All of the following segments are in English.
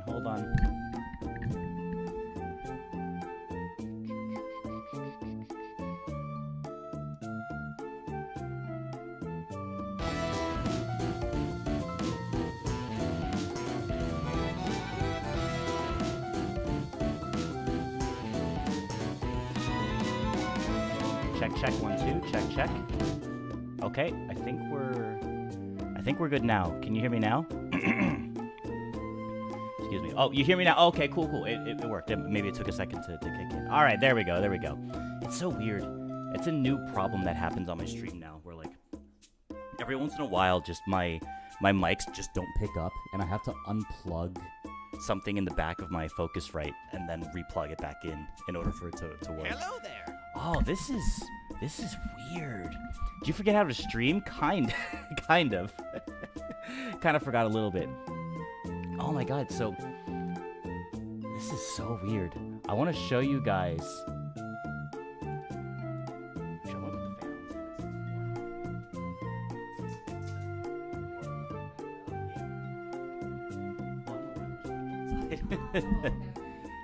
Hold on. Check, check, 1, 2, check, check. Okay, I think we're good now. Can you hear me now? Excuse me. Oh, you hear me now? Okay, cool. It worked. Maybe it took a second to kick in. All right, there we go. It's so weird. It's a new problem that happens on my stream now, where like every once in a while, just my mics just don't pick up, and I have to unplug something in the back of my Focusrite and then replug it back in order for it to work. Hello there. Oh, this is weird. Did you forget how to stream? Kind of. Kind of forgot a little bit. Oh my god, so this is so weird. I want to show you guys.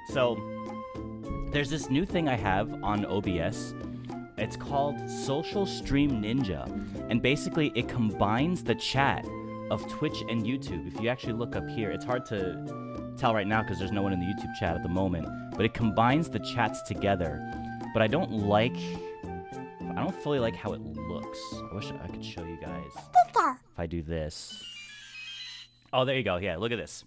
So there's this new thing I have on OBS. It's called Social Stream Ninja, and basically it combines the chat of Twitch and YouTube. If you actually look up here, it's hard to tell right now because there's no one in the YouTube chat at the moment, but it combines the chats together. But I don't fully like how it looks. I wish I could show you guys. If I do this. Oh, there you go. Yeah, look at this.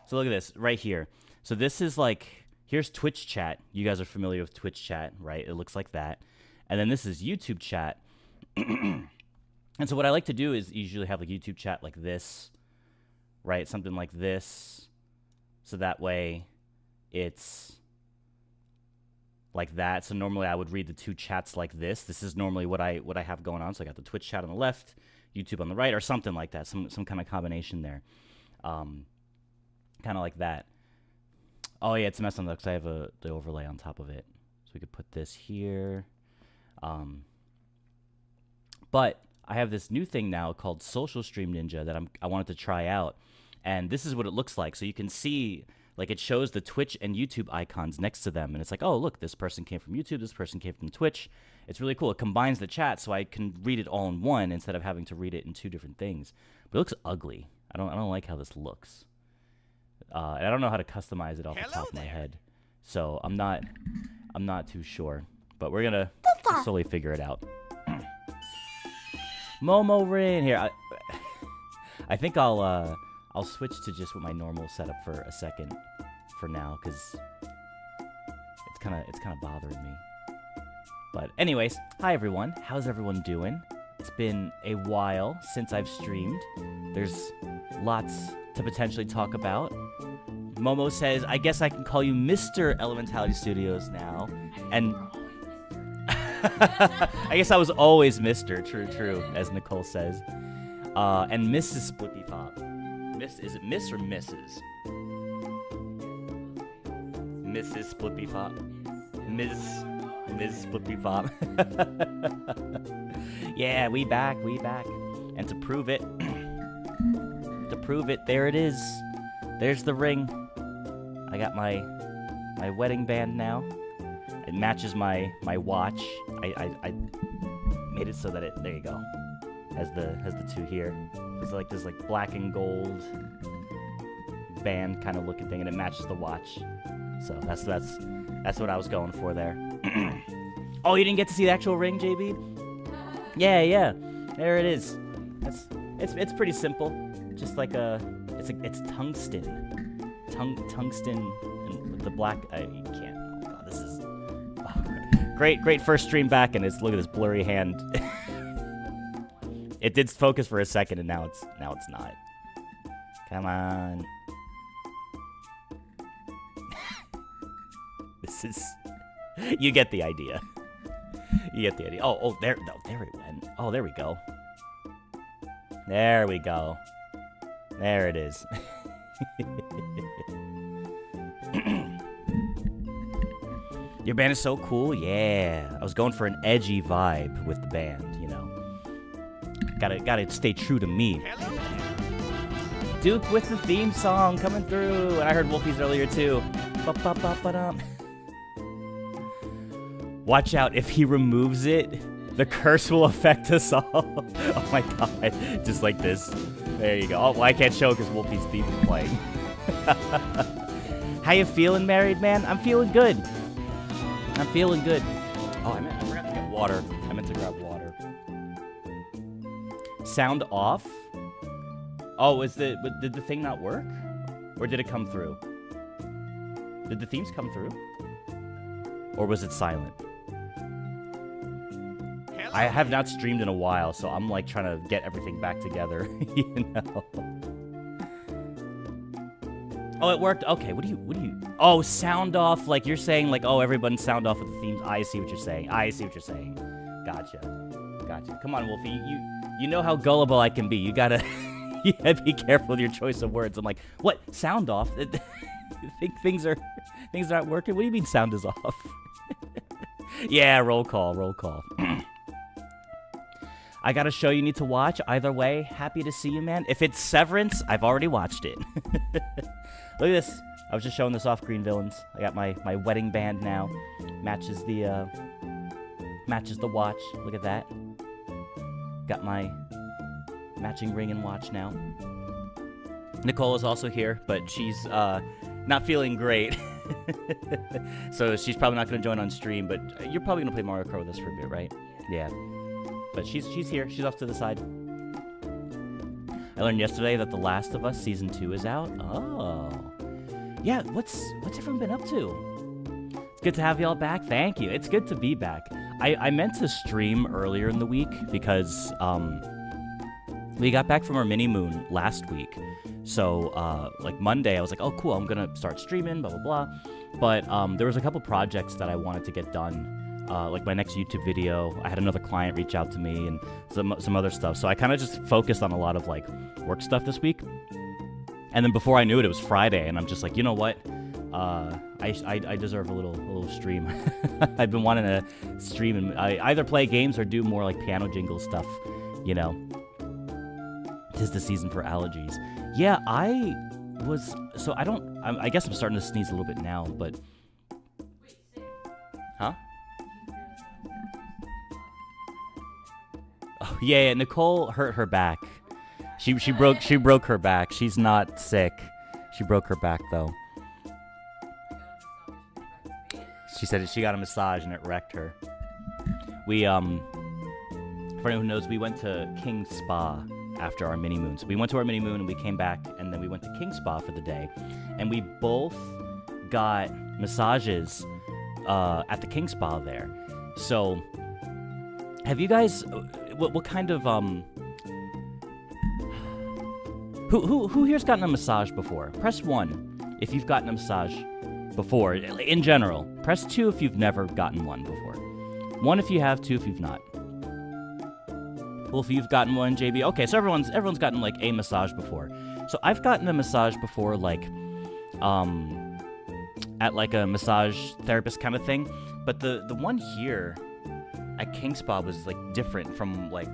So look at this right here. So this is like, here's Twitch chat. You guys are familiar with Twitch chat, right? It looks like that. And then this is YouTube chat. And so what I like to do is usually have like YouTube chat like this, right? Something like this. So that way it's like that. So normally I would read the two chats like this. This is normally what I have going on. So I got the Twitch chat on the left, YouTube on the right, or something like that. Some kind of combination there. Kind of like that. Oh yeah, it's a mess on that because I have the overlay on top of it. So we could put this here. But I have this new thing now called Social Stream Ninja that I wanted to try out. And this is what it looks like. So you can see, like, it shows the Twitch and YouTube icons next to them. And it's like, oh, look, this person came from YouTube, this person came from Twitch. It's really cool. It combines the chat so I can read it all in one instead of having to read it in two different things. But it looks ugly. I don't like how this looks. And I don't know how to customize it off the top of my head. So I'm not too sure. But we're gonna slowly figure it out. Momo Rin here. I think I'll switch to just with my normal setup for a second for now, because it's kind of bothering me. But anyways, hi everyone. How's everyone doing? It's been a while since I've streamed. There's lots to potentially talk about. Momo says, I guess I can call you Mr. Elementality Studios now. And I guess I was always Mr. True, as Nicole says. And Mrs. Splippy Pop. Is it Miss or Mrs.? Mrs. Splippy Pop. Ms. Splippy Pop. Yeah, we back. And to prove it, there it is. There's the ring. I got my wedding band now. It matches my watch. I made it so that there you go. Has the two here. It's like this like black and gold band kind of looking thing, and it matches the watch. So that's what I was going for there. Oh, you didn't get to see the actual ring, JB? Yeah. There it is. It's pretty simple. Just like it's tungsten. Tungsten and the black. You can't. Oh god, this is great first stream back, and look at this blurry hand. It did focus for a second, and now it's not. Come on. This is. You get the idea. You get the idea. Oh, there it went. Oh, there we go. There we go. There it is. Your band is so cool. Yeah, I was going for an edgy vibe with the band. You know, gotta stay true to me. Duke with the theme song coming through, and I heard Wolfie's earlier too. Ba-ba-ba-ba-dum. Watch out, if he removes it, the curse will affect us all. Oh my god, just like this. There you go. Oh, well, I can't show because Wolfie's theme is playing. How you feeling, married man? I'm feeling good. I'm feeling good. Oh, I forgot to get water. I meant to grab water. Sound off? Oh, did the thing not work? Or did it come through? Did the themes come through? Or was it silent? Hello. I have not streamed in a while, so I'm like trying to get everything back together, you know. Oh, it worked. Okay, what do you? Oh, sound off. Like you're saying, like, oh, everyone sound off with the themes. I see what you're saying. I see what you're saying. Gotcha. Come on, Wolfie. You know how gullible I can be. You gotta be careful with your choice of words. I'm like, what? Sound off? Things are not working. What do you mean sound is off? Yeah, roll call. I got a show you need to watch. Either way, happy to see you, man. If it's Severance, I've already watched it. Look at this. I was just showing this off Green Villains. I got my wedding band now. Matches the watch. Look at that. Got my matching ring and watch now. Nicole is also here, but she's not feeling great. So she's probably not going to join on stream, but you're probably going to play Mario Kart with us for a bit, right? Yeah. But she's here. She's off to the side. I learned yesterday that The Last of Us Season 2 is out. Oh. Yeah, what's everyone been up to? It's good to have y'all back. Thank you. It's good to be back. I meant to stream earlier in the week because we got back from our mini moon last week. So like Monday, I was like, oh cool, I'm gonna start streaming, blah blah blah. But there was a couple projects that I wanted to get done. Like my next YouTube video, I had another client reach out to me and some other stuff. So I kind of just focused on a lot of like work stuff this week. And then before I knew it, it was Friday, and I'm just like, you know what? I deserve a little stream. I've been wanting to stream and I either play games or do more like piano jingle stuff, you know. 'Tis the season for allergies. Yeah, I guess I'm starting to sneeze a little bit now, but huh? Oh yeah, Nicole hurt her back. She broke her back. She's not sick. She broke her back though. She said she got a massage and it wrecked her. We for anyone who knows, we went to King Spa after our mini moon. So we went to our mini moon and we came back and then we went to King Spa for the day, and we both got massages at the King Spa there. So have you guys what kind of who here's gotten a massage before? Press 1 if you've gotten a massage before in general. Press 2 if you've never gotten one before. 1 if you have, 2 if you've not. Well, if you've gotten one, JB. Okay, so everyone's gotten like a massage before. So I've gotten a massage before, like at like a massage therapist kind of thing. But the one here at King Spa was like different from like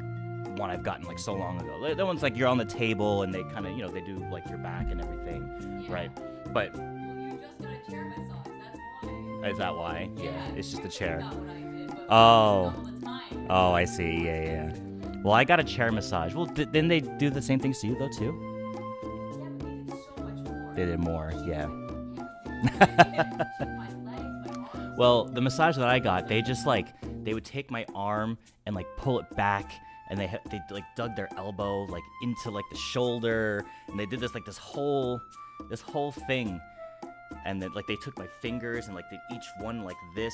one I've gotten like so long ago. That one's like you're on the table and they kind of, you know, they do like your back and everything, yeah. Right? But well, you just got a chair massage. That's why. Is that why? Yeah, it's just a chair. Not what I did, but oh. all the time. Oh, I see. Yeah. Well, I got a chair massage. Well, didn't they do the same things to you though too? Yeah, but they did so much more. They did more. Yeah. My legs, my arms. Well, the massage that I got, they just like they would take my arm and like pull it back, and they like dug their elbow like into like the shoulder, and they did this like this whole thing, and then like they took my fingers and like they each one like this,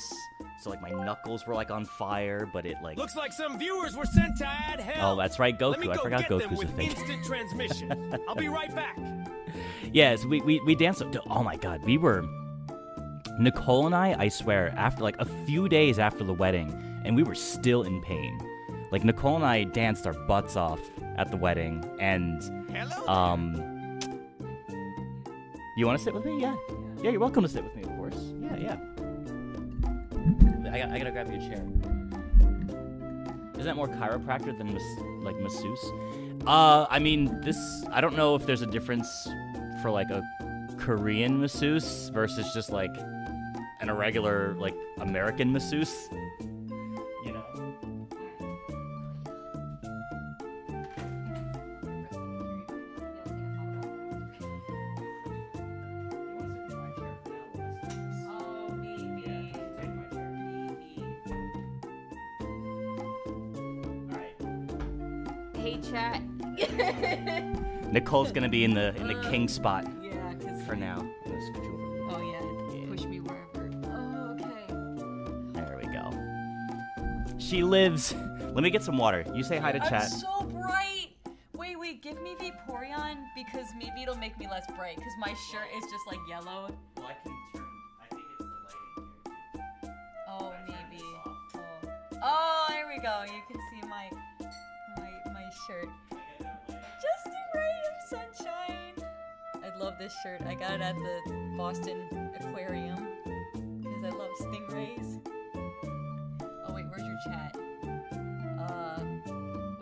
so like my knuckles were like on fire, but it like looks like some viewers were sent to add hell. Oh, that's right, Goku. Let me go I forgot get Goku's them with a thing. instant transmission. I'll be right back. Yes, we danced. Oh my God, we were. Nicole and I swear, after like a few days after the wedding, and we were still in pain. Like, Nicole and I danced our butts off at the wedding, and you want to sit with me? Yeah. Yeah, you're welcome to sit with me, of course. Yeah. I gotta grab you a chair. Isn't that more chiropractor than masseuse? I mean, I don't know if there's a difference for like a Korean masseuse versus just like an irregular like American masseuse. You know? Oh, maybe. Hey, chat. Nicole's gonna be in the king spot Yeah, cause for now. I'm gonna scoot you over a little bit. oh yeah, push me wherever. Oh, okay. There we go. She lives. Let me get some water. You say hi to chat. I'm so bright. Wait, give me Vaporeon because maybe it'll make me less bright because my shirt is just like yellow. Well, I can turn. I think it's the lighting here. Oh, maybe. Oh, there we go. You can see my shirt. Just a ray of sunshine. I love this shirt. I got it at the Boston Aquarium because I love stingrays. Oh wait, where's your chat?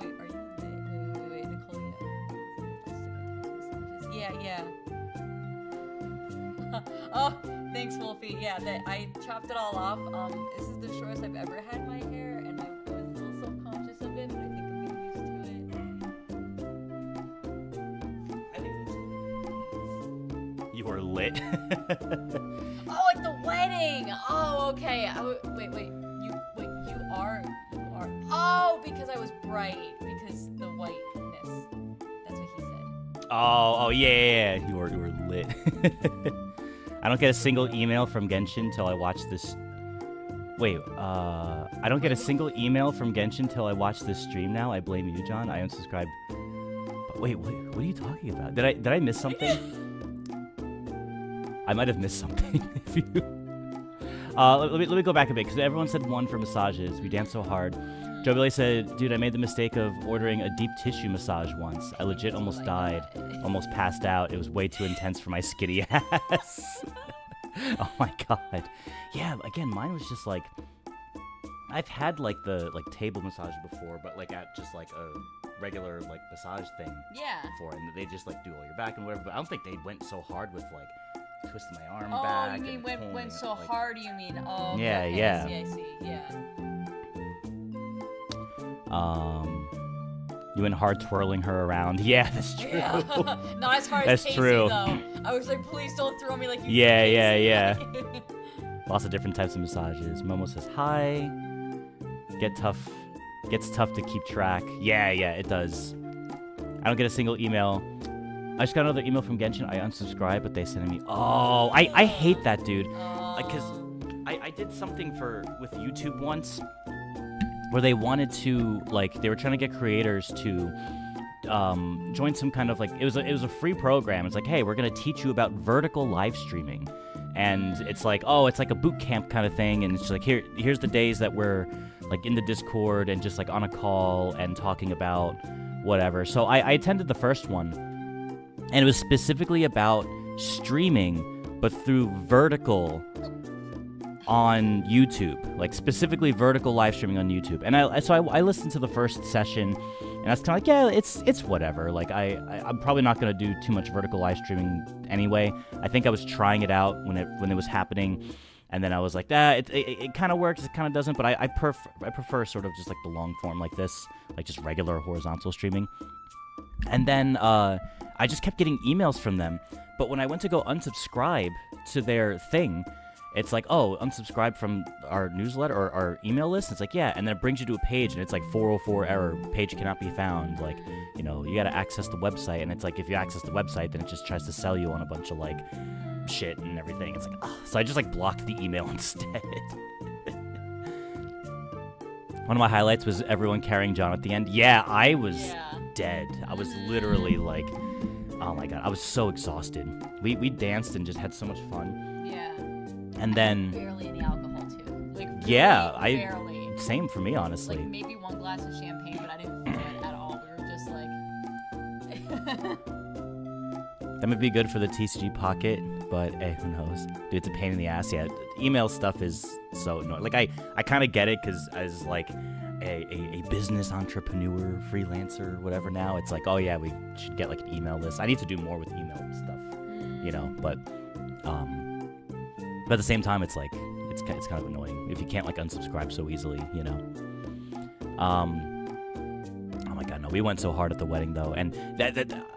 Wait, are you? Wait, Nicole. Yeah. Oh, thanks, Wolfie. Yeah, I chopped it all off. This is the shortest I've ever had my hair, and I was a little self-conscious of it, but I think I'm getting used to it. You were lit. Oh, at the wedding. Oh, okay. Wait. You are. Oh, because I was bright. Because the whiteness. That's what he said. Oh yeah. You were lit. I don't get a single email from Genshin till I watch this. Wait, I don't get a single email from Genshin till I watch this stream now. I blame you, John. I unsubscribed. But wait, what are you talking about? Did I miss something? I might have missed something. If you. Let me go back a bit because everyone said 1 for massages. We danced so hard. Joe Billy said, dude, I made the mistake of ordering a deep tissue massage once. I legit almost died, almost passed out. It was way too intense for my skitty ass. Oh my god. Yeah, again, mine was just like, I've had like the table massage before, but like at just like a regular like massage thing Yeah. before, and they just like do all your back and whatever. But I don't think they went so hard with like twisting my arm Oh, back. you mean and went pulling so it, like, hard? You mean? Oh. Yeah, okay, yeah. I see. Yeah. You went hard twirling her around. Yeah, that's true. Yeah. Not as hard That's as Casey, true. though. I was like, please don't throw me like you Yeah, did yeah, Casey. Lots of different types of massages. Momo says hi. Gets tough to keep track. Yeah, it does. I don't get a single email. I just got another email from Genshin. I unsubscribed, but they sent me. Oh, I hate that, dude. Because I did something with YouTube once where they wanted to they were trying to get creators to join some kind of it was a free program. It's like, hey, we're gonna teach you about vertical live streaming, and it's like, oh, it's like a boot camp kind of thing, and it's just like here's the days that we're in the Discord and just on a call and talking about whatever. So I attended the first one, and it was specifically about streaming, but through vertical on YouTube, specifically vertical live streaming on YouTube. And I listened to the first session, and I was kind of yeah, it's whatever. I'm probably not gonna do too much vertical live streaming anyway. I think I was trying it out when it was happening, and then I was like, it kind of works, it kind of doesn't. But I prefer sort of just the long form like this, just regular horizontal streaming. And then I just kept getting emails from them. But when I went to go unsubscribe to their thing, it's like, oh, unsubscribe from our newsletter or our email list. It's like, yeah, and then it brings you to a page, and it's 404 error, page cannot be found. You gotta access the website, and it's if you access the website, then it just tries to sell you on a bunch of shit and everything. It's so I just blocked the email instead. One of my highlights was everyone carrying John at the end. Yeah, I was dead. I was literally oh my god, I was so exhausted. We danced and just had so much fun. Yeah. And then Barely any alcohol too. yeah, barely. same for me, honestly. Like maybe one glass of champagne, but I didn't feel it at all. We were just like. That might be good for the TCG Pocket, but hey, who knows? Dude, it's a pain in the ass. Yeah, email stuff is so annoying. Like, I kind of get it because as like a business entrepreneur, freelancer, whatever now, it's like, oh yeah, we should get like an email list. I need to do more with email stuff, you know, but at the same time, it's like, it's kind of annoying if you can't like unsubscribe so easily, you know. Oh my god, no, we went so hard at the wedding though, and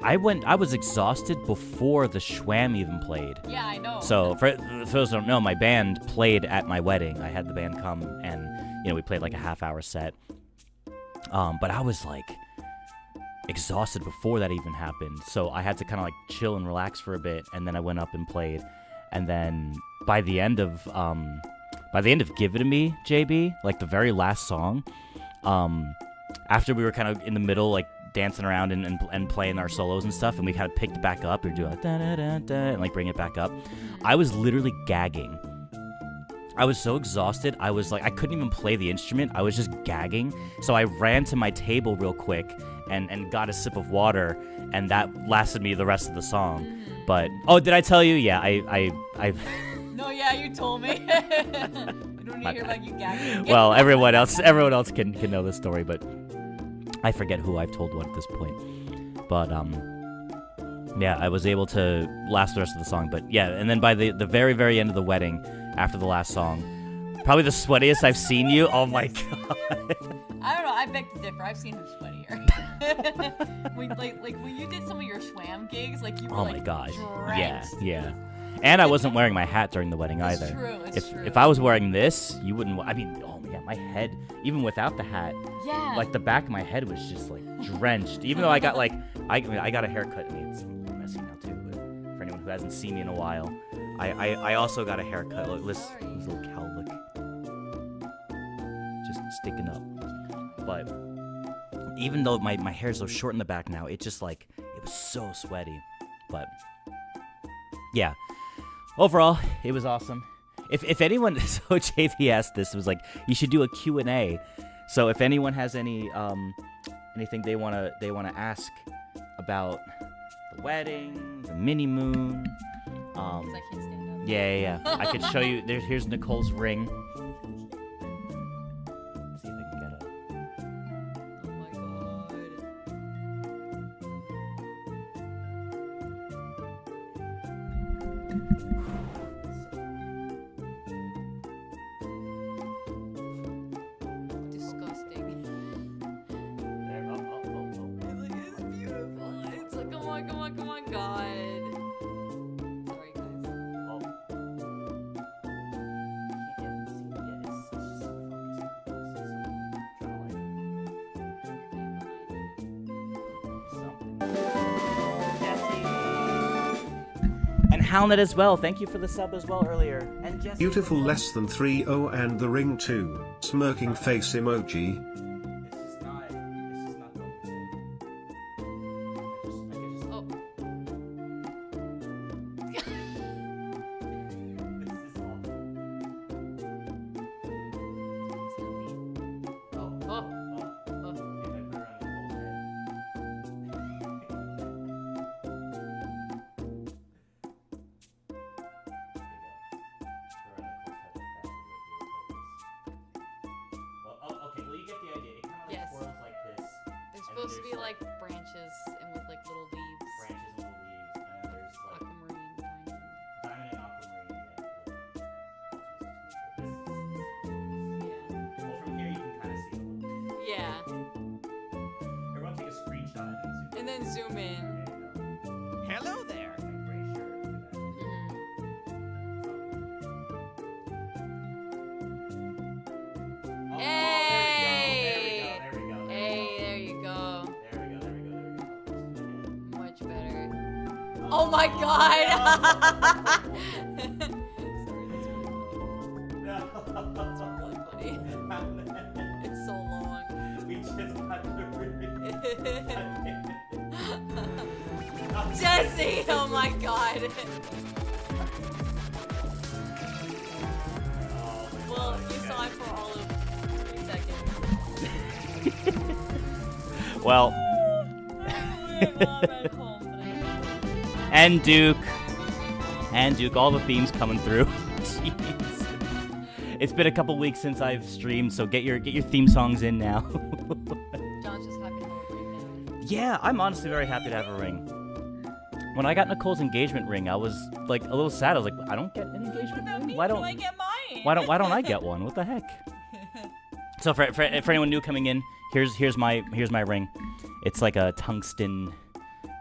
I was exhausted before the Schwam even played. Yeah, I know. So for those who don't know, my band played at my wedding. I had the band come and, you know, we played like a half-hour set. But I was like exhausted before that even happened. So I had to kind of like chill and relax for a bit, and then I went up and played. And then by the end of Give It To Me, JB, like the very last song, after we were kind of in the middle, like dancing around and playing our solos and stuff, and we kind of picked back up, we were doing like da da da da and like bring it back up. I was literally gagging. I was so exhausted. I was like, I couldn't even play the instrument. I was just gagging. So I ran to my table real quick and got a sip of water, and that lasted me the rest of the song. But oh, did I tell you? Yeah, I No, yeah, you told me. I don't need to hear about you gagging. Well, everyone else can know the story, but I forget who I've told what at this point. But yeah, I was able to last the rest of the song. But yeah, and then by the very, very end of the wedding, after the last song, probably the sweatiest I've seen you. Oh my god. I don't know. I beg to differ. I've seen him sweatier. when you did some of your Schwam gigs, like you were oh like my gosh. drenched. Yeah. And I wasn't wearing my hat during the wedding either. It's true. If I was wearing this, you wouldn't. I mean, oh yeah, my head, even without the hat, Yeah. like the back of my head was just like drenched. Even though I got like, I got a haircut. I mean, it's a little messy now too. But for anyone who hasn't seen me in a while, I also got a haircut. Look, this little cowl look, just sticking up. But even though my hair's so short in the back now, it just like it was so sweaty. But yeah. Overall, it was awesome. If anyone, so JV asked this, it was like, you should do a Q&A. So if anyone has any anything they wanna ask about the wedding, the mini moon, 'Cause I can't stand up. yeah, I could show you. Here's Nicole's ring. See if I can get it. Oh my god. Disgusting. There, It's beautiful. It's like, come on, God. Sorry, guys. And Halnet as well. Thank you for the sub as well earlier. And Jesse. Beautiful less than 30 and the ring too. Smirking face emoji. It's just not focusing. Oh. This is awful. Oh. Okay, well you get the idea. It kind of like Yes. swirls like this. There's supposed to be like branches and with like little leaves. Branches, little leaves, and then there's like Aquamarine kind of. diamond and aquamarine. Yeah. Well, from here you can kind of see a little bit. Yeah. Everyone take a screenshot And then zoom in. Hello there. Hey! There we go. Hey, there you go. There we go. Much better. Oh my god! Sorry, that's really funny. That's really funny. It's so long. We just got the Jesse! Oh my god. Well, you saw it for all of 3 seconds. Well. And Duke. And Duke, all the themes coming through. Jeez. It's been a couple weeks since I've streamed, so get your theme songs in now. John's just happy to have a ring now. Yeah, I'm honestly very happy to have a ring. When I got Nicole's engagement ring, I was like a little sad. I was like, I don't get an engagement ring. Why don't I get mine? Why don't I get one? What the heck? So for anyone new coming in, here's my ring. It's like a tungsten,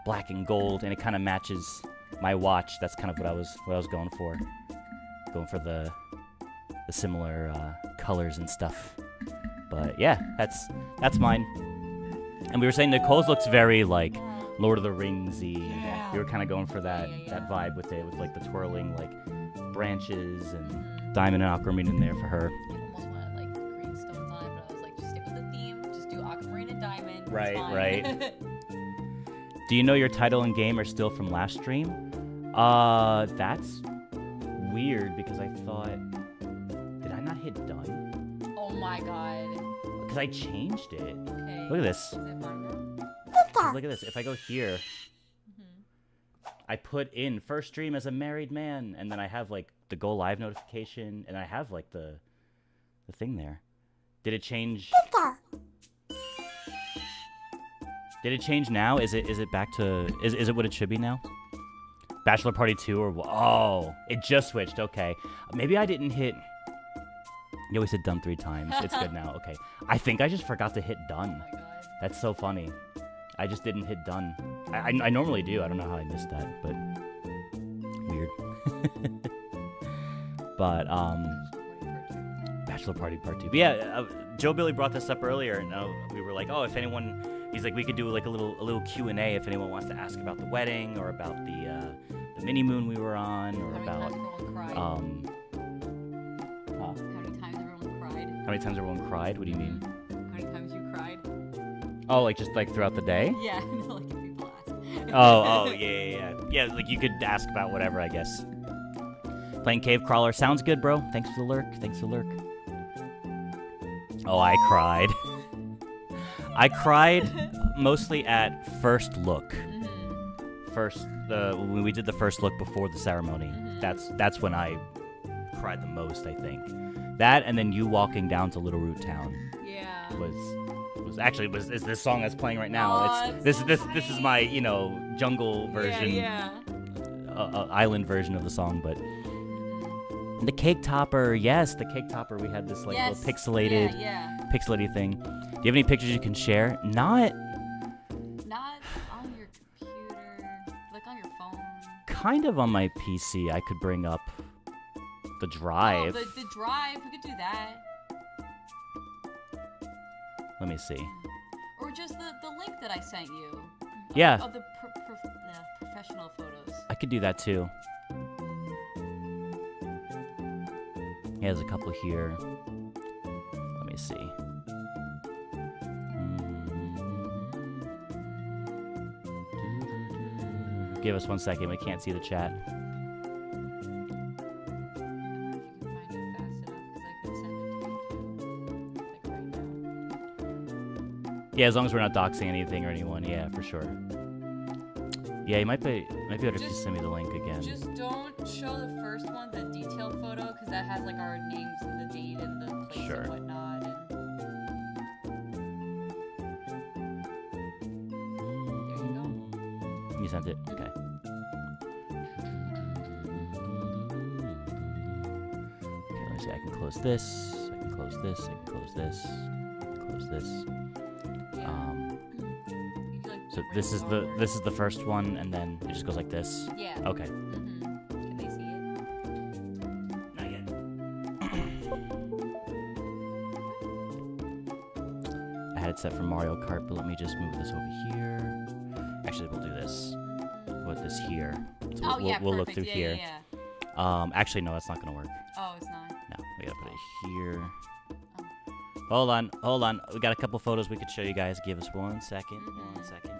black and gold, and it kind of matches my watch. That's kind of what I was going for. Going for the similar colors and stuff. But yeah, that's mine. And we were saying Nicole's looks very like Lord of the Ringsy. Yeah. We were kind of going for that vibe with it, with like the twirling like branches and diamond and aquamarine in there for her. I almost wanted like green stones on it, but I was like, just stick with the theme. Just do aquamarine and diamond. It's Right, fine. right. Do you know your title and game are still from last stream? That's weird because I thought, did I not hit done? Oh my god. Because I changed it. Okay. Look at this. Is it mine now? Look at this. If I go here, I put in first stream as a married man, and then I have like the go live notification, and I have like the thing there. Did it change? Did it change now? Is it back to is it what it should be now? Bachelor Party 2 or oh, it just switched. Okay, maybe I didn't hit. You always hit done 3 times. It's good now. Okay, I think I just forgot to hit done. Oh my god. That's so funny. I just didn't hit done. I normally do. I don't know how I missed that, but weird. But Bachelor Party Part 2. But yeah, Joe Billy brought this up earlier, and we were like, oh, if anyone, he's like, we could do like a little Q&A if anyone wants to ask about the wedding or about the mini moon we were on, or about How many times everyone cried? how many times everyone cried. What do you mean? How many times you cried? Oh, like just like throughout the day? Yeah, no, like if people ask. Oh, yeah. Like you could ask about whatever, I guess. Playing Cave Crawler sounds good, bro. Thanks for the lurk. Oh, I cried. I cried mostly at first look. When we did the first look before the ceremony. That's when I cried the most, I think. That and then you walking down to Little Root Town. Yeah. is this song that's playing right now. Aw, This so is my jungle version, Yeah. island version of the song. But the cake topper, yes, the cake topper. We had this like little pixelated thing. Do you have any pictures you can share? Not on your computer, like on your phone. Kind of on my PC. I could bring up the drive. Oh, the drive. We could do that. Let me see. Or just the link that I sent you. Yeah. Of the professional photos. I could do that too. Yeah, there's a couple here. Let me see. Give us 1 second. We can't see the chat. Yeah, as long as we're not doxing anything or anyone, yeah, for sure. Yeah, you might be able to send me the link again. Just don't show the first one, the detailed photo, because that has like our names and the date and the place Sure. and whatnot. And... There you go. You sent it? Okay. Okay, let me see. I can close this. I can close this. I can close this. I can close this. So this is the first one, and then it just goes like this. Yeah. Okay. Can they see it? Not yet. I had it set for Mario Kart, but let me just move this over here. Actually, we'll do this. We'll put this here. So we'll look through here. Yeah. Actually, no, that's not gonna work. Oh, it's not. No, we gotta put it here. Hold on. We got a couple photos we could show you guys. Give us 1 second. 1 second.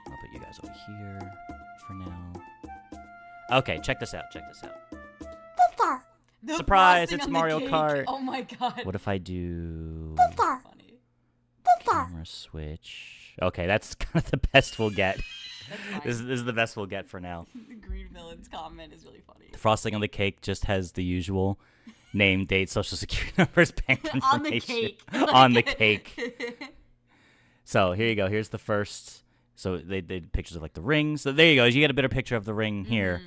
I'll put you guys over here for now. Okay, check this out. The Surprise, frosting it's on the Mario cake. Kart. Oh my god. What if I do... Funny. Camera switch. Okay, that's kind of the best we'll get. That's fine. This is the best we'll get for now. The green villain's comment is really funny. The frosting on the cake just has the usual name, date, social security numbers, bank information. On the cake. On the cake. So here you go. Here's the first. So they did pictures of like the rings. So there you go. You get a better picture of the ring here.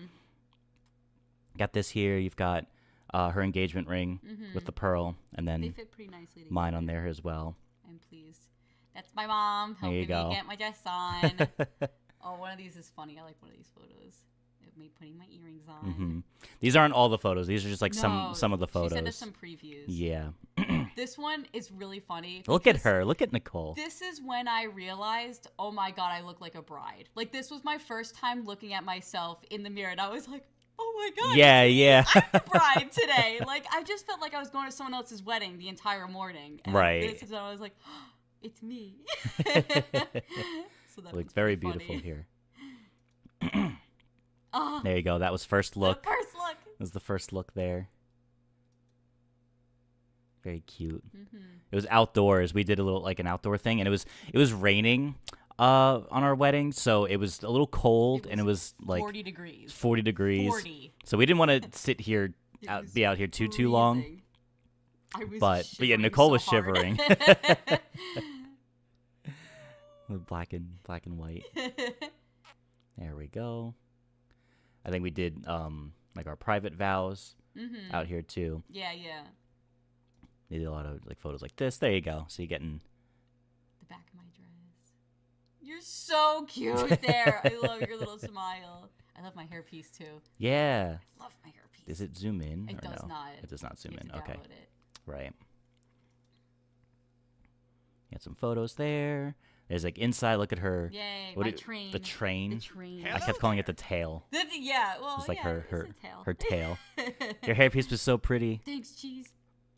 Got this here. You've got her engagement ring with the pearl, and They then fit pretty nicely together. mine on there as well. I'm pleased. That's my mom There you helping me go. get my dress on. Oh, one of these is funny. I like one of these photos. Of me putting my earrings on. These aren't all the photos. These are just like No, some of the She photos. sent us some previews. Yeah. This one is really funny. Look at because her. Look at Nicole. This is when I realized, oh my god, I look like a bride. Like, this was my first time looking at myself in the mirror, and I was like, oh my god. Yeah, yeah. I'm the bride today. Like, I just felt like I was going to someone else's wedding the entire morning. And Right. This is when I was like, oh, it's me. So that Looks was very pretty beautiful funny. here. Oh, There you go. That was first look. the first look. That was the first look there. Very cute. It was outdoors. We did a little like an outdoor thing, and it was raining on our wedding, so it was a little cold, and it was like 40 degrees. 40 degrees. 40. So we didn't want to sit here was be out here too long. freezing. I was But yeah, shivering Nicole so was hard. shivering. Black and white. There we go. I think we did like our private vows out here too. Yeah, yeah. They did a lot of like photos like this. There you go. So you're getting The back of my dress. You're so cute there. I love your little smile. I love my hairpiece too. yeah. I love my hairpiece. Does it zoom in? It or does no? not. It does not zoom You in. have to Okay. download it. Right. Got some photos there. There's like inside. Look at her. Yay, what my do- train. The train. The train. I kept calling it the tail. Yeah, well, It's like yeah, her it's a tail. her tail. Your hairpiece was so pretty. Thanks, cheese.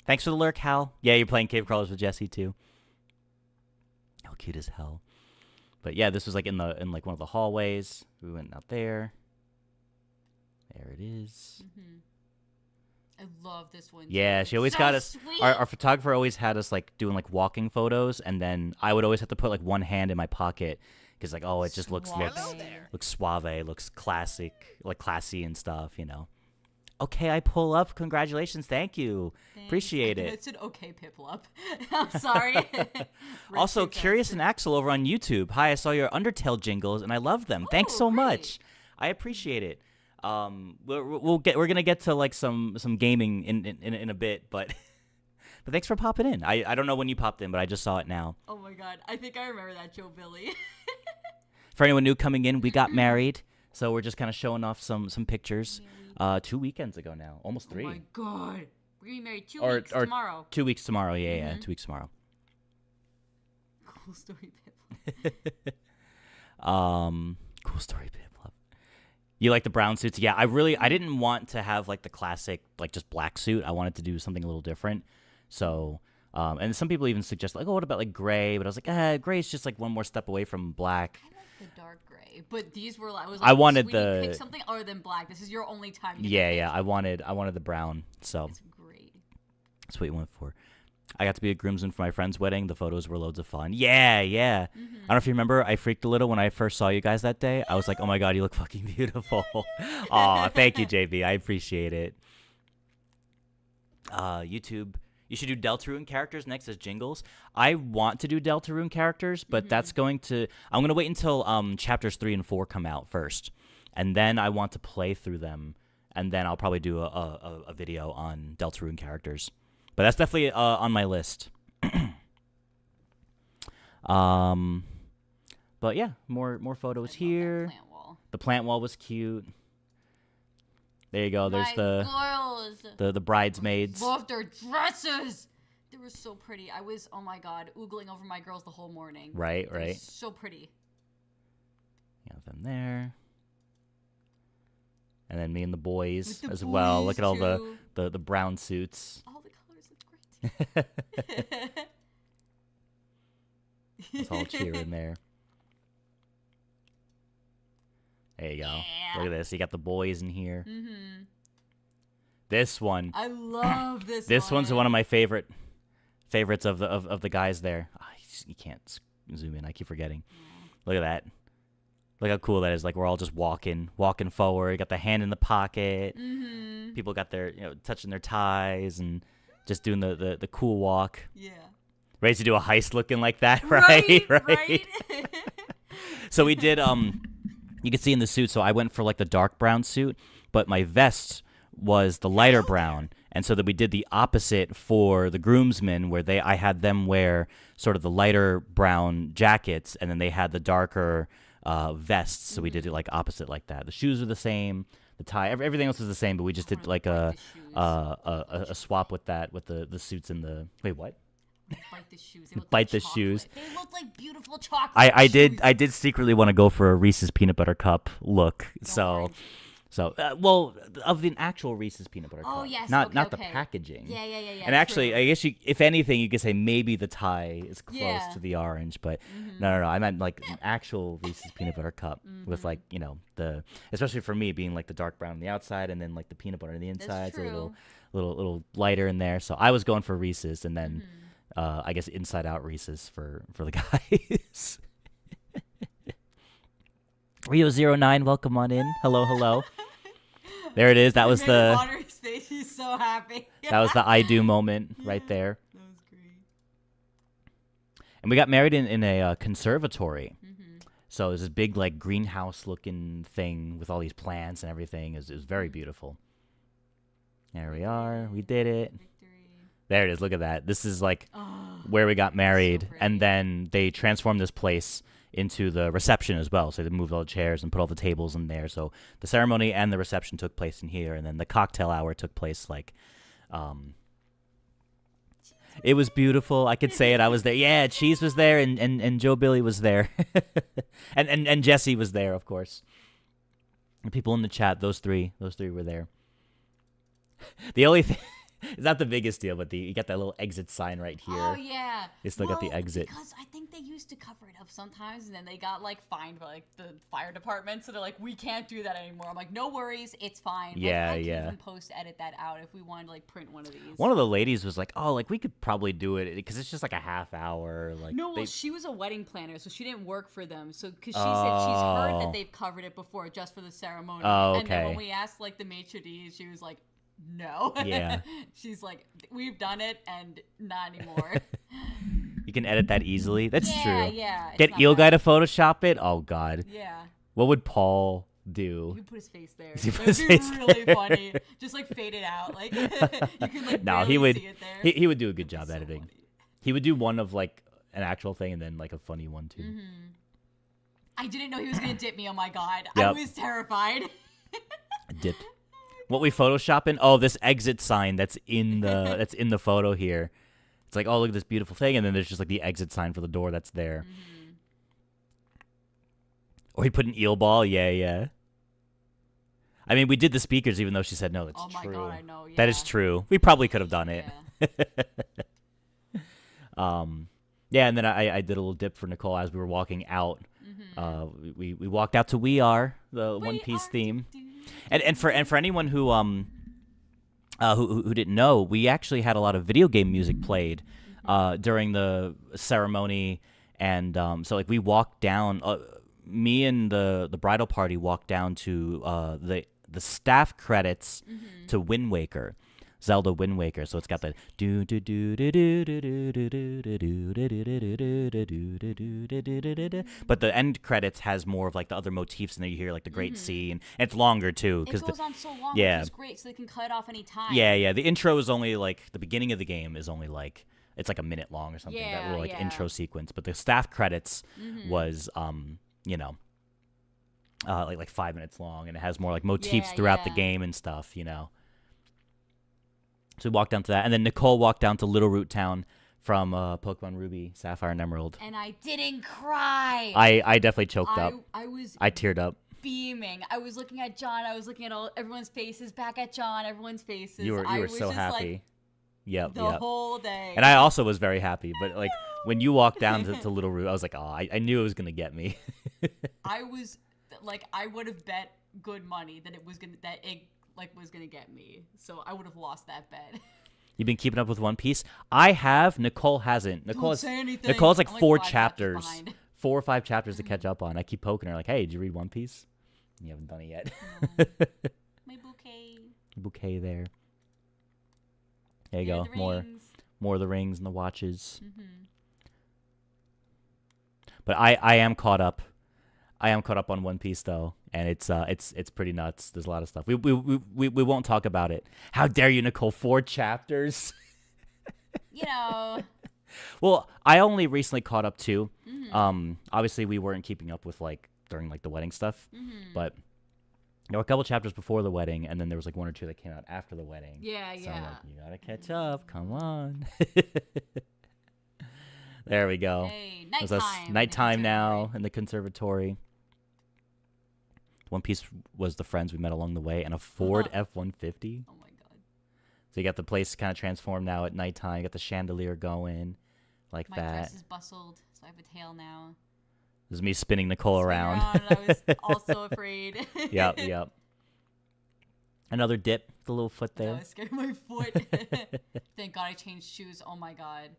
Thanks for the lurk, Hal. Yeah, you're playing Cave Crawlers with Jesse too. Oh, cute as hell. But yeah, this was like in like one of the hallways. We went out there. There it is. I love this one. Yeah, too. she always So got us. sweet. Our photographer always had us like doing like walking photos, and then I would always have to put like one hand in my pocket because like it just looks Suave. Hello there. looks suave, looks classic, like classy and stuff, you know. Okay, I pull up. Congratulations, thank you, Thanks. appreciate I it. It's an okay piplup. I'm sorry. Also, Risk Curious and adjusted. Axel over on YouTube. Hi, I saw your Undertale jingles and I love them. Thanks so great. much. I appreciate it. We're gonna get to like some gaming in a bit, but but thanks for popping in. I don't know when you popped in, but I just saw it now. Oh my god, I think I remember that, Joe Billy. For anyone new coming in, we got married, so we're just kind of showing off some pictures. 2 weekends ago now, almost 3. Oh my god, we're getting married 2 Or- weeks or- tomorrow. 2 weeks tomorrow. Yeah, 2 weeks tomorrow. Cool story, piplup. Cool story, Piplup. You like the brown suits? Yeah, I didn't want to have like the classic, like just black suit. I wanted to do something a little different. So, and some people even suggest like, oh, what about like gray? But I was like, gray is just like one more step away from black. I like the dark gray, but these were. I was. I Like, wanted Sweetie, the- pick something other than black. This is your only time. To Yeah, pick. I wanted the brown. So It's great. that's what you went for. I got to be a groomsman for my friend's wedding. The photos were loads of fun. Yeah. I don't know if you remember, I freaked a little when I first saw you guys that day. I was like, oh my God, you look fucking beautiful. Aw, thank you, JB. I appreciate it. YouTube, you should do Deltarune characters next as jingles. I want to do Deltarune characters, but I'm going to wait until chapters 3 and 4 come out first. And then I want to play through them. And then I'll probably do a video on Deltarune characters. But that's definitely on my list. But yeah, more photos here. Plant wall. The plant wall was cute. There you go. There's My girls. the bridesmaids. Love their dresses. They were so pretty. I was, oh my god, oogling over my girls the whole morning. Right. They were so pretty. You have them there. And then me and the boys With the as well. Look boys, at all too. the brown suits. All the colors look great. It's all cheering there. There you go. Yeah. Look at this. You got the boys in here. This one. I love this. This one's one of my favorite favorites of the guys there. Oh, you can't zoom in. I keep forgetting. Look at that. Look how cool that is. Like we're all just walking forward. Got the hand in the pocket. Mm-hmm. People got their touching their ties and just doing the cool walk. Yeah. Ready to do a heist looking like that, right? Right. So we did. You can see in the suit. So I went for like the dark brown suit, but my vest was the lighter brown, and so that we did the opposite for the groomsmen, where I had them wear sort of the lighter brown jackets, and then they had the darker vests. So we did it like opposite like that. The shoes were the same, the tie, everything else was the same, but we just did like a swap with that with the suits and the what? Bite the shoes. They look Bite like the chocolate. shoes. They look like beautiful chocolate. I shoes. did secretly want to go for a Reese's peanut butter cup look. So well, of the actual Reese's peanut butter cup. Oh yes. Not okay. the packaging. Yeah. And actually, true. I guess if anything, you could say maybe the tie is close to the orange, but no. I meant like an actual Reese's peanut butter cup with like especially for me being like the dark brown on the outside and then like the peanut butter on the inside, so a little lighter in there. So I was going for Reese's, and then I guess inside out Reese's for the guys. Rio09, welcome on in. Hello. There it is. That was the water his face. He's so happy. that was the I do moment right there. That was great. And we got married in a conservatory. So it was this big like greenhouse looking thing with all these plants and everything. It was very beautiful. There we are. We did it. There it is. Look at that. This is like where we got married. And then they transformed this place into the reception as well. So they moved all the chairs and put all the tables in there. So the ceremony and the reception took place in here. And then the cocktail hour took place like... it was beautiful. I could say it. I was there. Yeah, Cheese was there and Joe Billy was there. and Jesse was there, of course. And people in the chat, those three were there. The only thing... It's not the biggest deal, but you got that little exit sign right here. Oh yeah. You still got the exit. Because I think they used to cover it up sometimes, and then they got like fined by like the fire department, so they're like, we can't do that anymore. I'm like, no worries, it's fine. Yeah, I can yeah. even edit that out if we wanted to like print one of these. One of the ladies was like, "Oh, like we could probably do it because it's just like a half hour." Like no, well, she was a wedding planner, so she didn't work for them. So because she said she's heard that they've covered it before just for the ceremony. Oh, okay. And then when we asked like the maitre d', she was like, no. Yeah. She's like, we've done it and not anymore. You can edit that easily. That's true. Yeah. Get Eel Guy to Photoshop it. Oh God. Yeah. What would Paul do? You can put his face there. He That put his would be face really there. funny. Just like fade it out. Like you can like No, barely he would. see it there. He would do a good job So editing. funny. He would do one of like an actual thing and then like a funny one too. I didn't know he was gonna dip me. Oh my God. Yep. I was terrified. Dip. What we photoshopping? Oh, this exit sign that's in the photo here. It's like, oh, look at this beautiful thing, and then there's just like the exit sign for the door that's there. Or he put an eel ball. Yeah. I mean, we did the speakers, even though she said no. That's Oh my true. God, I know. Yeah. That is true. We probably could have done it. Yeah. Yeah, and then I did a little dip for Nicole as we were walking out. We walked out to We Are, the One Piece theme. And for anyone who didn't know, we actually had a lot of video game music played during the ceremony, and so like we walked down. Me and the bridal party walked down to the staff credits to Wind Waker. Zelda Wind Waker, so it's got the do do do do do do do do do do do do. But the end credits has more of like the other motifs, and then you hear like the Great Sea, and it's longer too It because goes on so long, yeah. which is great, so they can cut it off any time. Yeah. The intro is only like the beginning of the game is only like it's like a minute long or something. That little like intro sequence, but the staff credits was like 5 minutes long, and it has more like motifs throughout the game and stuff, So we walked down to that, and then Nicole walked down to Little Root Town from Pokemon Ruby, Sapphire, and Emerald. And I didn't cry. I definitely choked up. I teared up. Beaming. I was looking at John. I was looking at everyone's faces. Back at John. Everyone's faces. You were was so just, happy. Like, Yep. the whole day. And I also was very happy, but like when you walked down to Little Root, I was like, oh, I knew it was gonna get me. I was like, I would have bet good money that it was gonna get me. So I would have lost that bet. You've been keeping up with One Piece? I have. Nicole hasn't. Nicole has like I'm 4 5 chapters. behind. 4 or 5 chapters to catch up on. I keep poking her like, hey, did you read One Piece? You haven't done it yet. My bouquet. Bouquet there. There you There go. are the rings. More of the rings and the watches. Mm-hmm. But I am caught up. I am caught up on One Piece though, and it's pretty nuts. There's a lot of stuff. We won't talk about it. How dare you, Nicole? 4 chapters. You know. Well, I only recently caught up too. Mm-hmm. Obviously we weren't keeping up with like during like the wedding stuff, Mm-hmm. but there were a couple chapters before the wedding, and then there was like 1 or 2 that came out after the wedding. Yeah, So yeah. I'm like, you gotta catch up. Come on. There we go. Hey, It was us nighttime. nighttime now in the conservatory. One Piece was the friends we met along the way, and a Ford F-150. Oh my god. So you got the place kind of transformed now at nighttime. You got the chandelier going like My that. dress is bustled, so I have a tail now. This is me spinning Nicole Spin around. I was also afraid. Yep. Another dip, the little foot I there. was scared of my foot. Thank God I changed shoes. Oh my god.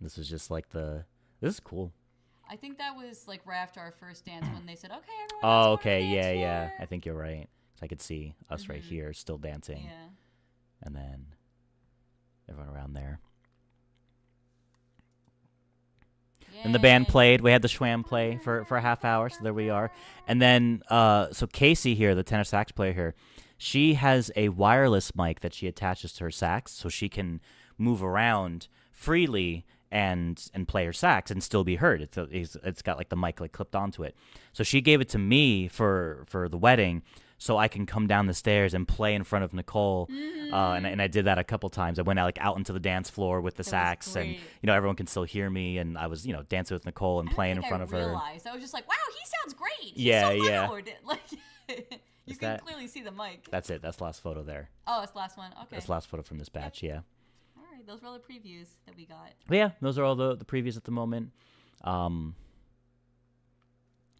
This is just like this is cool. I think that was like right after our first dance when they said, "Okay, everyone." Oh, let's go to okay, the dance yeah. floor." I think you're right. So I could see us right here still dancing, Yeah. and then everyone around there. And the band Yay. played. We had the Schwam play for a half hour, so there we are. And then, so Casey here, the tenor sax player here, she has a wireless mic that she attaches to her sax, so she can move around freely and play her sax and still be heard. It's got like the mic like clipped onto it. So she gave it to me for the wedding, so I can come down the stairs and play in front of Nicole. And I did that a couple times. I went out into the dance floor with the That was sax, and great. everyone can still hear me. And I was dancing with Nicole and playing in front of her. I was just like, wow, he sounds great. He's Yeah, so yeah. loud. Like, you Is can that- clearly see the mic. That's it. That's the last photo there. Oh, it's the last one. Okay. That's the last photo from this batch. Yeah. All right, those were all the previews that we got. But yeah, those are all the previews at the moment.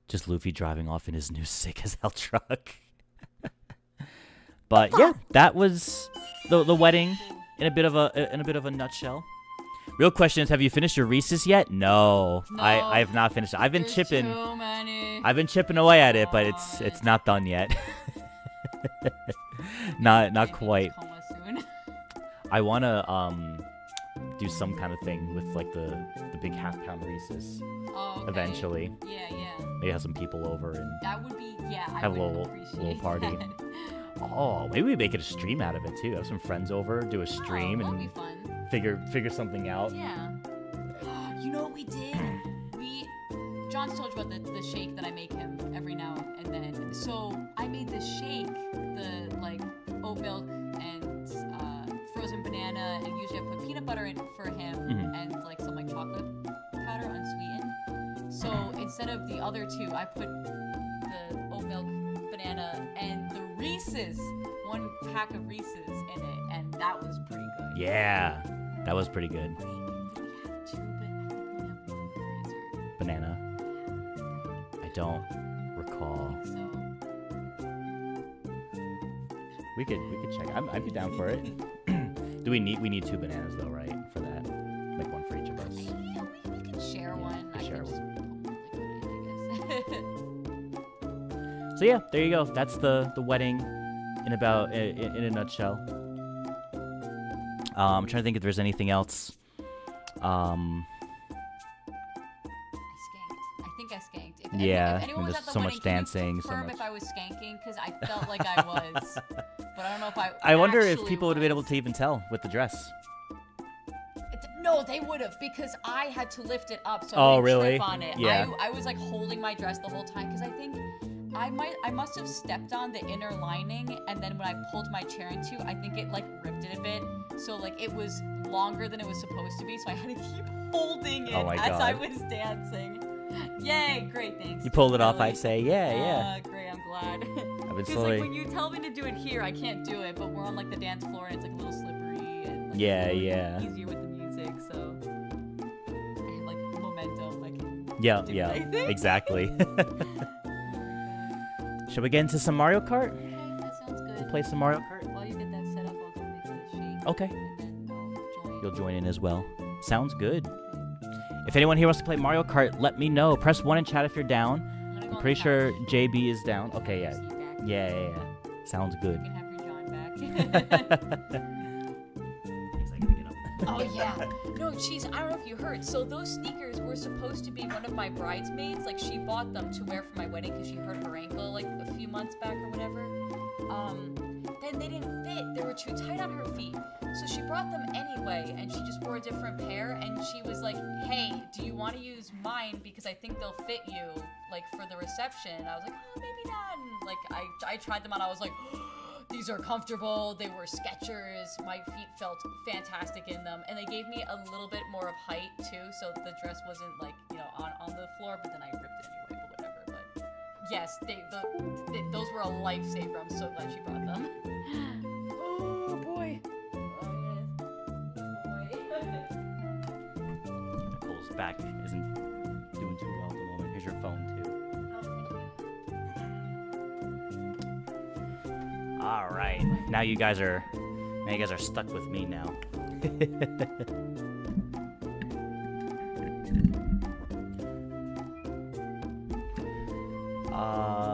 Just Luffy driving off in his new sick as hell truck. But yeah, that was the wedding in a bit of a nutshell. Real question is, have you finished your Reese's yet? No. I have not finished it. I've been There's chipping. Too many. I've been chipping away at it, but it's not done yet. not Maybe quite. coma soon. I wanna do some kind of thing with like the big half-pound Reese's Oh, okay. eventually. Yeah, yeah. Maybe have some people over and That would be, yeah. I have a would little appreciate party. that. oh, maybe we make it a stream out of it too. Have some friends over, do a stream, Oh, that'd and be fun. figure something out. Yeah. You know what we did? John's told you about the shake that I make him every now and then. So I made this shake, the like oat milk and frozen banana, and usually I put peanut butter in for him and like some like chocolate powder unsweetened. So instead of the other two, I put the oat milk, banana, and the Reese's, 1 pack of Reese's in it, and that was pretty good. Yeah, that was pretty good. Wait, do we have 2, but I think we only have 1 in the freezer. Banana. I don't recall. So We could check. I'd be down for it. Do we need 2 bananas though, right? For that, like 1 for each of us. yeah, we can share one. we I share can just put it, I guess. So yeah, there you go. That's the wedding in a nutshell. I'm trying to think if there's anything else. I think I skanked. If Yeah, if anyone and was there's at the so wedding, much can you dancing, so confirm much- if I was skanking, because I felt like I was, but I don't know if I wonder if actually people would have been able was. to even tell with the dress. No, they would have, because I had to lift it up so Oh, I didn't really? trip on it. Yeah. I was like holding my dress the whole time, because I think I must have stepped on the inner lining, and then when I pulled my chair into, I think it like ripped it a bit. So like it was longer than it was supposed to be, so I had to keep holding it Oh my as I God. was dancing. Yay, great, thanks. You pulled it off, Really. I'd say. Yeah. Great, I'm glad. I've been Because slowly. like when you tell me to do it here, I can't do it, but we're on like the dance floor and it's like a little slippery and like, Yeah, it's a little yeah. easier with the music, so I have like momentum. I can Yeah, do yeah, what I think. exactly. Should we get into some Mario Kart? Okay, that sounds good. Play some Mario Kart? While you get that set up, I'll go make the shake. Okay. And then I'll you'll join in as well. Sounds good. If anyone here wants to play Mario Kart, let me know. Press 1 in chat if you're down. I'm pretty sure JB is down. Okay, yeah. Yeah. Sounds good. You can have your John back. Oh yeah. No, jeez, I don't know if you heard. So those sneakers were supposed to be one of my bridesmaids. Like she bought them to wear for my wedding because she hurt her ankle like a few months back or whatever. Then they didn't fit. They were too tight on her feet. So she brought them anyway, and she just wore a different pair. And she was like, "Hey, do you want to use mine because I think they'll fit you like for the reception?" And I was like, "Oh, maybe not." And like I tried them on. I was like, these are comfortable. They were Skechers. My feet felt fantastic in them, and they gave me a little bit more of height too, so the dress wasn't like on the floor. But then I ripped it anyway. But whatever. But yes, those were a lifesaver. I'm so glad she brought them. Oh boy. Nicole's back isn't doing too well at the moment. Here's your phone too. All right, now you guys are stuck with me now.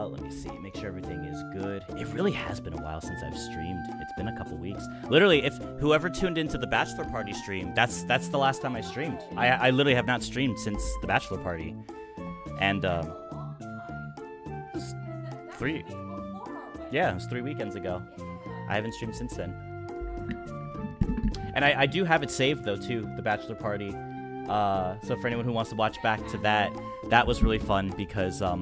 Let me see, make sure everything is good. It really has been a while since I've streamed. It's been a couple weeks. Literally, if whoever tuned into the bachelor party stream, that's the last time I streamed. I literally have not streamed since the bachelor party, and it was 3. Yeah, it was 3 weekends ago. I haven't streamed since then. And I do have it saved though too, the bachelor party. So for anyone who wants to watch back to that was really fun because I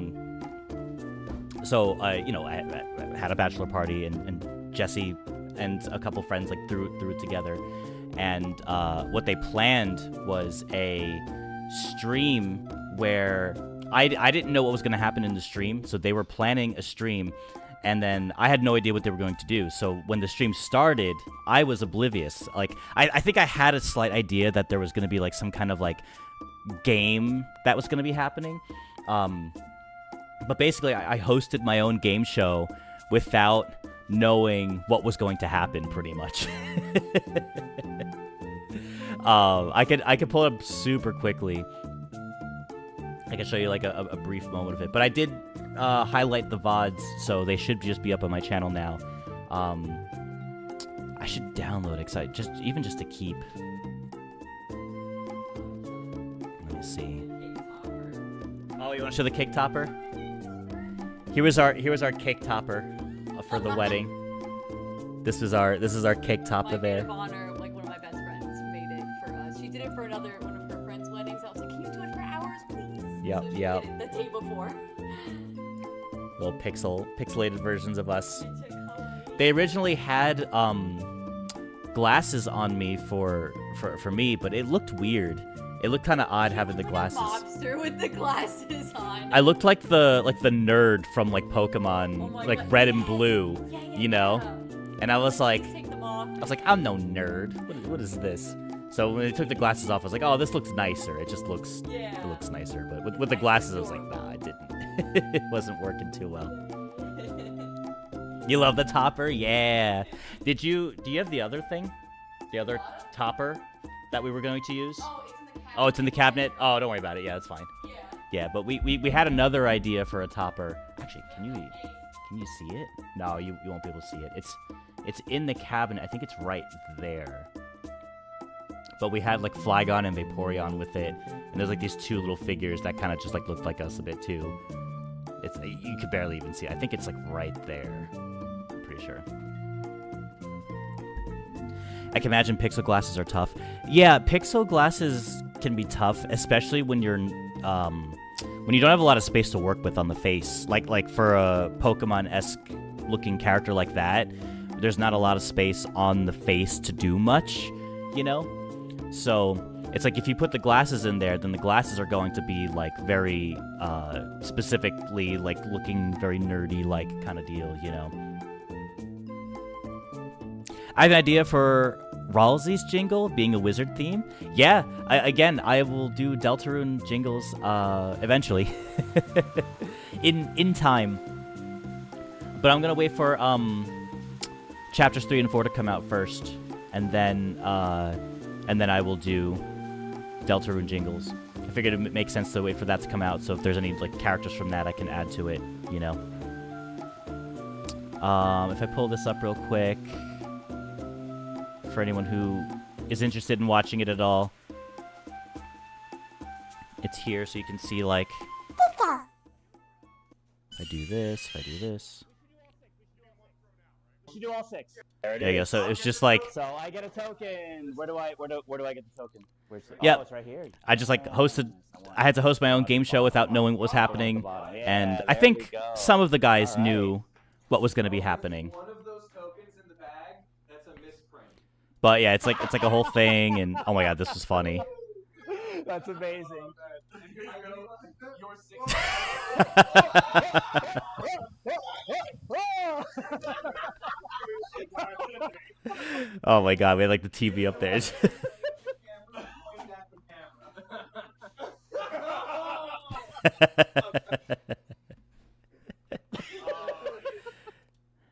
had a bachelor party and Jesse and a couple friends like threw it together, and what they planned was a stream where I didn't know what was going to happen in the stream, so they were planning a stream, and then I had no idea what they were going to do. So when the stream started, I was oblivious. Like I think I had a slight idea that there was going to be like some kind of like game that was going to be happening. But basically, I hosted my own game show without knowing what was going to happen, pretty much. I could pull it up super quickly. I can show you like a brief moment of it. But I did highlight the VODs, so they should just be up on my channel now. I should download it, just to keep. Let me see. Oh, you want to show the cake topper? Here was our cake topper for the wedding. This is our cake topper there. My maid of honor, like one of my best friends, made it for us. She did it for one of her friends' weddings. I was like, "Can you do it for ours, please?" Yep, so she yep. did it the day before. Little pixelated versions of us. They originally had glasses on me for me, but it looked weird. It looked kind of odd having the glasses. A mobster with the glasses on. I looked like the nerd from like Pokemon, like God. Red and Blue, Yeah, you know. And I was like, Take them off. I'm no nerd. What is this? So when they took the glasses off, I was like, oh, this looks nicer. It just looks it looks nicer. But with the glasses, I was like, nah, it didn't. It wasn't working too well. You love the topper? Yeah. Do you have the other thing? The other topper that we were going to use? Oh, it's in the cabinet? Oh, don't worry about it. Yeah, that's fine. Yeah, but we had another idea for a topper. Actually, can you see it? No, you won't be able to see it. It's in the cabinet. I think it's right there. But we had like Flygon and Vaporeon with it, and there's like these two little figures that kind of just like looked like us a bit too. You could barely even see it. I think it's like right there. I'm pretty sure. I can imagine pixel glasses are tough. Yeah, pixel glasses can be tough, especially when you don't have a lot of space to work with on the face. Like for a Pokemon-esque looking character like that, there's not a lot of space on the face to do much, you know? So it's like if you put the glasses in there, then the glasses are going to be like very specifically like looking very nerdy like kind of deal, you know? I have an idea for Ralsei's jingle being a wizard theme. Yeah, I will do Deltarune jingles eventually. in time. But I'm gonna wait for chapters 3 and 4 to come out first, and then and then I will do Deltarune jingles. I figured it makes sense to wait for that to come out, so if there's any like characters from that, I can add to it, you know. If I pull this up real quick, for anyone who is interested in watching it at all, it's here, so you can see like. If I do this, if I do this. You do all 6. There you go. So it's just like. So I get a token. Where do I get the token? Yep. Oh, it's right here. I just like hosted. I had to host my own game show without knowing what was happening, and I think some of the guys knew what was going to be happening. One of those tokens in the bag, that's a misprint. But yeah, it's like a whole thing, and oh my god, this was funny. That's amazing. Your 6. Oh my god, we had like the TV up there.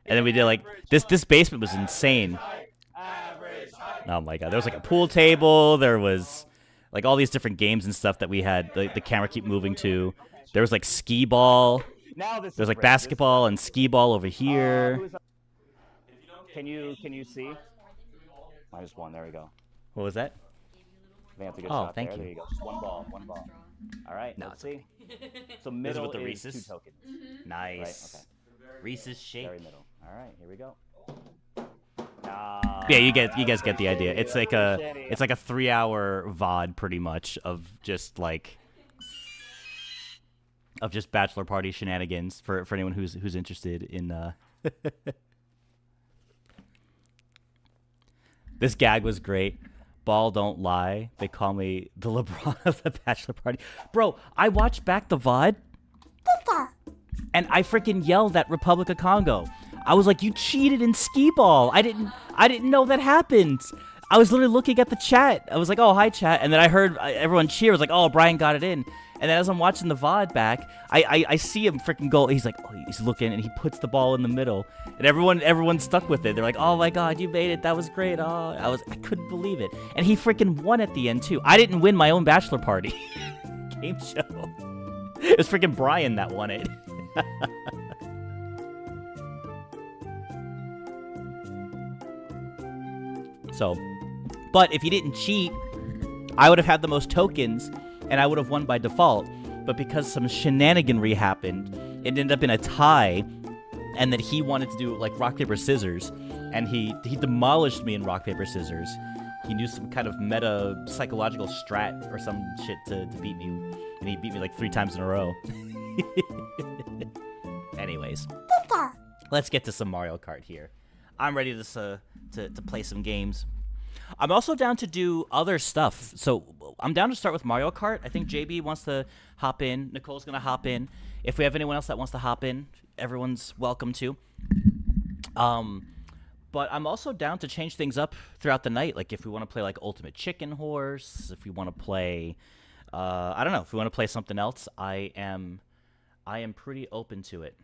And then we did like this basement was insane. Oh my god, there was like a pool table, there was like all these different games and stuff that we had the camera keep moving to. There was like skee ball. There's like basketball and skee ball over here. Can you see? -1. There we go. What was that? I think that's a good Oh, shot thank there. you. There you go. Just one ball. All right. No, let's it's see. So middle with the is Reese's? 2 tokens. Nice. Right. Okay. Reese's shake. Very middle. All right. Here we go. Yeah, you guys get the idea. It's like a 3-hour VOD pretty much of just bachelor party shenanigans for anyone who's interested in. This gag was great. Ball don't lie. They call me the LeBron of the bachelor party. Bro, I watched back the VOD, and I freaking yelled at Republic of Congo. I was like, "You cheated in skee ball." I didn't know that happened. I was literally looking at the chat. I was like, "Oh, hi, chat," and then I heard everyone cheer. I was like, "Oh, Brian got it in." And then as I'm watching the VOD back, I see him freaking go. He's like, oh, he's looking, and he puts the ball in the middle, and everyone's stuck with it. They're like, "Oh my god, you made it! That was great!" Oh, I couldn't believe it. And he freaking won at the end too. I didn't win my own bachelor party game show. It was freaking Brian that won it. So, but if he didn't cheat, I would have had the most tokens, and I would have won by default. But because some shenaniganry happened, it ended up in a tie, and then he wanted to do like rock paper scissors, and he demolished me in rock paper scissors. He knew some kind of meta psychological strat or some shit to beat me, and he beat me like 3 times in a row. Anyways, let's get to some Mario Kart here. I'm ready to play some games. I'm also down to do other stuff. So I'm down to start with Mario Kart. I think JB wants to hop in. Nicole's going to hop in. If we have anyone else that wants to hop in, everyone's welcome to. But I'm also down to change things up throughout the night. Like if we want to play like Ultimate Chicken Horse, if we want to play, I don't know, if we want to play something else, I am pretty open to it.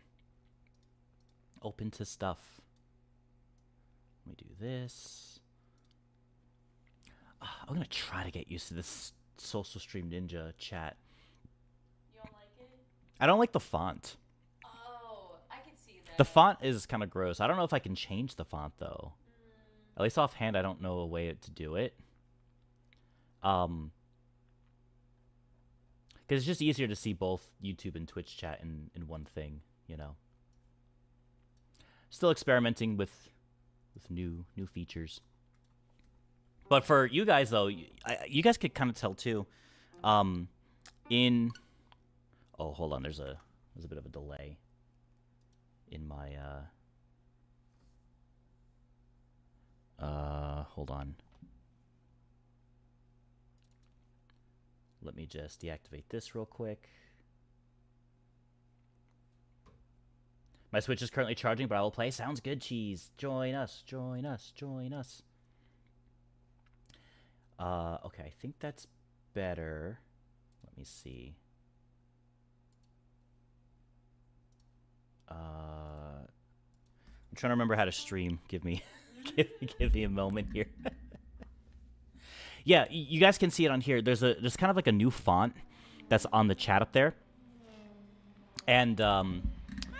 Open to stuff. Let me do this. I'm going to try to get used to this Social Stream Ninja chat. You don't like it? I don't like the font. Oh, I can see that. The font is kind of gross. I don't know if I can change the font, though. At least offhand, I don't know a way to do it. Because it's just easier to see both YouTube and Twitch chat in one thing, you know. Still experimenting with new features. But for you guys, though, you guys could kind of tell, too. Oh, hold on. There's a bit of a delay in my... hold on. Let me just deactivate this real quick. My Switch is currently charging, but I will play. Sounds good, Cheese. Join us, join us, join us. Okay, I think that's better. Let me see. I'm trying to remember how to stream. Give me a moment here. Yeah, you guys can see it on here. There's kind of like a new font that's on the chat up there. And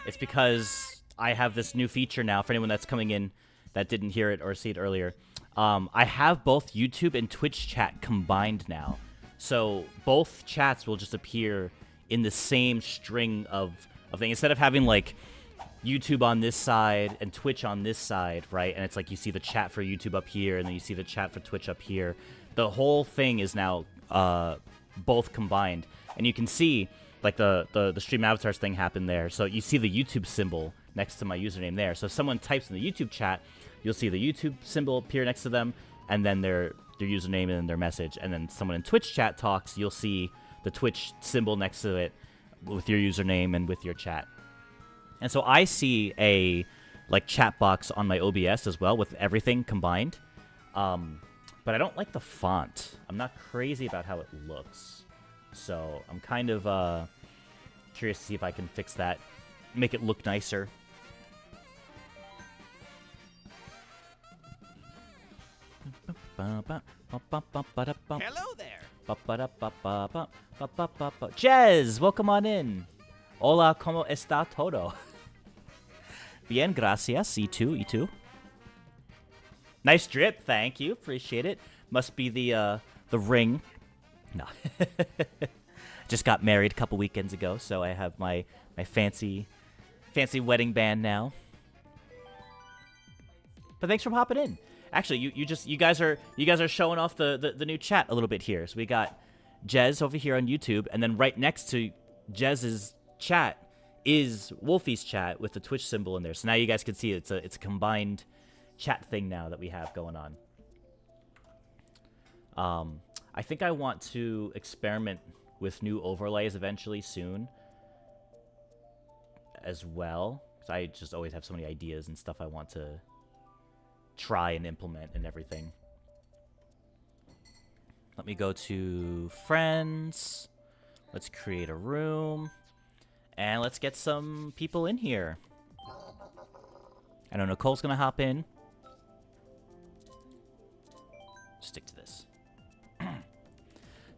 it's because I have this new feature now for anyone that's coming in that didn't hear it or see it earlier. I have both YouTube and Twitch chat combined now. So both chats will just appear in the same string of things. Instead of having like YouTube on this side and Twitch on this side, right? And it's like you see the chat for YouTube up here and then you see the chat for Twitch up here. The whole thing is now both combined. And you can see like the stream avatars thing happened there. So you see the YouTube symbol next to my username there. So if someone types in the YouTube chat, you'll see the YouTube symbol appear next to them and then their username and then their message. And then someone in Twitch chat talks, you'll see the Twitch symbol next to it with your username and with your chat. And so I see a like chat box on my OBS as well with everything combined. But I don't like the font. I'm not crazy about how it looks. So I'm kind of curious to see if I can fix that, make it look nicer. Hello there. Jez, welcome on in. Hola, ¿cómo está todo? Bien, gracias. Y tú? Nice drip, thank you. Appreciate it. Must be the ring. No. Just got married a couple weekends ago, so I have my fancy wedding band now. But thanks for hopping in. Actually, you guys are showing off the new chat a little bit here. So we got Jez over here on YouTube, and then right next to Jez's chat is Wolfie's chat with the Twitch symbol in there. So now you guys can see it's a combined chat thing now that we have going on. I think I want to experiment with new overlays eventually soon as well. Because I just always have so many ideas and stuff I want to try and implement and everything. Let me go to friends. Let's create a room. And let's get some people in here. I know Nicole's going to hop in. Stick to this.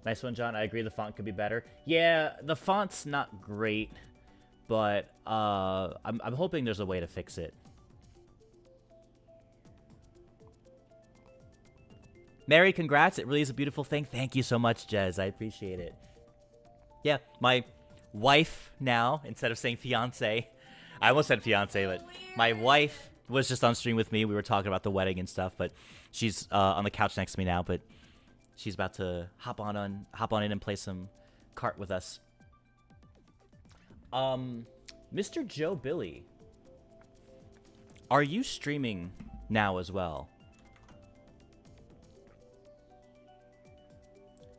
Nice one, John. I agree the font could be better. Yeah, the font's not great, but I'm hoping there's a way to fix it. Mary, congrats. It really is a beautiful thing. Thank you so much, Jez. I appreciate it. Yeah, my wife now, instead of saying fiance, I almost said fiance, but my wife was just on stream with me. We were talking about the wedding and stuff, but she's on the couch next to me now, but she's about to hop on in and play some kart with us. Mr. Joe Billy, are you streaming now as well?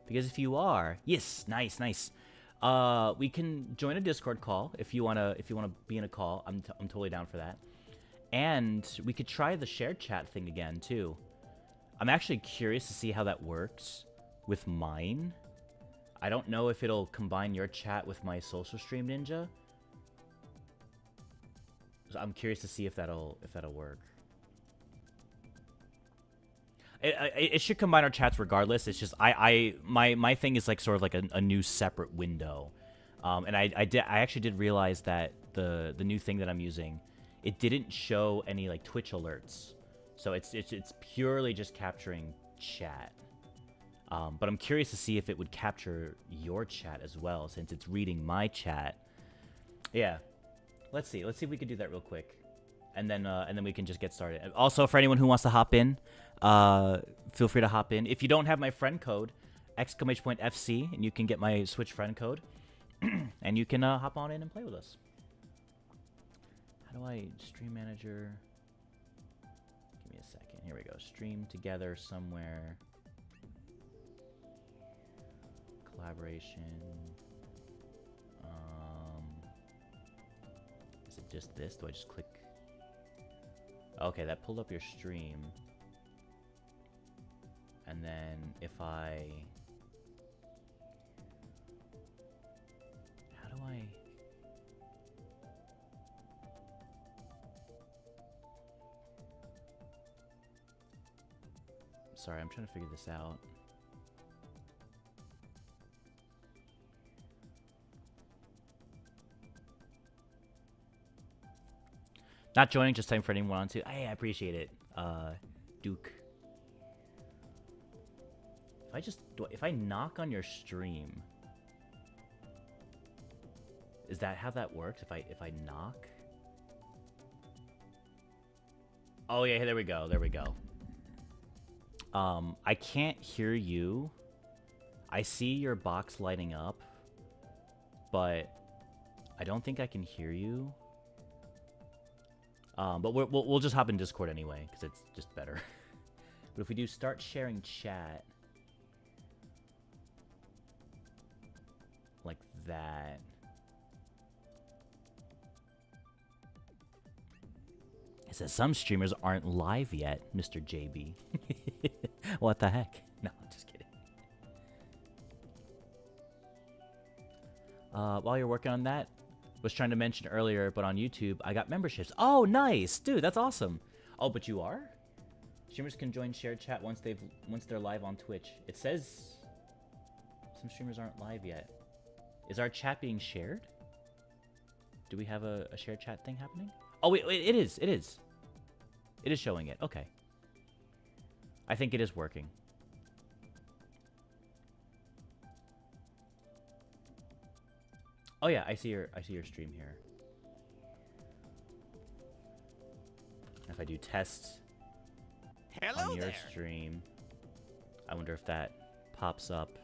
Because if you are, yes, nice. We can join a Discord call if you wanna be in a call. I'm totally down for that. And we could try the shared chat thing again too. I'm actually curious to see how that works with mine. I don't know if it'll combine your chat with my social stream ninja. So I'm curious to see if that'll work. It should combine our chats regardless. It's just my thing is like sort of like a new separate window, and I actually did realize that the new thing that I'm using, it didn't show any like Twitch alerts, so it's purely just capturing chat. But I'm curious to see if it would capture your chat as well, since it's reading my chat. Yeah, let's see if we can do that real quick, and then we can just get started. Also, for anyone who wants to hop in, feel free to hop in. If you don't have my friend code, !FC, and you can get my Switch friend code, and you can hop on in and play with us. How do I stream manager? Give me a second. Here we go. Stream together somewhere. Collaboration. Is it just this? Do I just click? Okay, that pulled up your stream. And then if I... How do I... Sorry, I'm trying to figure this out. Not joining, just time for anyone on to. Hey, I appreciate it, Duke. If I knock on your stream, is that how that works? If I knock? Oh yeah, there we go. There we go. I can't hear you. I see your box lighting up, but I don't think I can hear you. But we'll just hop in Discord anyway, because it's just better. But if we do start sharing chat, like that. It says some streamers aren't live yet, Mr. JB. What the heck? No, just kidding. While you're working on that, was trying to mention earlier, but on YouTube, I got memberships. Oh, nice, dude, that's awesome. Oh, but you are? Streamers can join shared chat once they're live on Twitch. It says some streamers aren't live yet. Is our chat being shared? Do we have a shared chat thing happening? Oh, wait, it is. It is. It is showing it. Okay. I think it is working. Oh yeah, I see your stream here. If I do test on your stream, I wonder if that pops up.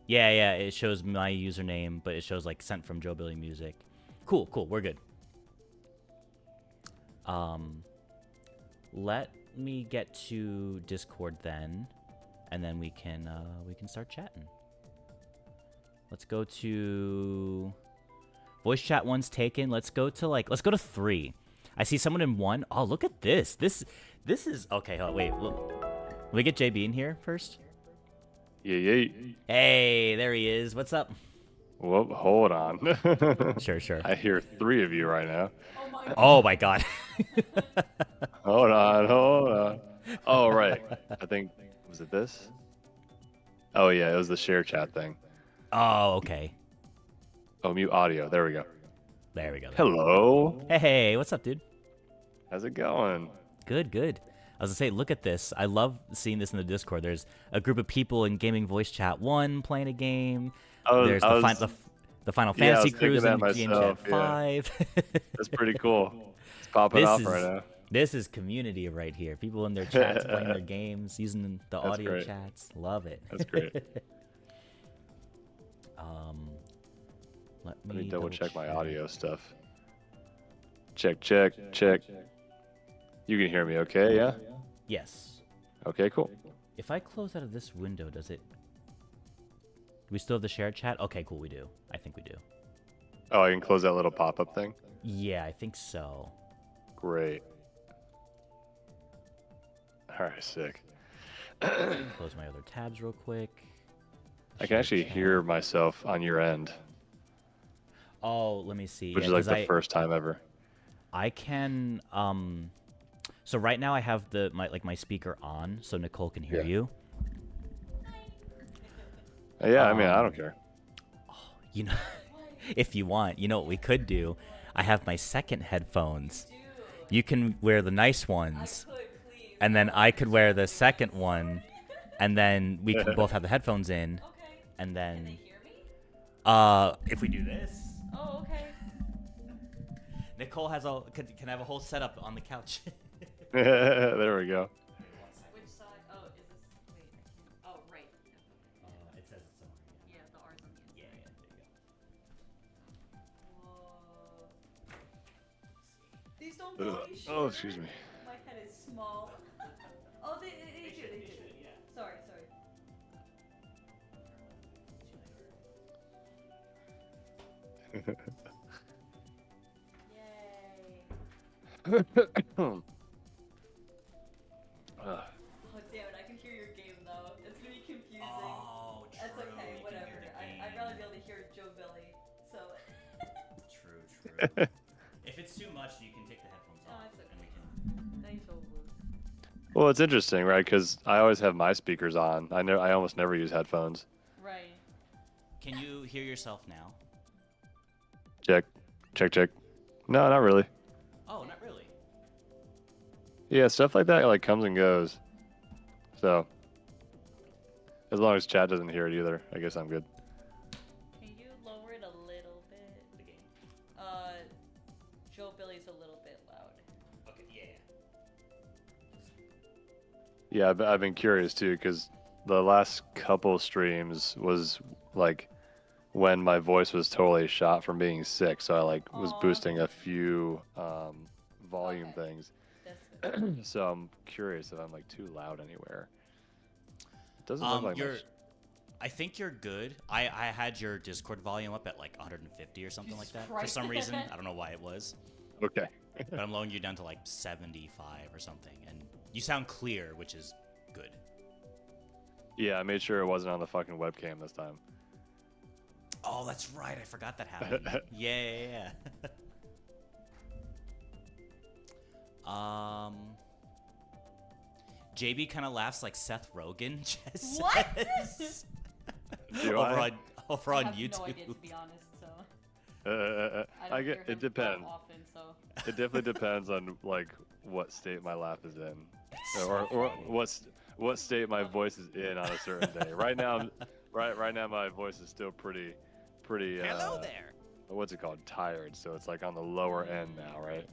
Yeah, it shows my username, but it shows like sent from Joe Billy Music. Cool, we're good. Let me get to Discord then, and then we can start chatting. Let's go to voice chat 1's taken. Let's go to 3. I see someone in 1. Oh, look at this. This is okay. Hold on, wait. Let me get JB in here first. Yeah. Hey, there he is. What's up? Whoa, hold on. Sure. I hear 3 of you right now. Oh my god. Hold on. Oh, right. I think, was it this? Oh, yeah, it was the share chat thing. Oh, okay. Oh, mute audio. There we go. There we go. Hello. Hey, what's up, dude? How's it going? Good. I was gonna say, look at this. I love seeing this in the Discord. There's a group of people in gaming voice chat 1 playing a game. There's the Final Fantasy crews in game chat 5. That's pretty cool. It's popping off right now. This is community right here. People in their chats playing their games, using the audio chats. Love it. That's great. Let me double check my check. audio stuff. Check. You can hear me okay, yeah? Yes. Okay, cool. If I close out of this window, does it... Do we still have the shared chat? Okay, cool, we do. I think we do. Oh, I can close that little pop-up thing? Yeah, I think so. Great. Alright, sick. Close my other tabs real quick. I can actually hear myself on your end. Oh, let me see. Which is like the first time ever. I can, so right now I have my speaker on, so Nicole can hear you. Yeah, I mean, I don't care. You know, if you want, you know what we could do? I have my second headphones. You can wear the nice ones, and then I could wear the second one, and then we can both have the headphones in, and then. Can they hear me? If we do this. Oh, okay. Nicole can have a whole setup on the couch. There we go. Which side? Oh, is this? Wait, I can't. Oh, right. It says it somewhere. Yeah, the R's on the inside. Yeah, there you Whoa. These don't go any shorter. Oh, excuse me. My head is small. Oh, they should. Yeah. Sorry. Yay. Oh, damn it. I can hear your game, though. It's going to be confusing. Oh, true. That's okay, You can whatever. hear the I'd game. rather be able to hear Joe Billy, so. True. If it's too much, you can take the headphones No, off, it's and we okay. can. Thanks, old Blue. Well, it's interesting, right? Because I always have my speakers on. I almost never use headphones. Right. Can you hear yourself now? Check. No, not really. Oh, not really. Yeah, stuff like that like comes and goes. So as long as chat doesn't hear it either, I guess I'm good. Can you lower it a little bit? Okay. Joe Billy's a little bit loud. Okay. Yeah. Yeah, I've been curious too, because the last couple streams was like when my voice was totally shot from being sick, so I like was Aw. boosting a few volume Okay. things. That's good. So I'm curious if I'm like too loud anywhere. It doesn't look like you're. much. I think you're good. I had your Discord volume up at like 150 or something Jesus like that for Christ. some reason. I don't know why it was, Okay. but I'm lowering you down to like 75 or something, and you sound clear, which is good. Yeah, I made sure it wasn't on the fucking webcam this time. Oh, that's right. I forgot that happened. Yeah. JB kind of laughs like Seth Rogen just What? says. Do I? over I on have YouTube. no idea, to be honest. So I I don't get hear him it depends. laugh often. So It definitely depends on like what state my laugh is in, It's or so what state my voice is in on a certain day. Right now, right now my voice is still pretty. Hello there. What's it called? Tired. So it's like on the lower end now, right?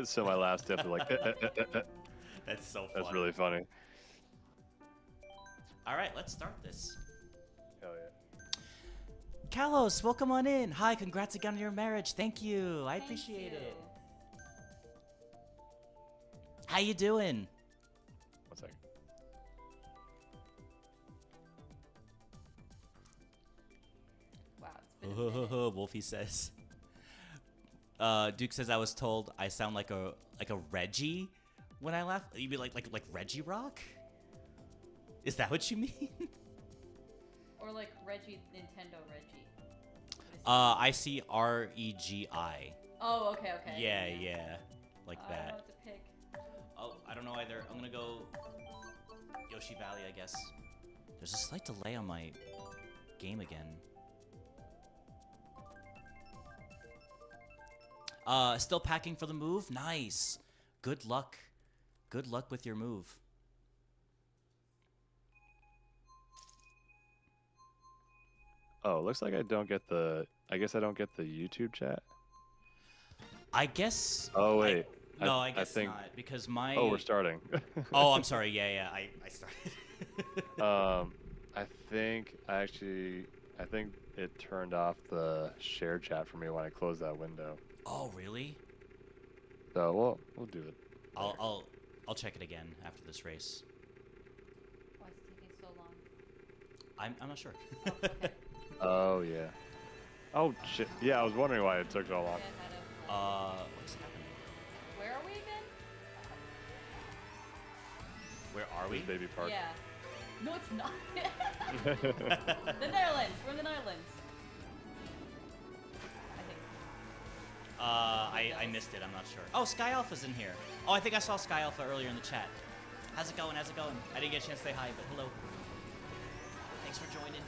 So my last step is like. That's so funny. That's really funny. All right, let's start this. Hell yeah. Kalos, welcome on in. Hi, congrats again on your marriage. Thank you. I Thank appreciate you. it. How you doing? 1 second. Wow, it's been a minute. Wolfie says. Duke says I was told I sound like a Reggie when I laugh. You mean like Reggie Rock? Is that what you mean? Or like Reggie, Nintendo Reggie. What is it? I see REGI. Oh, okay. Yeah, like I don't know that. what to pick. Oh, I don't know either. I'm gonna go Yoshi Valley, I guess. There's a slight delay on my game again. Still packing for the move? Nice. Good luck. Good luck with your move. Oh, looks like I don't get the. I guess I don't get the YouTube chat. I guess. Oh wait. No, I guess think. not because my. Oh, we're starting. Oh, I'm sorry. Yeah. I started. I think it turned off the share chat for me when I closed that window. Oh, really? So we'll do it. I'll check it again after this race. Why is it taking so long? I'm not sure. Oh, okay. Oh yeah. Oh shit. Yeah, I was wondering why it took so long. Okay, I had a- What's happening? Where are we again? Where are we? Baby Park. Yeah. No, it's not. The Netherlands. We're in the Netherlands. I think. I missed it. I'm not sure. Oh, Sky Alpha's in here. Oh, I think I saw Sky Alpha earlier in the chat. How's it going? I didn't get a chance to say hi, but hello. Thanks for joining.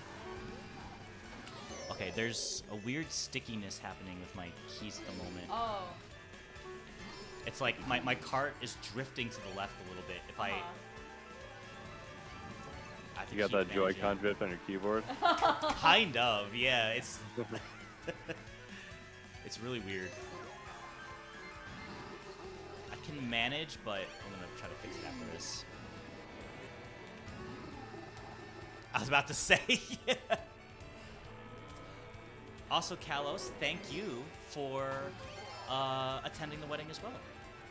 Okay, there's a weird stickiness happening with my keys at the moment. Oh. It's like my cart is drifting to the left a little bit. If I have to You got keep that Joy-Con managing. drift on your keyboard? Kind of, yeah. It's it's really weird. I can manage, but I'm gonna try to fix it after this. I was about to say. Yeah. Also, Kalos, thank you for attending the wedding as well.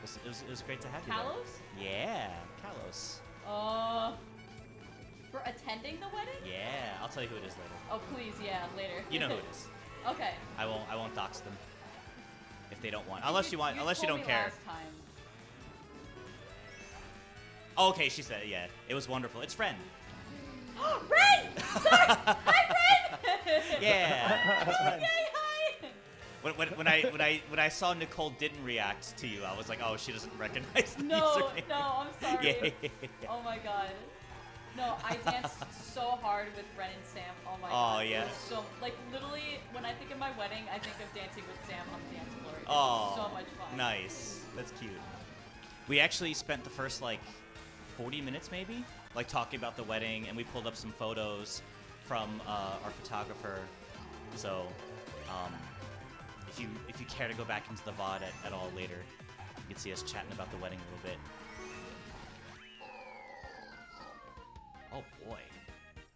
It was great to have you. Kalos? There. Yeah, Kalos. For attending the wedding? Yeah, I'll tell you who it is later. Oh, please, yeah, later. You know who it is. Okay. I won't dox them if they don't want. Unless you want. Unless you told don't me care. Last time. Oh, okay, she said it. Yeah, it was wonderful. It's Ren. Ren! Sorry! Hi, Ren! Yeah. it's Ren. Yay, hi! When I saw Nicole didn't react to you, I was like, oh, she doesn't recognize the No, username. no, I'm sorry. Yeah. Oh my god. No, I danced so hard with Ren and Sam. Oh my Oh, god. yeah. It was so, like, literally, when I think of my wedding, I think of dancing with Sam on the dance floor. It Oh, was so much fun. nice. That's cute. We actually spent the first like 40 minutes maybe, like talking about the wedding, and we pulled up some photos from our photographer. So, if you care to go back into the VOD at all later, you can see us chatting about the wedding a little bit. Oh boy.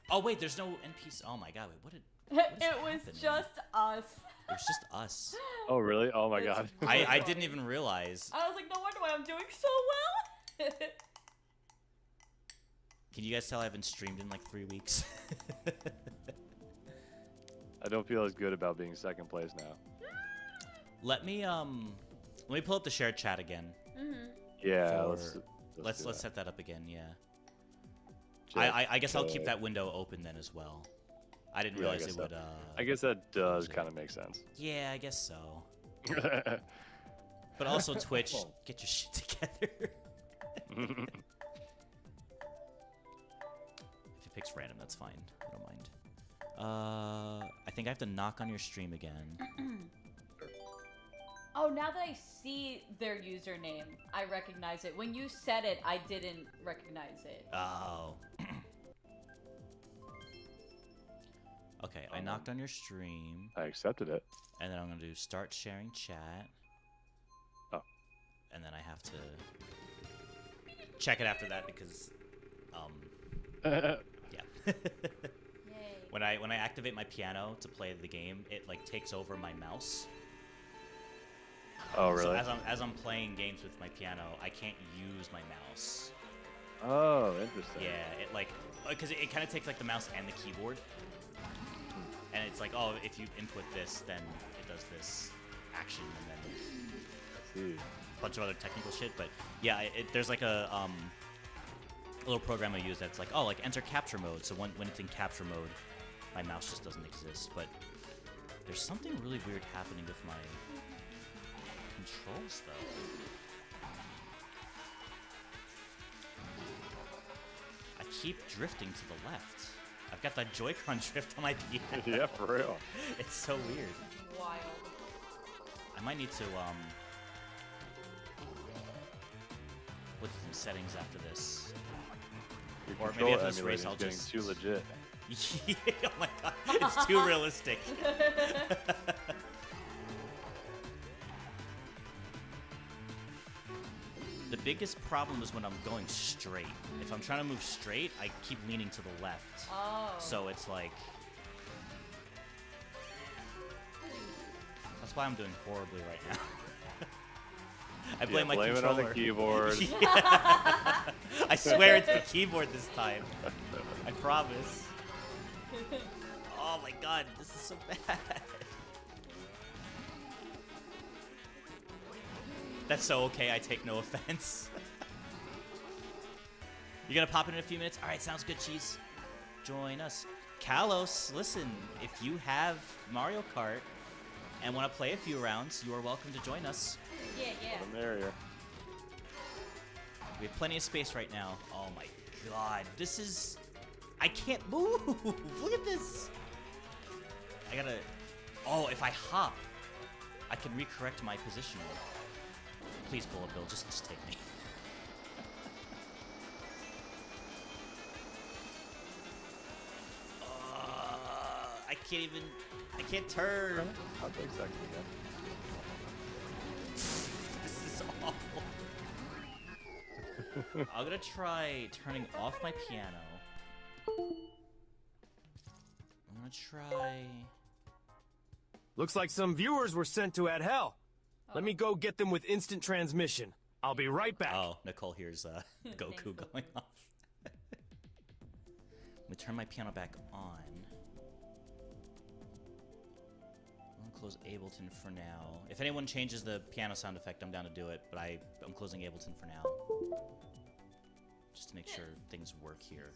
Oh wait, there's no NPC. Oh my god, wait, what is It was happening? just us. It was just us. Oh really? Oh my god. I didn't even realize. I was like, no wonder why I'm doing so well. Can you guys tell I haven't streamed in like 3 weeks? I don't feel as good about being second place now. Let me pull up the shared chat again. Yeah, For- let's Let's do that. set that up again. Yeah. Just, I guess I'll keep that window open then as well. I didn't Yeah, I realize guess it would. so. I guess that does kind of make sense. Yeah, I guess so. But also Twitch, get your shit together. If it picks random, that's fine. I don't mind. I think I have to knock on your stream again. Oh, now that I see their username, I recognize it. When you said it, I didn't recognize it. Oh. Okay, I knocked on your stream. I accepted it. And then I'm going to do start sharing chat. Oh. And then I have to check it after that because, yeah. Yay. When I activate my piano to play the game, it like takes over my mouse. Oh really? So as I'm playing games with my piano, I can't use my mouse. Oh, interesting. Yeah, it like because it kind of takes like the mouse and the keyboard. And it's like, oh, if you input this, then it does this action, and then See. a bunch of other technical shit. But yeah, there's like a little program I use that's like, oh, like enter capture mode. So when it's in capture mode, my mouse just doesn't exist. But there's something really weird happening with my controls, though. I keep drifting to the left. I've got that Joy-Con drift on my piano. Yeah, for real. It's so weird. Wild. I might need to look at some settings after this. Your Or control maybe after this race, emulator's I'll getting just too legit. Yeah, oh my god, it's too realistic. The biggest problem is when I'm going straight. If I'm trying to move straight, I keep leaning to the left. Oh. So it's like... That's why I'm doing horribly right now. I blame my blame controller. it on the keyboard. Yeah. I swear it's the keyboard this time. I promise. Oh my god, this is so bad. That's so okay, I take no offense. You're gonna pop in a few minutes? Alright, sounds good, Cheese. Join us. Kalos, listen, if you have Mario Kart and want to play a few rounds, you are welcome to join us. Yeah, yeah. The merrier. We have plenty of space right now. Oh my god, this is... I can't move! Look at this! I gotta... Oh, if I hop, I can recorrect my position. Please, Bullet Bill, just take me. I can't even... I can't turn. I'll take second again. This is awful. I'm gonna try turning off my piano. I'm gonna try... Looks like some viewers were sent to at hell. Let me go get them with instant transmission. I'll be right back. Oh, Nicole hears Goku going off. Let me turn my piano back on. I'm gonna close Ableton for now. If anyone changes the piano sound effect, I'm down to do it, but I'm closing Ableton for now. Just to make sure things work here.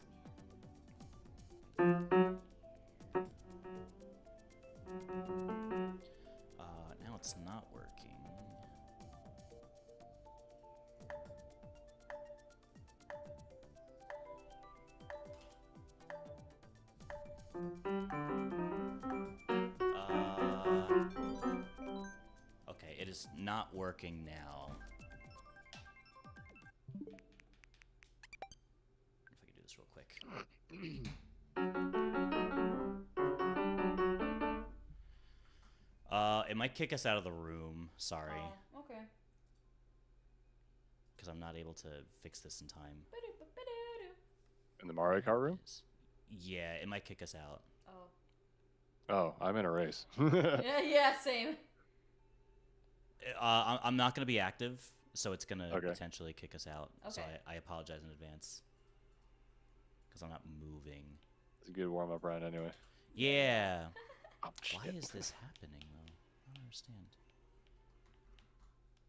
Now it's not working. Okay, it is not working now. It might kick us out of the room. Sorry. Oh, okay. Because I'm not able to fix this in time. In the Mario Kart room? Yeah, it might kick us out. Oh. Oh, I'm in a race. Yeah, same. I'm not going to be active, so it's going to Okay. potentially kick us out. So Okay. I apologize in advance. Because I'm not moving. It's a good warm-up round anyway. Yeah. Oh, Why shit. is this happening, though? I don't understand.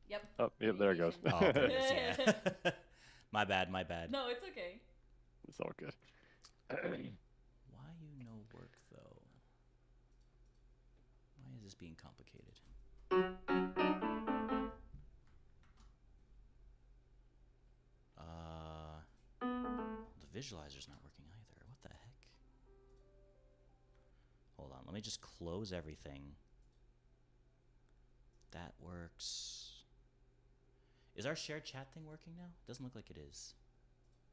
Yep. Oh, yep, there it goes. Oh, there it is, yeah. My bad, my bad. No, it's okay. It's all good. Why you no work, though? Why is this being complicated? The visualizer's not working either. What the heck? Hold on, let me just close everything. That works. Is our shared chat thing working now? Doesn't look like it is.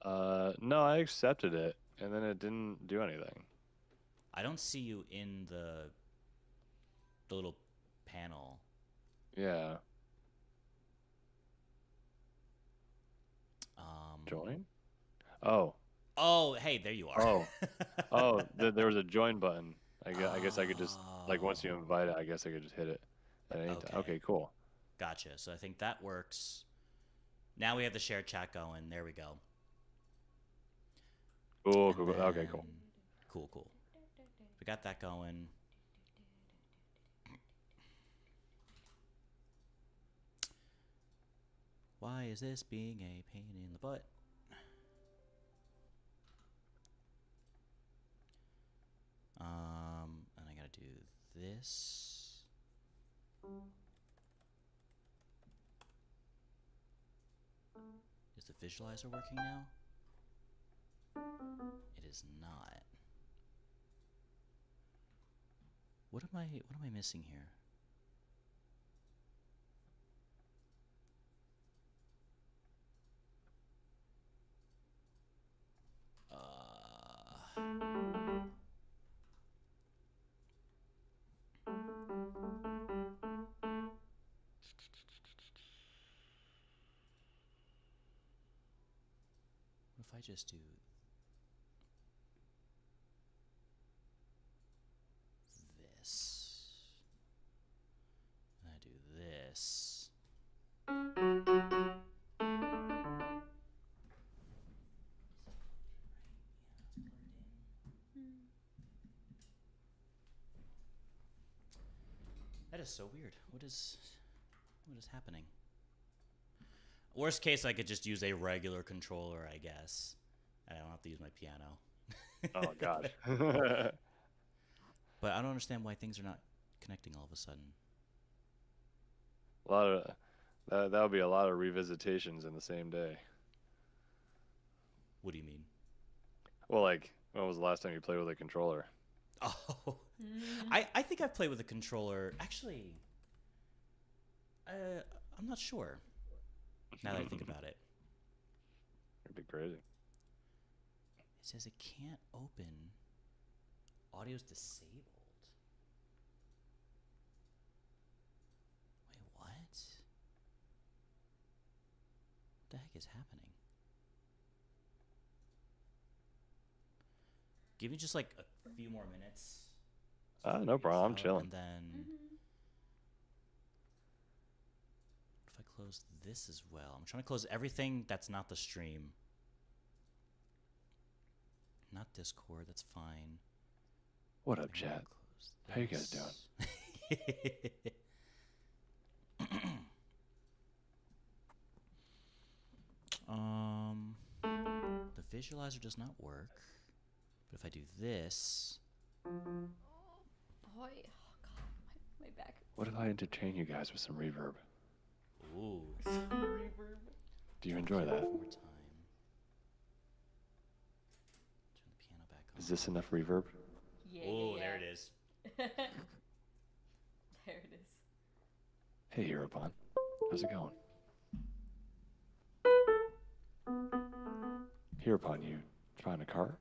No, I accepted it, and then it didn't do anything. I don't see you in the little panel. Yeah. Join? Oh. Oh, hey, there you are. Oh. Oh, there was a join button. I guess I could just, like, once you invite it, I guess I could just hit it at any time. Okay, cool. Gotcha. So I think that works. Now we have the shared chat going. There we go. Cool, cool. Okay, cool. Cool, cool. We got that going. Why is this being a pain in the butt? And I gotta do this. Is the visualizer working now? It is not. What am I missing here? What if I just do this? And I do this. That is so weird. What is happening? Worst case, I could just use a regular controller, I guess. I don't have to use my piano. Oh, God. But I don't understand why things are not connecting all of a sudden. A lot of that would be a lot of revisitations in the same day. What do you mean? Well, like, when was the last time you played with a controller? Oh, I think I've played with a controller. Actually, I'm not sure. Now that I think about it, It'd be crazy. it says it can't open. Audio's disabled. Wait, what? What the heck is happening? Give me just like a few more minutes. No problem. I'm chilling. And then, what if I close this as well? I'm trying to close everything that's not the stream. Not Discord. That's fine. What up, chat? How you guys doing? The visualizer does not work. But if I do this, Oh, boy. Oh, God. My back. What if I entertain you guys with some reverb? ooh, Do you enjoy that? more time. Turn the piano back on. Is this enough reverb? Yeah, Ooh, yeah, there it is. There it is. Hey, Heropon. How's it going? Heropon, you trying a car?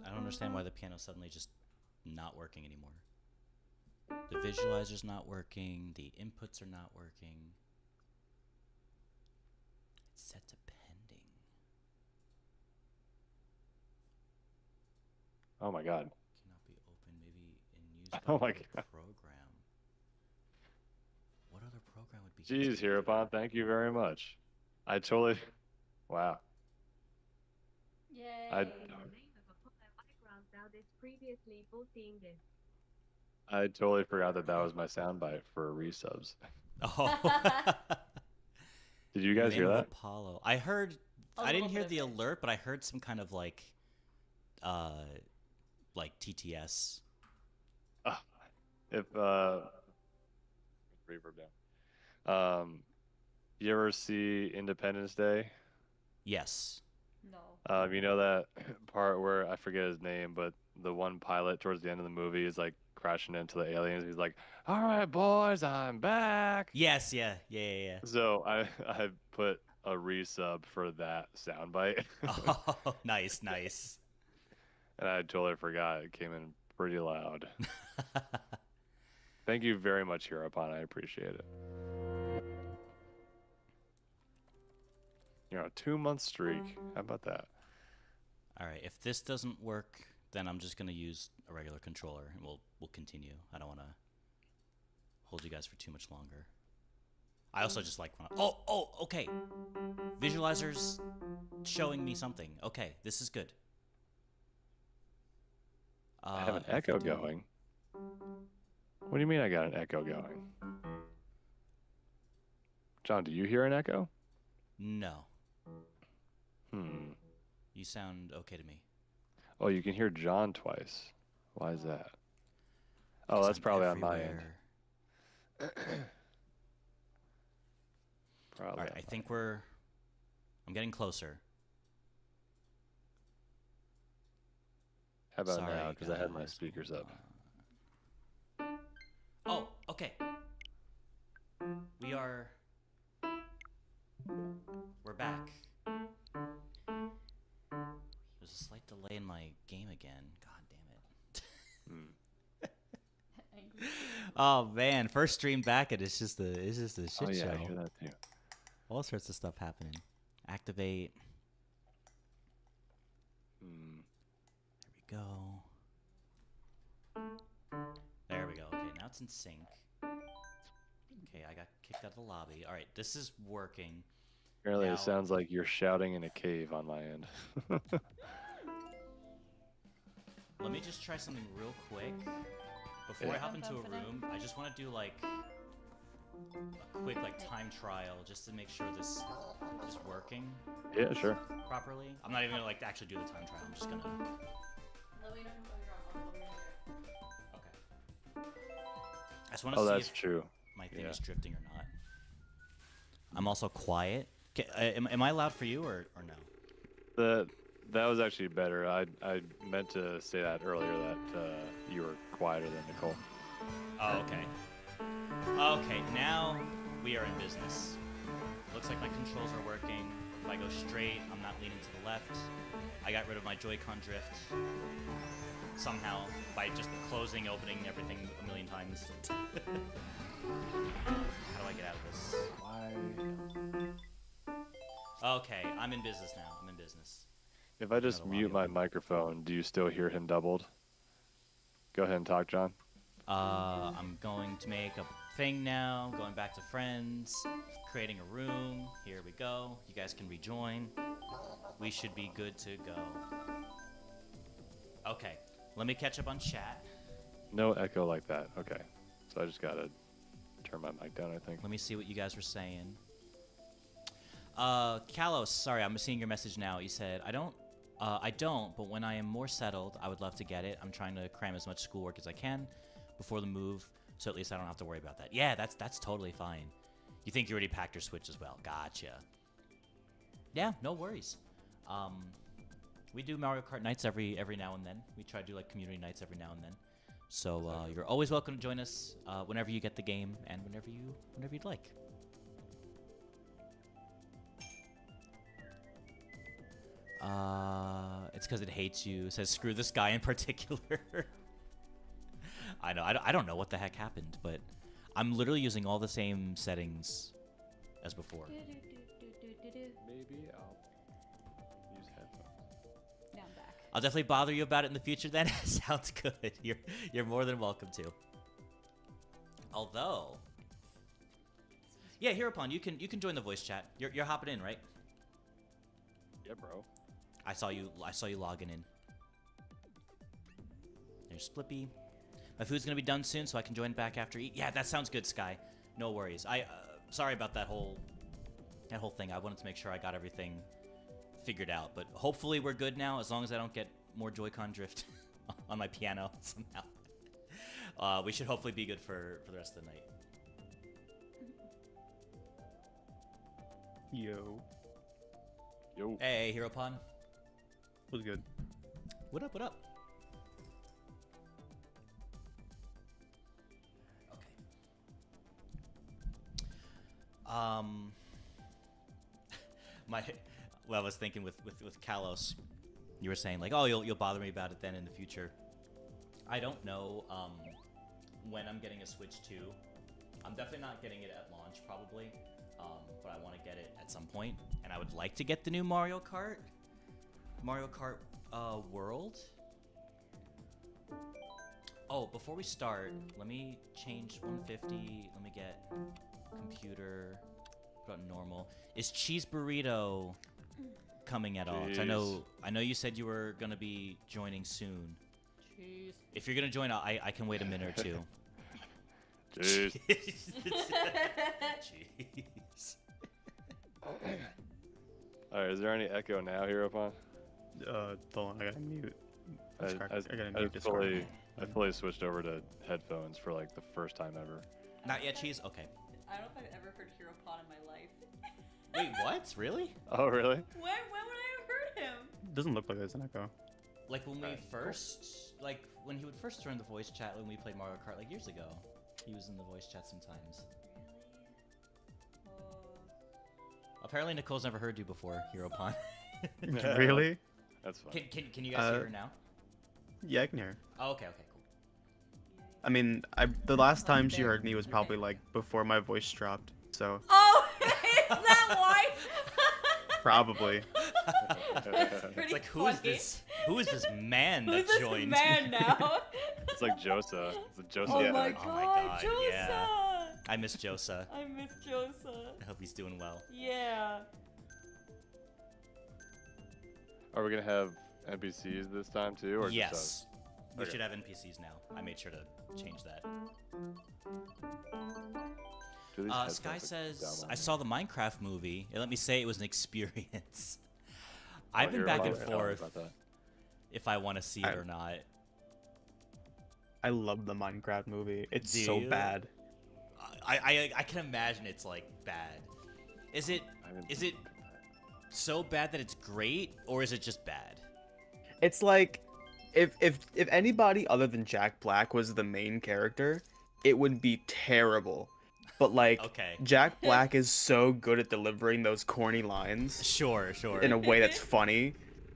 I don't understand why the piano's suddenly just not working anymore. The visualizer's not working. The inputs are not working. It's set to pending. Oh my god. Cannot be opened. Maybe in use by Oh my another god. program. What other program would be? Jeez, Hereupon, thank you very much. I totally. Wow. Yay. I totally forgot that was my soundbite for resubs. Oh. Did you guys hear that? Apollo. I heard. I didn't hear the alert, but I heard some kind of like TTS. If reverb down. You ever see Independence Day? Yes. No. You know that part where I forget his name, but the one pilot towards the end of the movie is like crashing into the aliens. He's like, "All right, boys, I'm back." Yes. Yeah. So I put a resub for that soundbite. Oh, nice. And I totally forgot. It came in pretty loud. Thank you very much, Hereupon. I appreciate it. You know, a 2-month streak. How about that? All right. If this doesn't work, then I'm just gonna use a regular controller, and we'll continue. I don't want to hold you guys for too much longer. I also just like when okay. Visualizer's showing me something. Okay, this is good. I have an echo going. What do you mean I got an echo going? John, do you hear an echo? No. You sound okay to me. Oh, you can hear John twice. Why is that? Oh, that's probably on my end. All right, I think I'm getting closer. How about Sorry, now? Because I had my guys. speakers up. Oh, okay. We're back. There's a slight delay in my game again. God damn it. Oh man, first stream back and it's just a shit show. Oh yeah, I hear that too. All sorts of stuff happening. Activate. There we go. There we go. Okay, now it's in sync. Okay, I got kicked out of the lobby. All right, this is working. Apparently, Now, it sounds like you're shouting in a cave on my end. let me just try something real quick. Before I hop into a room, I just want to do like a quick time trial just to make sure this is working. Yeah, sure. Properly. I'm not even gonna actually do the time trial. I'm just gonna. Okay. I just want to see that's if true. my thing is drifting or not. I'm also quiet. Am I loud for you or no? That was actually better. I meant to say that earlier that you were quieter than Nicole. Oh, okay. Okay, now we are in business. Looks like my controls are working. If I go straight, I'm not leaning to the left. I got rid of my Joy-Con drift somehow by just closing, opening everything a million times. How do I get out of this? Okay, I'm in business now. I'm in business. If I just mute my microphone, do you still hear him doubled? Go ahead and talk, John. I'm going to make a thing now. Going back to friends. Creating a room. Here we go. You guys can rejoin. We should be good to go. Okay, let me catch up on chat. No echo like that. Okay. So I just gotta turn my mic down, I think. Let me see what you guys were saying. Kalos, sorry, I'm seeing your message now. You said, I don't, but when I am more settled, I would love to get it. I'm trying to cram as much schoolwork as I can before the move, so at least I don't have to worry about that. Yeah, that's totally fine. You think you already packed your Switch as well. Gotcha. Yeah, no worries. We do Mario Kart nights every now and then. We try to do community nights every now and then. So you're always welcome to join us whenever you get the game and whenever you'd like. It's because it hates you. It says screw this guy in particular. I know. I don't know what the heck happened, but I'm literally using all the same settings as before. Maybe I'll use headphones. Now I'm back. I'll definitely bother you about it in the future then. Sounds good. You're more than welcome to. Although, yeah, Hereupon, you can join the voice chat. You're hopping in, right? Yeah, bro. I saw you logging in. There's Splippy. My food's gonna be done soon, so I can join back after eat. Yeah, that sounds good, Sky. No worries. Sorry about that whole thing. I wanted to make sure I got everything figured out, but hopefully we're good now, as long as I don't get more Joy-Con drift on my piano somehow. We should hopefully be good for the rest of the night. Yo. Yo. Hey, Heropon. Was good. What up, what up? Okay. Well, I was thinking with Kalos, you were saying like, oh, you'll bother me about it then in the future. I don't know when I'm getting a Switch 2. I'm definitely not getting it at launch, probably, but I want to get it at some point, and I would like to get the new Mario Kart World. Oh, before we start, let me change 150. Let me get computer. Put on normal. Is Cheese Burrito coming at all? 'Cause I know you said you were gonna be joining soon. Jeez. If you're gonna join, I can wait a minute or two. Jeez. Jeez. Alright, is there any echo now, Hereupon? Hold on, I gotta mute. I gotta mute Discord. fully switched over to headphones for like the first time ever. Not yet, Cheese? Okay. I don't know if I've ever heard Heropon in my life. Wait, what? Really? Oh, really? When would I have heard him? Doesn't look like there's an echo. Like when we first, when he would first join the voice chat when we played Mario Kart like years ago. He was in the voice chat sometimes. Apparently Nicole's never heard you before, Heropon. Really? That's fine. Can you guys hear her now? Yeah, I can hear her. Oh, okay, cool. I mean, the last time she heard me was probably like before my voice dropped, so Oh, is that why? probably. It's like, who is this man that Who's this joined? man now? It's like Josa. It's a Josa. Oh Yeah. my Oh god, my God, Josa! yeah. I miss Josa. I miss Josa. I hope he's doing well. Yeah. Are we gonna have NPCs this time too, or just Yes. us? We Okay. should have NPCs now. I made sure to change that. Do these headphones Sky look says, dumb on I me? saw the Minecraft movie, and let me say it was an experience. I've been You're back wrong. and Tell me forth about that. if I want to see it or not. I love the Minecraft movie. It's Do so you? bad. I can imagine it's like bad. Is it so bad that it's great, or is it just bad? It's like if anybody other than Jack Black was the main character, it would be terrible. But like Okay. Jack Black is so good at delivering those corny lines Sure. in a way that's funny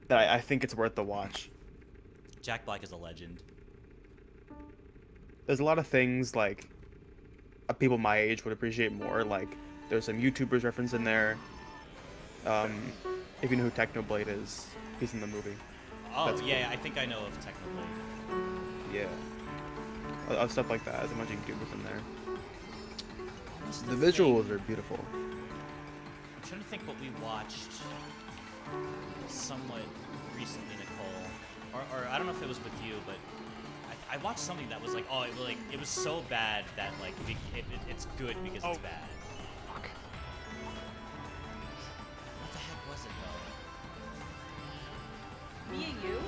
that I think it's worth the watch. Jack Black is a legend. There's a lot of things like people my age would appreciate more. Like there's some YouTubers reference in there. If you know who Technoblade is, he's in the movie. Oh, That's yeah, cool. I think I know of Technoblade. Yeah. Stuff like that. There's a bunch of YouTubers in there. What's The thing? visuals are beautiful. I'm trying to think what we watched somewhat recently, Nicole. Or I don't know if it was with you, but I watched something that was like, oh, it was so bad that like it's good because it's bad. Fuck. What the heck was it though? Me and you?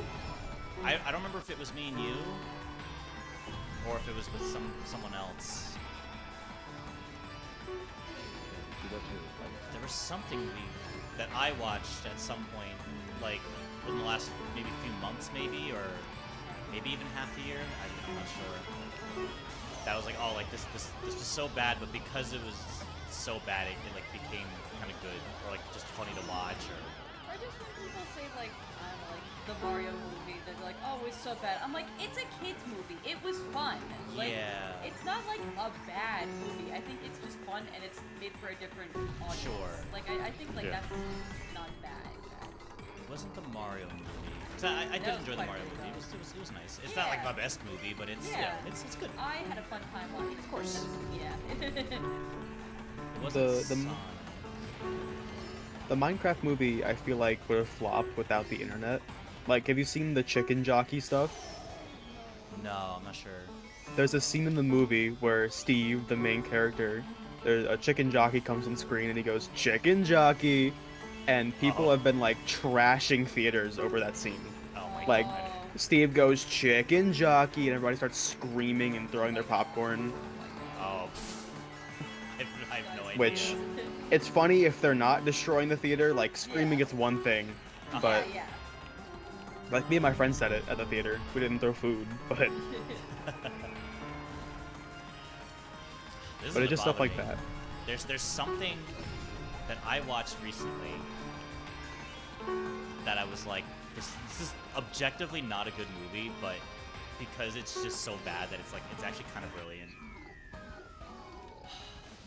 I don't remember if it was me and you, or if it was with someone else. There was something that I watched at some point, like in the last maybe few months, maybe, or maybe even half a year. I'm not sure. That was like, oh, like this was so bad, but because it was so bad, it like became kind of good, or like just funny to watch, or people say like, I don't know, like the Mario movie, they're like, oh, it's so bad. I'm like, it's a kids movie. It was fun. Like, Yeah. it's not like a bad movie. I think it's just fun and it's made for a different audience. Sure. Like I think like Yeah. that's not bad. It wasn't the Mario movie. 'Cause I did That was enjoy the quite Mario good, movie. though. It was nice. It's not like Yeah. the best movie, but it's it's good. I had a fun time watching it. Of course. Yeah. It wasn't Sonic. The Minecraft movie, I feel like, would have flopped without the internet. Like, have you seen the chicken jockey stuff? No, I'm not sure. There's a scene in the movie where Steve, the main character, a chicken jockey comes on screen and he goes, "Chicken jockey!" And people have been, like, trashing theaters over that scene. Oh my Like, god. Steve goes, "Chicken jockey!" and everybody starts screaming and throwing their popcorn. Oh. I have no idea. Which, it's funny if they're not destroying the theater. Like, screaming is one thing, but yeah. like me and my friend said it at the theater. We didn't throw food, but This is but what it's just stuff bothered like me. that. There's something that I watched recently that I was like, this is objectively not a good movie, but because it's just so bad that it's like it's actually kind of brilliant.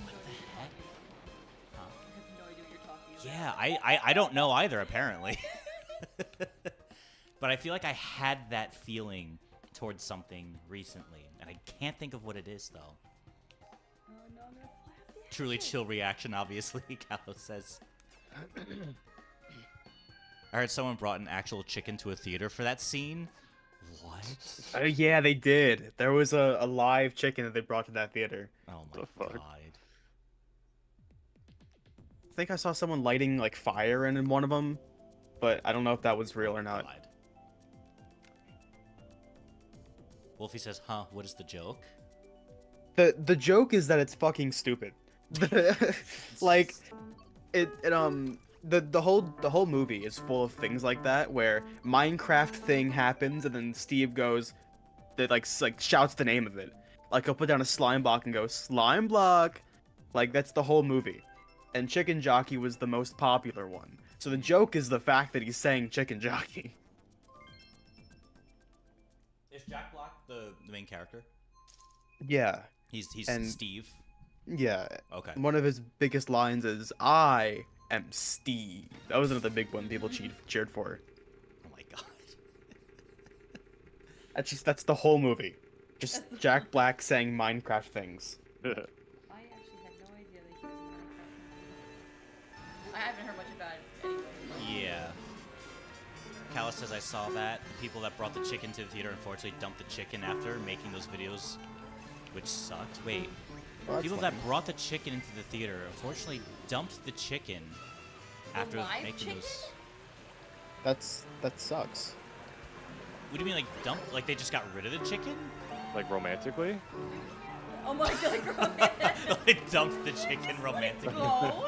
What the heck? Huh? I have no idea what you're talking about. Yeah, I don't know either, apparently. But I feel like I had that feeling towards something recently, and I can't think of what it is, though. Oh, no, I'm gonna fly off the Truly edge. chill reaction, obviously, Callo says. I heard someone brought an actual chicken to a theater for that scene. What? Yeah, they did. There was a live chicken that they brought to that theater. Oh my The fuck? god. I think I saw someone lighting like fire in one of them, but I don't know if that was real or not. God. Wolfie says, huh, what is the joke? The joke is that it's fucking stupid. Like the whole movie is full of things like that where Minecraft thing happens and then Steve goes that like shouts the name of it. Like he'll put down a slime block and go slime block. Like that's the whole movie. And Chicken Jockey was the most popular one. So the joke is the fact that he's saying Chicken Jockey. Is Jack Black the main character? Yeah. He's And- Steve. Yeah. Okay. One of his biggest lines is "I am Steve." That was another big one people cheered for. Oh my god. That's the whole movie. Just Jack Black saying Minecraft things. I actually had no idea that he was in Minecraft. I haven't heard much about it anyway. Yeah. Callus says I saw that. The people that brought the chicken to the theater unfortunately dumped the chicken after making those videos, which sucked. Wait. Oh, that's People funny. that brought the chicken into the theater unfortunately dumped the chicken after live making chicken? those. That sucks. What do you mean, like dump? Like they just got rid of the chicken? Like romantically? Oh my god, Like dumped the chicken romantically. go.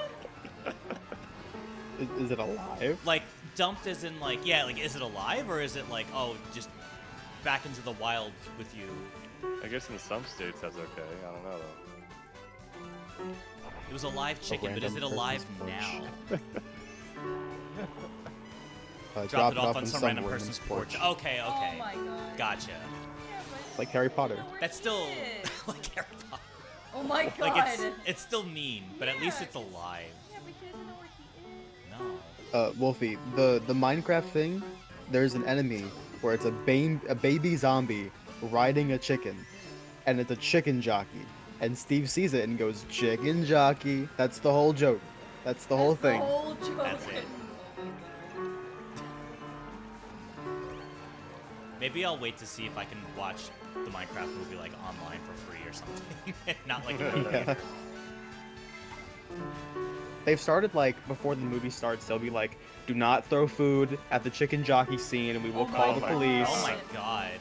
Is it alive? Like dumped as in like yeah, like is it alive or is it like oh just back into the wild with you? I guess in some states that's okay. I don't know though. It was a live chicken, but is it random alive person's now? Drop it off on some random person's porch. Okay, Oh okay. my god. Gotcha. Yeah, but Like Harry Potter. you know where That's he still is. like Harry Potter. Oh my god. Like it's still mean, but at least Yeah. it's alive. Yeah, but he doesn't know where he is. No. Wolfie, the Minecraft thing, there's an enemy where it's a baby zombie riding a chicken, and it's a chicken jockey, and Steve sees it and goes chicken jockey. That's the whole joke. That's the whole thing. The whole joke. That's it. Maybe I'll wait to see if I can watch the Minecraft movie like online for free or something, not like in the Yeah. theater. They've started like before the movie starts. They'll be like, "Do not throw food at the chicken jockey scene, and we will Oh call my the God. police." Oh my god.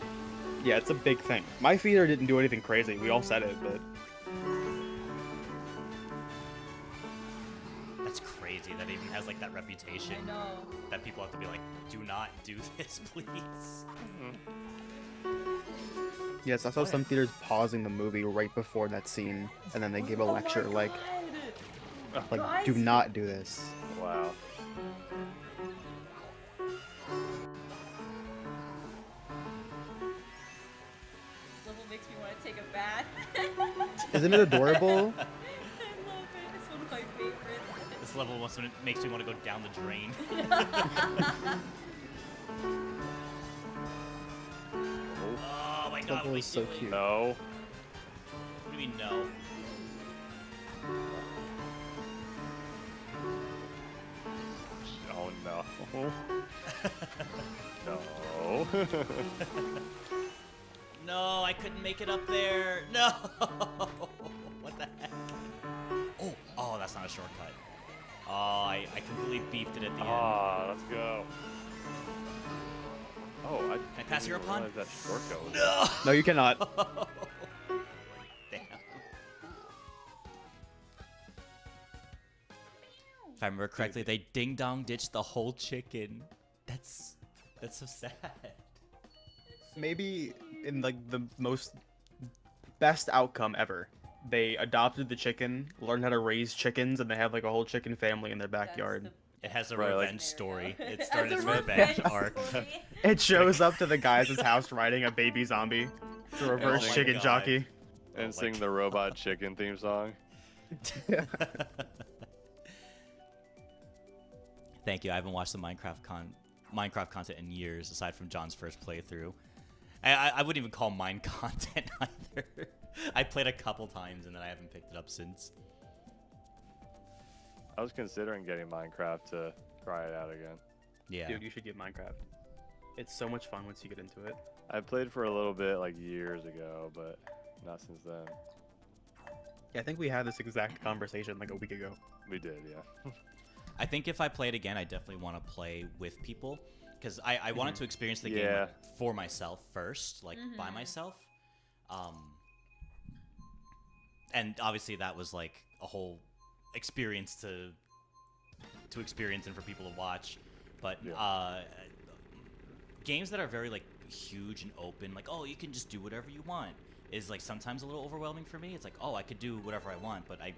Yeah, it's a big thing. My theater didn't do anything crazy. We all said it, but That's crazy that it even has like that reputation I know. that people have to be like, do not do this, please. yes, I saw some theaters pausing the movie right before that scene, and then they gave a lecture like, "Do Guys. not do this." Wow. take a bath. Isn't it adorable? I love it. It's one of my favorites. This level makes me want to go down the drain. Oh my god, Temple is so cute. No. What do you mean no? Oh no. No. No, I couldn't make it up there. No. What the heck? Oh, that's not a shortcut. Oh, I completely beefed it at the end. Ah, let's go. Oh, Can I pass here upon? That shortcut was No. No, you cannot. Damn. If I remember correctly, they ding dong ditched the whole chicken. That's so sad. Maybe in like the most best outcome ever, they adopted the chicken, learned how to raise chickens, and they have like a whole chicken family in their backyard. It has a Right, like- revenge story. It As started a its revenge revenge arc. story. It shows up to the guy's house riding a baby zombie. It's a reverse Oh my chicken God. jockey. and Oh, sing like- the robot chicken theme song. Thank you. I haven't watched the Minecraft content in years, aside from John's first playthrough. I wouldn't even call mine content either. I played a couple times and then I haven't picked it up since. I was considering getting Minecraft to try it out again. Yeah. Dude, you should get Minecraft. It's so much fun once you get into it. I played for a little bit like years ago, but not since then. Yeah, I think we had this exact conversation like a week ago. We did, yeah. I think if I play it again, I definitely want to play with people. Because I wanted to experience the game Yeah. like, for myself first, like by myself. And obviously that was like a whole experience to experience and for people to watch. But games that are very like huge and open, like, oh, you can just do whatever you want, is like sometimes a little overwhelming for me. It's like, oh, I could do whatever I want, but I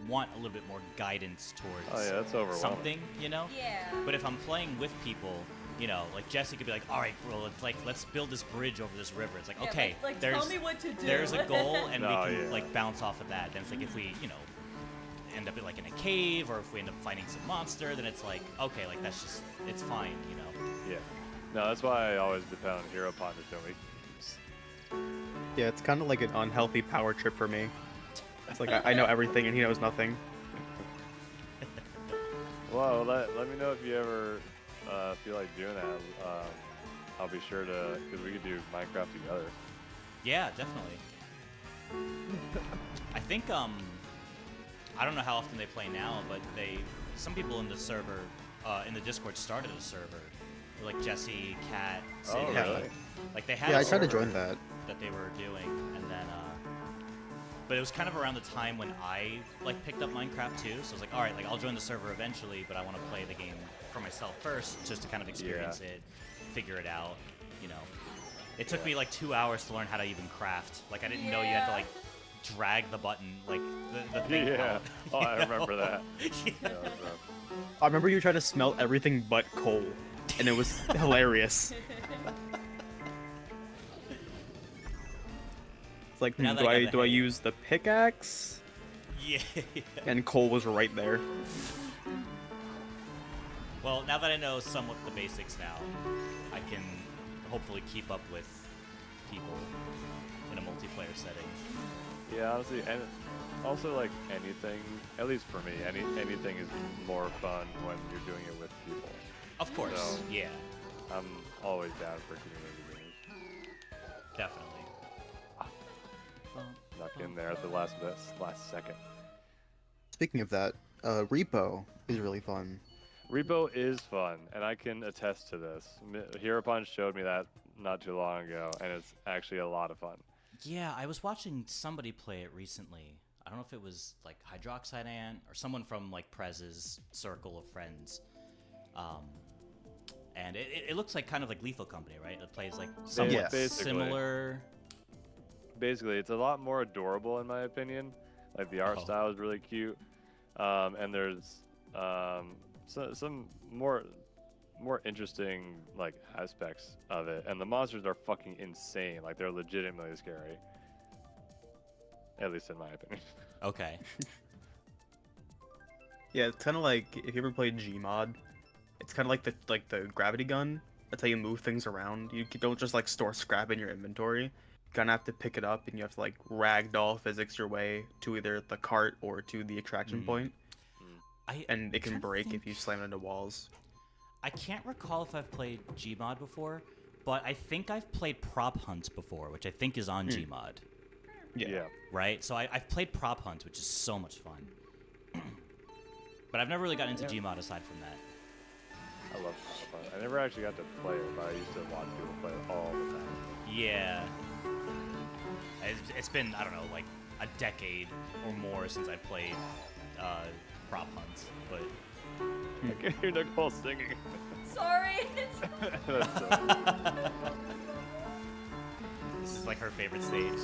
want a little bit more guidance towards Oh yeah, that's overwhelming. something, you know? Yeah. But if I'm playing with people, you know, like Jesse could be like, all right, bro, let's build this bridge over this river. It's like, Yeah, okay, like, there's tell me what to do. there's a goal, and we Oh, can yeah. like bounce off of that. Then it's like if we, you know, end up like in a cave, or if we end up fighting some monster, then it's like, okay, like that's just, it's fine, you know. Yeah. No, that's why I always depend on Hero Pond to show me. Yeah, it's kind of like an unhealthy power trip for me. It's like I know everything and he knows nothing. Well, let me know if you ever feel like doing that. I'll be sure to, because we could do Minecraft together. Yeah, definitely. I think I don't know how often they play now, but some people in the server in the Discord started a server. Like Jesse, Kat, Sid, Oh, really? like they had Yeah, a I tried to server join that. they were doing, and then but it was kind of around the time when I like picked up Minecraft too, so I was like, all right, like I'll join the server eventually, but I want to play the game for myself first, just to kind of experience it, figure it out, you know. It took me like 2 hours to learn how to even craft. Like I didn't know you had to like drag the button, like the thing Yeah. out, Oh, you I know? remember that. Yeah. Yeah, that was rough. I remember you tried to smelt everything but coal, and it was hilarious. It's like, Now that do I I got the do I hang. use the pickaxe? Yeah. And coal was right there. Well, now that I know somewhat the basics now, I can hopefully keep up with people in a multiplayer setting. Yeah, honestly, and also like anything, at least for me, anything is more fun when you're doing it with people. Of course, So- yeah, I'm always down for community games. definitely. Snuck in there at the last second. Speaking of that, Repo is really fun. Repo is fun, and I can attest to this. Hero Punch showed me that not too long ago, and it's actually a lot of fun. Yeah, I was watching somebody play it recently. I don't know if it was like Hydroxide Ant or someone from like Prez's circle of friends. And it looks like kind of like Lethal Company, right? It plays like somewhat basically. similar. Basically, it's a lot more adorable in my opinion. Like the art Oh. style is really cute, and there's some more interesting like aspects of it. And the monsters are fucking insane. Like they're legitimately scary. At least in my opinion. Okay. Yeah, it's kind of like if you ever played Gmod, it's kind of like the gravity gun. That's how you move things around. You don't just like store scrap in your inventory. You kind of have to pick it up, and you have to like ragdoll physics your way to either the cart or to the extraction point. And it can break if you slam it into walls. I can't recall if I've played Gmod before, but I think I've played Prop Hunt before, which I think is on Gmod. Yeah. Right? So I've played Prop Hunt, which is so much fun. But I've never really gotten into Gmod aside from that. I love Prop Hunt. I never actually got to play it, but I used to watch people play it all the time. Yeah. It's been, I don't know, like a decade or more since I played Prop Hunt, but... I can hear Nicole singing. Sorry. That's so This is like her favorite stage.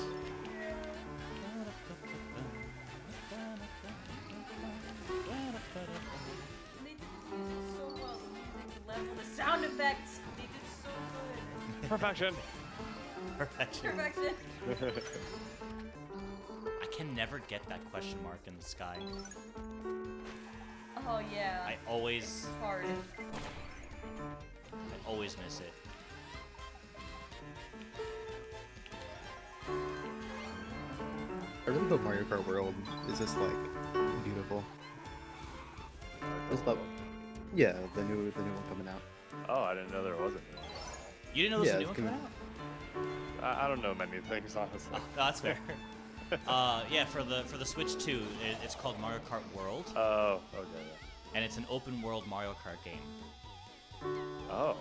They did so well. The music level, the sound effects. They did so good. Perfection. Perfection. Perfection. I can never get that question mark in the sky. Oh yeah. I always It's hard. miss it. I really hope Mario Kart World is just like beautiful. Just love, yeah, the new one coming out. Oh, I didn't know there wasn't. You didn't know there was a new it's one coming out? I don't know many things, honestly. Oh, that's fair. Yeah, for the Switch 2, it's called Mario Kart World. Oh, okay. Yeah. And it's an open world Mario Kart game. Oh.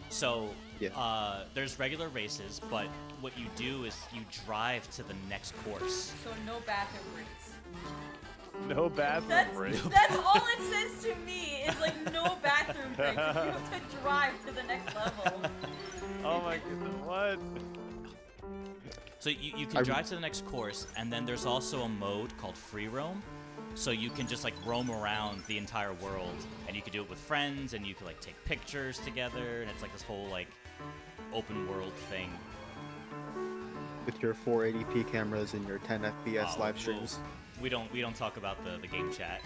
So, Yeah. there's regular races, but what you do is you drive to the next course. So no bathroom breaks. No bathroom break. That's all it says to me. Is like no bathroom breaks. You have to drive to the next level. Oh my goodness, what? So you can drive to the next course, and then there's also a mode called free roam. So you can just like roam around the entire world, and you can do it with friends, and you can like take pictures together, and it's like this whole like open world thing. With your 480p cameras and your 10 FPS live streams. We don't talk about the game chat.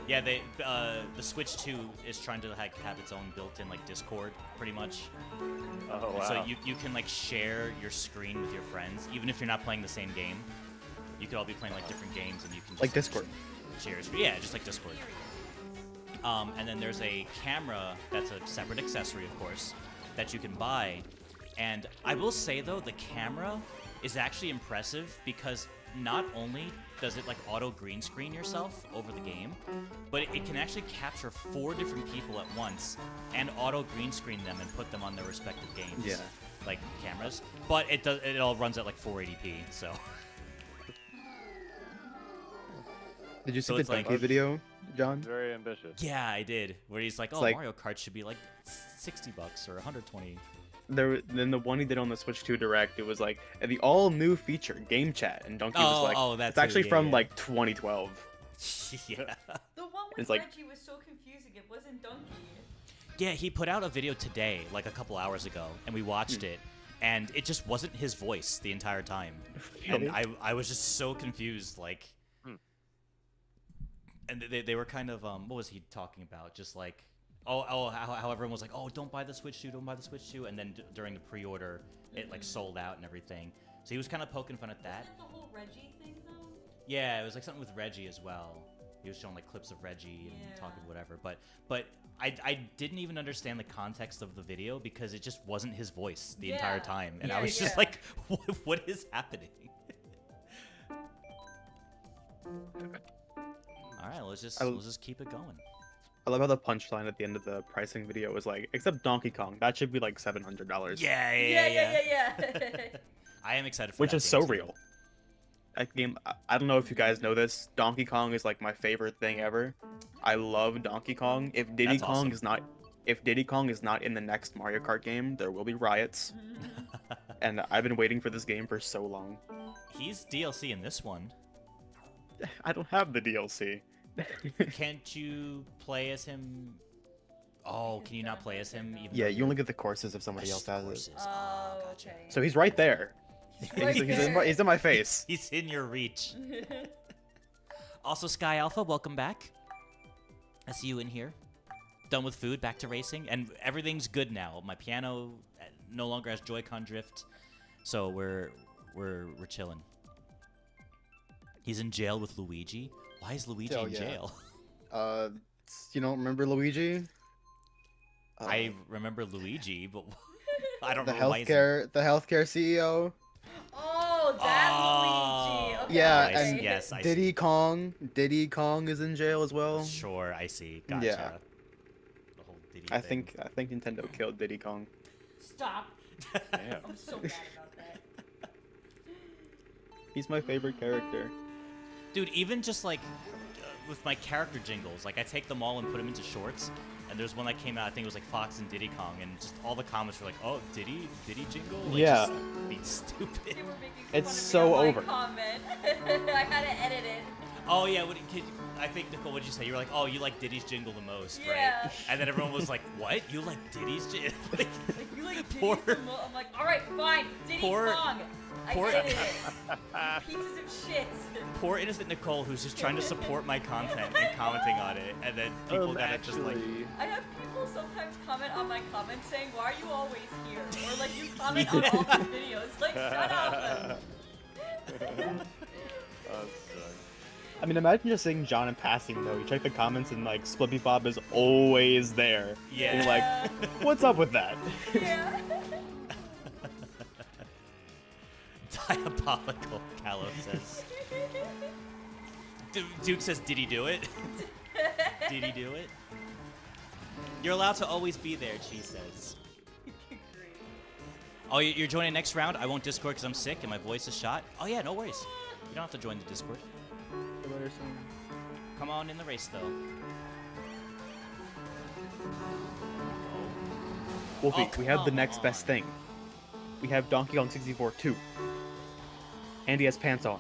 Yeah, the Switch 2 is trying to like have its own built-in like Discord, pretty much. Oh wow. So you can like share your screen with your friends, even if you're not playing the same game. You could all be playing like different games, and you can just, Like Discord. share your screen. Yeah, just like Discord. And then there's a camera that's a separate accessory, of course, that you can buy. And I will say though, the camera is actually impressive because not only does it like auto green screen yourself over the game, but it can actually capture 4 different people at once and auto green screen them and put them on their respective games. Yeah. Like cameras. But it all runs at like 480p, so. Did you see So the it's like- Donkey video, John? Very ambitious. Yeah, I did. Where he's like, oh, like- Mario Kart should be like $60 or 120. Then the one he did on the Switch 2 Direct, it was like the all new feature, game chat, and Donkey was like, that it's actually too, from yeah. like 2012. Yeah. The one with It's like- Reggie was so confusing. It wasn't Donkey. Yeah, he put out a video today, like a couple hours ago, and we watched it, and it just wasn't his voice the entire time. And I was just so confused, like... And they were kind of, what was he talking about? Just like, how everyone was like, oh, don't buy the Switch 2, don't buy the Switch 2, and then during the pre-order, it like sold out and everything. So he was kind of poking fun at that. Wasn't the whole Reggie thing though? Yeah, it was like something with Reggie as well. He was showing like clips of Reggie and talking whatever. But I didn't even understand the context of the video because it just wasn't his voice the entire time, and I was just like, what is happening? All right, let's just keep it going. I love how the punchline at the end of the pricing video was like, except Donkey Kong, that should be like $700. Yeah. I am excited for Which that is game so too. real. That game, I don't know if you guys know this, Donkey Kong is like my favorite thing ever. I love Donkey Kong. If Diddy That's Kong awesome. is not in the next Mario Kart game, there will be riots. And I've been waiting for this game for so long. He's DLC in this one. I don't have the DLC. Can't you play as him? Oh, can you not play as him? Even Yeah, though you only get the courses if somebody else has it. Courses. Oh, Gotcha. okay. So he's right there. He's in my face. He's in your reach. Also, Sky Alpha, welcome back. I see you in here. Done with food, back to racing, and everything's good now. My piano no longer has Joy-Con drift, so we're chilling. He's in jail with Luigi. Why is Luigi in jail? You don't remember Luigi? I remember Luigi, but I don't the know why. The healthcare CEO. Oh, that Luigi. Okay, Yeah, okay. and yes, I Diddy see. Kong is in jail as well. Sure, I see. Gotcha. Yeah. The whole Diddy I thing. think Nintendo killed Diddy Kong. Stop. Damn. I'm so mad about that. He's my favorite character. Dude, even just like with my character jingles, like I take them all and put them into shorts. And there's one that came out, I think it was like Fox and Diddy Kong, and just all the comments were like, "Oh, Diddy jingle." Like, Yeah. just be stupid. They were making fun It's of me so on my over. Comment. I had to edit it. Oh yeah, I think Nicole, what did you say? You were like, "Oh, you like Diddy's jingle the most, Yeah. right?" And then everyone was like, "What? You like Diddy's jingle?" Like, Like, you like Diddy's Poor- the most? I'm like, all right, fine, Diddy Poor- Kong. I poor- edited it. Pieces of shit. poor innocent Nicole, who's just trying to support my content and commenting on it, and then people gotta just like. I have people sometimes comment on my comments saying, "Why are you always here?" Or like, you comment on all my videos. Like, shut up. I mean, imagine just seeing John in passing though. You check the comments and like Splippy Bob is always there. Yeah. And you're like, what's up with that? Yeah. Diabolical, Callow says. Duke says, "Did he do it?" Did he do it? You're allowed to always be there, she says. Oh, you're joining next round? I won't Discord because I'm sick and my voice is shot. Oh yeah, no worries. You don't have to join the Discord. Come on in the race though. Wolfie, Oh, we have the come next best on. thing. We have Donkey Kong 64 2. And he has pants on.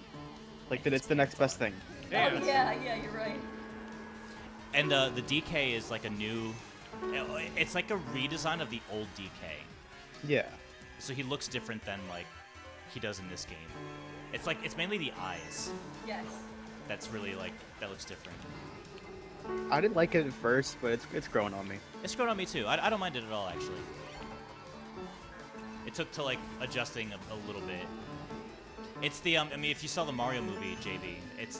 Like, it's the next best thing. Oh, yeah, you're right. And the DK is like a new. It's like a redesign of the old DK. Yeah. So he looks different than like he does in this game. It's mainly the eyes. Yes. That's really like that looks different. I didn't like it at first, but it's growing on me. It's grown on me too. I don't mind it at all actually. It took to like adjusting a little bit. It's the I mean if you saw the Mario movie, JB, it's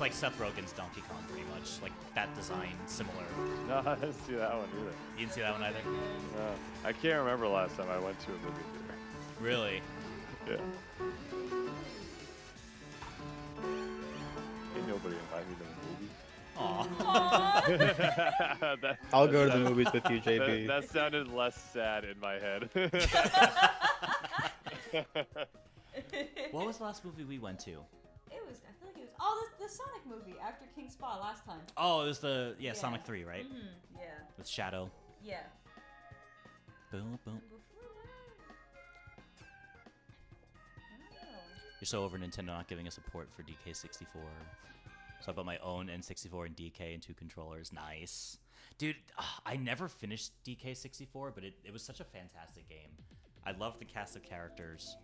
like Seth Rogen's Donkey Kong pretty much. Like that design similar. No, I didn't see that one either. You didn't see that one either? No. I can't remember last time I went to a movie theater. Really? Yeah. Ain't nobody invite me to the movies. Aw. I'll go to the movies with you, JB. That sounded less sad in my head. What was the last movie we went to? It was, I feel like it was, oh, the Sonic movie after King Spa last time. Oh, it was the Sonic 3, right? Mm-hmm, yeah. With Shadow. Yeah. Boom, boom. Before that, I don't know. You're so over Nintendo not giving us support for DK64. So I bought my own N64 and DK and 2 controllers. Nice. Dude, I never finished DK64, but it was such a fantastic game. I love the cast of characters.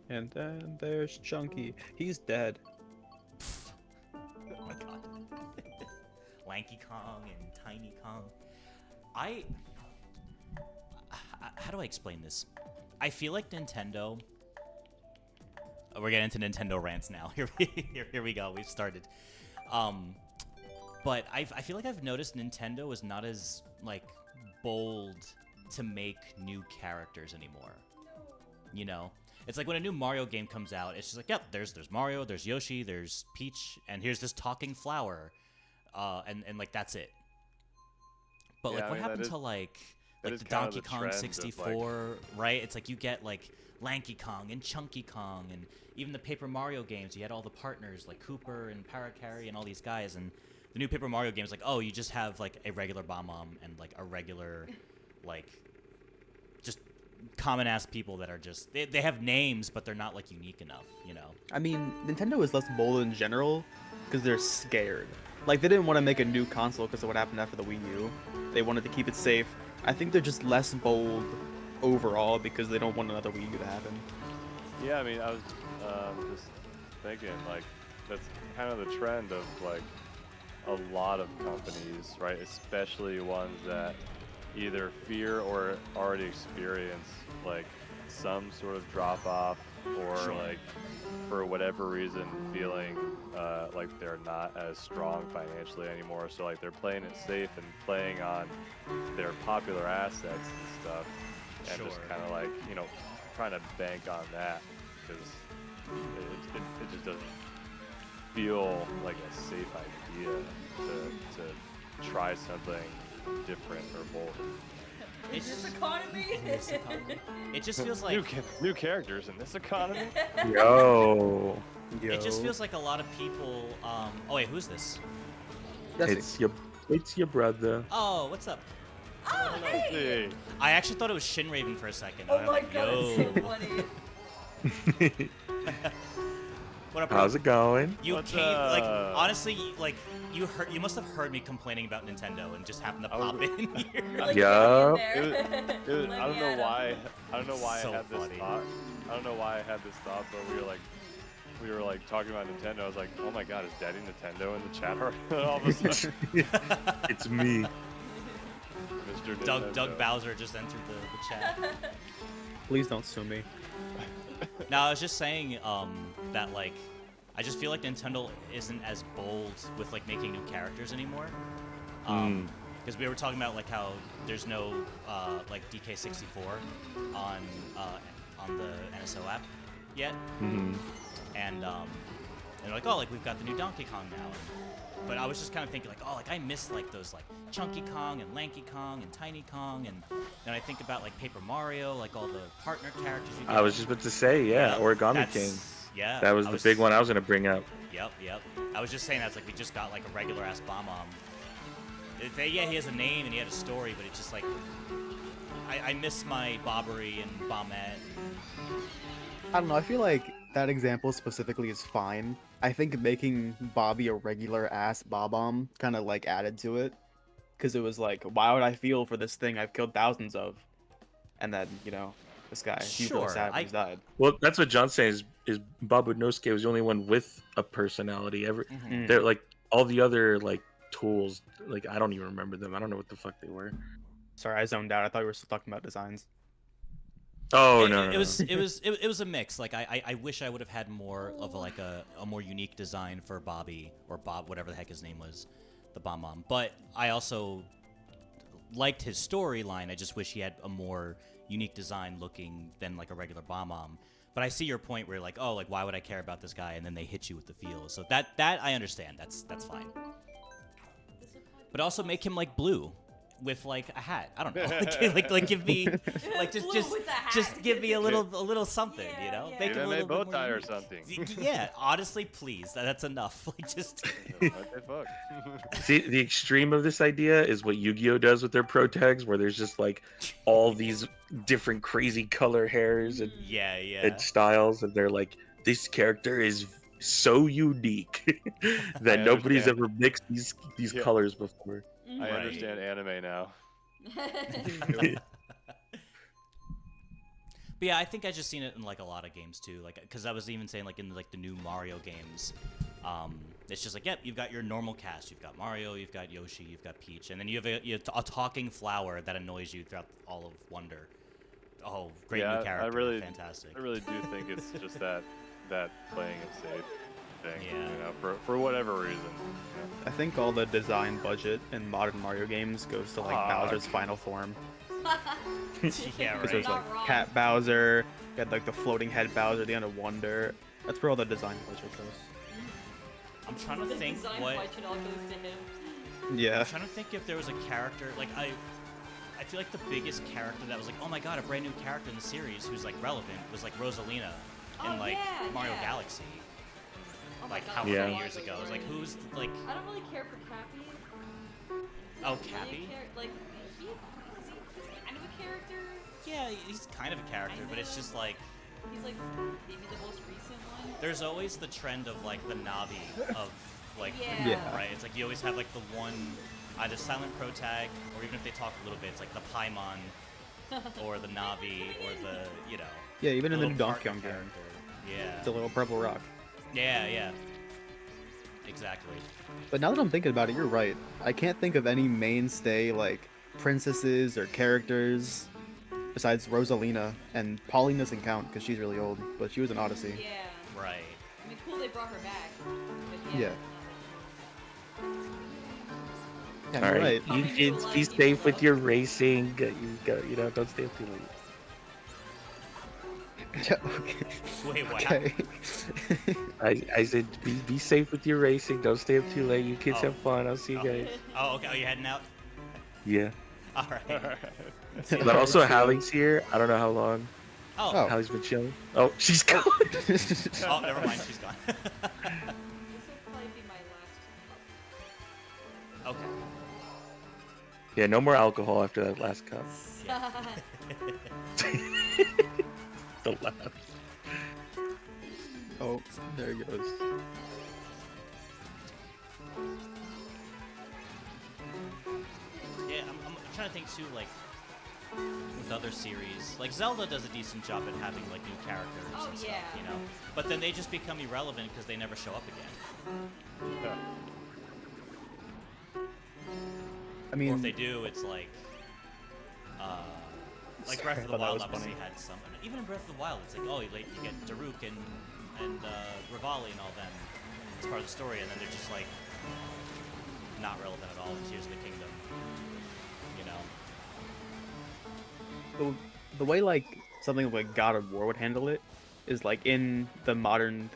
And then there's Chunky. He's dead. Oh my god. Lanky Kong and Tiny Kong. How do I explain this? I feel like Nintendo... We're getting into Nintendo rants now. Here we go. We've started. But I feel like I've noticed Nintendo is not as like bold to make new characters anymore. You know, it's like when a new Mario game comes out, it's just like, yep, there's Mario, there's Yoshi, there's Peach, and here's this talking flower, and like that's it. But Yeah, like, I what mean, happened that to is- like that is the kind of Donkey the Kong trend of, 64, right? It's like you get like Lanky Kong and Chunky Kong, and even the Paper Mario games, you had all the partners like Cooper and Parakarry and all these guys, and the new Paper Mario games, like, oh, you just have like a regular Bomb and like a regular, like, just common ass people that are just they have names, but they're not like unique enough, you know. I mean, Nintendo is less bold in general because they're scared. Like, they didn't want to make a new console because of what happened after the Wii U. They wanted to keep it safe. I think they're just less bold overall because they don't want another Wii U to happen. Yeah, I mean, I was just thinking, like, that's kind of the trend of, like, a lot of companies, right? Especially ones that either fear or already experience, like, some sort of drop-off or, like, for whatever reason, feeling like they're not as strong financially anymore. So, like, they're playing it safe and playing on their popular assets and stuff. And just kind of, like, you know, trying to bank on that. Because it just doesn't feel like a safe idea to try something different or bold. Is this economy? It just feels like new characters in this economy. Yo. It just feels like a lot of people. Oh wait, who's this? It's your brother. Oh, what's up? Oh, hey! I actually thought it was Shinraven for a second. Oh my god, that's so funny. What up, How's it going? You came like honestly, like you must have heard me complaining about Nintendo and just happened to pop in here. Like, yeah. I don't know why. I don't know why So I had this funny. thought. I don't know why I had this thought, but we were like talking about Nintendo. I was like, oh my god, is Daddy Nintendo in the chat all of a sudden? It's me. Mr. Doug Nintendo. Bowser just entered the chat. Please don't sue me. No, I was just saying that like I just feel like Nintendo isn't as bold with like making new characters anymore. Because we were talking about like how there's no like DK64 on the NSO app yet, and they're like, oh, like we've got the new Donkey Kong now. But I was just kind of thinking like, oh, like I miss like those like Chunky Kong and Lanky Kong and Tiny Kong, and then I think about like Paper Mario, like all the partner characters you get. I was just about to say, yeah, Origami that's- King. Yeah. That was the big one I was gonna bring up. Yep. I was just saying that's like we just got like a regular ass Bomb-Omb. Yeah, he has a name and he had a story, but it's just like I miss my Bobbery and Bombette. I don't know. I feel like that example specifically is fine. I think making Bobby a regular ass Bob-Omb kind of like added to it, because it was like, why would I feel for this thing I've killed thousands of, and then you know this guy, he's really sad when he's died. Well, that's what John's saying is Babu Nosuke was the only one with a personality. They're like all the other like tools. Like I don't even remember them. I don't know what the fuck they were. Sorry, I zoned out. I thought we were still talking about designs. Oh It was a mix. Like I wish I would have had more of like a more unique design for Bobby or Bob, whatever the heck his name was, the Bomb-Omb. But I also liked his storyline. I just wish he had a more unique design looking than like a regular Bomb-Omb. But I see your point where you're like, oh, like why would I care about this guy? And then they hit you with the feels. So that I understand. That's fine. But also make him like blue with like a hat. I don't know. like give me like just give me a little something, you know? Make him a little bow bit tie more or something. Yeah, honestly, please. That's enough. Like just What the fuck? See, the extreme of this idea is what Yu-Gi-Oh does with their pro tags, where there's just like all these different crazy color hairs and and styles, and they're like, this character is so unique that nobody's ever mixed these colors before. I understand anime now. But yeah, I think I just seen it in like a lot of games too. Like, because I was even saying like in like the new Mario games, it's just like, yep, you've got your normal cast. You've got Mario, you've got Yoshi, you've got Peach, and then you have a talking flower that annoys you throughout all of Wonder. Oh, great new character, fantastic. I really do think it's just that playing it safe thing. Yeah. You know, for whatever reason. Yeah. I think all the design budget in modern Mario games goes to like Bowser's final form. Yeah, right. Because there's like Cat Bowser, you had like the floating head Bowser at the end of Wonder. That's where all the design budget goes. I'm trying to think what. Budget all goes to him. Yeah. I'm trying to think if there was a character like I feel like the biggest character that was like, oh my god, a brand new character in the series who's like relevant was like Rosalina in like Mario Galaxy. Oh like God, how many years ago? It was like who's like. I don't really care for Cappy. Oh, Cappy. Like he's kind of a character. Yeah, he's kind of a character, but it's just like. He's like maybe the most recent one. There's always the trend of like the Navi of like right. It's like you always have like the one either silent pro tag or even if they talk a little bit, it's like the Paimon or the Navi or the Yeah, even in the little Donkey Kong partner game. character. Yeah. The little purple rock. Yeah, yeah. Exactly. But now that I'm thinking about it, you're right. I can't think of any mainstay like princesses or characters besides Rosalina, and Pauline doesn't count because she's really old, but she was in Odyssey. Yeah. Right. I mean, cool they brought her back. But Yeah. Yeah, All you're right, right. you kids be safe with your racing. You know, don't stay up too late. Okay. Wait, what? Okay. I said be safe with your racing. Don't stay up too late. You kids Oh. have fun. I'll see you guys. Oh, okay. Oh, you heading out? Yeah. All right. But also Hallie's here. I don't know how long. Oh. Hallie's been chilling. Oh, she's gone. Oh, never mind. She's gone. This will probably be my last. Okay. Yeah, no more alcohol after that last cup. The laugh. Oh, there he goes. Yeah, I'm trying to think too, like, with other series. Like, Zelda does a decent job at having, like, new characters Oh, and yeah. stuff, you know? But then they just become irrelevant because they never show up again. I mean, Or if they do, it's like Breath of the I thought that Wild was obviously funny. had some. Even in Breath of the Wild, it's like, oh, you get Daruk and Rivali and all them as part of the story, and then they're just like not relevant at all in Tears of the Kingdom. You know? the way like something like God of War would handle it is like in the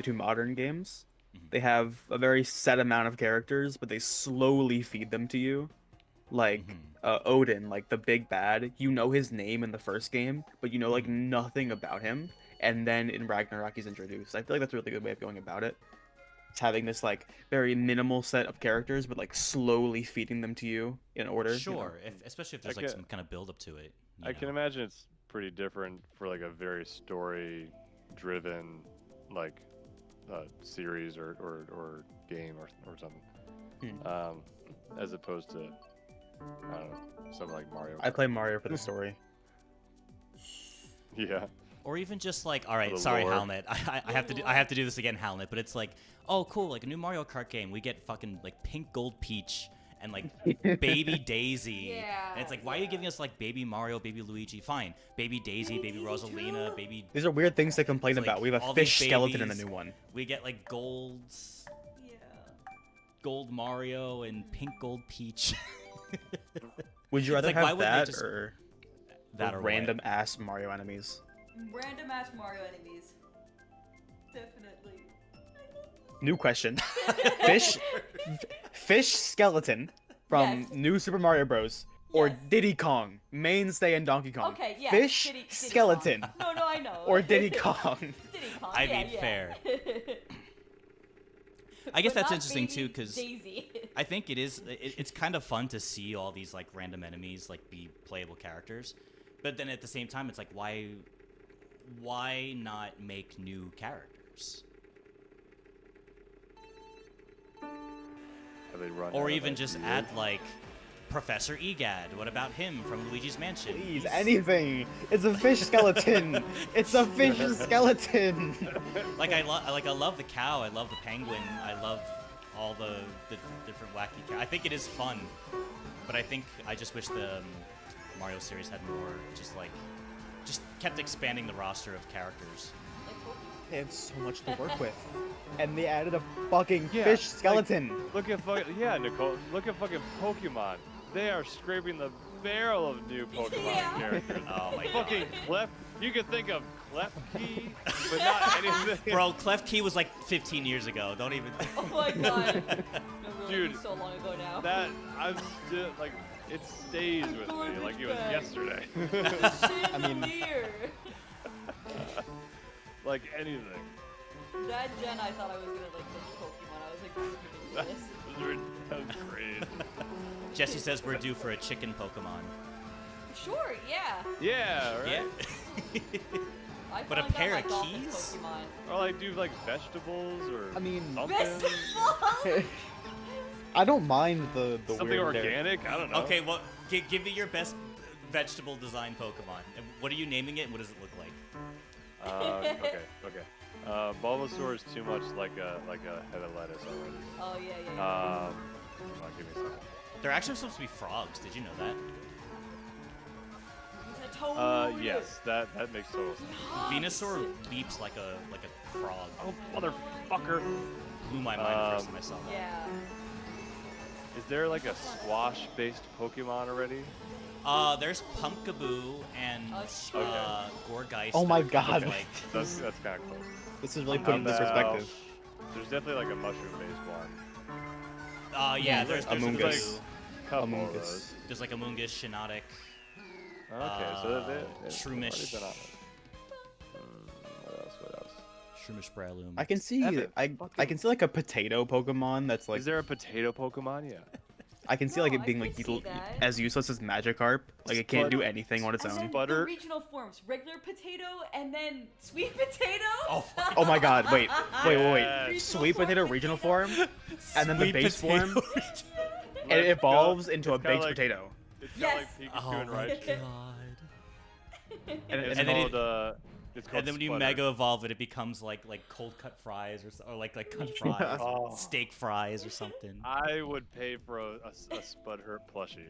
two modern games, they have a very set amount of characters, but they slowly feed them to you. Like Odin, like the big bad, you know his name in the first game, but you know like nothing about him. And then in Ragnarok he's introduced. I feel like that's a really good way of going about it. It's having this like very minimal set of characters, but like slowly feeding them to you in order. Sure, especially if there's like some kind of build up to it. I can imagine it's pretty different for like a very story-driven like series or game or something, as opposed to I don't know, something like Mario Kart. I play Mario for the story. Yeah. Or even just like, all right, the sorry, lore. Halnet, I have to do this again, Halnet. But it's like, oh, cool, like a new Mario Kart game. We get fucking like Pink Gold Peach and like Baby Daisy. Yeah, And it's like, why are you giving us like Baby Mario, Baby Luigi? Fine, Baby Daisy, Baby Rosalina, Baby. These are weird things to complain It's like about. We have a all these fish skeleton in the babies. new one. We get like Gold Mario and Pink Gold Peach. Would you rather It's like, why have wouldn't they that just- or That or what? random ass Mario enemies? Random ass Mario enemies. Definitely. New question. Fish skeleton from Yes. New Super Mario Bros. Or Yes. Diddy Kong, mainstay in Donkey Kong. Okay, yeah. Fish Diddy skeleton. Kong. No, I know. Or Diddy Kong. Diddy Kong. I yeah, mean, yeah. fair. I guess But that's not interesting too, Baby because Daisy. I think it's kind of fun to see all these like random enemies like be playable characters, but then at the same time it's like why not make new characters? Have they run out Or of even just ideas? add like Professor Egad. What about him from Luigi's Mansion? Please, He's- anything. It's a fish skeleton. It's a fish skeleton. Like I love the cow. I love the penguin. I love all the different wacky. I think it is fun, but I think I just wish the Mario series had more. Just kept expanding the roster of characters. They have so much to work with, and they added a fucking Yeah, fish like, skeleton. Look at Nicole. Look at fucking Pokemon. They are scraping the barrel of new Pokemon characters. Oh my god. Fucking Clef. You can think of Klefki, but not anything. Bro, Klefki was like 15 years ago. Don't even. Oh my god. No, really, Dude, so long ago now. That I'm still like, it stays with me like it was back. yesterday. I mean- Chandelier. Like anything. That gen, I thought I was gonna like the Pokemon. I was like, this is ridiculous. That was great. Jesse says we're due for a chicken Pokemon. Sure, yeah. Yeah, right. Yeah. I But a finally got pair my of dolphin keys? Pokemon. Or like do like vegetables or I mean, something. Vegetables! I don't mind the Something weird organic. I don't know. Okay, well, give me your best vegetable design Pokemon. And what are you naming it? And what does it look like? Okay. Bulbasaur is too much like a head of lettuce already. Oh yeah. Come on, give me a second. They're actually supposed to be frogs. Did you know that? Yes, that makes total sense. Venusaur leaps like a frog. Oh, motherfucker! Blew my mind the first time I saw that. Yeah. Is there like a squash-based Pokemon already? There's Pumpkaboo and Gourgeist. Oh my god. That's kind of close. This is really putting into perspective. There's definitely like a mushroom-based one. Yeah, there's Among like Us. couple of those. There's like Amoonguss, Shiinotic. Okay, so they Shroomish. What else? Shroomish Breloom. I can see I can see like a potato Pokemon that's like. Is there a potato Pokemon? Yeah. I can see like it being like as useless as Magikarp. Like it can't do anything on its And own. then the regional forms: regular potato and then sweet potato. Oh my god! Wait. Regional Sweet form? potato regional form, and then the Sweet base potato form, and it evolves into a it's kinda baked like- potato. It's Yes. kind of like Pikachu and Raichu. And It's And then it- called, it's called And then when you Sputter. mega evolve it, it becomes like cold cut fries or like cut fries, steak fries or something. I would pay for a Spudhurt plushie.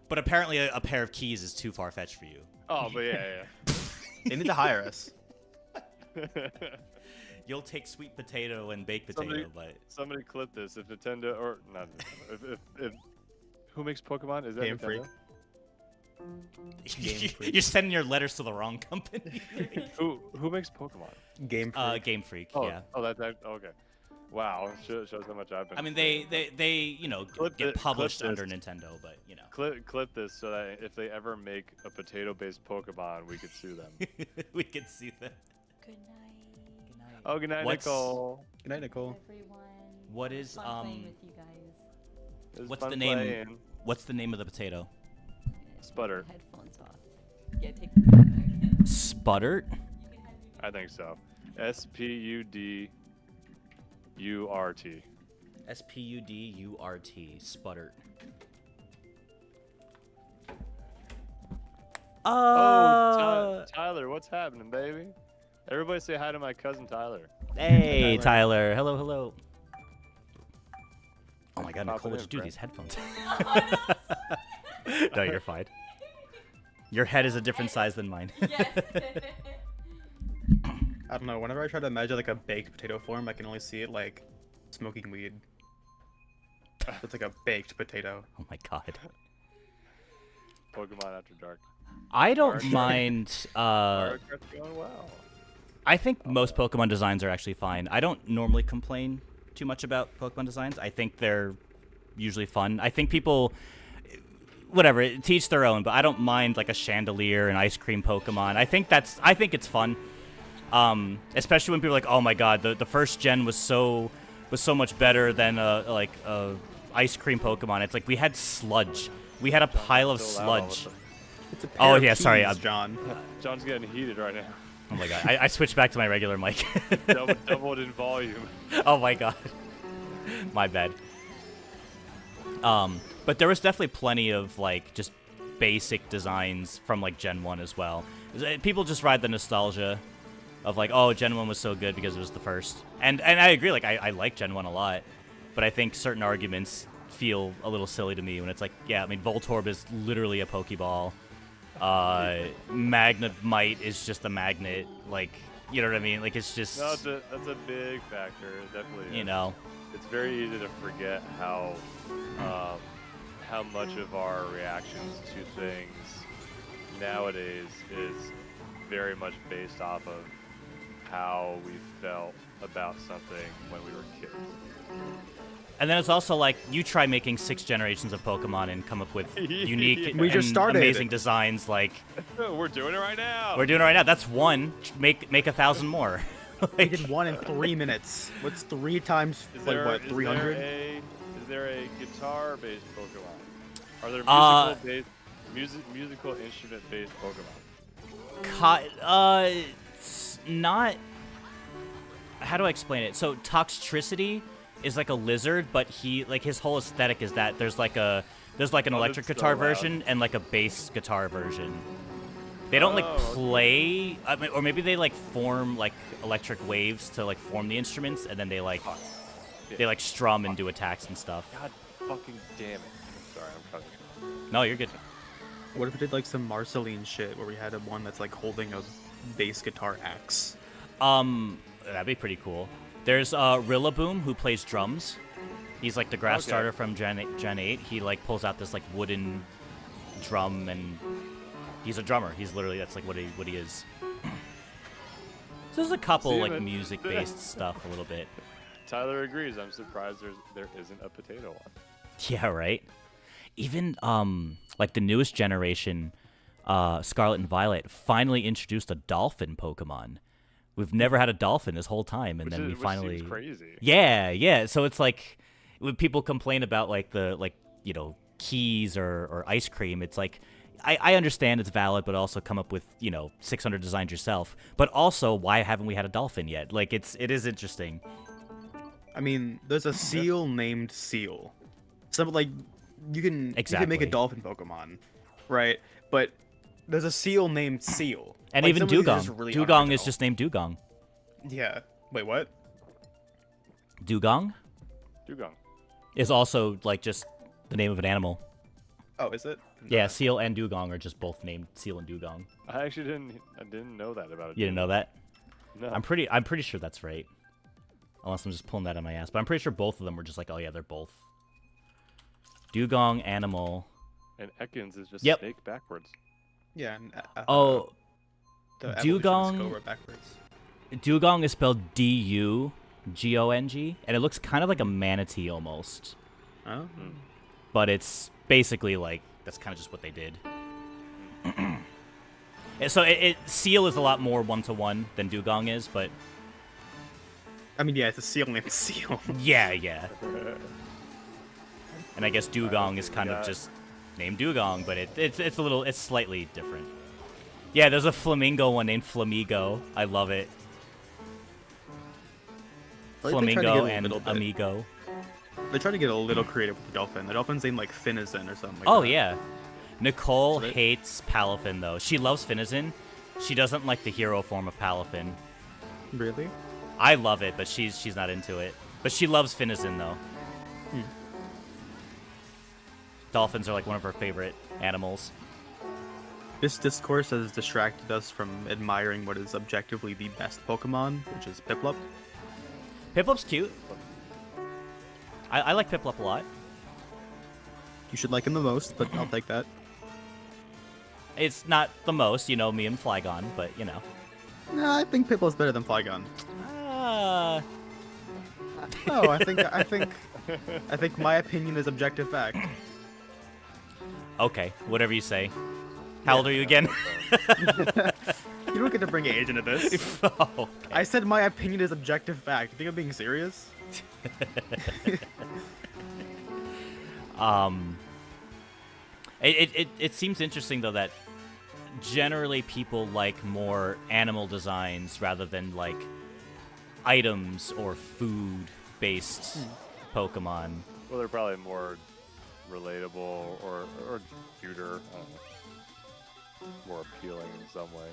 But apparently a pair of keys is too far fetched for you. Oh, but yeah. They need to hire us. You'll take sweet potato and baked potato, but Somebody clip this. If Nintendo or not, if who makes Pokemon? Is that Game Nintendo? Freak. you're sending your letters to the wrong company. Who makes Pokemon? Game Freak. Game Freak, Oh, yeah. Oh, that's okay. Wow, shows how much I've been. I mean, they get published clip under this. Nintendo, but Clip this so that if they ever make a potato-based Pokemon, we could sue them. we could see that. Good night, Oh, good night, Nicole. Good night, Nicole. everyone. What is Fun playing with you guys. It was what's fun the name? playing. What's the name of the potato? Sputter. Headphones off. Yeah, take them off there. Sputtert? I think so. Spudurt. Spudurt. Sputtert. Oh, Tyler, what's happening, baby? Everybody say hi to my cousin Tyler. Hey, Tyler. Hello. Oh my god, Nicole, Popping what'd in, you do? friend. These headphones. No, you're fine. Your head is a different size than mine. Yes. I don't know. Whenever I try to imagine like a baked potato form, I can only see it like smoking weed. It's like a baked potato. Oh my god. Pokemon After Dark. I don't Mario Kart. mind. Mario Kart's going well. I think most Pokemon designs are actually fine. I don't normally complain too much about Pokemon designs. I think they're usually fun. I think people, whatever, to each their own. But I don't mind like a chandelier and ice cream Pokemon. I think it's fun. Especially when people are like, oh my god, the first gen was so much better than a ice cream Pokemon. It's like we had sludge. We had a pile of sludge. It's a pair Oh of yeah, sorry, keys, John. John's getting heated right now. Oh my god, I switched back to my regular mic. Doubled in volume. Oh my god. My bad. But there was definitely plenty of like just basic designs from like Gen 1 as well. People just ride the nostalgia of like, oh, Gen 1 was so good because it was the first. And I agree, like I like Gen 1 a lot, but I think certain arguments feel a little silly to me when it's like, yeah, I mean Voltorb is literally a Pokeball. Magnemite is just a magnet, like, you know what I mean? Like it's just No, that's a big factor. It definitely is. you know. It's very easy to forget how much of our reactions to things nowadays is very much based off of how we felt about something when we were kids. And then it's also like you try making 6 generations of Pokemon and come up with unique We just and started. amazing designs. Like We're doing it right now. we're doing it right now. That's one. Make 1,000 more. We did one in 3 minutes. What's 3 times like what? 300? Is there a guitar-based Pokemon? Are there musical instrument-based Pokemon? It's not. How do I explain it? So Toxtricity is like a lizard, but his whole aesthetic is that there's like an electric that's so guitar loud. version and like a bass guitar version. They don't like Oh, play, I mean, or maybe they like form like electric waves to like form the instruments, and then they like strum and do attacks and stuff. God fucking damn it. I'm sorry, I'm cutting. No, you're good. What if we did like some Marceline shit where we had one that's like holding a bass guitar axe? That'd be pretty cool. There's Rillaboom who plays drums. He's like the grass starter from Gen 8. He like pulls out this like wooden drum, and he's a drummer. He's literally, that's like what he is. So there's a couple like music-based stuff a little bit. Tyler agrees. I'm surprised there isn't a potato one. Yeah, right. Even like the newest generation, Scarlet and Violet finally introduced a dolphin Pokemon. We've never had a dolphin this whole time, and then we finally. Seems crazy. Yeah. So it's like when people complain about like the keys or ice cream, it's like I understand it's valid, but also come up with 600 designs yourself. But also, why haven't we had a dolphin yet? Like it is interesting. I mean, there's a seal named Seal. Some like you can make a dolphin Pokemon, right? But there's a seal named Seal. And like, even Dugong. Really Dugong is just named Dugong. Yeah. Wait, what? Dugong Dugong is also like just the name of an animal. Oh, is it? Yeah, Seal and Dugong are just both named Seal and Dugong. I actually didn't know that about it. You didn't know that? No. I'm pretty sure that's right. Unless I'm just pulling that out of my ass. But I'm pretty sure both of them were just like, oh yeah, they're both. Dugong, animal. And Ekans is just Yep. snake backwards. Yeah. And, the Dugong. Backwards. Dugong is spelled D-U-G-O-N-G, and it looks kind of like a manatee almost. Oh. But it's basically like, that's kind of just what they did. And so Seal is a lot more one-to-one than Dugong is, but... I mean, yeah, it's a seal named Seal. Yeah. And I guess Dugong is kind of just named Dugong, but it's slightly different. Yeah, there's a flamingo one named Flamigo. I love it. Flamingo and Amigo. They try to get a little creative with the dolphin. The dolphin's named like Finizen or something like that. Oh, yeah. Nicole hates Palafin, though. She loves Finizen. She doesn't like the hero form of Palafin. Really? I love it, but she's not into it. But she loves Finizen, though. Dolphins are like one of her favorite animals. This discourse has distracted us from admiring what is objectively the best Pokemon, which is Piplup. Piplup's cute. I like Piplup a lot. You should like him the most, but I'll take that. It's not the most, me and Flygon, but No, I think Piplup's better than Flygon. No, I think my opinion is objective fact. Okay, whatever you say. How old are you again? You don't get to bring age into this. Okay. I said my opinion is objective fact. You think I'm being serious? It seems interesting though that generally people like more animal designs rather than like items or food based Pokemon. Well, they're probably more relatable or cuter. I don't know. More appealing in some way.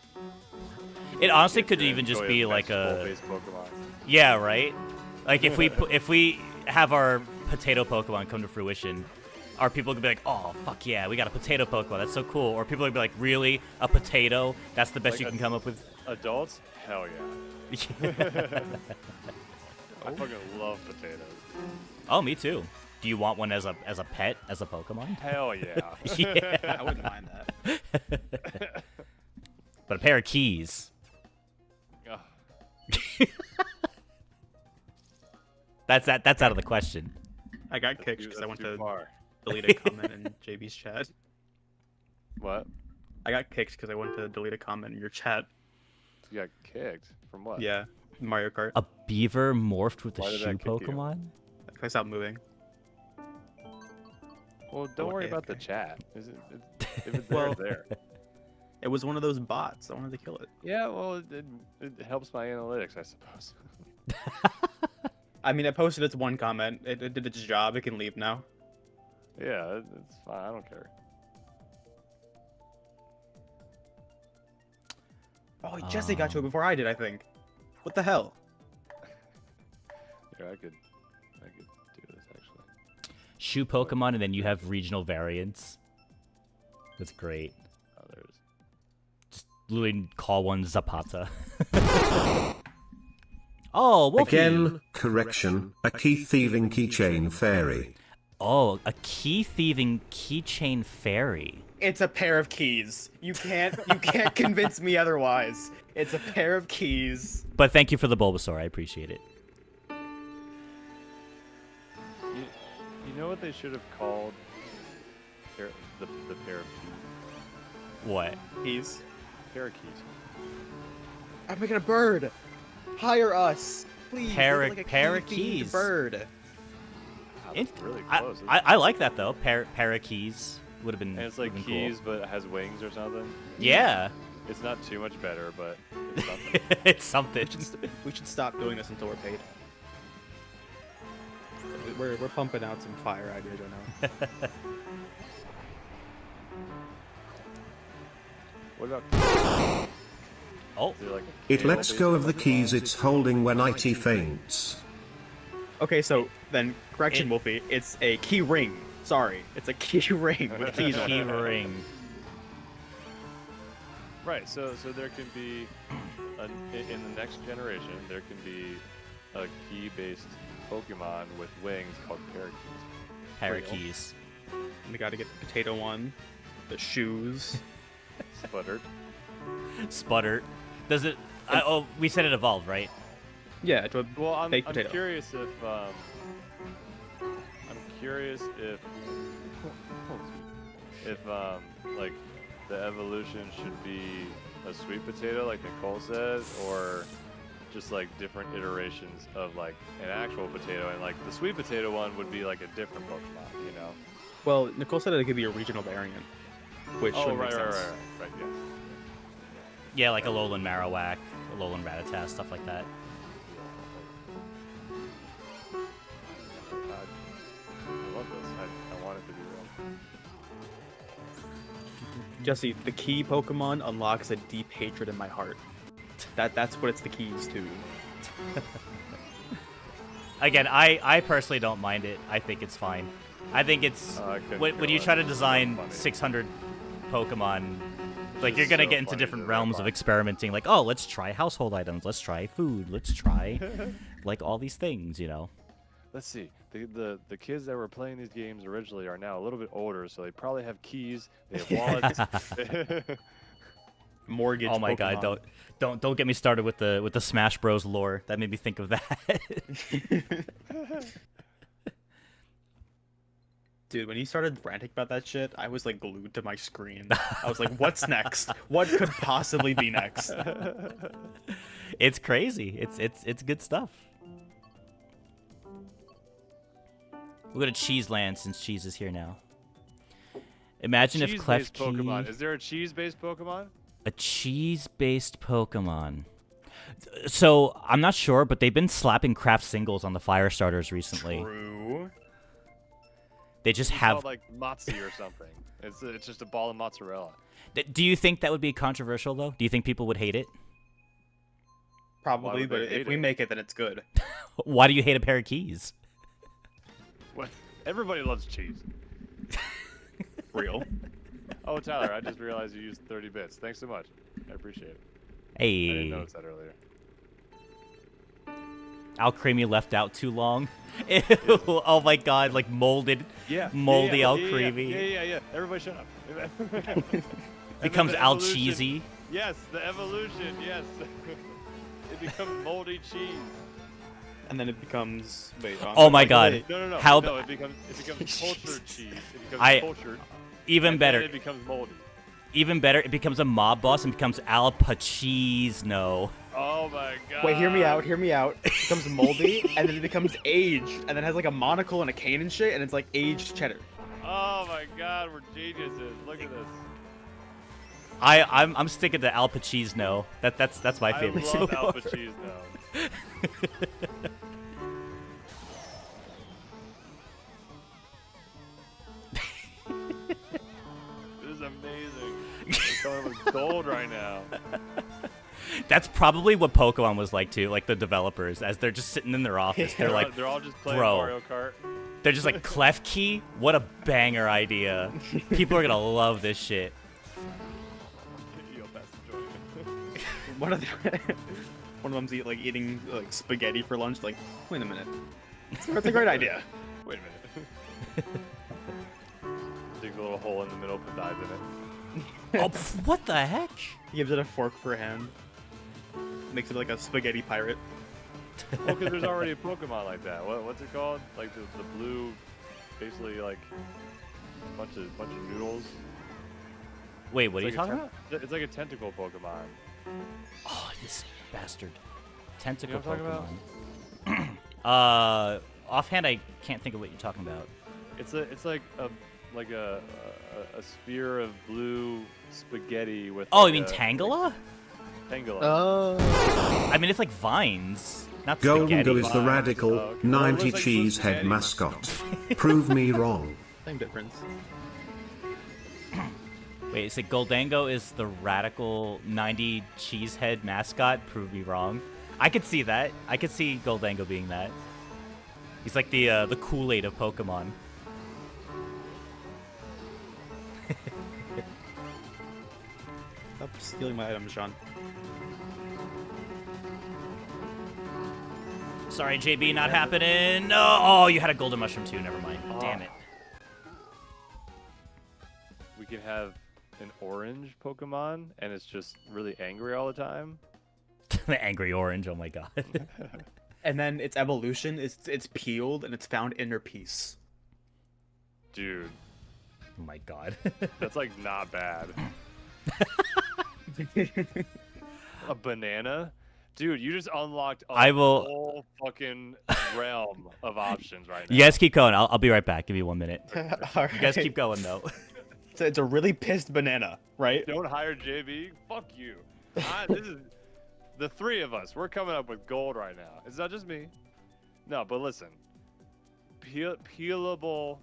It honestly could even just be like a Pokemon. Yeah, right. Like if we have our potato Pokemon come to fruition, our people could be like, "Oh fuck yeah, we got a potato Pokemon. That's so cool." Or people would be like, "Really, a potato? That's the best Like you can come up with." Adults, hell yeah. I fucking love potatoes. Oh, me too. Do you want one as a pet, as a Pokemon? Hell yeah. Yeah. I wouldn't mind that. But a pair of keys. Ugh. That's out of the question. I got kicked because I went too to far. delete a comment in JB's chat. What? I got kicked because I went to delete a comment in your chat. You got kicked? From what? Yeah, Mario Kart. A beaver morphed with Why a did shoe that kick you? Pokemon? I stopped moving. Well, don't worry about the okay. chat. If it's Well- there. It was one of those bots. I wanted to kill it. Yeah, well, it helps my analytics, I suppose. I mean, I posted its one comment. It did its job. It can leave now. Yeah, it's fine. I don't care. Oh, Jesse got to it before I did, I think. What the hell? Yeah, I could do this actually. Shoe Pokemon, and then you have regional variants. That's great. Oh, there's. Just literally call one Zapata. Oh, Wolfie. Again, correction, a key thieving keychain fairy. Oh, a key thieving keychain fairy. It's a pair of keys. You can't convince me otherwise. It's a pair of keys. But thank you for the Bulbasaur. I appreciate it. You know what they should have called the pair of keys? What? Keys. Pair of keys. I'm making a bird. Hire us, please. Pair Like a of key-themed keys. Bird. That's really close. I like that though. Pair of keys would have been. And it's like been keys, cool. but it has wings or something. Yeah. It's not too much better, but it's something. It's something. We should stop doing this until we're paid. We're pumping out some fire ideas right now. What about? Oh. It lets go of the keys it's holding when IT faints. Okay, so then correction, Wolfie. It's a key ring. Sorry, it's a key ring with keys on Key it. ring. Right. So there can be in the next generation there can be a key-based Pokemon with wings called parakeets. Parakeets. We gotta get the potato one, the shoes. Sputtered. Sputter. Does it? We said it evolved, right? Yeah, to a Well, I'm baked potato. curious if like the evolution should be a sweet potato, like Nicole said, or just like different iterations of like an actual potato, and like the sweet potato one would be like a different Pokemon, you know? Well, Nicole said it could be a regional variant, which Oh, would right, make right, sense. right, yes. Yeah, like a Alolan Marowak, Alolan Rattata, stuff like that. I love this. I want it to be real. Jesse, the key Pokemon unlocks a deep hatred in my heart. That's what it's the keys to. Again, I personally don't mind it. I think it's fine. I think it's when you try to design 600 Pokemon, like you're gonna get into different realms of experimenting. Like, oh, let's try household items. Let's try food. Let's try like all these things, you know. Let's see. The kids that were playing these games originally are now a little bit older, so they probably have keys. They have wallets. Mortgage. Oh my Pokemon. god, don't get me started with the Smash Bros lore. That made me think of that. Dude, when you started ranting about that shit, I was like glued to my screen. I was like, what's next? What could possibly be next? It's crazy. It's good stuff. We'll go to Cheese Land since Cheese is here now. Imagine if Clef Key... Pokemon. Is there a cheese-based Pokemon? A cheese-based Pokemon. So, I'm not sure, but they've been slapping craft singles on the fire starters recently. True. They just It's have... called, like Mozzie or something. It's just a ball of mozzarella. Do you think that would be controversial, though? Do you think people would hate it? Probably, but if we make it, then it's good. Why do you hate a pair of keys? What? Everybody loves cheese. Real. Oh, Tyler, I just realized you used 30 bits. Thanks so much. I appreciate it. Hey. I didn't notice that earlier. Al Creamy left out too long. Ew. Oh my god, like molded, moldy Al Creamy. Yeah. Everybody shut up. Becomes Al Cheesy. Yes, the evolution, yes. It becomes moldy cheese. And then it becomes... Wait, oh my god. No. How no, it becomes cultured cheese. It becomes cultured. Even better. It becomes moldy. Even better, it becomes a mob boss and becomes Al Pacino. Oh my god. Wait, hear me out. It becomes moldy, and then it becomes aged, and then has like a monocle and a cane and shit, and it's like aged cheddar. Oh my god, we're geniuses. Look at this. I'm sticking to Al Pacino. That's my favorite. I love Al Pacino. This is amazing. It's going with gold right now. That's probably what Pokemon was like too, like the developers, as they're just sitting in their office. They're like, they're all just playing bro. Mario Kart. They're just like, Klefki? What a banger idea. People are gonna love this shit. One of them's eating like spaghetti for lunch. Like, wait a minute, that's a great idea. Wait a minute. Dig a little hole in the middle, put dive in it. Oh, what the heck? He gives it a fork for a hand. Makes it like a spaghetti pirate. Well, because there's already a Pokemon like that. What's it called? Like the blue, basically like bunch of noodles. Wait, what are you like talking about? It's like a tentacle Pokemon. Oh, this bastard. Tentacle You know what I'm talking Pokemon. Offhand, I can't think of what you're talking about. It's like a sphere of blue spaghetti with. Oh, like you mean Tangela? Tangela. Oh. I mean, it's like vines, not Golden spaghetti. Go is the radical okay. 90 like cheesehead spaghetti. mascot. Prove me wrong. Same difference. Wait, so Goldango is the radical 90 cheesehead mascot? Prove me wrong. I could see that. I could see Goldango being that. He's like the Kool-Aid of Pokemon. Stop stealing my items, Sean. Sorry, JB, not happening. No. Oh, you had a golden mushroom too. Never mind. Damn it. We can have an orange Pokemon, and it's just really angry all the time. The angry orange. Oh my god. And then its evolution is it's peeled and it's found inner peace. Dude, Oh my god. that's like not bad. A banana? Dude, you just unlocked a whole fucking realm of options right now. You guys keep going. I'll be right back. Give me 1 minute. All You guys right. keep going though. So it's a really pissed banana, right? Don't hire JB. Fuck you. This is the three of us. We're coming up with gold right now. It's not just me. No, but listen. Peelable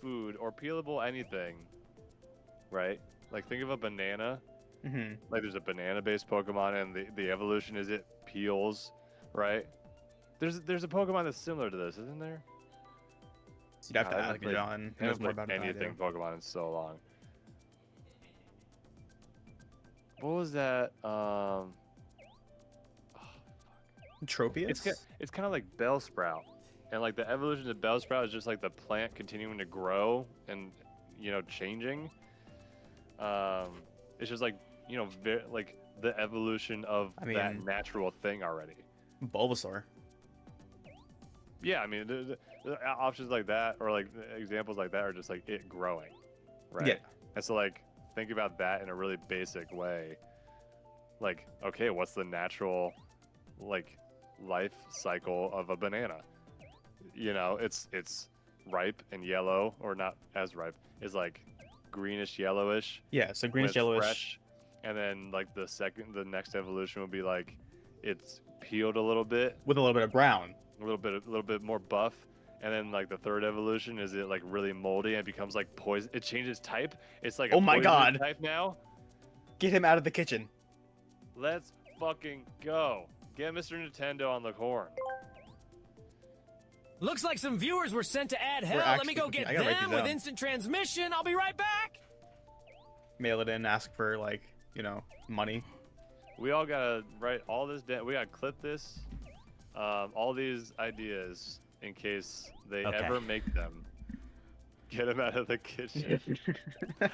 food or peelable anything, right? Like think of a banana. Mm-hmm. Like there's a banana-based Pokemon, and the evolution is it peels, right? There's a Pokemon that's similar to this, isn't there? You'd have to I ask haven't played- John. He I knows haven't more played about it than I anything do. Pokemon in so long. What was that? Tropius? It's kind of like Bellsprout, and like the evolution of Bellsprout is just like the plant continuing to grow and changing. It's just like like the evolution of that natural thing already. Bulbasaur. Yeah, I mean the options like that or like examples like that are just like it growing, right? Yeah. And so like think about that in a really basic way. Like, okay, what's the natural like life cycle of a banana? It's ripe and yellow, or not as ripe. It's like greenish yellowish. Yeah, so when greenish it's yellowish. fresh. And then like the next evolution will be like it's peeled a little bit with a little bit of brown, a little bit more buff. And then like the third evolution is it like really moldy and it becomes like poison. It changes type. It's like Oh my god. type now. Get him out of the kitchen. Let's fucking go. Get Mr. Nintendo on the horn. Looks like some viewers were sent to add hell. Let me go get I gotta write them these with down. instant transmission. I'll be right back. Mail it in, ask for money. We all gotta write all this down. We gotta clip this. All these ideas in case they Okay. ever make them. Get them out of the kitchen.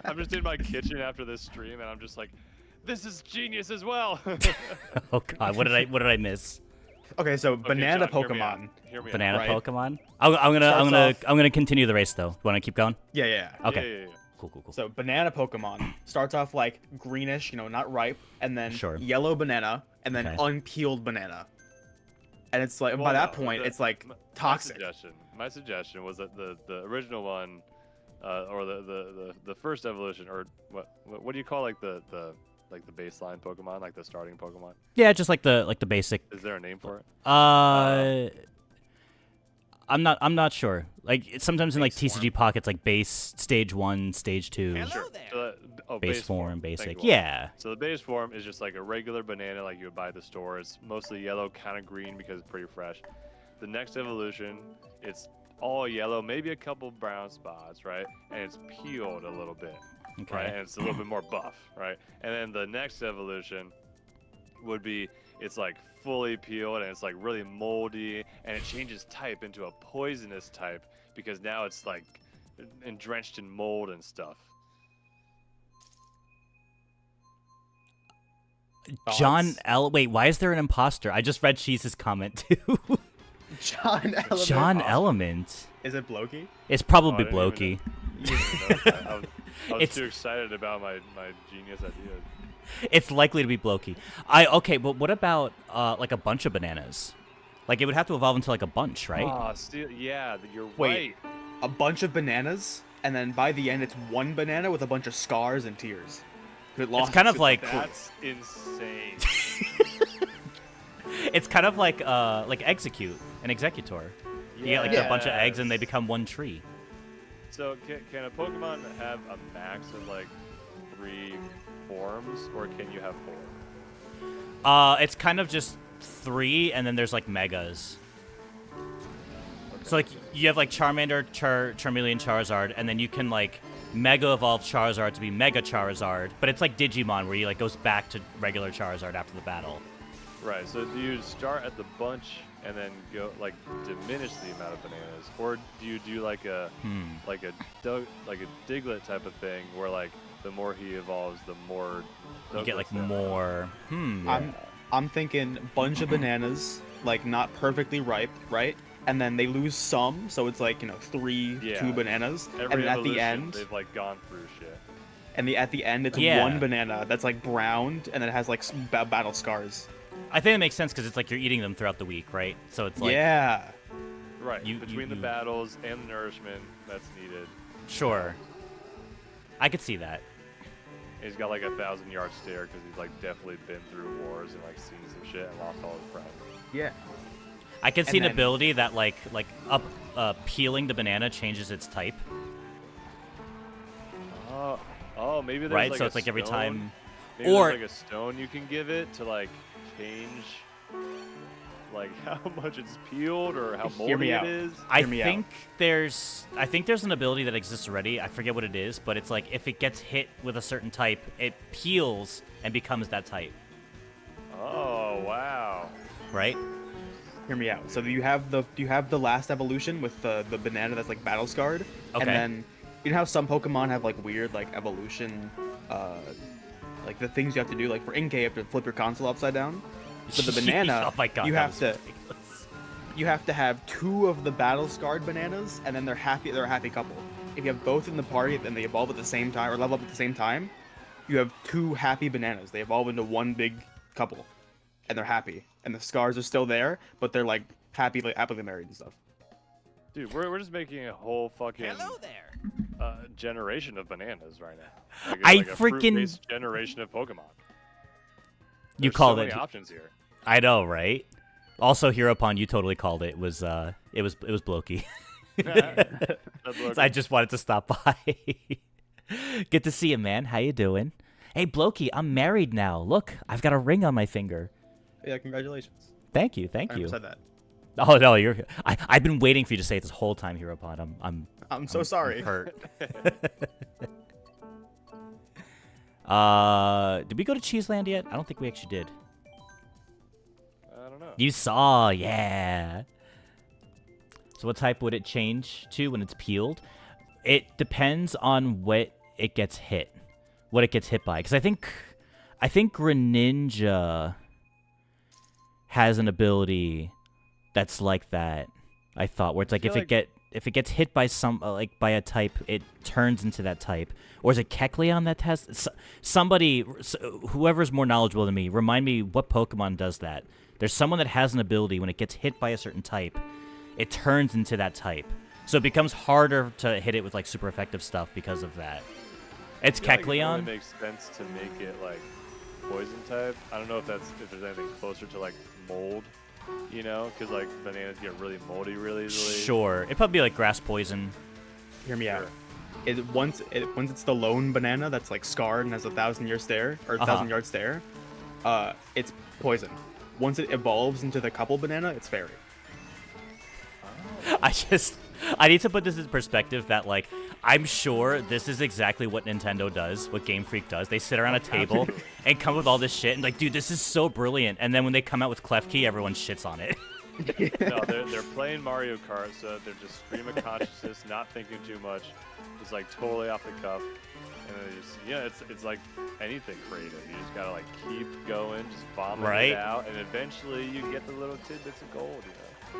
I'm just in my kitchen after this stream, and I'm just like, this is genius as well. Oh god, what did I miss? Okay, so banana John, hear me out. Pokemon. Hear me out. Banana Right. Pokemon. Starts I'm gonna continue the race though. Want to keep going? Yeah. Okay. Yeah. Cool. So banana Pokemon starts off like greenish, not ripe, and then Sure. yellow banana, and then Okay. unpeeled banana. And it's like Well, by that no, point, it's like my toxic. My suggestion was that the original one, or the first evolution, or what do you call like the baseline Pokemon, like the starting Pokemon? Yeah, just like the basic. Is there a name for it? I'm not sure. Like sometimes in like TCG pockets, like base, stage 1, stage 2, base form, basic. Yeah. So the base form is just like a regular banana like you would buy at the store. It's mostly yellow, kind of green because it's pretty fresh. The next evolution, it's all yellow, maybe a couple brown spots, right? And it's peeled a little bit, right? And it's a little bit more buff, right? And then the next evolution would be, it's like fully peeled and it's like really moldy, and it changes type into a poisonous type because now it's like drenched in mold and stuff. John L. Wait, why is there an imposter? I just read Cheese's comment too. John Element. John Element. Is it Blokey? It's probably Blokey. I was too excited about my genius ideas. It's likely to be Blokey. Okay, but what about like a bunch of bananas? Like it would have to evolve into like a bunch, right? Yeah, you're Wait, right. a bunch of bananas, and then by the end it's one banana with a bunch of scars and tears. It's kind of like that's insane. It's kind of like Execute, an Executor. You get like a bunch of eggs and they become one tree. So can a Pokemon have a max of like 3 forms, or can you have 4? It's kind of just 3, and then there's like megas. Okay. So like you have like Charmander, Charmeleon, Charizard, and then you can like Mega Evolve Charizard to be Mega Charizard, but it's like Digimon where you like goes back to regular Charizard after the battle. Right. So do you start at the bunch and then go like diminish the amount of bananas, or do you do like a Diglett type of thing where like the more he evolves, the more you get like more. I'm thinking bunch of bananas, like not perfectly ripe, right? And then they lose some, so it's like 2 bananas, Every and at the evolution, end they've like gone through shit. And at the end, it's one banana that's like browned, and then it has like battle scars. I think it makes sense because it's like you're eating them throughout the week, right? So it's like Right. Between the battles and the nourishment that's needed. Sure. I could see that. He's got like 1,000-yard stare because he's like definitely been through wars and like seen some shit and lost all his friends. Yeah. I could see an ability that like peeling the banana changes its type. Oh, maybe there's right. Like so a it's like every stone. time, Maybe or there's like a stone you can give it to like change, like how much it's peeled or how moldy it is. I think there's an ability that exists already. I forget what it is, but it's like if it gets hit with a certain type, it peels and becomes that type. Oh wow! Right. Hear me out. So you have the last evolution with the banana that's like battle scarred, and then you know how some Pokemon have like weird like evolution, like the things you have to do. Like for Inkay, you have to flip your console upside down. For the banana, oh my God, you have to have 2 of the battle scarred bananas, and then they're happy. They're a happy couple. If you have both in the party, and they evolve at the same time or level up at the same time, you have 2 happy bananas. They evolve into one big couple, and they're happy. And the scars are still there, but they're like happily married and stuff. Dude, we're just making a whole fucking generation of bananas right now. Like a fruit-based generation of Pokemon. You There's called so it. many options here. I know, right? Also, Heropon, you totally called it. It was Blokey. So I just wanted to stop by. Good to see you, man. How you doing? Hey, Blokey, I'm married now. Look, I've got a ring on my finger. Yeah, congratulations. Thank you. I never said that. Oh no, I've been waiting for you to say it this whole time, Heropon. I'm so sorry. Hurt. Did we go to Cheeseland yet? I don't think we actually did. I don't know. You saw, yeah. So what type would it change to when it's peeled? It depends on what it gets hit by. Because I think Greninja has an ability that's like that. I thought where it's like if it gets hit by by a type, it turns into that type. Or is it Kecleon that has somebody? Whoever's more knowledgeable than me, remind me what Pokemon does that. There's someone that has an ability when it gets hit by a certain type, it turns into that type. So it becomes harder to hit it with like super effective stuff because of that. It's Kecleon. Like it only makes sense to make it like poison type. I don't know if there's anything closer to like mold You know, because like bananas get really moldy really easily. Sure. It'd probably be like grass poison. Hear me out. Once it's the lone banana that's like scarred and has 1,000-year stare or 1,000-yard stare, it's poison. Once it evolves into the couple banana, it's fairy. I need to put this in perspective that, like, I'm sure this is exactly what Nintendo does, what Game Freak does. They sit around a table and come with all this shit and like, dude, this is so brilliant. And then when they come out with Klefki, everyone shits on it. No, they're playing Mario Kart, so they're just stream of consciousness, not thinking too much. It's like totally off the cuff. And then they just, yeah, it's like anything creative. You just gotta like keep going, just bombing it out, and eventually you get the little tidbits of gold, you know?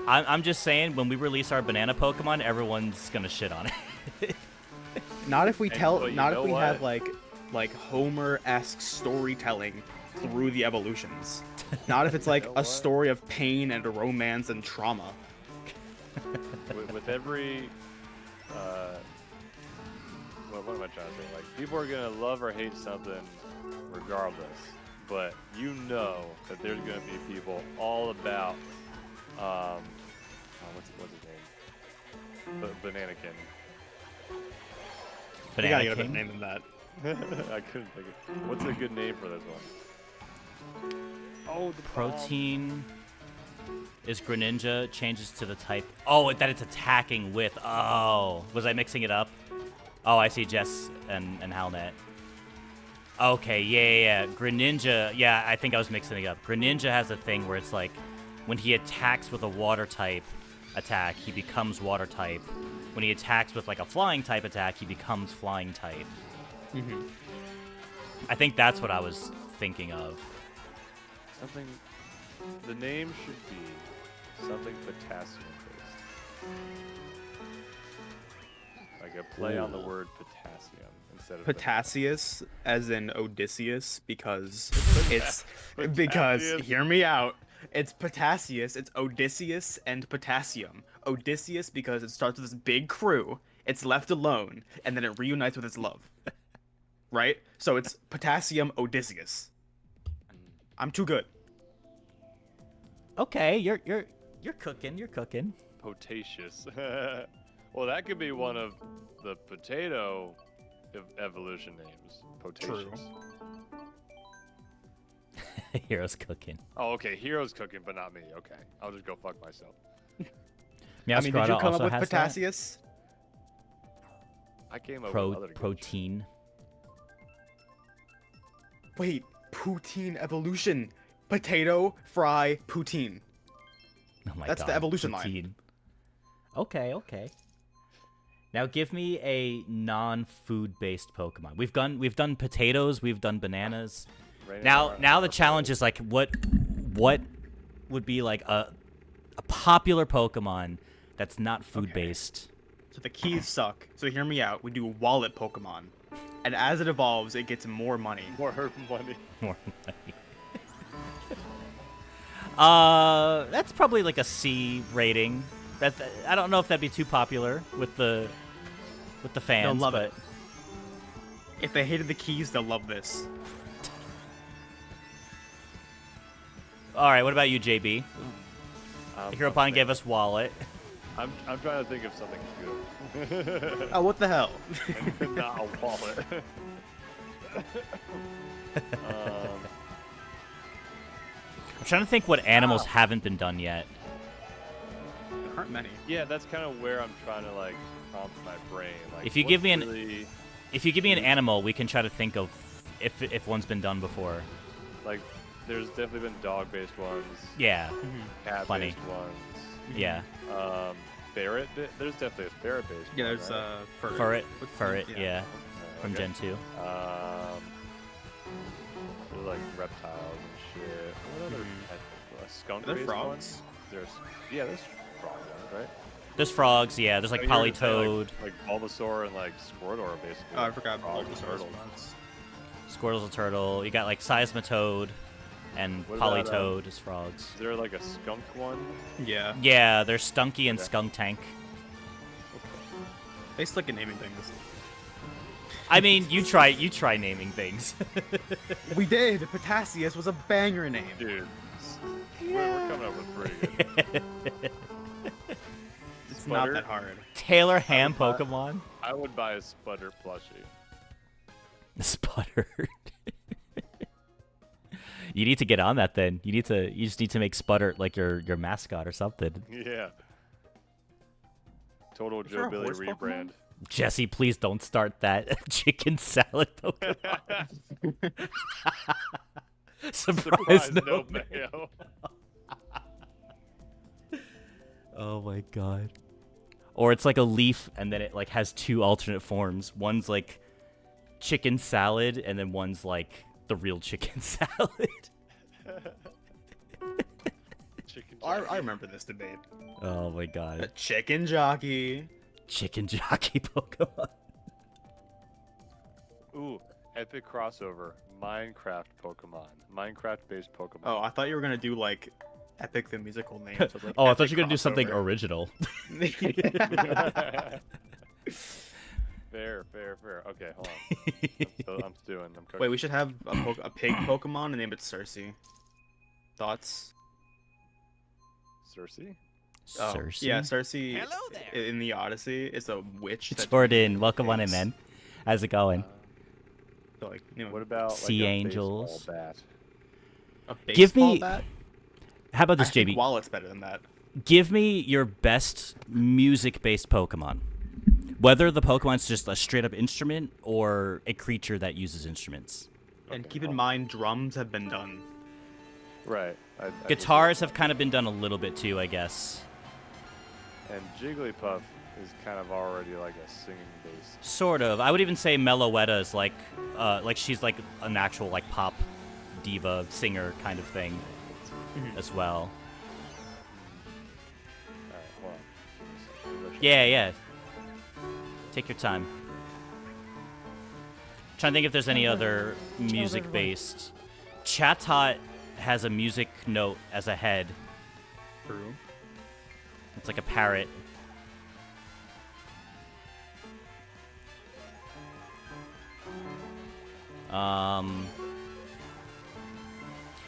I'm just saying, when we release our banana Pokemon, everyone's gonna shit on it. Not if we have like Homer-esque storytelling through the evolutions. Not if it's like a story of pain and romance and trauma. With every, what am I trying to say? Like, people are gonna love or hate something regardless, but you know that there's gonna be people all about, what's his name? Bananakin. You gotta get a better name than that. I couldn't think of. What's a good name for this one? Oh, the Protein is Greninja, changes to the type. Oh, that it's attacking with. Oh, was I mixing it up? Oh, I see Jess and Halnet. Okay, yeah. Greninja, yeah, I think I was mixing it up. Greninja has a thing where it's like, when he attacks with a water type attack, he becomes water type. When he attacks with like a flying type attack, he becomes flying type. Mm-hmm. I think that's what I was thinking of. Something. The name should be something potassium based. Like a play on the word potassium instead of Potassius, as in Odysseus, because it's because hear me out. It's Potassius, it's Odysseus and Potassium. Odysseus because it starts with this big crew, it's left alone, and then it reunites with its love. Right? So it's Potassium Odysseus. I'm too good. Okay, you're cooking. Potassious. Well, that could be one of the potato evolution names. Potassious. Hero's cooking. Oh, okay. Hero's cooking, but not me. Okay. I'll just go fuck myself. I mean, did you come up with Potassius? I came up with other protein. Wait, poutine evolution. Potato, fry, poutine. Oh my That's God, the evolution poutine. line. Okay. Now give me a non-food based Pokemon. We've done potatoes, we've done bananas. Right Now the challenge is like what would be like a popular Pokemon that's not food based. So the keys suck. So hear me out. We do wallet Pokemon. And as it evolves, it gets more money. More money. More money. That's probably like a C rating. I don't know if that'd be too popular with the fans. They'll love but... it. If they hated the keys, they'll love this. All right, what about you, JB? Heropon gave us wallet. I'm trying to think of something good. Oh, what the hell? Not a wallet. I'm trying to think what animals haven't been done yet. There aren't many. Yeah, that's kind of where I'm trying to like prompt my brain. Like, If you give me an animal, we can try to think of if one's been done before. Like, there's definitely been dog-based ones. Yeah, Cat-based plenty. ones. Yeah. Ferret. There's definitely a ferret-based. Yeah, one, there's right? Furret. Yeah. From Okay. Gen 2. There's like reptiles and shit. What other skunk-based Are there frogs? ones? There's frog ones, right? There's frogs. Yeah. There's like I heard say, Politoed. like Bulbasaur and like Squirtle are basically. Oh, I forgot frogs, Bulbasaur's turtles. frogs. Squirtle's a turtle. You got like Seismitoad and What about, Politoed as frogs. Is there like a skunk one? Yeah. Yeah, there's Stunky and Skunk Tank. They suck at naming things. I mean, you try naming things. We did. Potassius was a banger name. Dude, We're coming up with pretty good. It's Sputter? not that hard. Taylor Ham Pokemon. I would buy a Sputter plushie. Sputter. You need to get on that then. You just need to make Sputter like your mascot or something. Yeah. Total Is there Joe a Billy horse rebrand. Pokemon? Jesse, please don't start that chicken salad Pokemon. Surprise, no mayo. Oh my god. Or it's like a leaf and then it like has two alternate forms. One's like chicken salad and then one's like the real chicken salad. I remember this debate. Oh my god. A chicken jockey. Chicken jockey Pokemon. Ooh, epic crossover. Minecraft Pokemon. Minecraft-based Pokemon. Oh, I thought you were gonna do like epic the musical name. So like Oh, I thought epic you were gonna do something crossover. original. Fair. Okay, hold on. I'm stewing. I'm cooking. Wait, we should have a pig Pokemon and name it Cersei. Thoughts? Cersei? Oh, Cersei? yeah, Cersei. Hello there. In the Odyssey, it's a witch. that Jordan, welcome on in, pigs. man. How's it going? So, like, you know, What about Sea like Angels. a baseball bat? a Give baseball me- bat? How about this, I think JB? Wallet's better than that. Give me your best music-based Pokemon. Whether the Pokemon's just a straight-up instrument or a creature that uses instruments. And keep in mind, drums have been done. Right. I Guitars have kind of been done a little bit too, I guess. And Jigglypuff is kind of already like a singing bass. Sort of. I would even say Meloetta is like she's like an actual like pop diva singer kind of thing as well. Alright, hold on. Yeah. Take your time. Trying to think if there's any other music-based. Chatot has a music note as a head. True. It's like a parrot.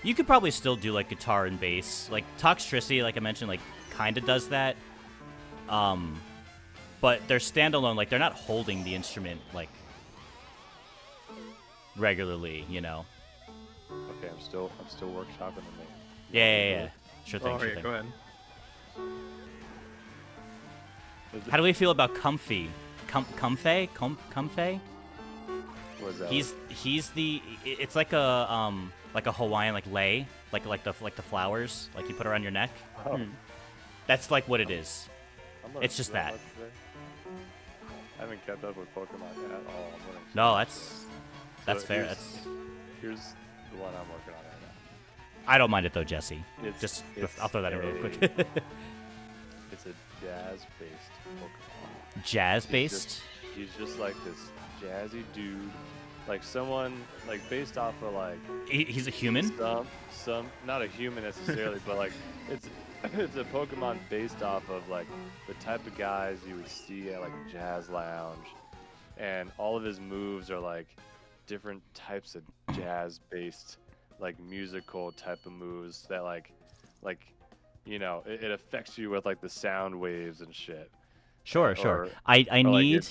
You could probably still do like guitar and bass. Like Toxtricity, like I mentioned, like kind of does that. But they're standalone. Like they're not holding the instrument like regularly, you know. Okay, I'm still workshopping the name. Yeah. Sure thing. Oh, Sure yeah, thing. go ahead. How do we feel about Comfy? Comfey? Comfey? What is that? He's the. It's like a Hawaiian like lei, like the flowers, like you put around your neck. Oh. That's like what it is. It's just that. I haven't kept up with Pokemon at all. I'm learning No, so that's fair. Here's the one I'm working on right now. I don't mind it though, Jesse. It's I'll throw that in real quick. It's a jazz-based Pokemon. Jazz-based? He's just like this jazzy dude, like someone like based off of like. He's a human. Some not a human necessarily, but like it's a Pokemon based off of like the type of guys you would see at like a jazz lounge, and all of his moves are like different types of jazz-based, like musical type of moves that like you know it affects you with like the sound waves and shit. Sure. I need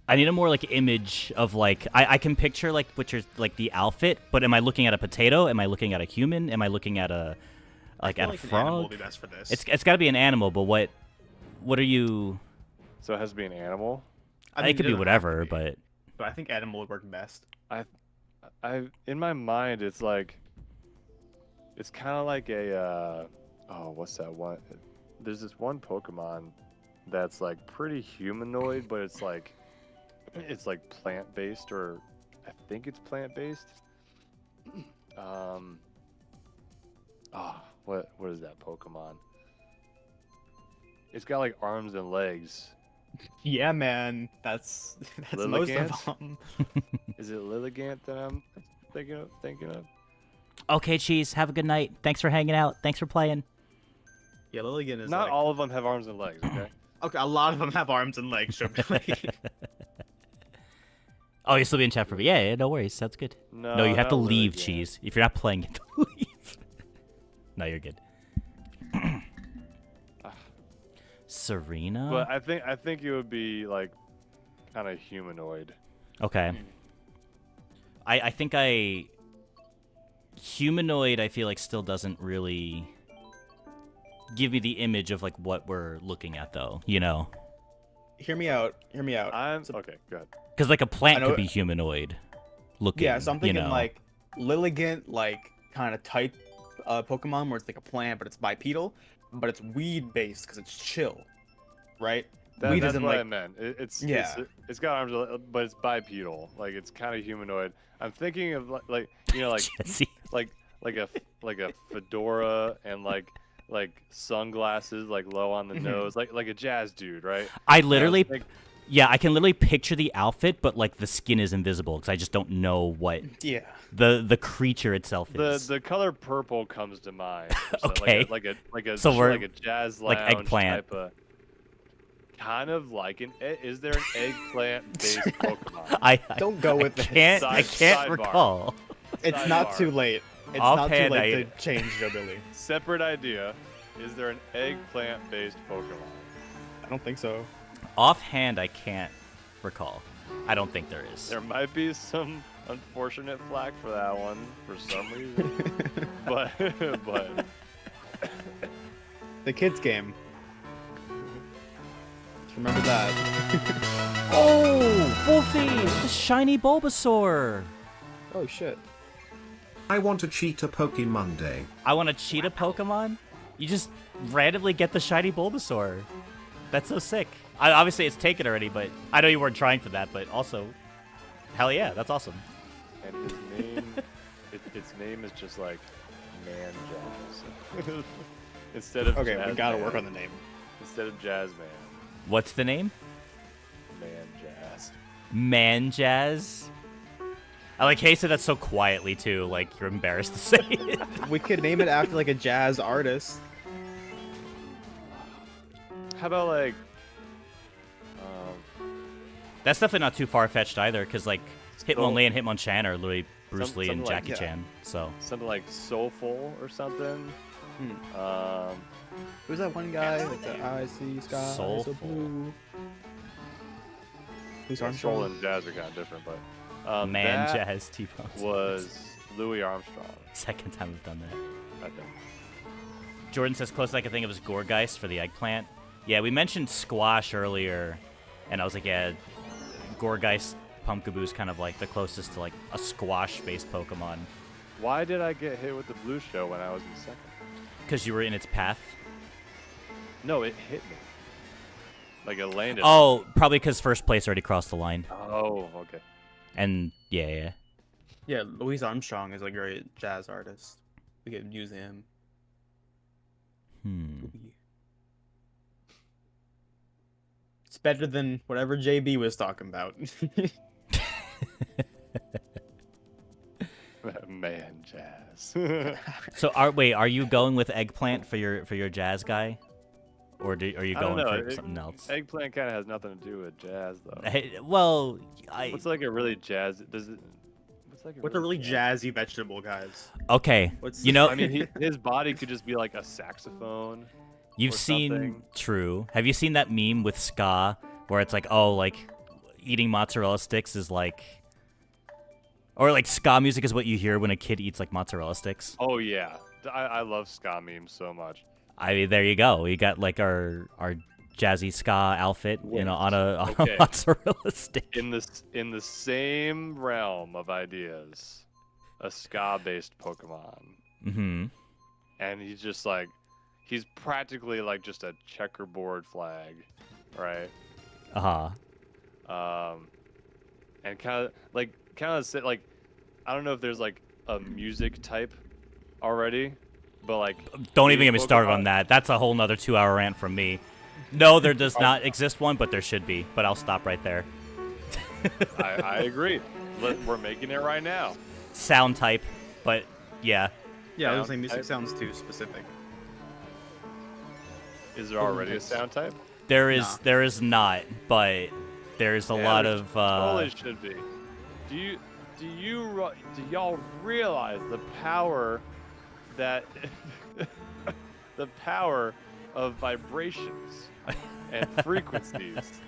I need a more like image of like I can picture like like the outfit, but am I looking at a potato? Am I looking at a human? Am I looking at a I feel at a like frog? an animal would be best for this. It's got to be an animal, but what are you? So it has to be an animal. I mean, it could be doesn't have whatever, to be, but I think animal would work best. I in my mind it's like it's kind of like a what's that one? There's this one Pokemon that's like pretty humanoid, but it's like plant-based, or I think it's plant-based. What is that Pokemon? It's got like arms and legs. Yeah, man, that's most of Lilligant? them. Is it Lilligant that I'm thinking of? okay, Cheese. Have a good night. Thanks for hanging out. Thanks for playing. Yeah, Lilligant is Not like... all of them have arms and legs, okay? Okay, a lot of them have arms and legs. Oh, you'll still be in chat for me. Yeah, no worries. Sounds good. No, you have to not really, leave, yeah. Cheese. If you're not playing, you have to leave. No, you're good. Serena? But I think it would be like kind of humanoid. Okay. I think humanoid, I feel like, still doesn't really give me the image of like what we're looking at, though. You know? Hear me out. Okay, good. Because like a plant could be humanoid looking. Yeah, so I'm thinking you know? like Lilligant, like kind of type Pokemon where it's like a plant, but it's bipedal, but it's weed based because it's chill, right? Weed That's isn't what like I meant. It's it's got arms, but it's bipedal. Like it's kind of humanoid. I'm thinking of like you know like Jesse. like a fedora and like sunglasses like low on the nose, like a jazz dude, right? I literally, yeah, I can literally picture the outfit, but like the skin is invisible because I just don't know what the creature itself is. The color purple comes to mind. Okay. Like a jazz lounge like eggplant. type of. Kind of like is there an eggplant-based Pokemon? I don't go with it. I can't recall. It's not too late. It's not too Offhand, late to change, Joe Billy. Separate idea. Is there an eggplant-based Pokemon? I don't think so. Offhand, I can't recall. I don't think there is. There might be some unfortunate flack for that one for some reason, but the kids game. Remember that. Oh, Wolfie! The shiny Bulbasaur! Oh, shit. I want a cheetah Monday. I want a cheetah Pokemon? You just randomly get the shiny Bulbasaur. That's so sick. Obviously, it's taken already, but I know you weren't trying for that, but also, hell yeah, that's awesome. And his name, its name is just like Man Jazz. Instead of okay, Jazz we gotta Man, work on the name. Instead of Jazz Man. What's the name? Man Jazz. Man Jazz? I like how you said that so quietly, too, like you're embarrassed to say it. We could name it after, like, a jazz artist. How about, like... That's definitely not too far-fetched either, because, like, Hitmonlee and Hitmonchan are literally Bruce Lee and like, Jackie Chan, so... Something like Soulful or something. Who's that one guy with the I see sky so blue? Louis Soul Armstrong? and Jazz are kind of different, but... Man that Jazz T-Bone. was Louis Armstrong. Second time we've done that. I think. Jordan says closest I can think of is Gorgeist for the eggplant. Yeah, we mentioned Squash earlier, and I was like, yeah, Gorgeist Pumpkaboo is kind of like the closest to like a Squash-based Pokemon. Why did I get hit with the blue shell when I was in second? Because you were in its path. No, it hit me. Like it landed. Oh, probably because first place already crossed the line. Oh, okay. And yeah. Yeah, Louis Armstrong is a great jazz artist. We could use him. It's better than whatever JB was talking about. Man, Jazz. So are you going with eggplant for your jazz guy, or are you going for something else? Eggplant kind of has nothing to do with jazz, though. Well, what's like a really jazz? What's a really jazzy vegetable, guys? Okay, I mean, his body could just be like a saxophone. You've seen True. Have you seen that meme with ska where it's like, oh, like eating mozzarella sticks is like, or like ska music is what you hear when a kid eats like mozzarella sticks? Oh yeah, I love ska memes so much. I mean, there you go. We got like our jazzy ska outfit, on a mozzarella stick. In the same realm of ideas, a ska-based Pokemon. Mm-hmm. And he's practically like just a checkerboard flag, right? And kind of I don't know if there's like a music type already, but like don't even get me started on that. That's a whole nother 2-hour rant from me. No, there does not exist one, but there should be. But I'll stop right there. I agree. We're making it right now. Sound type, but yeah. Yeah, I was saying music sounds too specific. Is there already a sound type? There is not, but there's a lot of totally should be. do y'all realize the power that the power of vibrations and frequencies?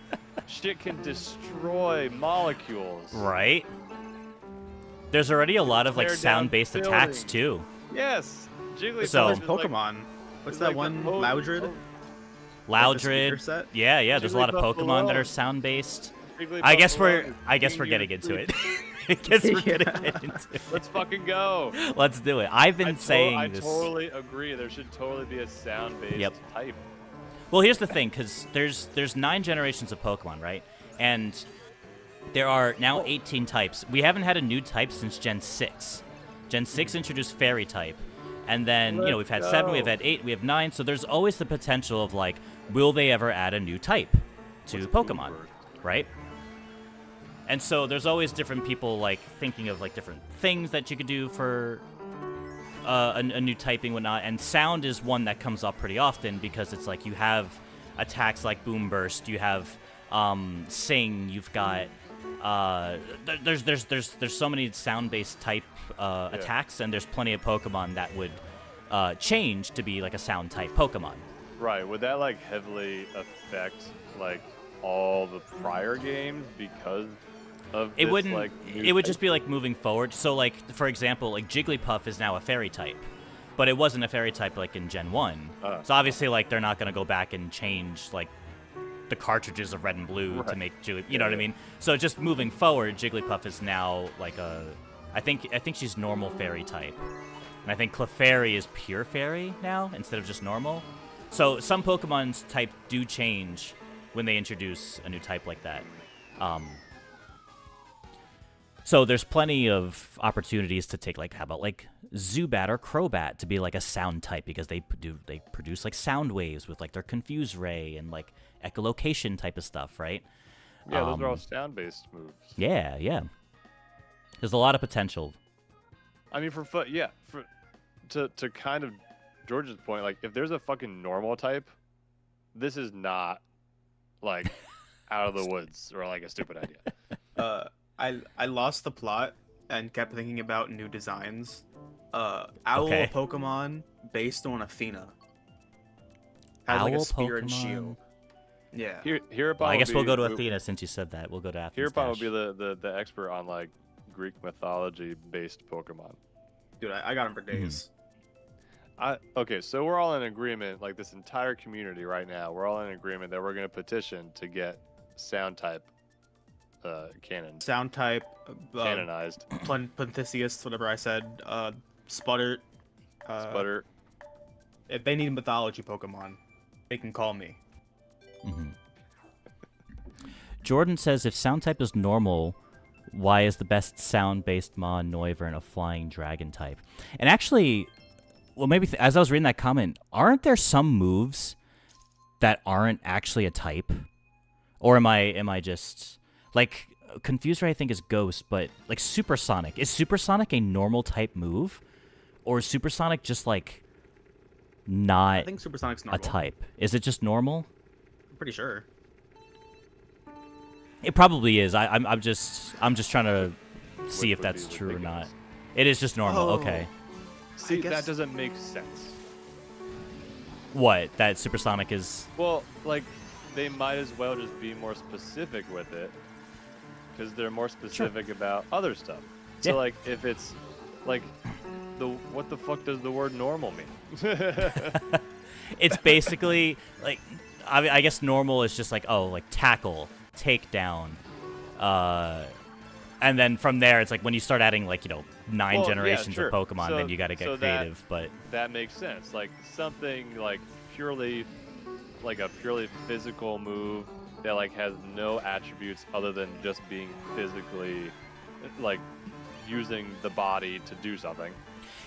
Shit can destroy molecules. Right. There's already a lot of like Tear down sound-based attacks buildings. too. Yes. Jigglypuff So- is Pokemon. Like, What's it's that like one? the Loudred? Loudred. set? Yeah. There's a lot of Jigglypuff Pokemon that alone. are sound-based. Jigglypuff I guess alone is we're giving getting you into it. free- I guess we're gonna get into it. Let's fucking go. Let's do it. I've been saying I this. totally agree. There should totally be a sound-based type. Well, here's the thing, because there's 9 generations of Pokemon, right? And there are now 18 types. We haven't had a new type since Gen 6. Gen 6 introduced Fairy type. And then, we've had 7, we've had 8, we have 9. So there's always the potential of, like, will they ever add a new type to Pokemon, right? And so there's always different people, like, thinking of, like, different things that you could do for a new typing, whatnot. And sound is one that comes up pretty often because it's like you have attacks like Boom Burst, you have Sing, you've got... there's so many sound-based type attacks, and there's plenty of Pokemon that would change to be like a sound type Pokemon. Right. Would that like heavily affect like all the prior games because of It this, wouldn't. like, It would just be like moving forward. So like for example, like Jigglypuff is now a Fairy type, but it wasn't a Fairy type like in Gen 1. So obviously like they're not gonna go back and change like the cartridges of Red and Blue to make Jigglypuff. You know what I mean? So just moving forward, Jigglypuff is now like a. I think she's normal Fairy type, and I think Clefairy is pure Fairy now instead of just normal. So some Pokemon's type do change when they introduce a new type like that. So there's plenty of opportunities to take, like, how about like Zubat or Crobat to be like a sound type because they produce like sound waves with like their Confuse Ray and like echolocation type of stuff, right? Yeah, those are all sound-based moves. Yeah. There's a lot of potential. I mean, to kind of George's point, like if there's a fucking normal type, this is not like out of the woods or like a stupid idea. I lost the plot and kept thinking about new designs. Owl Pokemon based on Athena. Had like a Owl spear and Pokemon? shield. Yeah. Hereupon Well, I guess we'll go to would- Athena since you said that. We'll go to Athena. Hereupon would be the expert on like Greek mythology-based Pokemon. Dude, I got him for days. Okay, so we're all in agreement, like this entire community right now, we're all in agreement that we're going to petition to get sound type Sound type. Canonized. Planthisius, whatever I said. Sputter. Sputter. If they need mythology Pokemon, they can call me. Jordan says if sound type is normal, why is the best sound-based Mon Noivern a flying dragon type? And actually, well, maybe as I was reading that comment, aren't there some moves that aren't actually a type? Or am I just like Confuse Ray? I think is Ghost, but like Supersonic, is Supersonic a normal type move, or is Supersonic just like not I think Supersonic's a normal. type? Is it just normal? I'm pretty sure. It probably is. I'm just trying to see if would that's be true or ridiculous. not. It is just normal. Oh. Okay. See, guess- that doesn't make sense. What? That Supersonic is? Well, like, they might as well just be more specific with it, because they're more specific about other stuff. So, Yeah. like, if it's, like, what the fuck does the word normal mean? It's basically like, I guess normal is just like, oh, like tackle, takedown, and then from there it's like when you start adding like 9 Well, yeah, generations sure. of Pokemon, So- then you got to get so creative. But that makes sense. Like, something, like, purely, like, a purely physical move that, like, has no attributes other than just being physically, like, using the body to do something.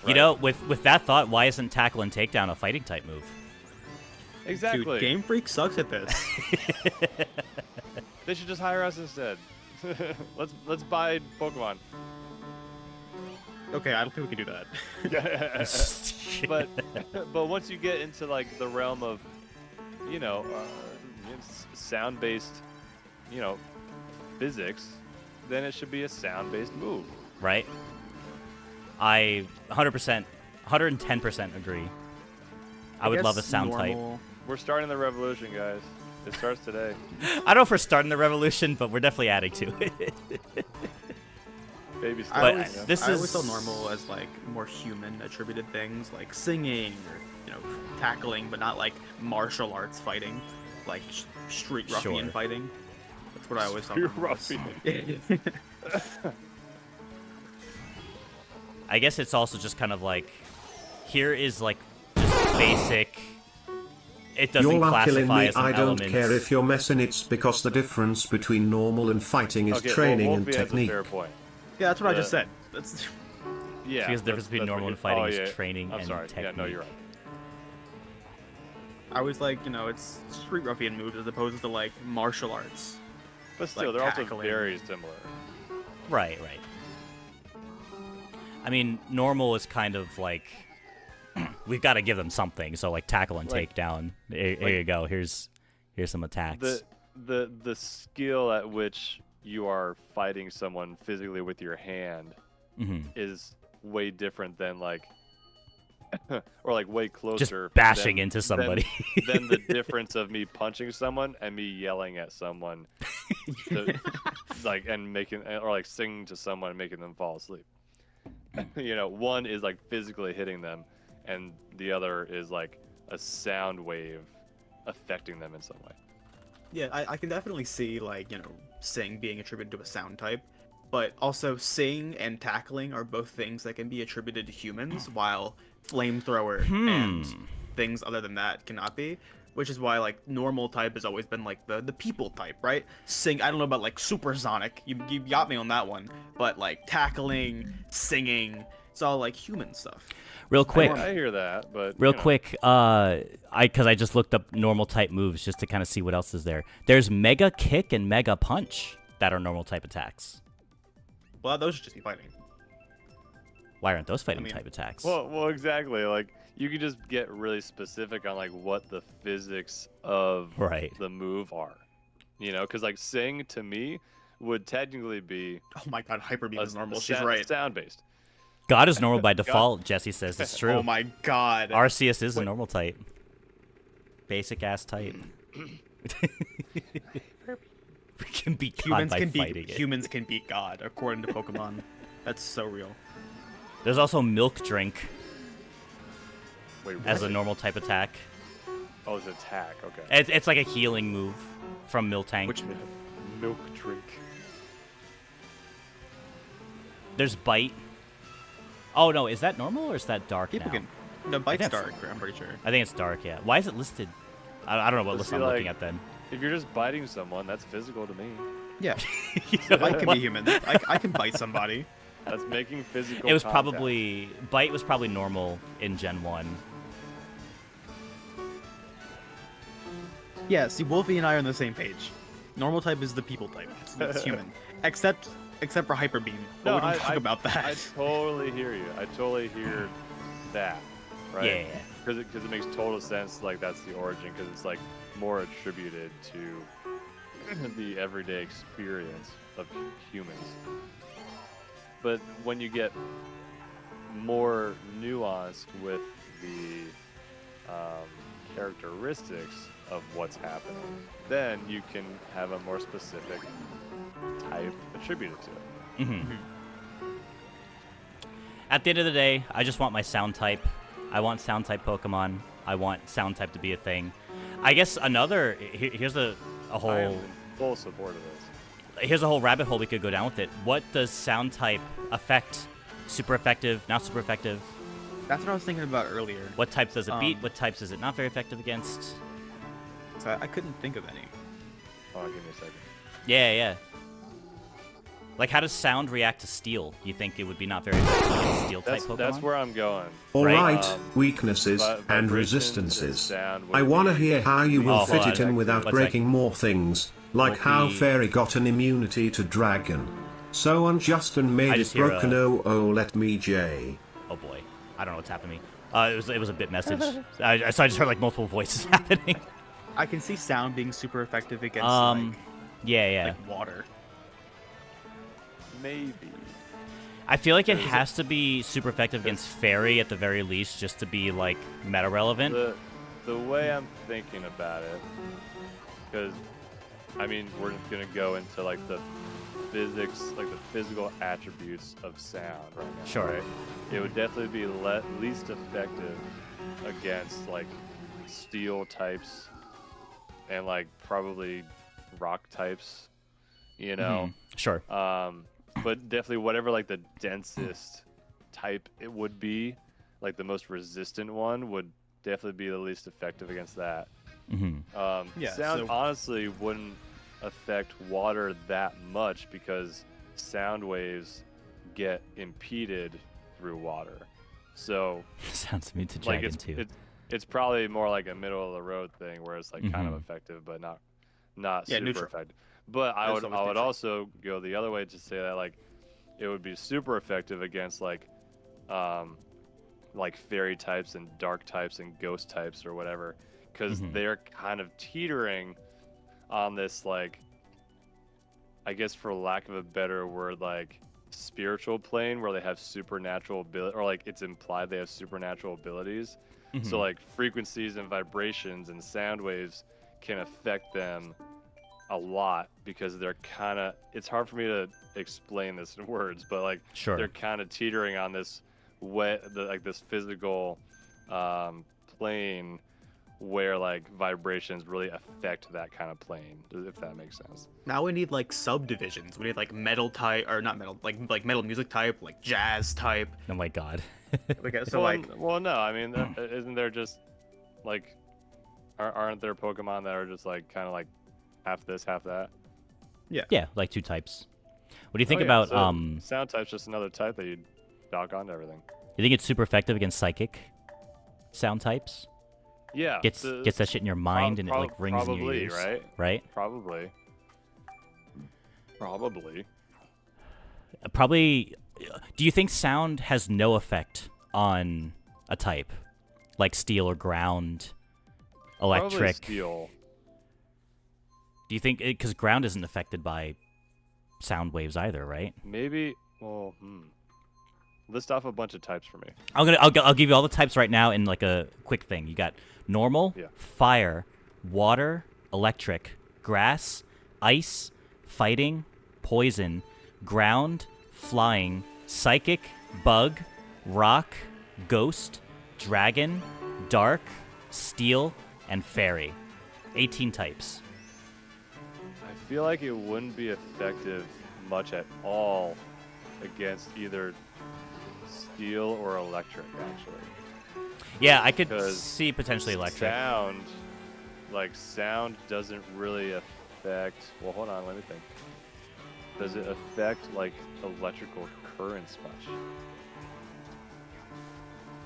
Right? with that thought, why isn't tackle and takedown a fighting type move? Exactly. Dude, Game Freak sucks at this. They should just hire us instead. let's buy Pokemon. Okay, I don't think we can do that. but once you get into like the realm of sound-based physics, then it should be a sound-based move. Right? I 100%, 110% agree. I would love a sound type. We're starting the revolution, guys. It starts today. I don't know if we're starting the revolution, but we're definitely adding to it. Baby steps. I always saw is normal as like more human attributed things, like singing or tackling, but not like martial arts fighting, like street ruffian fighting. That's what I always thought. Street ruffian. I guess it's also just kind of like, here is like just basic. It doesn't You're killing classify me. as an I don't element. care if you're messing. It's because the difference between normal and fighting is training and technique. Has a fair point. Yeah, that's what I just said. That's Yeah. Because the difference between normal and fighting is training and technique. Yeah, no, you're right. I was like, it's street ruffian moves as opposed to like martial arts. But still, like they're also tackling. very similar. Right. I mean, normal is kind of like, we've got to give them something. So like tackle and take down. Here you go. Here's some attacks. The skill at which you are fighting someone physically with your hand is way different than like, or like way closer. Just bashing into somebody. Than the difference of me punching someone and me yelling at someone, and making or like singing to someone and making them fall asleep. One is like physically hitting them, and the other is like a sound wave affecting them in some way. Yeah, I can definitely see like sing being attributed to a sound type, but also sing and tackling are both things that can be attributed to humans, while flamethrower and things other than that cannot be. Which is why like normal type has always been like the people type, right? Sing, I don't know about like supersonic, you got me on that one, but like tackling, singing, it's all like human stuff. Real quick. I hear that, but real quick, because I just looked up normal type moves just to kind of see what else is there. There's Mega Kick and Mega Punch that are normal type attacks. Well, those should just be fighting. Why aren't those fighting type attacks? Well, exactly. Like you can just get really specific on like what the physics of the move are. Because like sing to me would technically be. Oh my God, Hyper Beam is normal. She's right. Sound based. God is normal by default, Jesse says. It's true. Oh my God. Arceus is a normal type. Basic ass type. We can beat God by fighting it. Humans can beat God, according to Pokemon. That's so real. There's also Milk Drink. Wait, as a normal type attack. Oh, it's attack. Okay. It's like a healing move from Miltank. Which Milk Drink? There's Bite. Oh no, is that normal or is that dark now? No, Bite's dark, I'm pretty sure. I think it's dark, yeah. Why is it listed? I don't know what list I'm looking at then. If you're just biting someone, that's physical to me. Yeah. Bite can be human. I can bite somebody. That's making physical It was contact. Bite was probably normal in Gen 1. Yeah, see, Wolfie and I are on the same page. Normal type is the people type. It's human. Except for Hyper Beam. But we don't talk about that. I totally hear you. I totally hear that. Right? Yeah. Because it makes total sense. Like that's the origin. Because it's like more attributed to the everyday experience of humans. But when you get more nuanced with the characteristics of what's happening, then you can have a more specific type attributed to it. Mm-hmm. At the end of the day, I just want my sound type. I want sound type Pokemon. I want sound type to be a thing. I guess here's a whole. I am in full support of this. Here's a whole rabbit hole we could go down with it. What does sound type affect? Super effective, not super effective? That's what I was thinking about earlier. What types does it beat? What types is it not very effective against? So I couldn't think of any. Oh, give me a second. Yeah. Like, how does sound react to steel? You think it would be not very effective against steel type Pokemon? That's where I'm going. Alright, weaknesses and resistances. I wanna hear how you will fit it in without breaking more things, like how Fairy got an immunity to Dragon. So unjust and made it broken, oh let me J. Oh boy, I don't know what's happening. It was a bit message. So I just heard like multiple voices happening. I can see sound being super effective against yeah. like water. maybe. I feel like it has to be super effective against fairy at the very least, just to be like meta relevant. The way I'm thinking about it, because I mean we're just gonna go into like the physics, like the physical attributes of sound right now. Sure. Right? It would definitely be least effective against like steel types and like probably rock types. You know. Sure. But definitely whatever like the densest type it would be, like the most resistant one would definitely be the least effective against that. Sound honestly wouldn't affect water that much because sound waves get impeded through water. So sounds mean to like Dragon too. It's probably more like a middle of the road thing where it's like kind of effective but not super neutral. effective. But I would also go the other way to say that like it would be super effective against like fairy types and dark types and ghost types or whatever, because they're kind of teetering on this like, I guess for lack of a better word, like spiritual plane where they have supernatural ability, or like it's implied they have supernatural abilities. So like frequencies and vibrations and sound waves can affect them a lot because they're kind of, it's hard for me to explain this in words, but like they're kind of teetering on this this physical plane where like vibrations really affect that kind of plane, if that makes sense. Now we need like subdivisions. We need like metal type, or not metal, like metal music type, like jazz type. Oh my god. So well, no, I mean, isn't there just like, aren't there Pokemon that are just like kind of like half this, half that? Yeah, like two types. What do you think about sound type's just another type that you dock onto everything. You think it's super effective against psychic sound types? Yeah. Gets that shit in your mind and it like rings in your ears. Right? Right? Probably. Probably. Do you think sound has no effect on a type? Like steel or ground, electric? Probably steel. Do you think, because ground isn't affected by sound waves either, right? Maybe. Well, list off a bunch of types for me. I'll give you all the types right now in like a quick thing. You got normal, fire, water, electric, grass, ice, fighting, poison, ground, flying, psychic, bug, rock, ghost, dragon, dark, steel, and fairy. 18 types. I feel like it wouldn't be effective much at all against either steel or electric, actually. Yeah, I could see potentially electric. Sound doesn't really affect. Well, hold on, let me think. Does it affect like electrical currents much?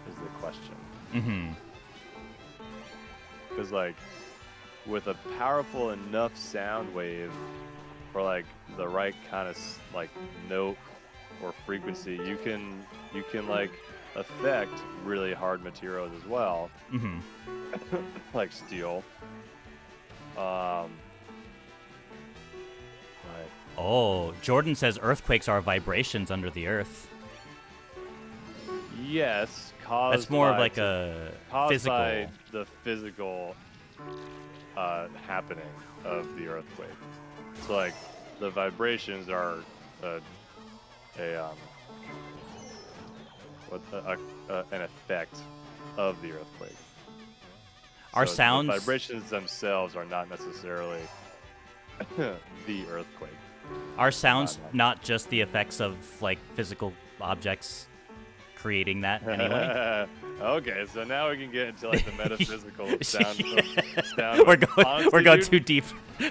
Is the question. Because like with a powerful enough sound wave, or like the right kind of like note or frequency, you can like affect really hard materials as well. Like steel. Oh, Jordan says earthquakes are vibrations under the earth. Yes, caused. That's more of like a physical. By the physical happening of the earthquake. So like the vibrations are an effect of the earthquake. Our sounds. The vibrations themselves are not necessarily the earthquake. Are sounds not just the effects of like physical objects creating that anyway? Okay, so now we can get into like the metaphysical sound. We're going too deep.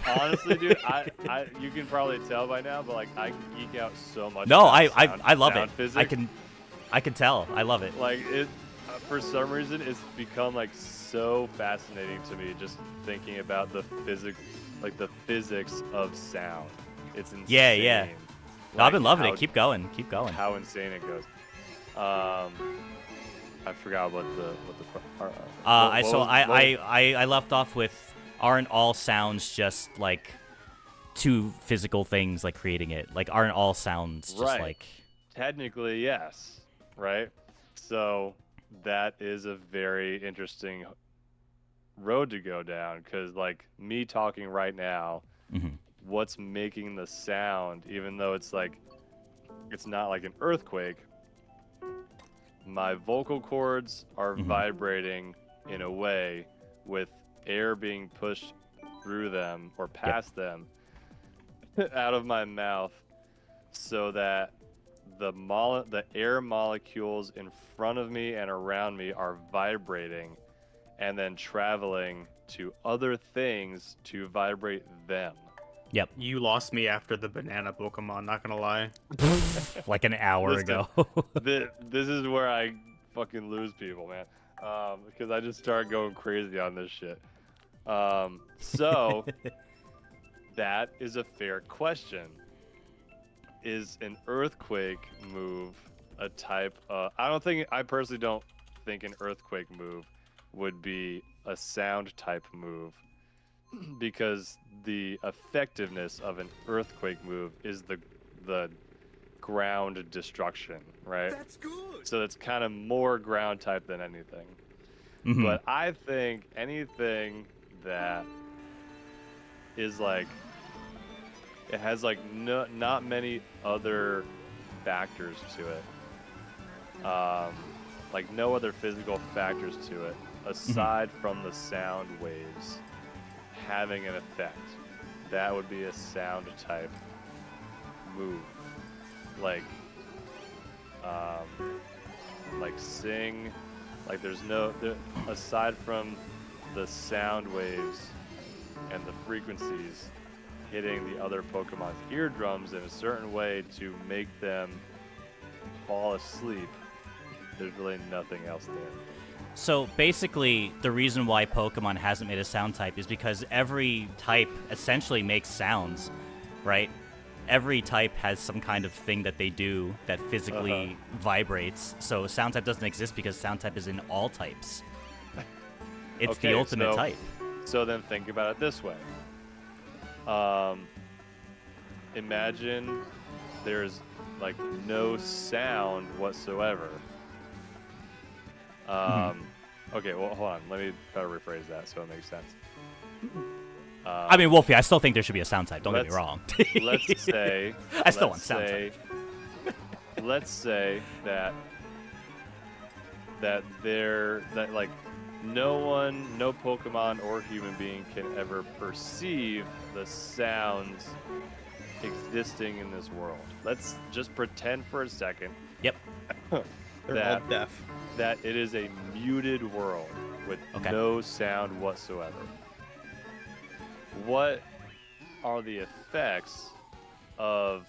Honestly, dude, I you can probably tell by now, but like I geek out so much. No, about I love it. Physics. I can tell. I love it. Like it, for some reason, it's become like so fascinating to me just thinking about the physics of sound. It's insane. Yeah. No, I've been loving it. Keep going. How insane it goes. I forgot what the I left off with, aren't all sounds just like two physical things like creating it? Like, aren't all sounds just like? Technically, yes. Right. So that is a very interesting road to go down, because like me talking right now, what's making the sound, even though it's like it's not like an earthquake, my vocal cords are vibrating in a way with air being pushed through them or past them out of my mouth, so that the air molecules in front of me and around me are vibrating and then traveling to other things to vibrate them. Yep. You lost me after the banana Pokemon, not gonna lie. Like an hour ago. This is where I fucking lose people, man. Because I just start going crazy on this shit. So that is a fair question. Is an earthquake move a type of... I personally don't think an earthquake move would be a sound type move, because the effectiveness of an earthquake move is the ground destruction, right? That's good. So it's kind of more ground type than anything. But I think anything that is like, it has like not many other factors to it, like no other physical factors to it aside from the sound waves having an effect, that would be a sound type move. Like sing, like there's no aside from the sound waves and the frequencies hitting the other Pokemon's eardrums in a certain way to make them fall asleep, there's really nothing else there. So basically, the reason why Pokemon hasn't made a sound type is because every type essentially makes sounds, right? Every type has some kind of thing that they do that physically vibrates. So sound type doesn't exist because sound type is in all types. It's the ultimate type. So then think about it this way. Imagine there's like no sound whatsoever. Okay, well, hold on. Let me try to rephrase that so it makes sense. I mean, Wolfie, I still think there should be a sound type. Don't get me wrong. Let's say... I still want sound type. Let's say that like no Pokemon or human being can ever perceive the sounds existing in this world. Let's just pretend for a second. Yep. They're all deaf. That it is a muted world with no sound whatsoever. What are the effects of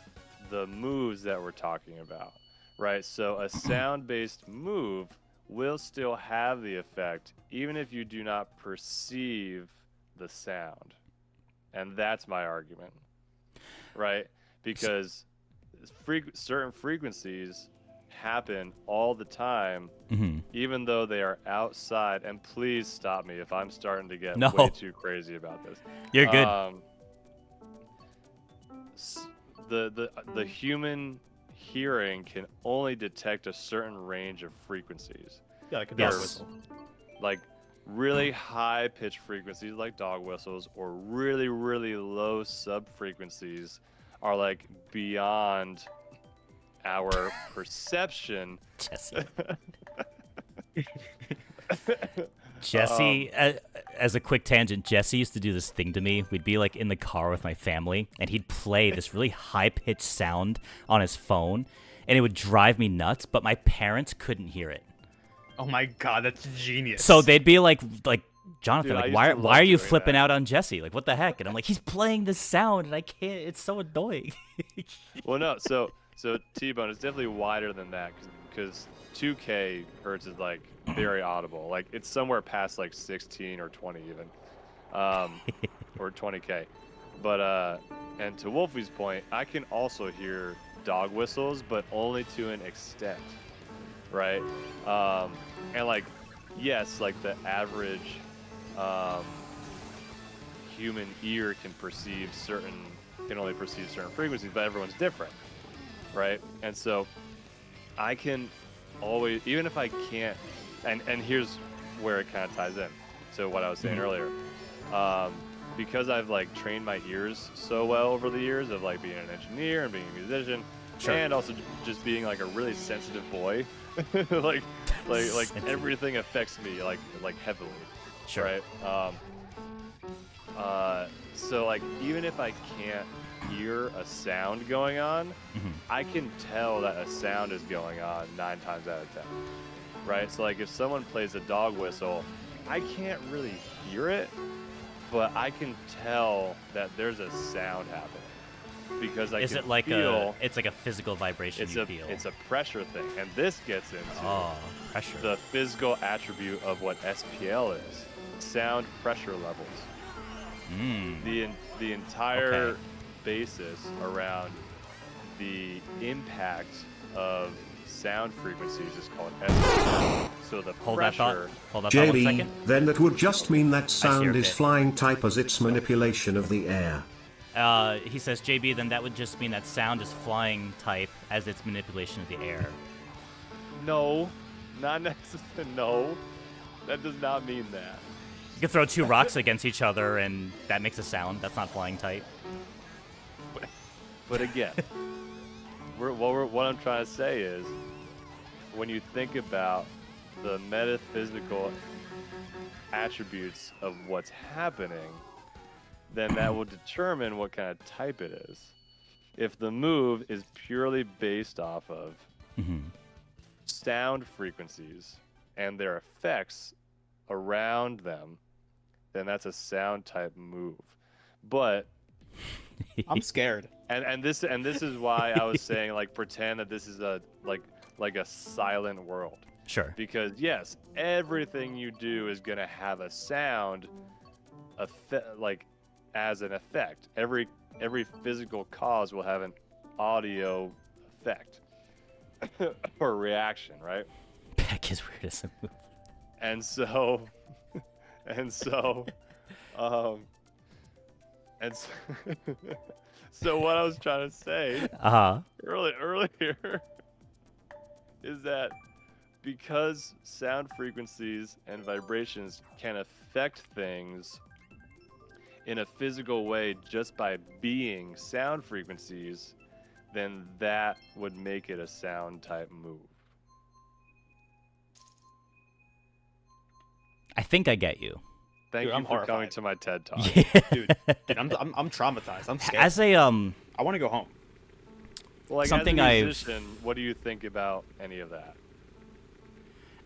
the moves that we're talking about, right? So a sound-based move will still have the effect even if you do not perceive the sound. And that's my argument, right? Because certain frequencies happen all the time, even though they are outside. And please stop me if I'm starting to get way too crazy about this. You're good. The human hearing can only detect a certain range of frequencies. Yeah, like a dog whistle. Like really high pitched frequencies like dog whistles, or really, really low sub frequencies are like beyond our perception. Jesse, as a quick tangent, Jesse used to do this thing to me. We'd be like in the car with my family, and he'd play this really high-pitched sound on his phone, and it would drive me nuts, but my parents couldn't hear it. Oh my god, that's genius. So they'd be like Jonathan, dude, like, why are you flipping out on Jesse? Like, what the heck? And I'm like, he's playing this sound, and I can't. It's so annoying. Well, no, so T-Bone is definitely wider than that, because 2K hertz is like very audible. Like it's somewhere past like 16 or 20 even, or 20K. But and to Wolfie's point, I can also hear dog whistles, but only to an extent, right? And like, yes, like the average human ear can perceive certain can only perceive certain frequencies, but everyone's different, right? And so I can always, even if I can't, and here's where it kind of ties in to what I was saying earlier. Because I've like trained my ears so well over the years of like being an engineer and being a musician, and also just being like a really sensitive boy, like everything affects me like heavily, right? So like even if I can't hear a sound going on, I can tell that a sound is going on 9 times out of 10, right? So like if someone plays a dog whistle, I can't really hear it, but I can tell that there's a sound happening because I can feel. It's like a physical vibration you feel. It's a pressure thing, and this gets into pressure. The physical attribute of what SPL is: sound pressure levels. The entire basis around the impact of sound frequencies is called SPL. So the pressure. Hold that thought 1 second. Then that would just mean that sound is flying type as its manipulation of the air. He says, JB, then that would just mean that sound is flying type as its manipulation of the air. No, not necessarily. No, that does not mean that. You can throw 2 rocks against each other and that makes a sound. That's not flying type. But again, what I'm trying to say is, when you think about the metaphysical attributes of what's happening, then that will determine what kind of type it is. If the move is purely based off of sound frequencies and their effects around them, then that's a sound type move. But I'm scared. And this is why I was saying like pretend that this is a like a silent world. Sure. Because yes, everything you do is gonna have a sound, like as an effect. Every physical cause will have an audio effect or reaction, right? Peck is weird as a move. And so, so what I was trying to say earlier is that because sound frequencies and vibrations can affect things in a physical way just by being sound frequencies, then that would make it a sound type move. I think I get you. Thank you for coming to my TED Talk. Dude, I'm traumatized. I'm scared. As a I want to go home. Well, like something as a musician, what do you think about any of that?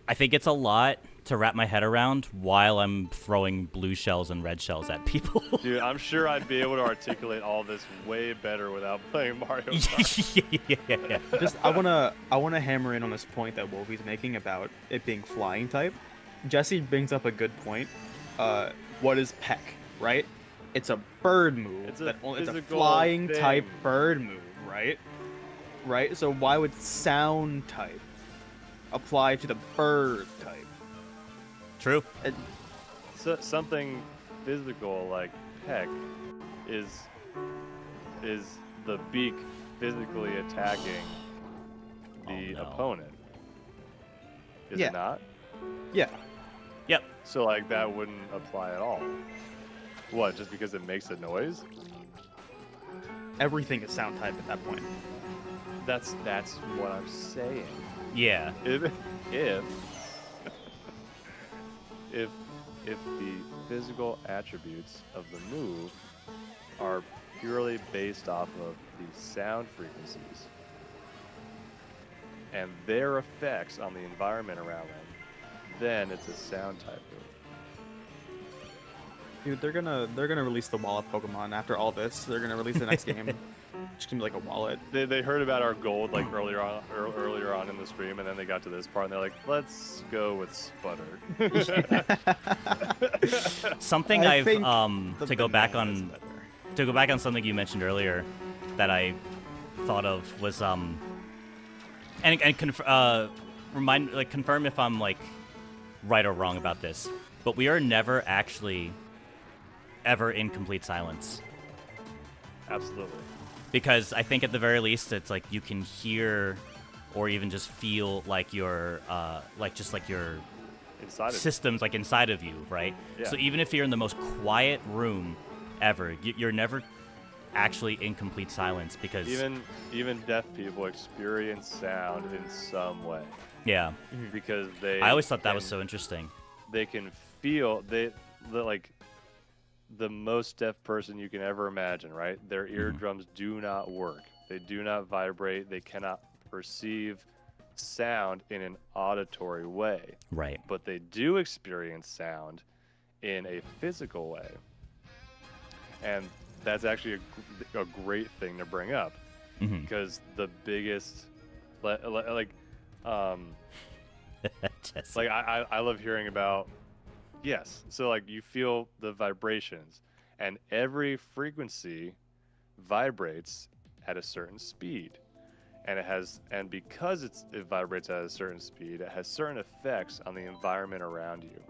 I think it's a lot to wrap my head around while I'm throwing blue shells and red shells at people. Dude, I'm sure I'd be able to articulate all this way better without playing Mario Kart. Yeah. Just I wanna hammer in on this point that Wolfie's making about it being flying type. Jesse brings up a good point. What is peck, right? It's a bird move. It's a flying type bird move, right? Right? So why would sound type apply to the bird type? True. So something physical like peck is the beak physically attacking the opponent. Is it not? Yeah. Yep. So like that wouldn't apply at all. What? Just because it makes a noise? Everything is sound type at that point. That's what I'm saying. Yeah. If the physical attributes of the move are purely based off of the sound frequencies and their effects on the environment around them, then it's a sound type move. Dude, they're gonna release the wallet Pokemon after all this. They're gonna release the next game. It's gonna be like a wallet. They heard about our gold like earlier on in the stream, and then they got to this part and they're like, let's go with Sputter. Something to go back on something you mentioned earlier that I thought of was confirm if I'm like right or wrong about this, but we are never actually ever in complete silence. absolutely. Because I think at the very least, it's like you can hear, or even just feel like your, your inside systems like inside of you, right? Yeah. So even if you're in the most quiet room ever, you're never actually in complete silence because even deaf people experience sound in some way. Yeah. Because I always thought that was so interesting. They can feel like the most deaf person you can ever imagine, right? Their eardrums do not work. They do not vibrate. They cannot perceive sound in an auditory way. Right. But they do experience sound in a physical way. And that's actually a great thing to bring up. Because the biggest, I love hearing about, yes, so like you feel the vibrations, and every frequency vibrates at a certain speed. And because it vibrates at a certain speed, it has certain effects on the environment around you,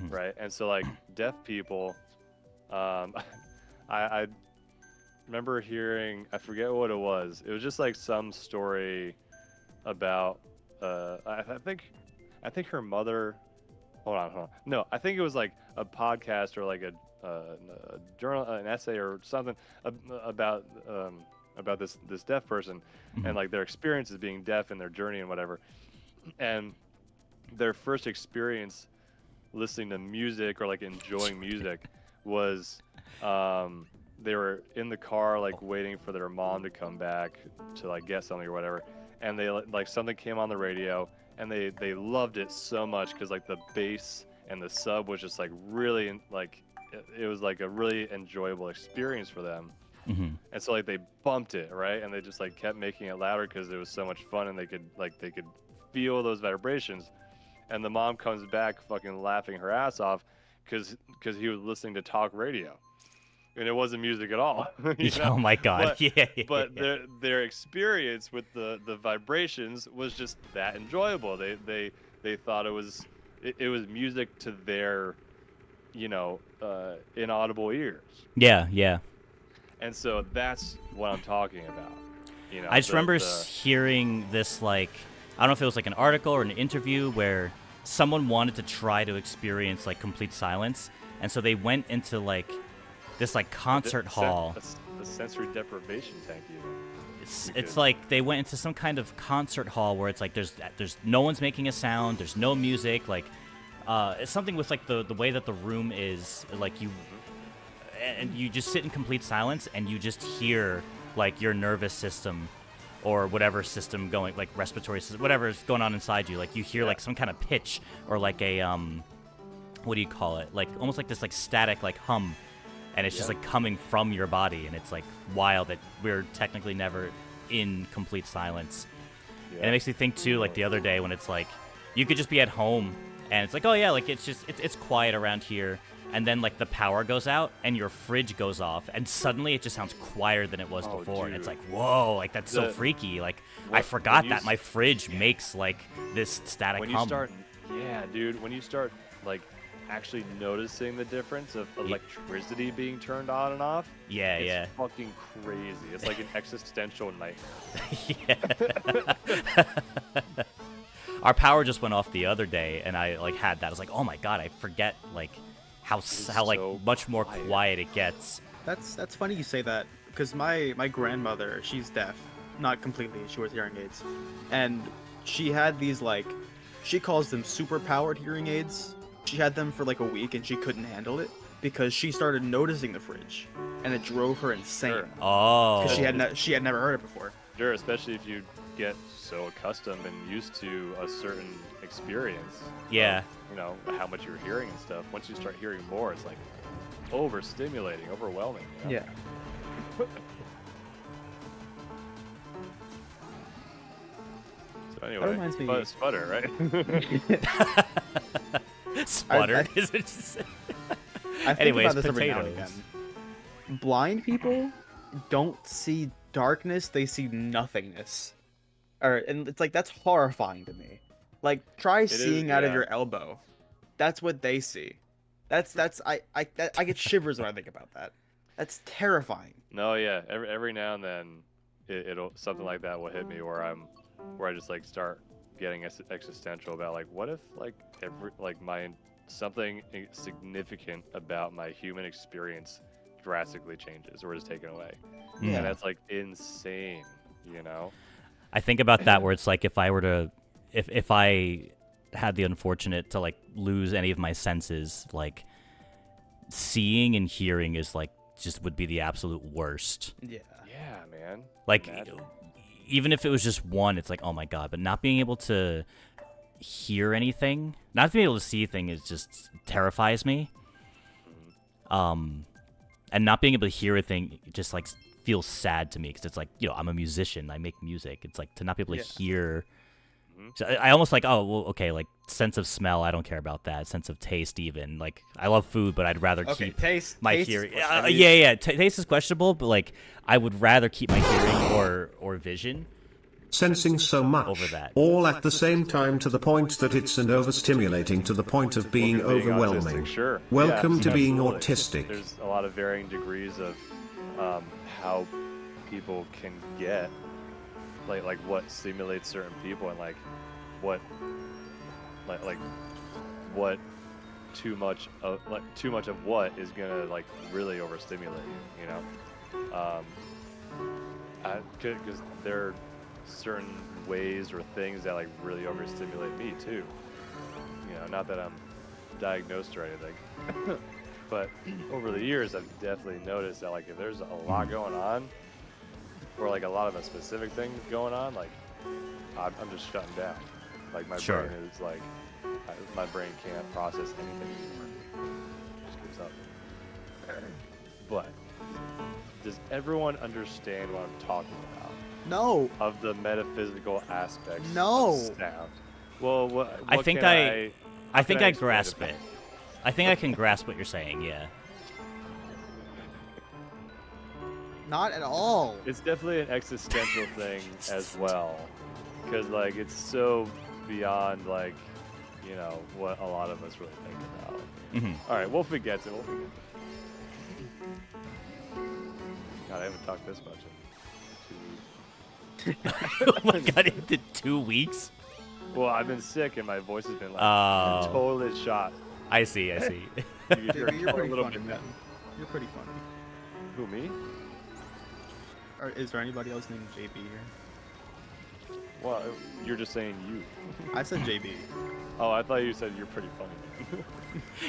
right? And so, like, deaf people, I remember hearing, I forget what it was. It was just like some story about, I think her mother. Hold on. No, I think it was like a podcast or like a journal, an essay or something about this deaf person and like their experiences being deaf and their journey and whatever, and their first experience listening to music or like enjoying music was they were in the car like waiting for their mom to come back to like get something or whatever, and they like something came on the radio and they loved it so much because like the bass and the sub was just like really like it was like a really enjoyable experience for them. And so like they bumped it, right? And they just like kept making it louder because it was so much fun, and they could feel those vibrations. And the mom comes back fucking laughing her ass off because he was listening to talk radio, and it wasn't music at all. Oh my god! But their experience with the vibrations was just that enjoyable. They thought it was music to their inaudible ears. Yeah. And so that's what I'm talking about. I just remember hearing this, like, I don't know if it was like an article or an interview where someone wanted to try to experience like complete silence, and so they went into like this like concert hall. The sensory deprivation tank, It's like they went into some kind of concert hall where it's like there's no one's making a sound, there's no music, like it's something with like the way that the room is, like you just sit in complete silence and you just hear like your nervous system or whatever system going, like respiratory system, whatever is going on inside you, like you hear like some kind of pitch or like a what do you call it, like almost like this like static like hum, and it's just like coming from your body, and it's like wild that we're technically never in complete silence. And it makes me think too, like the other day when it's like you could just be at home and it's like, oh yeah, like it's quiet around here, and then like the power goes out and your fridge goes off, and suddenly it just sounds quieter than it was before. Dude. And it's like, whoa, like that's so freaky. Like I forgot that my fridge makes like this static when hum. you start, dude, when you start like actually noticing the difference of electricity being turned on and off, it's fucking crazy. It's like an existential nightmare. Our power just went off the other day, and I like had that. I was like, oh my god, I forget like how like much more quiet it gets. That's funny you say that, because my grandmother, she's deaf, not completely. She wears hearing aids, and she had these like, she calls them super powered hearing aids. She had them for like a week, and she couldn't handle it because she started noticing the fridge, and it drove her insane. Sure. Oh, because she had never heard it before. Sure, especially if you get so accustomed and used to a certain experience. Yeah. Of, how much you're hearing and stuff. Once you start hearing more, it's like overstimulating, overwhelming. Yeah. So anyway, that reminds me. Sputter, right? Sputter? Is it just... I think Anyways, about this every now and potatoes. again. Blind people don't see darkness; they see nothingness. And it's like, that's horrifying to me. Like, try seeing out of your elbow. That's what they see. I get shivers when I think about that. That's terrifying. No, yeah. Every now and then, it'll something like that will hit me where I just like start getting existential about like what if like something significant about my human experience drastically changes or is taken away. Yeah. And that's like insane, you know? I think about that where it's like if I were to, if I had the unfortunate to like lose any of my senses, like seeing and hearing is like just would be the absolute worst. Yeah. Yeah, man. Like Imagine. even if it was just one, it's like, oh my God, but not being able to hear anything, not being able to see anything is just terrifies me. And not being able to hear a thing just like feels sad to me because it's like, you know, I'm a musician, I make music. It's like to not be able to hear. So I almost like, oh, well, okay, like sense of smell, I don't care about that. Sense of taste, even like I love food, but I'd rather keep my hearing. Taste is questionable, but like I would rather keep my hearing or vision. Sensing so much, over that. all at the same time to the point that it's an overstimulating to the point of being overwhelming. Autistic, sure. Welcome Yeah, to being absolutely. autistic. There's a lot of varying degrees of how people can get, like what stimulates certain people, and like what too much of what is gonna like really overstimulate you, you know? Because there are certain ways or things that like really overstimulate me too. You know, not that I'm diagnosed or anything, but over the years I've definitely noticed that like if there's a lot going on, or like a lot of a specific thing going on, like I'm just shutting down. Like my brain is like, my brain can't process anything anymore. It just gives up. But does everyone understand what I'm talking about? No. Of the metaphysical aspects No. of sound. Well, what I think can I think I explain grasp it? it. I think I can grasp what you're saying, yeah. Not at all. It's definitely an existential thing as well, because like it's so beyond like, you know, what a lot of us really think about. Mm-hmm. All right, Wolfie gets it. Wolfie gets it. God, I haven't talked this much in 2 weeks. Oh my God, it did 2 weeks? Well, I've been sick and my voice has been like totally shot. I see. You're pretty funny, man. You're pretty funny. Who, me? Or is there anybody else named JB here? Well, you're just saying you. I said JB. Oh, I thought you said you're pretty funny.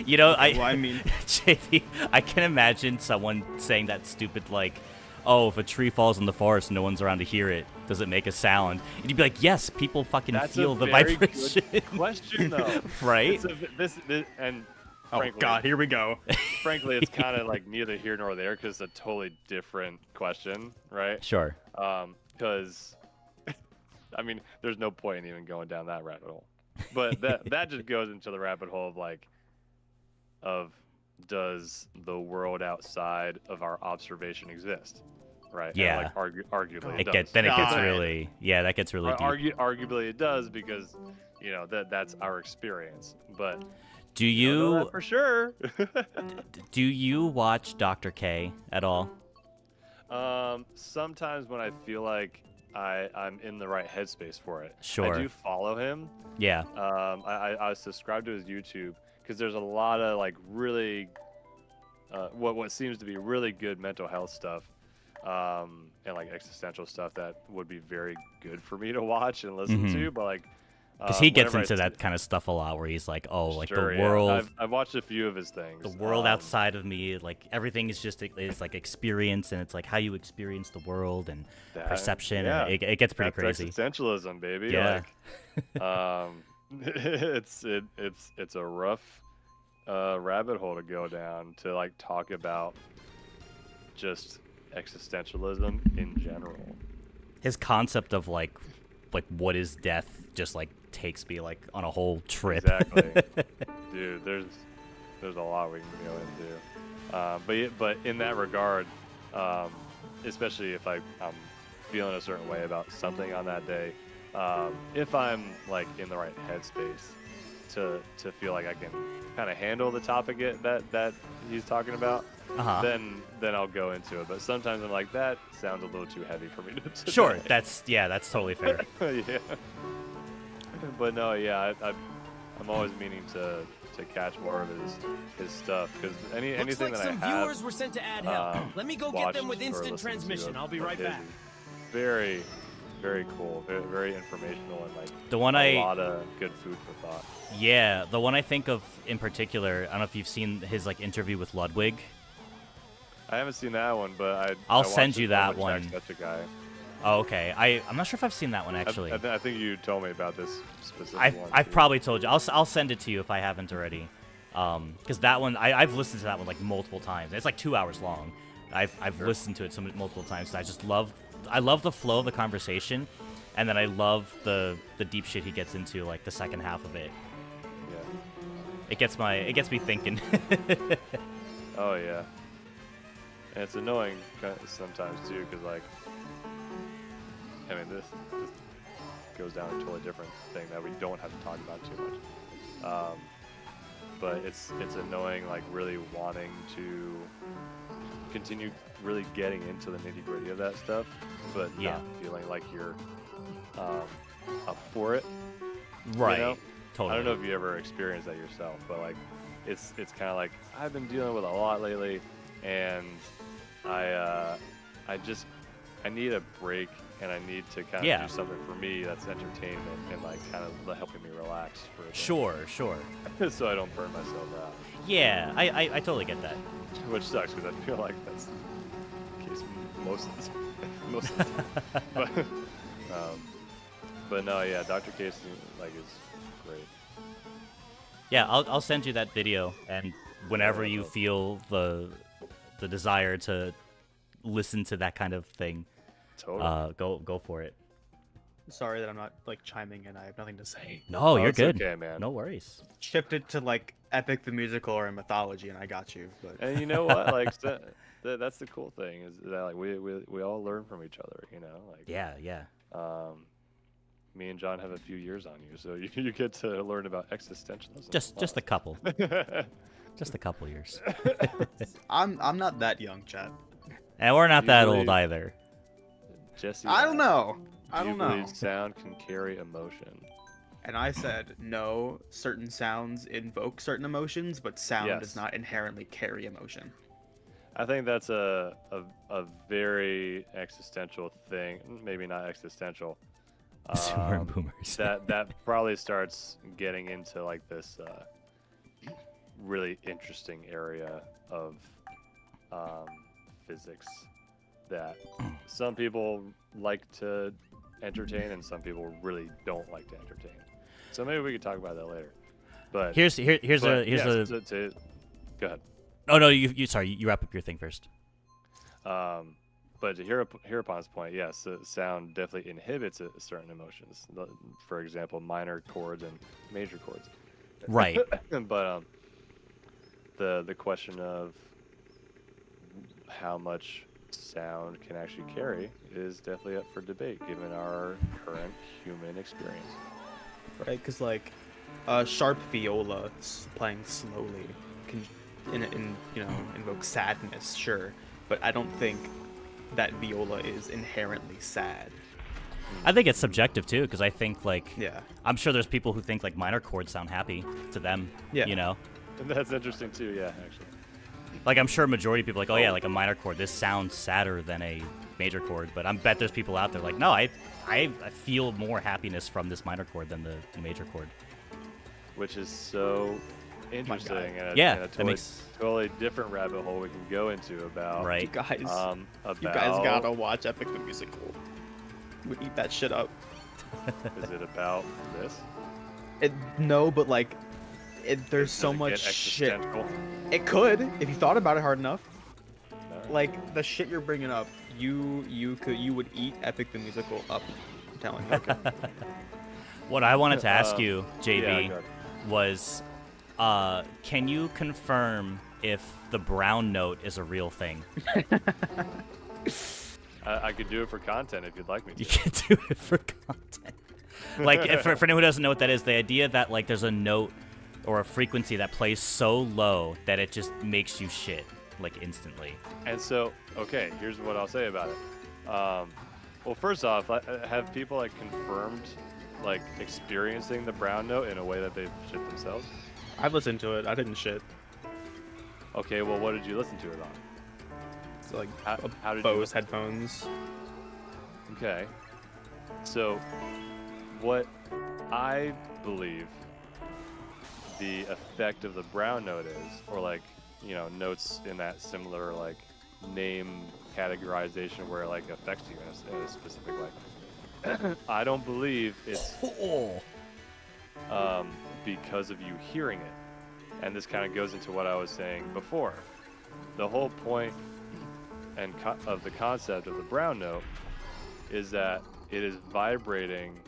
You know, I mean, JP, I can imagine someone saying that stupid, like, oh, if a tree falls in the forest and no one's around to hear it, does it make a sound? And you'd be like, yes, people fucking feel the vibration. Good question, though. Right? This and oh frankly, God, here we go. Frankly, it's kind of like neither here nor there because it's a totally different question, right? Sure. Because, I mean, there's no point in even going down that rabbit hole. But that just goes into the rabbit hole of like, does the world outside of our observation exist? Right. Yeah. And like arguably, It gets really that gets really deep. Arguably, it does because you know that's our experience. But do you don't know you that for sure? do you watch Dr. K at all? Sometimes when I feel like I'm in the right headspace for it. Sure. I do follow him. Yeah. I subscribe to his YouTube because there's a lot of like really what seems to be really good mental health stuff. And like existential stuff that would be very good for me to watch and listen to, but like because he gets into that kind of stuff a lot, where he's like, "Oh, like sure, the world." I've watched a few of his things. The world outside of me, like everything is just is like experience, and it's like how you experience the world and perception. Yeah. And it gets pretty That's crazy. Existentialism, baby. Yeah. Like, it's a rough rabbit hole to go down to like talk about just existentialism in general. His concept of like what is death just like takes me like on a whole trip. Exactly. Dude, there's a lot we can go into. But in that regard, especially if I'm feeling a certain way about something on that day, if I'm like in the right headspace, to feel like I can kind of handle the topic that he's talking about, then I'll go into it. But sometimes I'm like, that sounds a little too heavy for me to Sure, that's totally fair. Yeah. But no, yeah, I'm always meaning to catch more of his stuff, because anything that I have. Some viewers were sent to add help. Let me go get them with instant transmission. I'll be right back. Very, very cool. Very, very informational, and like the one a lot of good food for thought. Yeah, the one I think of in particular. I don't know if you've seen his like interview with Ludwig. I haven't seen that one, but I'll send you that one. Such a guy. Oh, okay. I'm not sure if I've seen that one actually. I think you told me about this specific one. I've probably told you. I'll send it to you if I haven't already. Because that one I've listened to that one like multiple times. It's like 2 hours long. I've listened to it multiple times. So I love the flow of the conversation, and then I love the deep shit he gets into, like the second half of it. Yeah. It gets me thinking. Oh yeah. And it's annoying sometimes too, because like, I mean, this goes down a totally different thing that we don't have to talk about too much. But it's annoying, like really wanting to continue really getting into the nitty gritty of that stuff, but not feeling like you're up for it. Right. You know? Totally. I don't know if you ever experienced that yourself, but like, it's kind of like I've been dealing with a lot lately, and I need a break, and I need to kind of do something for me that's entertainment and like kind of helping me relax for a bit. Sure. So I don't burn myself out. Yeah, I totally get that. Which sucks, because I feel like that's the case most of the time. But no, yeah, Dr. Casey like is great. Yeah, I'll send you that video, and whenever you feel the desire to listen to that kind of thing, go for it. Sorry that I'm not like chiming in. I have nothing to say. No, you're good. Okay, man. No worries. Shifted to like Epic the Musical or Mythology, and I got you. But And you know what? Like that's the cool thing, is that like we all learn from each other. You know, like Yeah. Me and John have a few years on you, so you get to learn about existentialism. Just a couple. Just a couple years. I'm not that young, chat. And we're not that old either. Jesse, I don't know. Do you believe sound can carry emotion? And I said no. Certain sounds invoke certain emotions, but sound does not inherently carry emotion. I think that's a very existential thing. Maybe not existential. Super boomers. that probably starts getting into like this really interesting area of physics that some people like to entertain and some people really don't like to entertain. So maybe we could talk about that later. But here's a go ahead. Oh no, you sorry, you wrap up your thing first. But to Hereupon point, yes, sound definitely inhibits certain emotions. For example, minor chords and major chords. Right. But the question of how much sound can actually carry is definitely up for debate, given our current human experience. Right, because like sharp viola playing slowly can invoke sadness, sure, but I don't think that viola is inherently sad. I think it's subjective too, because I think like yeah, I'm sure there's people who think like minor chords sound happy to them. Yeah, you know. And that's interesting too. Yeah, actually. Like I'm sure a majority of people are like, oh yeah, like a minor chord, this sounds sadder than a major chord. But I bet there's people out there like, no, I feel more happiness from this minor chord than the major chord. Which is so interesting, and that a makes totally different rabbit hole we can go into about. Right, you guys gotta watch Epic the Musical. Would eat that shit up. Is it about this? No, but like, there's so much shit. It could, if you thought about it hard enough. No. Like the shit you're bringing up, you would eat Epic the Musical up. I'm telling you. Okay. What I wanted to ask you, JB, was, can you confirm if the brown note is a real thing? I could do it for content if you'd like me to. You can do it for content. Like, for anyone who doesn't know what that is, the idea that like there's a note or a frequency that plays so low that it just makes you shit like instantly. And so, okay, here's what I'll say about it. Well, first off, have people like confirmed like experiencing the brown note in a way that they've shit themselves? I've listened to it. I didn't shit. Okay, well, what did you listen to it on? It's like how did Bose headphones. Okay. So, what I believe the effect of the brown note is, or like, you know, notes in that similar like name categorization where it like affects you in a specific way. I don't believe it's because of you hearing it. And this kind of goes into what I was saying before. The whole point and of the concept of the brown note is that it is vibrating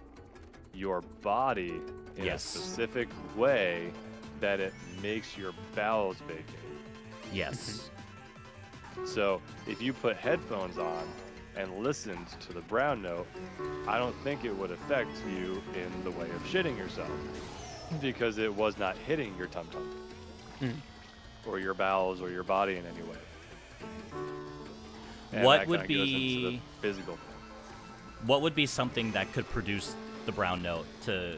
your body in a specific way that it makes your bowels vacate. Yes. So if you put headphones on and listened to the brown note, I don't think it would affect you in the way of shitting yourself, because it was not hitting your tum-tum or your bowels or your body in any way. And what that would kinda goes into be the physical thing. What would be something that could produce the brown note to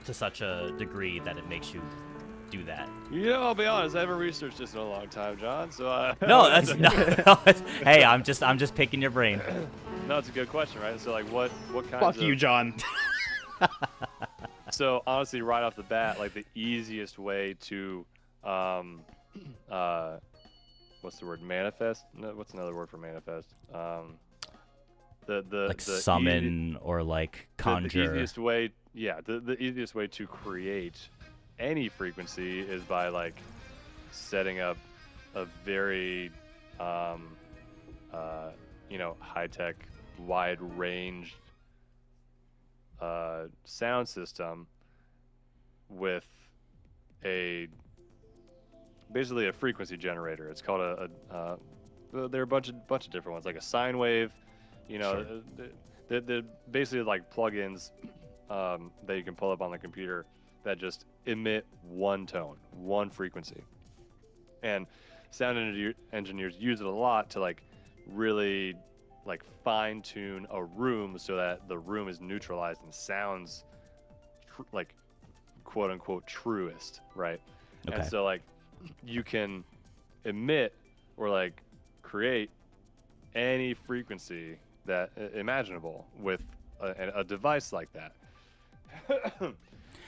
such a degree that it makes you do that? Yeah, I'll be honest, I haven't researched this in a long time, John. So no, that's no. Hey, I'm just picking your brain. No, it's a good question, right? So like, what kinds Fuck of... you, John. So honestly, right off the bat, like the easiest way to, what's the word? Manifest? No, what's another word for manifest? Like summon or like conjure. The easiest way, yeah, the easiest way to create any frequency is by like setting up a very, you know, high-tech, wide-range sound system with basically a frequency generator. It's called there are a bunch of different ones, like a sine wave. You know, they're basically like plugins that you can pull up on the computer that just emit one tone, one frequency. And sound engineers use it a lot to like really like fine tune a room so that the room is neutralized and sounds like quote unquote truest, right? Okay. And so like you can emit or like create any frequency that imaginable with a device like that.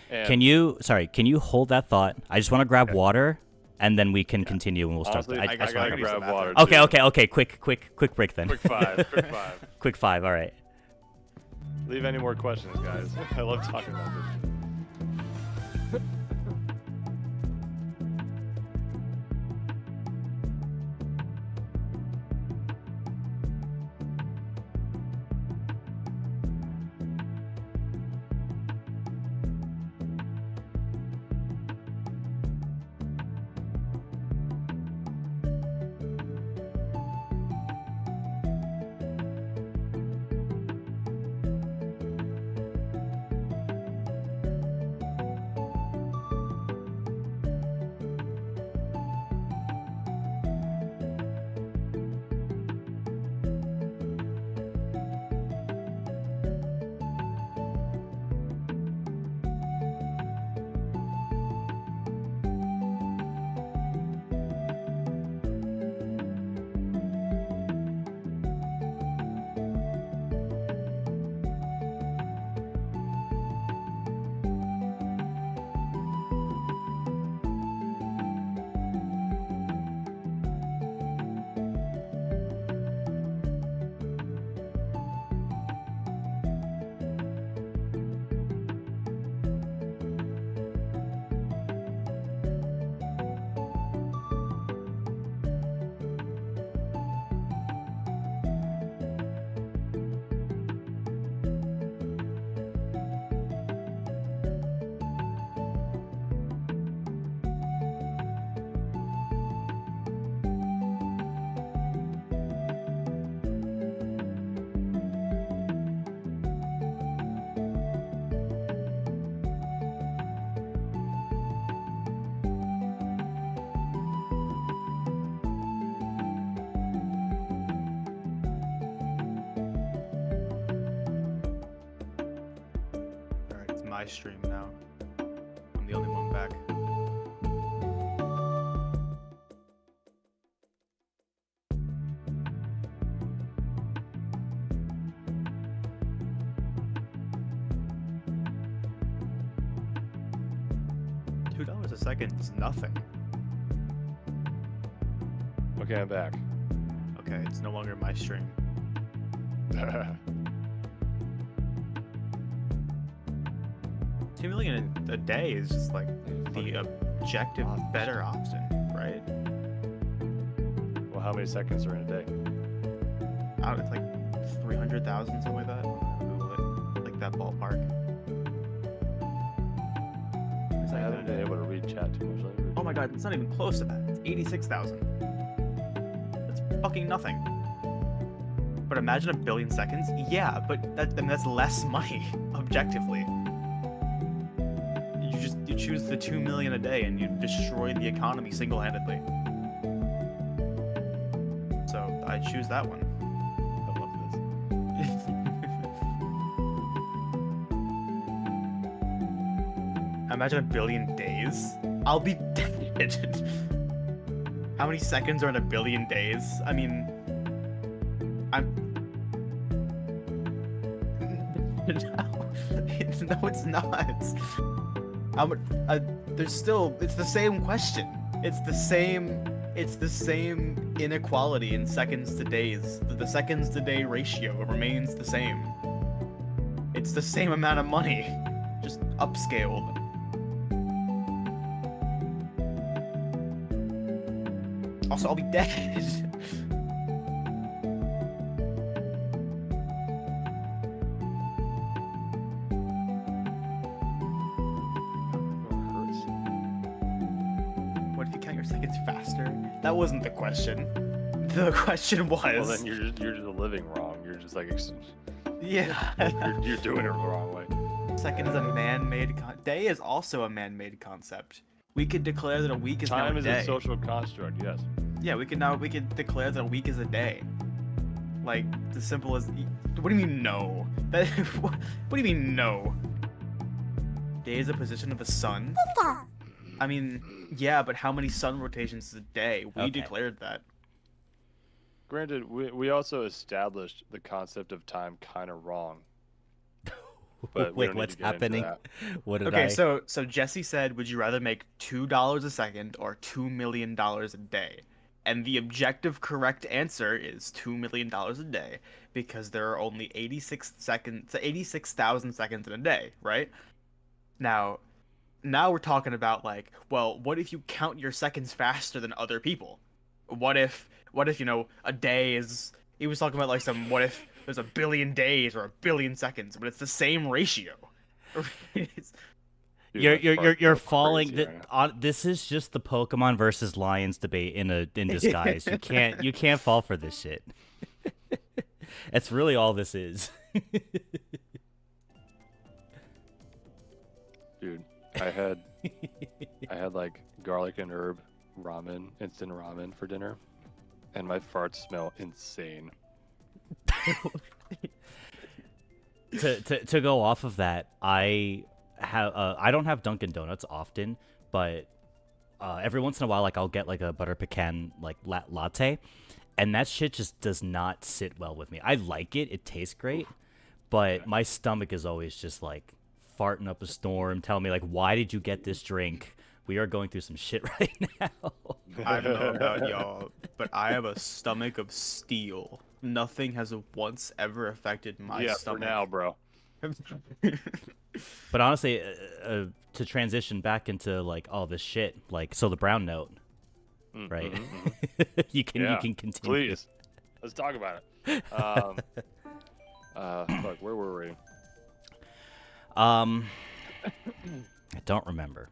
Can you hold that thought? I just want to grab water, and then we can continue, and we'll start. Honestly, I gotta grab water. Okay. Quick break then. Quick five. Quick five. All right. Leave any more questions, guys. I love talking about this. my stream now. I'm the only one back. $2 a second is nothing. Okay, I'm back. Okay, it's no longer my stream. 2 million a day is just like the objective better option, right? Well, how many seconds are in a day? It's like 300,000, something like that. Google it, like that ballpark. I haven't been able to read chat too much lately. Oh my god, it's not even close to that. It's 86,000. That's fucking nothing. But imagine a billion seconds. Yeah, but that's less money, objectively. You choose the 2 million a day and you destroy the economy single-handedly. So I choose that one. I love this. Imagine a billion days. I'll be dead. How many seconds are in a billion days? I mean, no, it's not. There's still, it's the same question. It's the same inequality in seconds to days. The seconds to day ratio remains the same. It's the same amount of money, just upscaled. Also, I'll be dead. Seconds faster? That wasn't the question. The question was. Well, then you're just living wrong. You're just like. Yeah. you're doing it the wrong way. Second is a man-made. Day is also a man-made concept. We could declare that a week is now a day. Time is a social construct. Yes. Yeah, we could declare that a week is a day. Like as simple as. What do you mean no? What do you mean no? Day is a position of the sun. I mean, yeah, but how many sun rotations is a day? We declared that. Granted, we also established the concept of time kind of wrong. But wait, what's happening? What did Okay, so Jesse said, would you rather make $2 a second or $2 million a day? And the objective correct answer is $2 million a day because there are only 86,000 seconds in a day, right? Now we're talking about like, well, what if you count your seconds faster than other people? What if a day is, he was talking about like what if there's a billion days or a billion seconds, but it's the same ratio. You're falling. This is just the Pokemon versus Lions debate in disguise. You can't fall for this shit. That's really all this is. Dude. I had like garlic and herb ramen, instant ramen for dinner, and my farts smell insane. To go off of that, I don't have Dunkin' Donuts often, but every once in a while, like I'll get like a butter pecan like latte, and that shit just does not sit well with me. I like it; it tastes great, but my stomach is always just like farting up a storm, telling me like, why did you get this drink? We are going through some shit right now. I don't know about y'all, but I have a stomach of steel. Nothing has once ever affected my stomach. Yeah, for now, bro. But honestly, to transition back into like all this shit, like so the brown note, right? Mm-hmm. you can continue. Please, let's talk about it. Fuck, where were we? I don't remember.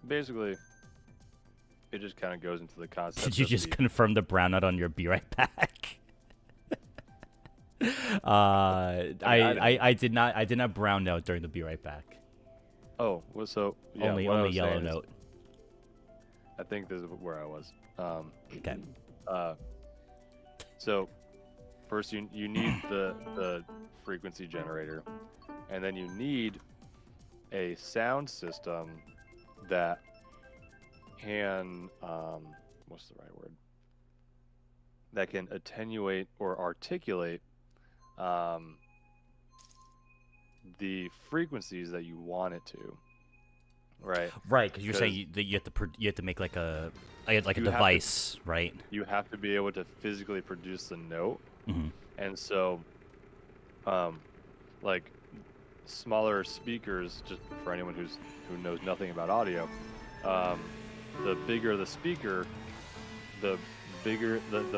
Basically, it just kind of goes into the concept. Did you just confirm the brown note on your Be Right Back? I did not brown note during the Be Right Back. Oh, well, so yeah, only yellow note. I think this is where I was. Okay. So, first you need the frequency generator, and then you need a sound system that can what's the right word? That can attenuate or articulate the frequencies that you want it to. Right. Right, because you're saying that you have to make like a device, right? You have to be able to physically produce the note, Mm-hmm. and so, like, smaller speakers. Just for anyone who knows nothing about audio, the bigger the speaker, the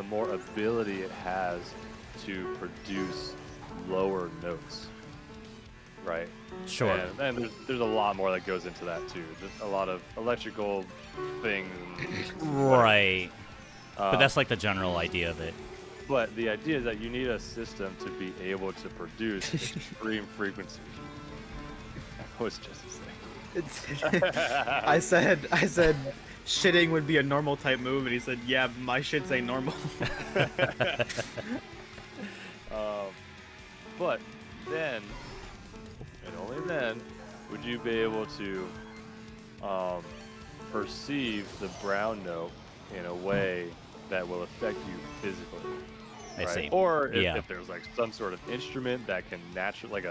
more ability it has to produce lower notes. Right. Sure. And there's a lot more that goes into that too. There's a lot of electrical things. Right. But that's like the general idea of it. But the idea is that you need a system to be able to produce extreme frequencies. I was just saying. I said shitting would be a normal type move, and he said, yeah, my shits ain't normal. But then, and only then, would you be able to perceive the brown note in a way that will affect you physically. I see. Or if there's like some sort of instrument that can naturally, like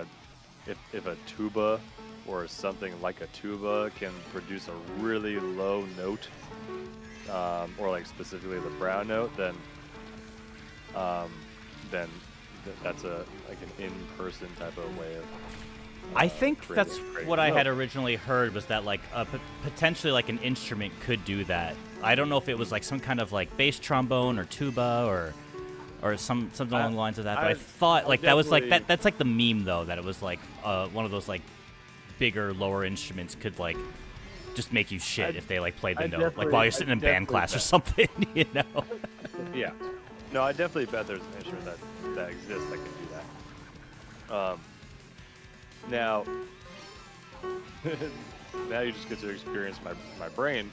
if a tuba or something like a tuba can produce a really low note, or like specifically the brown note, then that's like an in-person type of way of. I think that's what I had originally heard, was that like potentially like an instrument could do that. I don't know if it was like some kind of like bass trombone or tuba or something along the lines of that. But I thought like that was like that's like the meme though, that it was like one of those like bigger lower instruments could like just make you shit if they like played the note, like while you're sitting in band class or something, you know. Yeah. No, I definitely bet there's an instrument that exists that can do that. Now you just get to experience my brain,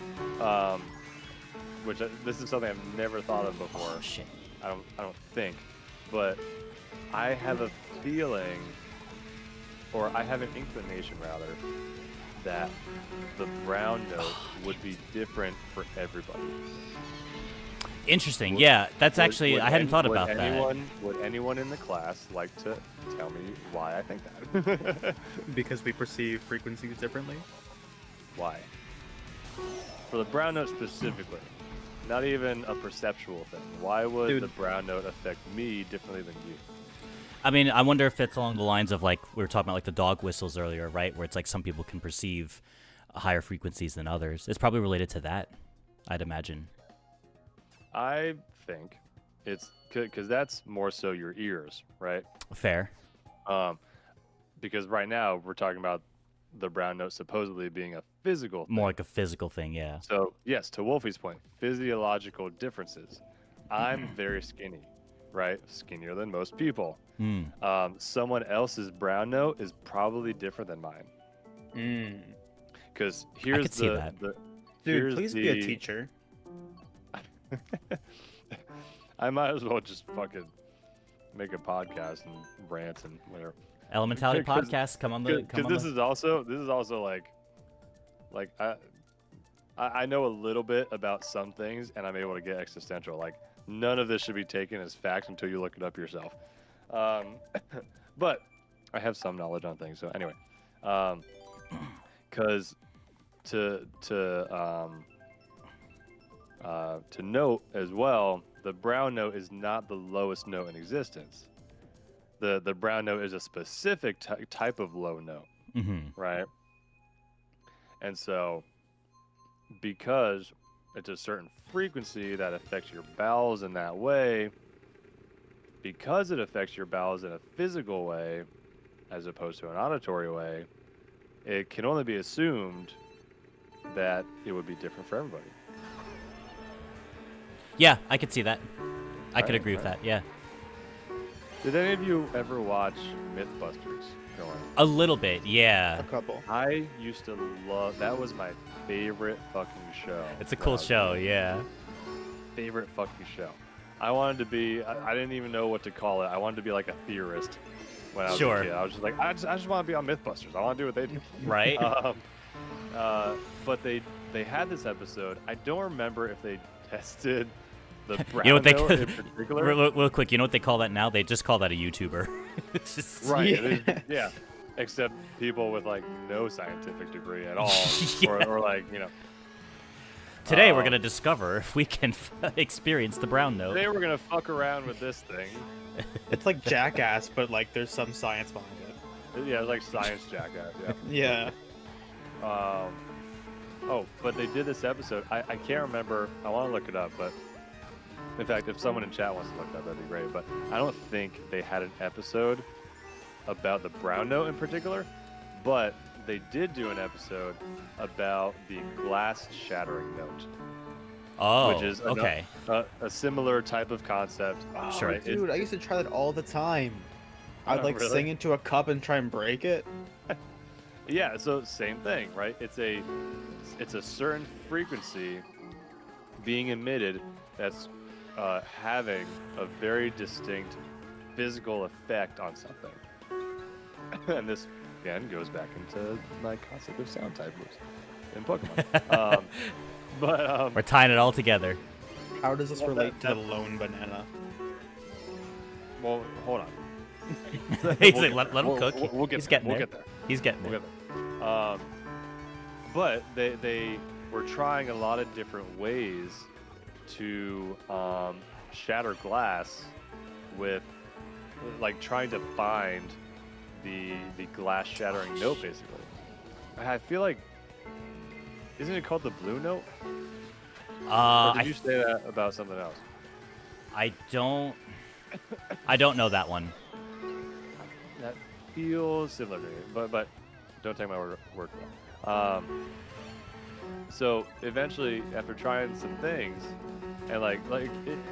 which this is something I've never thought of before. Oh, shit. I don't think, but I have a feeling, or I have an inclination rather, that the brown note would be different for everybody. Interesting. Yeah, that's actually I hadn't thought about that. Would anyone in the class like to tell me why I think that? Because we perceive frequencies differently. Why? For the brown note specifically, not even a perceptual thing. Why would the brown note affect me differently than you? I mean, I wonder if it's along the lines of like we were talking about like the dog whistles earlier, right? Where it's like some people can perceive higher frequencies than others. It's probably related to that, I'd imagine. I think it's because that's more so your ears, right? Fair. Because right now we're talking about the brown note supposedly being a physical thing. More like a physical thing, yeah. So, yes, to Wolfie's point, physiological differences. I'm very skinny, right? Skinnier than most people. Someone else's brown note is probably different than mine. Because here's I could see that. Dude, please be a teacher. I might as well just fucking make a podcast and rant and whatever. Elementality podcast, come on the. Because this is also like I know a little bit about some things, and I'm able to get existential. Like none of this should be taken as fact until you look it up yourself. But I have some knowledge on things. So anyway, because to note as well, the brown note is not the lowest note in existence. The brown note is a specific type of low note, right? And so, because it's a certain frequency that affects your bowels in that way, because it affects your bowels in a physical way, as opposed to an auditory way, it can only be assumed that it would be different for everybody. Yeah, I could see that. I could agree with that, yeah. Did any of you ever watch Mythbusters growing up? A little bit, yeah. A couple. I used to love, that was my favorite fucking show. It's a cool show, yeah. Favorite fucking show. I wanted to be. I didn't even know what to call it. I wanted to be like a theorist when I was a kid. I was just like, I just want to be on MythBusters. I want to do what they do. Right. But they had this episode. I don't remember if they tested the brown You know what they note in particular. real quick, you know what they call that now? They just call that a YouTuber. It's just... Right. Yeah. Except people with like no scientific degree at all, or like Today we're gonna discover if we can experience the brown note. Today we're gonna fuck around with this thing. It's like Jackass, but like there's some science behind it. Yeah, like science Jackass. Yeah. Oh, but they did this episode. I can't remember. I want to look it up, but in fact, if someone in chat wants to look it up, that'd be great. But I don't think they had an episode about the brown note in particular, but they did do an episode about the glass shattering note. Oh, which is okay. A similar type of concept. Sure. Right? Dude, I used to try that all the time. I'd like really? sing into a cup and try and break it. Yeah, so same thing, right? It's a certain frequency being emitted that's having a very distinct physical effect on something. And this again goes back into my concept of sound type moves in Pokemon. We're tying it all together. How does this relate to the lone banana? Well, hold on. He's like, let him cook. He's getting there. He's getting there. But they were trying a lot of different ways to shatter glass with, like, trying to find the glass shattering note, basically. I feel like, isn't it called the blue note? Or did you say that about something else? I don't know that one. That feels similar to me, but don't take my word for it. So eventually, after trying some things, and like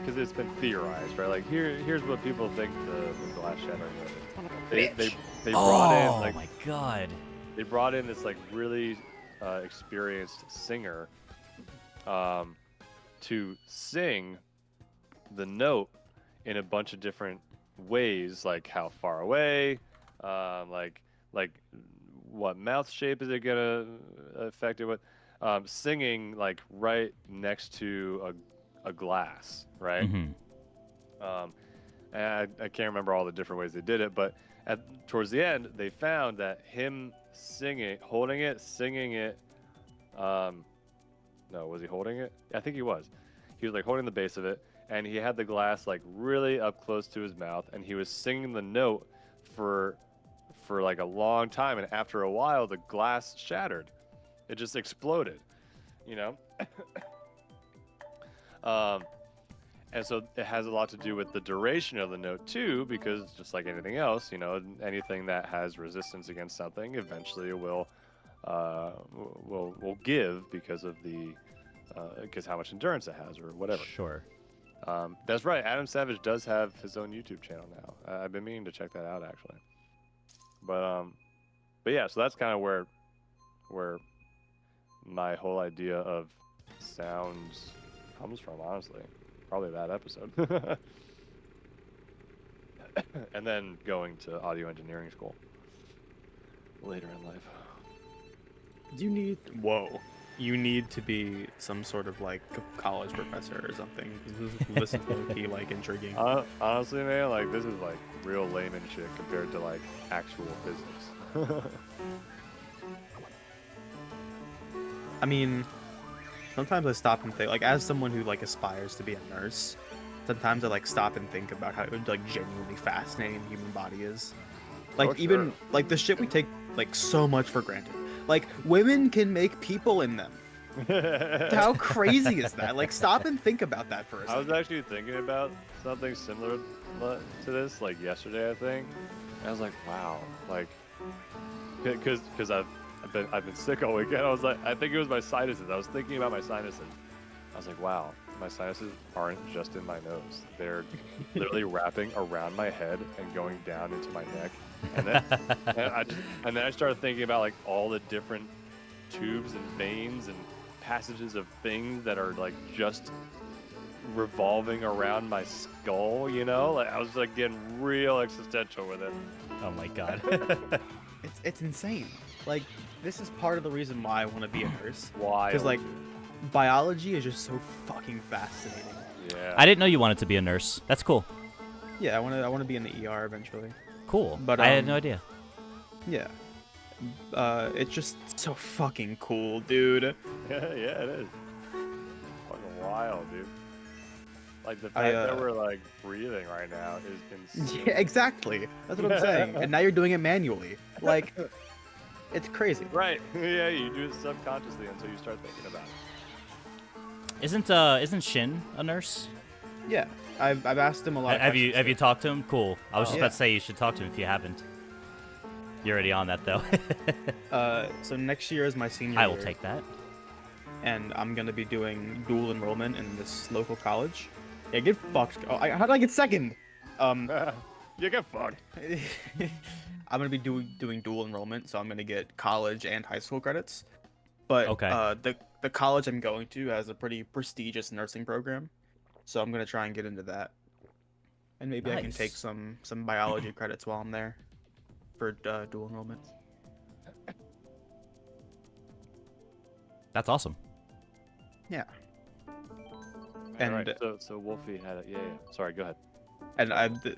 because it's been theorized, right? Like here's what people think the glass shattering is. They brought in like, oh my god! They brought in this like really experienced singer to sing the note in a bunch of different ways, like how far away, like what mouth shape is it gonna affect it with, singing like right next to a glass, right? Mm-hmm. And I can't remember all the different ways they did it, but towards the end, they found that him singing, holding it, singing it, no, was he holding it? I think he was. He was like holding the base of it, and he had the glass like really up close to his mouth, and he was singing the note for like a long time, and after a while, the glass shattered. It just exploded, you know? And so it has a lot to do with the duration of the note too, because just like anything else, you know, anything that has resistance against something eventually will give because of because how much endurance it has or whatever. Sure. That's right. Adam Savage does have his own YouTube channel now. I've been meaning to check that out actually. But yeah, so that's kind of where my whole idea of sounds comes from, honestly. Probably that episode. And then going to audio engineering school later in life. You need to be some sort of like college professor or something. This is low-key like intriguing. Honestly, man, like this is like real layman shit compared to like actual physics. I mean, sometimes I stop and think, like, as someone who like aspires to be a nurse, sometimes I like stop and think about how like genuinely fascinating the human body is. Like even like the shit we take like so much for granted. Like women can make people in them. How crazy is that? Like stop and think about that for a second. I was actually thinking about something similar to this like yesterday, I think. And I was like, wow, like, because I've been sick all weekend. I was like, I think it was my sinuses. I was thinking about my sinuses. I was like, wow, my sinuses aren't just in my nose. They're literally wrapping around my head and going down into my neck. And then I started thinking about like all the different tubes and veins and passages of things that are like just revolving around my skull, you know? Like I was like getting real existential with it. Oh my god. It's insane. Like, this is part of the reason why I want to be a nurse. Why? Because, like, biology is just so fucking fascinating. Yeah. I didn't know you wanted to be a nurse. That's cool. Yeah, I want to be in the ER eventually. Cool. But I had no idea. Yeah. It's just so fucking cool, dude. Yeah, it is. Fucking wild, dude. Like the fact that we're like breathing right now is insane. Yeah, exactly. That's what I'm saying. And now you're doing it manually. Like, it's crazy. Right. Yeah, you do it subconsciously until you start thinking about it. Isn't Shin a nurse? Yeah, I've asked him a lot. Have you talked to him? Cool. I was just Yeah. about to say you should talk to him if you haven't. You're already on that though. So next year is my senior I will year, take that. and I'm gonna be doing dual enrollment in this local college. Yeah, get fucked. Oh, how did I get second? You get fucked. I'm gonna be doing dual enrollment, so I'm gonna get college and high school credits. But Okay. the college I'm going to has a pretty prestigious nursing program, so I'm gonna try and get into that. And maybe I can Nice. take some biology credits while I'm there for dual enrollment. That's awesome. Yeah. And And so Wolfie had it. Yeah. Sorry, go ahead. and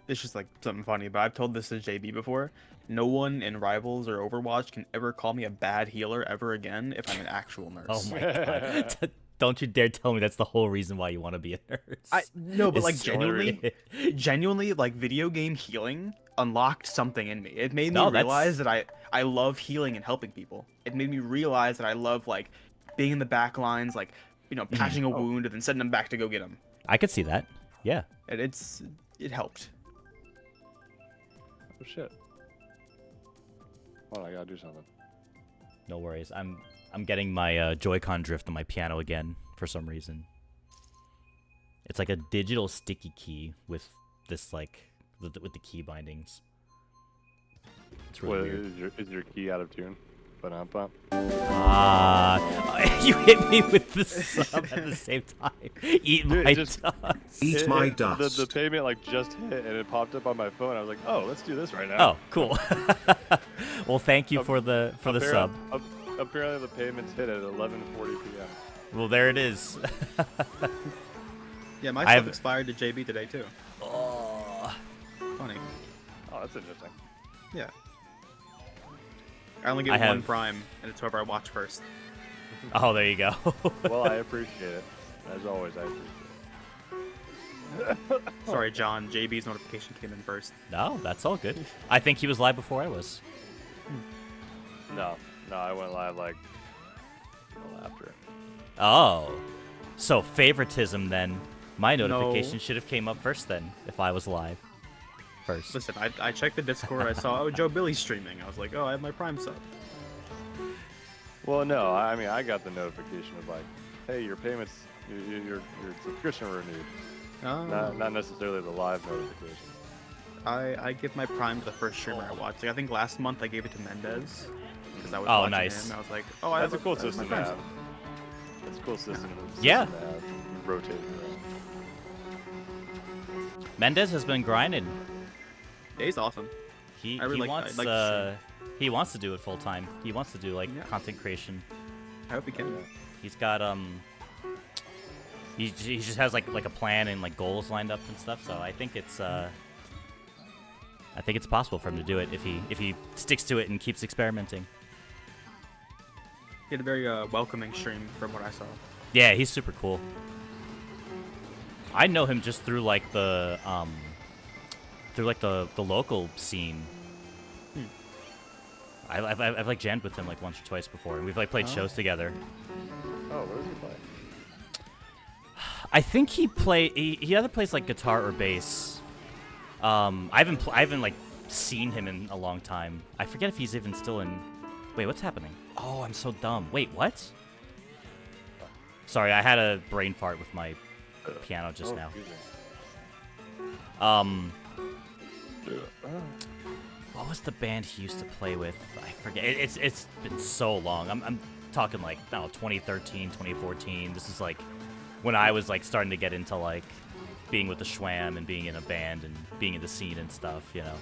it's just like something funny, but I've told this to JB before. No one in Rivals or Overwatch can ever call me a bad healer ever again if I'm an actual nurse. Oh my god. Don't you dare tell me that's the whole reason why you want to be a nurse. No, but It's like so genuinely, like video game healing unlocked something in me. It made me No, that's- realize that I love healing and helping people. It made me realize that I love like being in the back lines, like, you know, patching a wound and then sending them back to go get them. I could see that. Yeah. And it helped. Oh shit. Hold on, I gotta do something. No worries. I'm getting my Joy-Con drift on my piano again for some reason. It's like a digital sticky key with this like with the key bindings. It's really weird. Is your key out of tune? Ba-dum-bum. You hit me with the sub at the same time. Eat Dude, my just- dust. Eat my dust. The payment like just hit and it popped up on my phone. I was like, oh, let's do this right now. Oh, cool. Well, thank you for the sub. Apparently the payments hit at 11:40 p.m. Well, there it is. Yeah, my I have- stuff expired to JB today too. Oh. Funny. Oh, that's interesting. Yeah. I only get one Prime, and it's whoever I watch first. Oh, there you go. Well, I appreciate it. As always, I appreciate it. Sorry, John. JB's notification came in first. No, that's all good. I think he was live before I was. No, I went live like after. Oh, so favoritism then. My notification No. should have came up first then, if I was live first. Listen, I checked the Discord. I saw, oh, Joe Billy's streaming. I was like, oh, I have my Prime sub. Well, no, I mean I got the notification of like, hey, your payments, your subscription renewed. Oh. Not necessarily the live notification. I give my Prime to the first streamer I watched. Like, I think last month I gave it to Mendez because I was Oh, watching nice. him. I was like, oh, I That's a have cool I have my system to Prime have. sub. That's a cool system. Yeah. To have rotating around. Mendez has been grinding. Yeah, he's awesome. He I really like- wants I'd like to he wants to do it full time. He wants to do like Yeah. content creation. I hope he can. He's got he just has like a plan and like goals lined up and stuff. So I think it's possible for him to do it if he sticks to it and keeps experimenting. He had a very welcoming stream from what I saw. Yeah, he's super cool. I know him just through like the local scene. I've like jammed with him like once or twice before, and we've like played shows together. Oh, where does he play? I think he either plays like guitar or bass. I haven't like seen him in a long time. I forget if he's even still in. Wait, what's happening? Oh, I'm so dumb. Wait, what? Sorry, I had a brain fart with my piano just now. What was the band he used to play with? I forget. It's been so long. I'm talking like, I don't know, 2013, 2014. This is like when I was like starting to get into like being with the Schwam and being in a band and being in the scene and stuff, you know.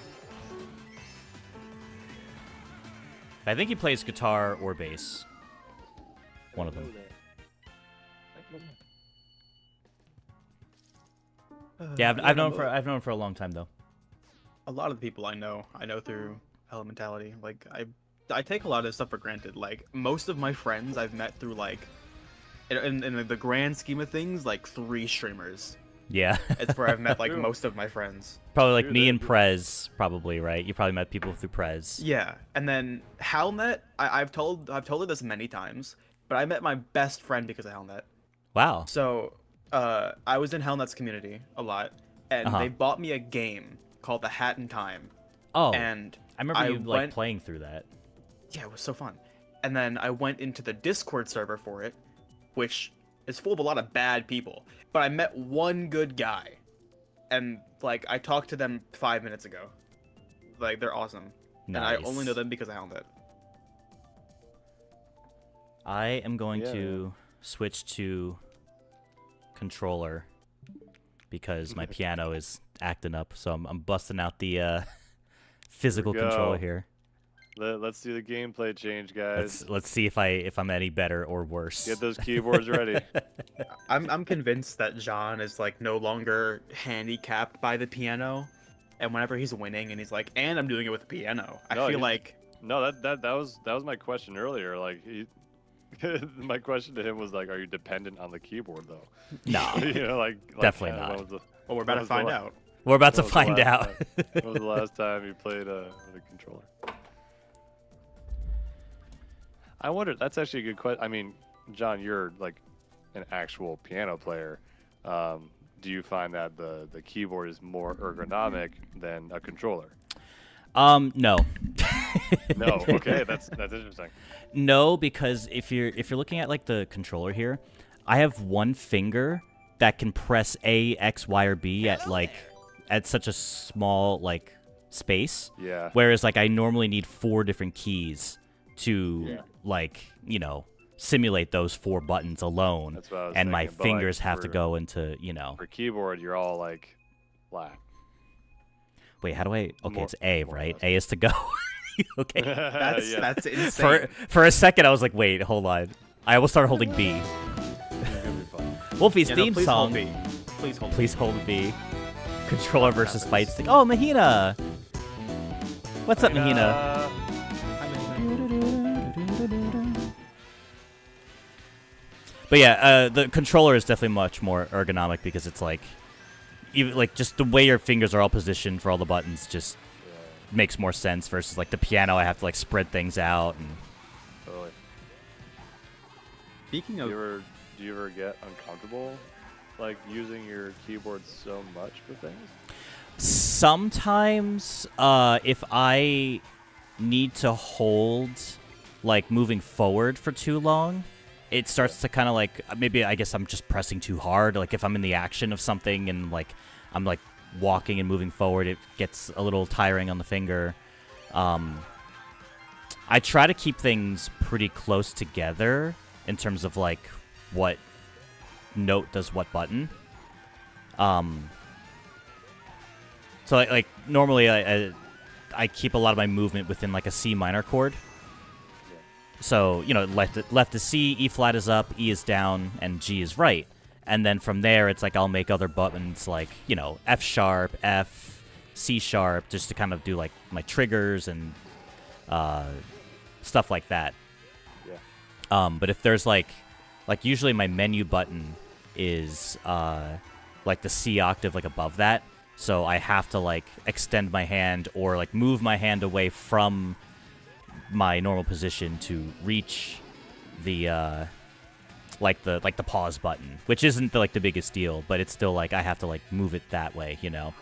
I think he plays guitar or bass. One of them. Yeah, I've known him for a long time though. A lot of the people I know through Elementality. Like I take a lot of this stuff for granted. Like most of my friends I've met through like in the grand scheme of things, like 3 streamers. Yeah. It's where I've met like most of my friends. Probably like me and Prez, probably, right? You probably met people through Prez. Yeah, and then Halnet, I've told her this many times, but I met my best friend because of Halnet. Wow. So I was in Halnet's community a lot, and they bought me a game called The Hat in Time. Oh. And I remember you like playing through that. Yeah, it was so fun. And then I went into the Discord server for it, which is full of a lot of bad people. But I met one good guy, and like I talked to them 5 minutes ago. Like they're awesome, nice. And I only know them because I Halnet. I am going to switch to controller because my piano is acting up, so I'm busting out the physical controller here. Let's do the gameplay change, guys. Let's see if I'm any better or worse. Get those keyboards ready. I'm convinced that John is like no longer handicapped by the piano, and whenever he's winning and he's like, and I'm doing it with the piano, I feel like that was my question earlier. Like my question to him was like, are you dependent on the keyboard though? No, you know, like definitely not. Well, we're about to find out. We're about to find out. When was the last time you played with a controller? I wonder. That's actually a good question. I mean, John, you're like an actual piano player. Do you find that the keyboard is more ergonomic than a controller? No. No. Okay, that's interesting. No, because if you're looking at like the controller here, I have one finger that can press A, X, Y, or B at such a small like space. Yeah. Whereas like I normally need 4 different keys to like, you know, simulate those 4 buttons alone. That's what I was and my thinking, fingers like, have to go into, you know. For keyboard, you're all like flat. Wait, how do I? Okay, it's A, right? A is to go. Okay. That's insane. For a second, I was like, wait, hold on. I almost started holding B. Wolfie's theme song. Hold B. Please hold. Please hold B. Controller versus fight stick. Oh, Mahina. What's up, Mahina? But yeah, the controller is definitely much more ergonomic because it's like, even like just the way your fingers are all positioned for all the buttons just makes more sense versus like the piano. I have to like spread things out and. Totally. Speaking of, do you ever get uncomfortable, like using your keyboard so much for things? Sometimes, if I need to hold, like moving forward for too long, it starts to kind of like, maybe I guess I'm just pressing too hard. Like if I'm in the action of something and like I'm like walking and moving forward, it gets a little tiring on the finger. I try to keep things pretty close together in terms of like what note does what button. So like normally I keep a lot of my movement within like a C minor chord. So, you know, left is C, E flat is up, E is down, and G is right. And then from there, it's like I'll make other buttons like, you know, F sharp, F, C sharp, just to kind of do like my triggers and stuff like that. Yeah. But if there's like usually my menu button is like the C octave like above that. So I have to like extend my hand or like move my hand away from my normal position to reach the like the pause button, which isn't the biggest deal, but it's still like I have to like move it that way, you know.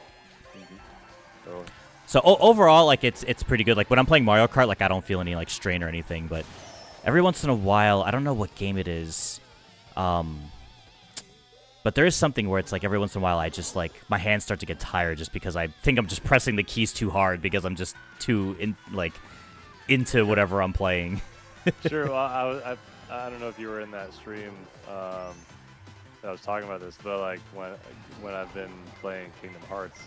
Totally. So overall, like it's pretty good. Like when I'm playing Mario Kart, like I don't feel any like strain or anything, but every once in a while, I don't know what game it is, but there is something where it's like every once in a while I just like my hands start to get tired just because I think I'm just pressing the keys too hard because I'm just too into whatever I'm playing. Sure. Well, I don't know if you were in that stream was talking about this, but like when I've been playing Kingdom Hearts,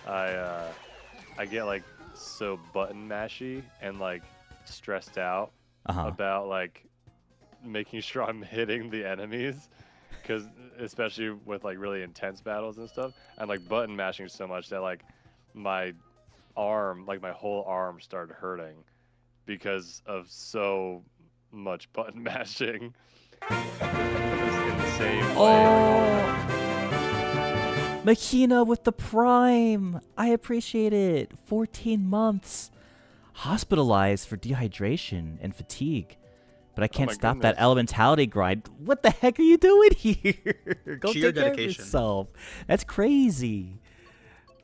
I get like so button mashy and like stressed out about like making sure I'm hitting the enemies, because especially with like really intense battles and stuff, I'm like button mashing so much that like my arm, like my whole arm started hurting because of so much button mashing. Insane Makina with the Prime. I appreciate it. 14 months. Hospitalized for dehydration and fatigue. But I can't stop that elementality grind. What the heck are you doing here? Go take care of yourself. That's crazy.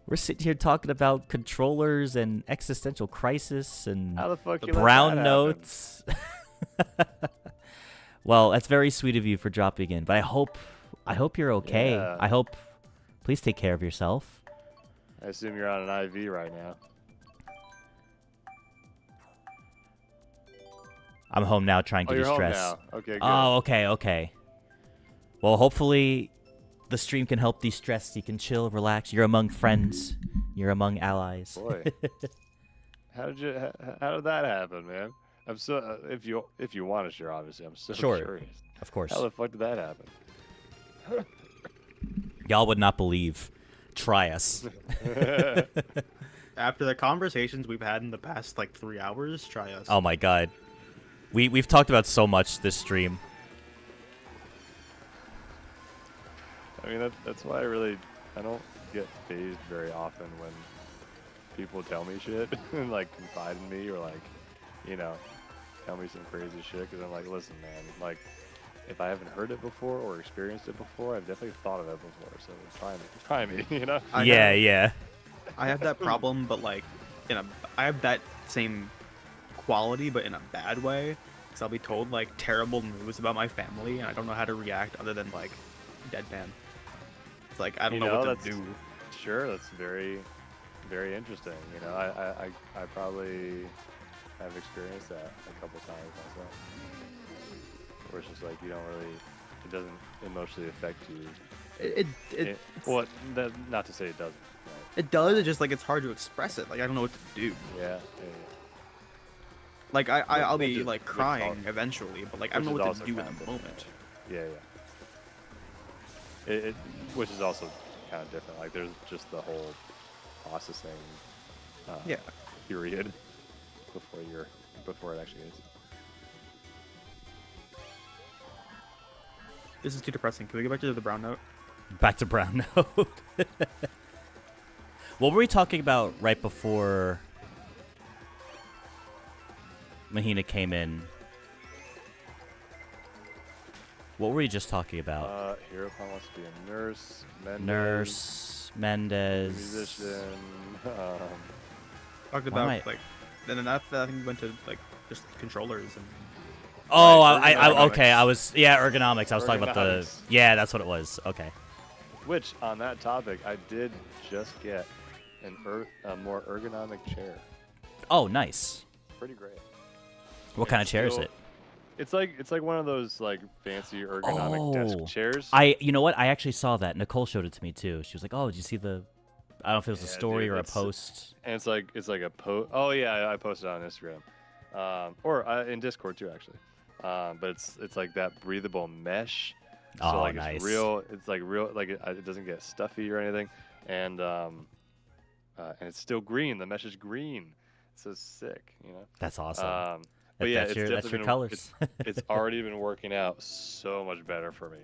We're sitting here talking about controllers and existential crisis and How the fuck the you let brown that notes. Well, that's very sweet of you for dropping in, but I hope you're okay. Yeah. I hope. Please take care of yourself. I assume you're on an IV right now. I'm home now trying to you're de-stress. home now. Okay, good. Oh, okay. Well, hopefully the stream can help de-stress. You can chill, relax. You're among friends. You're among allies. Boy, how did that happen, man? I'm so if you want to share, obviously, I'm so curious. Of course. How the fuck did that happen? Y'all would not believe. Try us. After the conversations we've had in the past like 3 hours, try us. Oh my god. We've talked about so much this stream. I mean, that's why I don't get phased very often when people tell me shit and like confide in me or like, you know, tell me some crazy shit, because I'm like, listen, man, like, if I haven't heard it before or experienced it before, I've definitely thought of it before, so try me, you know? Yeah. I have that problem, but like, I have that same quality, but in a bad way. Because I'll be told like terrible news about my family, and I don't know how to react other than like deadpan. It's like I don't know what to do. Sure, that's very, very interesting. You know, I probably have experienced that a couple times myself. Where it's just like you don't really, it doesn't emotionally affect you. Well, not to say it doesn't. Right? It does. It's just like it's hard to express it. Like I don't know what to do. Yeah. Like I'll be like crying eventually, but like I don't know what to do in the moment. Yeah. It which is also kind of different. Like there's just the whole processing period before it actually is. This is too depressing. Can we go back to the brown note? Back to brown note. What were we talking about right before Mahina came in? What were we just talking about? Heropon wants to be a nurse. Mendez. Musician. Talked about like, and then after that, I think we went to like just controllers and. Oh, okay. I was ergonomics. I was talking about that's what it was. Okay. Which on that topic, I did just get a more ergonomic chair. Oh, nice. Pretty great. What kind of chair is it? It's like one of those like fancy ergonomic desk chairs. You know what? I actually saw that. Nicole showed it to me too. She was like, "Oh, did you see the?" I don't know if it was a story or a post. And it's like a post. Oh yeah, I posted it on Instagram, or in Discord too actually. But it's like that breathable mesh. So like nice. It's real. It's like real. Like it doesn't get stuffy or anything, and it's still green. The mesh is green. So sick, you know. That's awesome. But yeah, that's your colors. It's already been working out so much better for me.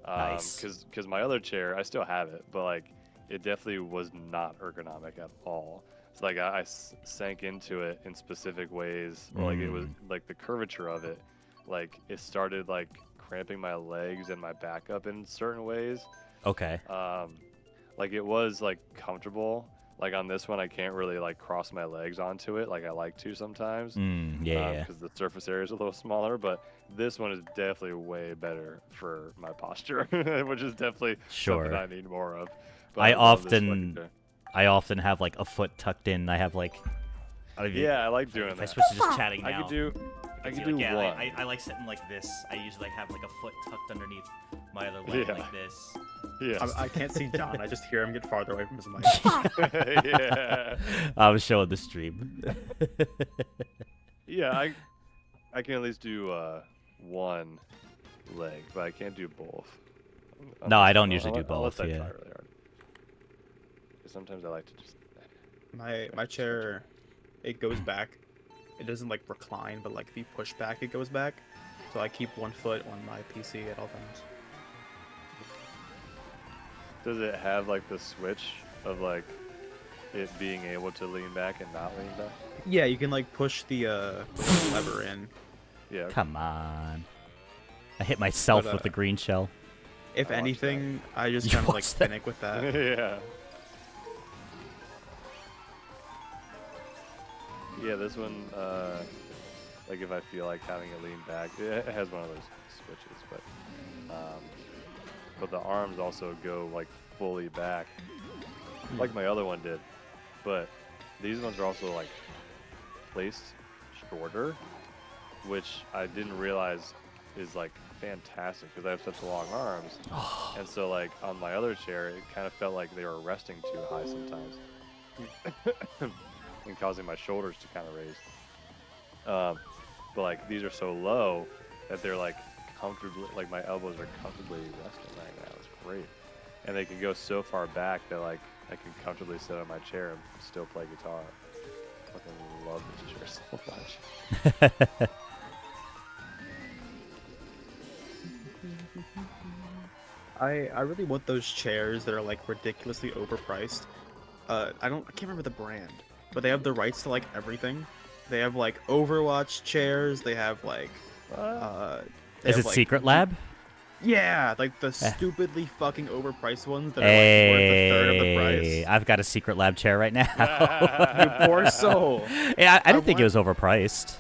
Nice. Because my other chair, I still have it, but like it definitely was not ergonomic at all. It's like I sank into it in specific ways. Or, like it was like the curvature of it. Like it started like cramping my legs and my back up in certain ways. Okay. Like it was like comfortable. Like on this one, I can't really like cross my legs onto it like I like to sometimes. Because the surface area is a little smaller. But this one is definitely way better for my posture, which is definitely something I need more of. But I often have like a foot tucked in. I have like. I like doing that. I switch to just chatting now. I could do. I can see, do like, one. I like sitting like this. I usually like have like a foot tucked underneath my other leg like this. Yeah. I can't see John. I just hear him get farther away from his mic. Yeah. I was showing the stream. Yeah, I can at least do one leg, but I can't do both. No, I don't usually do Unless both. I Yeah. try really hard. Sometimes I like to just. My chair, it goes back. It doesn't like recline, but like if you push back, it goes back. So I keep one foot on my PC at all times. Does it have like the switch of like it being able to lean back and not lean back? Yeah, you can like push the lever in. Yeah. Okay. Come on. I hit myself But, with the green shell. If anything, I just You kind of like watched that? finick with that. Yeah. Yeah, this one, like if I feel like having it lean back, it has one of those switches, but the arms also go like fully back, like my other one did. But these ones are also like placed shorter, which I didn't realize is like fantastic because I have such long arms, and so like on my other chair, it kind of felt like they were resting too high sometimes. And causing my shoulders to kind of raise. But like these are so low that they're like comfortably, like my elbows are comfortably resting right now. It's great. And they can go so far back that like I can comfortably sit on my chair and still play guitar. I fucking love this chair so much. I really want those chairs that are like ridiculously overpriced. I can't remember the brand, but they have the rights to like everything. They have like Overwatch chairs. They have like Is it Secret Lab? Yeah, like the stupidly fucking overpriced ones that are like worth a third of the price. I've got a Secret Lab chair right now. You poor soul. Yeah, I didn't think it was overpriced.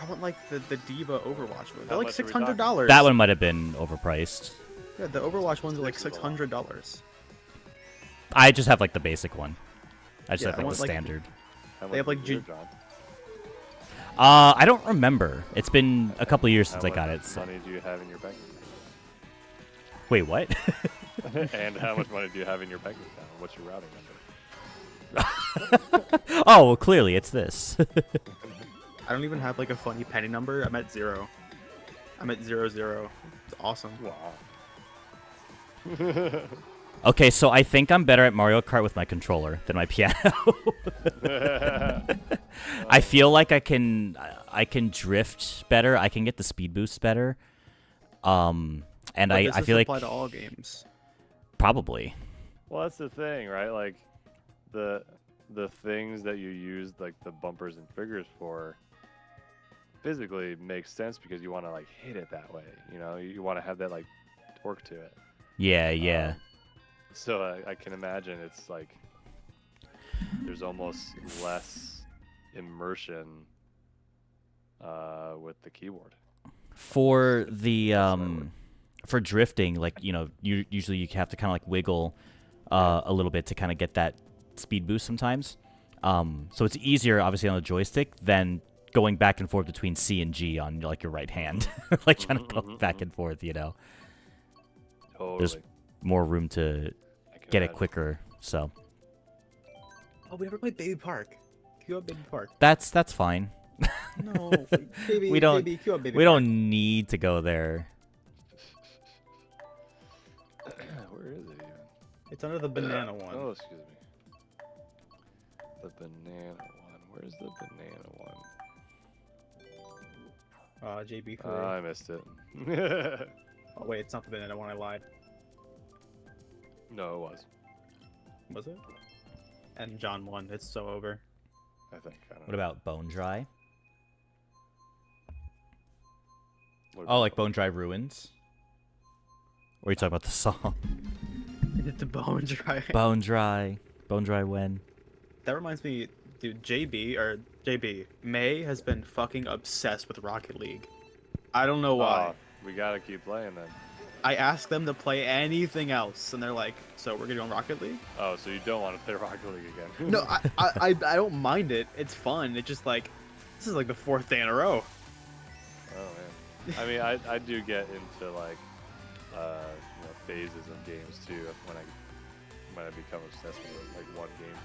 I want like the Diva Overwatch one. They're How like much are we talking? $600. That one might have been overpriced. Yeah, the Overwatch ones are like $600. I just have like the basic one. I just Yeah, have I like want, the like, standard. They have like I don't remember. It's been a couple of years since I got it. So. How much money do you have in your bank Wait, what? account? And how much money do you have in your bank account? What's your routing number? Oh, well, clearly it's this. I don't even have like a funny penny number. I'm at 0. I'm at 00. It's awesome. Wow. Okay, so I think I'm better at Mario Kart with my controller than my piano. I feel like I can drift better. I can get the speed boost better. And But I feel like apply to all games. Probably. Well, that's the thing, right? Like the things that you use like the bumpers and triggers for physically makes sense because you want to like hit it that way. You know, you want to have that like torque to it. Yeah, yeah. So I can imagine it's like there's almost less immersion with the keyboard. For the for drifting, like, you know, usually you have to kind of like wiggle a little bit to kind of get that speed boost sometimes. So it's easier obviously on the joystick than going back and forth between C and G on like your right hand, like trying to go back and forth, you know. Totally. There's more room to get it quicker, so. Oh, we never played Baby Park. Queue up Baby Park. That's fine. No, baby, we don't baby, queue up Baby we Park. don't need to go there. Where is it even? It's under the banana one. Oh, excuse me. The banana one. Where's the banana one? JB3. I missed it. Oh wait, it's not the banana one. I lied. No, it was. Was it? And John won. It's so over. I think. I don't What know. about Bone Dry? What Oh, about- like Bone Dry Ruins? Or are you talking about the song? It's a Bone Dry. Bone Dry. Bone Dry when? That reminds me, dude. JB May has been fucking obsessed with Rocket League. I don't know why. We gotta keep playing then. I asked them to play anything else, and they're like, "So we're gonna go on Rocket League?" Oh, so you don't want to play Rocket League again? No, I don't mind it. It's fun. It's just like, this is like the 4th day in a row. Oh man. I mean, I do get into like phases of games too when I become obsessed with like one game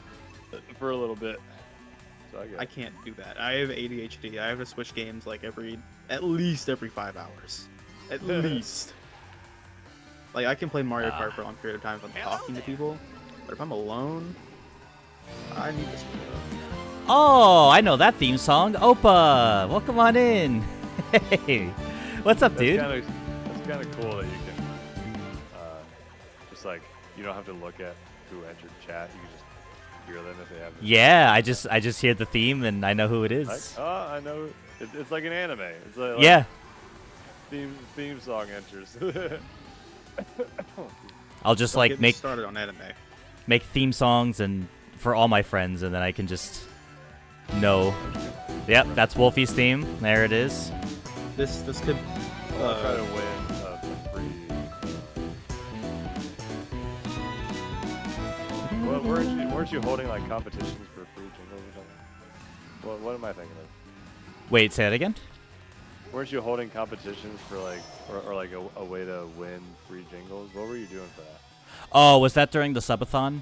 for a little bit. So I can't do that. I have ADHD. I have to switch games like at least every 5 hours. At least. Like I can play Mario Kart for a long period of time if I'm talking to people, but if I'm alone, I need to split up. Oh, I know that theme song. Opa, welcome on in. Hey, what's up, dude? That's kind of cool that you can just like you don't have to look at who entered chat. You can just hear them if they have. Yeah, I just hear the theme and I know who it is. I know. It's like an anime. It's like yeah. Theme song enters. I'll just like make started on anime. Make theme songs and for all my friends, and then I can just know. Yep, that's Wolfie's theme. There it is. This could. I'll try to win free. Weren't you holding like competitions for free jingles or something? What am I thinking of? Wait, say that again. Weren't you holding competitions for like, or like a way to win free jingles? What were you doing for that? Oh, was that during the subathon?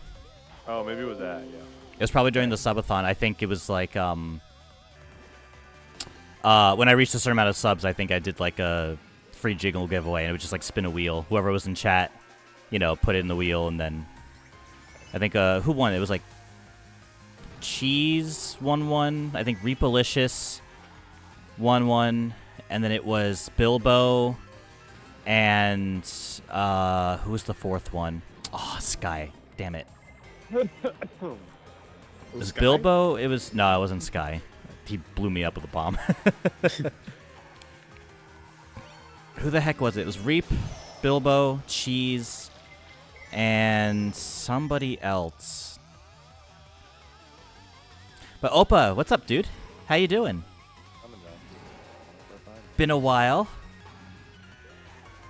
Oh, maybe it was that, yeah. It was probably during the subathon. I think it was like, when I reached a certain amount of subs, I think I did like a free jingle giveaway, and it would just like spin a wheel. Whoever was in chat, put it in the wheel, and then I think, who won? It was like Cheese won one. I think Reapalicious won one. And then it was Bilbo, and who was the fourth one? Oh, Sky. Damn it. It was Bilbo. It wasn't Sky. He blew me up with a bomb. Who the heck was it? It was Reap, Bilbo, Cheese, and somebody else. But Opa, what's up, dude? How you doing? Been a while.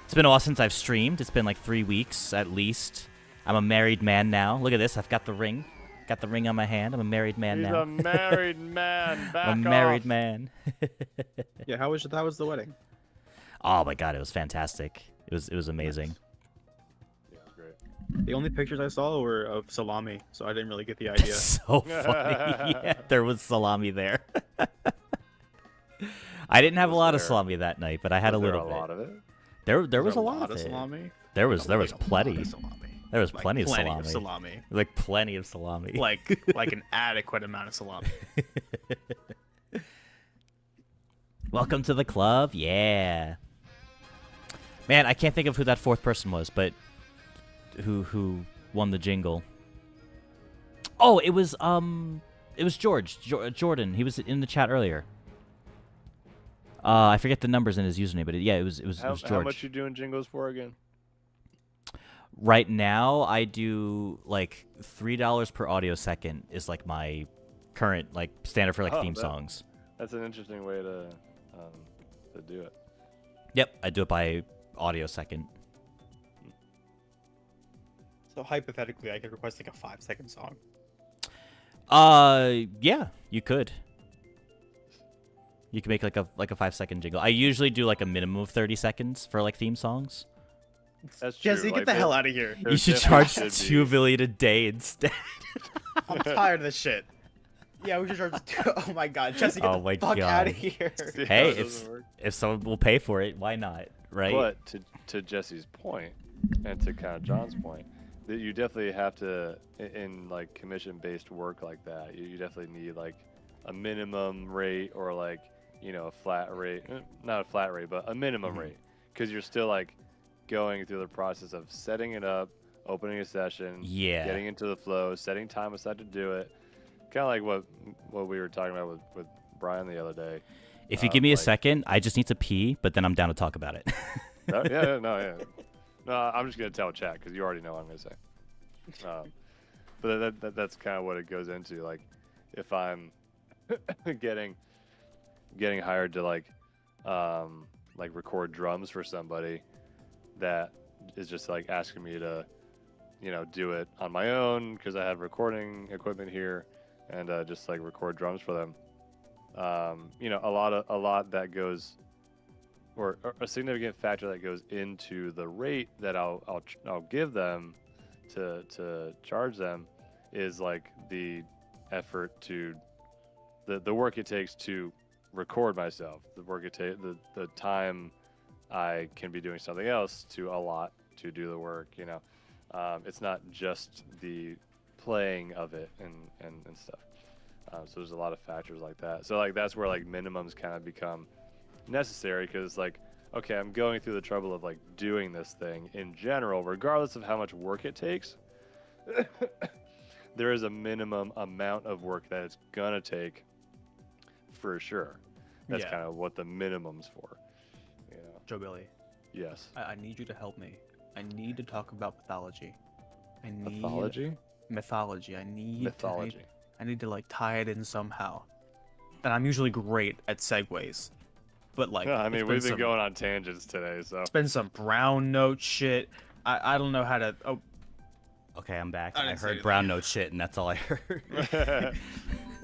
It's been a while since I've streamed. It's been like 3 weeks at least. I'm a married man now. Look at this. I've got the ring. Got the ring on my hand. I'm a married man now. He's a married man. Back I'm a married man. Yeah, how was the wedding? Oh my god, it was fantastic. It was amazing. Yeah, it was great. The only pictures I saw were of salami, so I didn't really get the idea. So funny. Yeah, there was salami there. I didn't have a lot of salami that night, but I had a little bit. A lot of it? There was a lot of salami. There was plenty. There was Like plenty of salami. Like plenty of salami. Like an adequate amount of salami. Welcome to the club. Yeah. Man, I can't think of who that fourth person was, but who won the jingle. Oh, it was Jordan. He was in the chat earlier. I forget the numbers in his username, but it was George. How much you doing jingles for again? Right now, I do like $3 per audio second is like my current like standard for like theme songs. That's an interesting way to do it. Yep, I do it by audio second. So hypothetically, I could request like a 5-second song. Yeah, you could. You can make like a 5-second jingle. I usually do like a minimum of 30 seconds for like theme songs. That's true. Jesse, get the hell out of here. You should charge $2 million a day instead. I'm tired of this shit. Yeah, we should charge. Oh my god, Jesse, get the fuck out of here. Hey, if someone will pay for it, why not? Right? But to Jesse's point, and to kind of John's point, that you definitely have to, in like commission-based work like that, you definitely need like a minimum rate or like, a flat rate. Not a flat rate, but a minimum rate. Because you're still like going through the process of setting it up, opening a session, getting into the flow, setting time aside to do it. Kind of like what we were talking about with Brian the other day. If you give me a second, I just need to pee, but then I'm down to talk about it. No, I'm just going to tell chat because you already know what I'm going to say. But that's kind of what it goes into. Like, if I'm getting hired to like record drums for somebody that is just like asking me to, do it on my own because I have recording equipment here and just like record drums for them. A lot that goes or a significant factor that goes into the rate that I'll give them to charge them is like the effort to the work it takes to record myself, the work it takes, the time I can be doing something else to allot to do the work. It's not just the playing of it and stuff. So there's a lot of factors like that. So like that's where like minimums kind of become necessary, because like, okay, I'm going through the trouble of like doing this thing in general, regardless of how much work it takes. There is a minimum amount of work that it's gonna take for sure. That's kind of what the minimum's for. Joe Billy. Yes. I need you to help me. I need to talk about mythology. Mythology? Mythology. I need mythology. I need to like tie it in somehow. And I'm usually great at segues. But like, I mean, we've been going on tangents today, so. It's been some brown note shit. I don't know how to. Oh. Okay, I'm back. I heard brown note shit, and that's all I heard.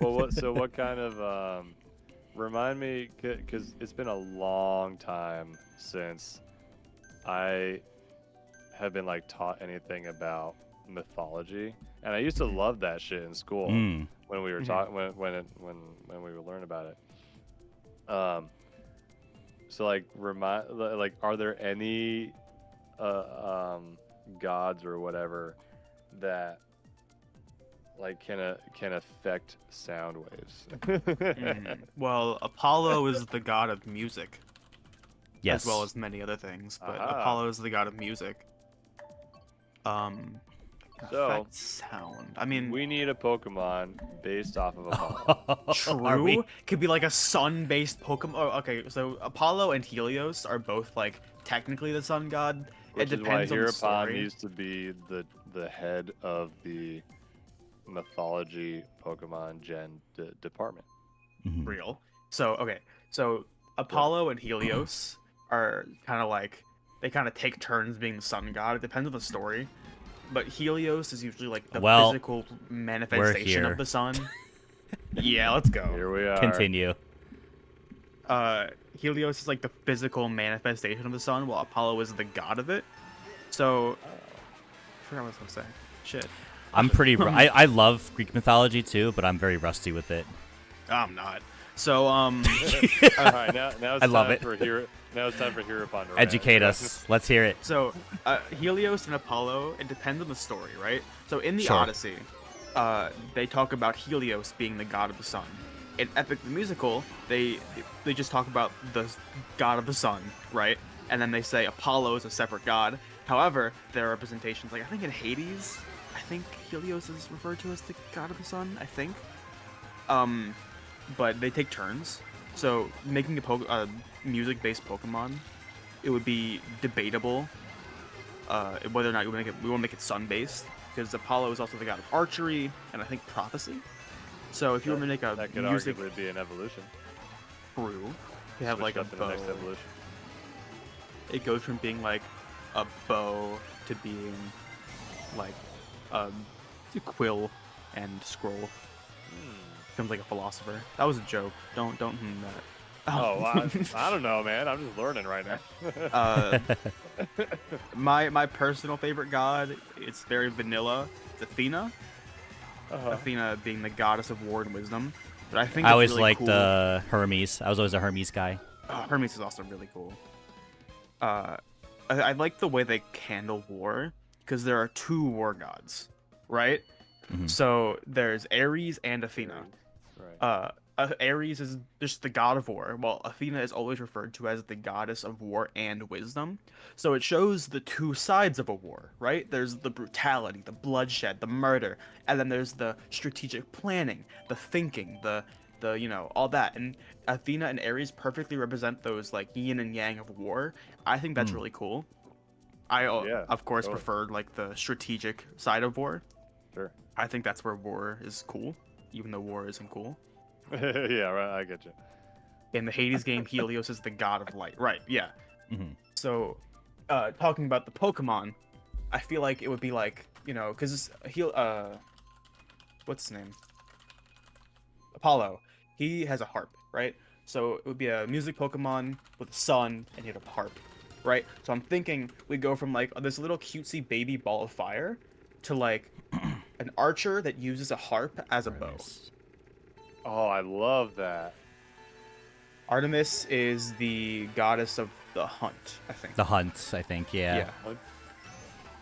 Well, what kind of remind me, because it's been a long time since I have been like taught anything about mythology, and I used to love that shit in school when we were talking when we were learning about it. So like are there any gods or whatever that like can affect sound waves? Well, Apollo is the god of music. Yes. As well as many other things, but Apollo is the god of music. Affect sound. I mean, we need a Pokemon based off of Apollo. True. Could be like a sun-based Pokemon. Oh, okay, so Apollo and Helios are both like technically the sun god. Which it depends is why on the Hirapon story. used to be the head of the mythology Pokemon Gen department. Real. So okay, so Apollo and Helios are kind of like they kind of take turns being the sun god. It depends on the story, but Helios is usually like the physical manifestation of the sun. Yeah, let's go. Here we are. Continue. Helios is like the physical manifestation of the sun, while Apollo is the god of it. So, I forgot what I was gonna say. Shit. I'm pretty. I love Greek mythology too, but I'm very rusty with it. I'm not. So, All right, now it's I love time it. Now it's time for Hirapon to Educate rant. us. Let's hear it. So, Helios and Apollo, it depends on the story, right? So in the Sure. Odyssey, they talk about Helios being the god of the sun. In Epic the Musical, they just talk about the god of the sun, right? And then they say Apollo is a separate god. However, there are representations, like I think in Hades, I think Helios is referred to as the god of the sun, I think. But they take turns. So making a music-based Pokemon, it would be debatable whether or not we want to make it sun-based, because Apollo is also the god of archery and I think prophecy. So if you were to make a that could music, arguably be an evolution. True. You have like a Switch up in the bow. next evolution. It goes from being like a bow to being like a quill and scroll. Becomes like a philosopher. That was a joke. Don't that. Oh, I don't know, man. I'm just learning right now. My personal favorite god, it's very vanilla. It's Athena. Athena being the goddess of war and wisdom. But I think I it's always really liked cool. Hermes. I was always a Hermes guy. Hermes is also really cool. I like the way they handle war, because there are two war gods, right? So there's Ares and Athena. Right. Ares is just the god of war, while Athena is always referred to as the goddess of war and wisdom. So it shows the two sides of a war, right? There's the brutality, the bloodshed, the murder, and then there's the strategic planning, the thinking, the all that. And Athena and Ares perfectly represent those like yin and yang of war. I think that's really cool. I of course preferred like the strategic side of war. Sure. I think that's where war is cool, even though war isn't cool. Yeah, right. I get you. In the Hades game, Helios is the god of light. Right, yeah. So, talking about the Pokemon, I feel like it would be like, because what's his name? Apollo. He has a harp, right? So it would be a music Pokemon with a sun, and you had a harp, right? So I'm thinking we go from like this little cutesy baby ball of fire to like an archer that uses a harp as a bow. Oh, I love that. Artemis is the goddess of the hunt, I think. The hunt, I think, yeah.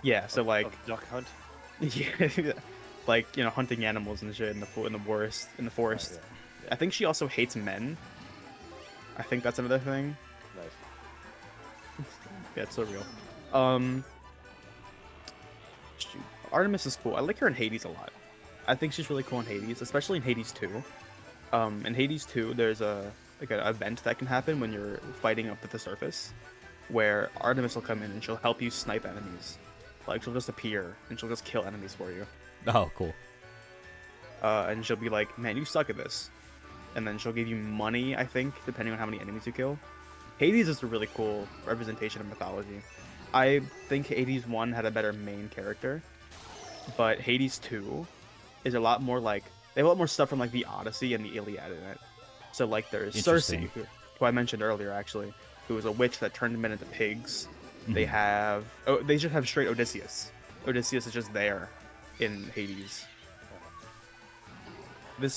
Yeah, so like duck hunt. Yeah, like hunting animals and shit in the forest. Oh, yeah. I think she also hates men. I think that's another thing. Nice. Yeah, it's so real. Shoot. Artemis is cool. I like her in Hades a lot. I think she's really cool in Hades, especially in Hades 2. In Hades 2, there's an event that can happen when you're fighting up at the surface, where Artemis will come in and she'll help you snipe enemies. Like, she'll just appear and she'll just kill enemies for you. Oh, cool. And she'll be like, man, you suck at this. And then she'll give you money, I think, depending on how many enemies you kill. Hades is a really cool representation of mythology. I think Hades 1 had a better main character, but Hades 2 is a lot more like, they have a lot more stuff from like the Odyssey and the Iliad in it. So like there's Circe, who I mentioned earlier actually, who is a witch that turned men into pigs. They have, they just have straight Odysseus. Odysseus is just there in Hades.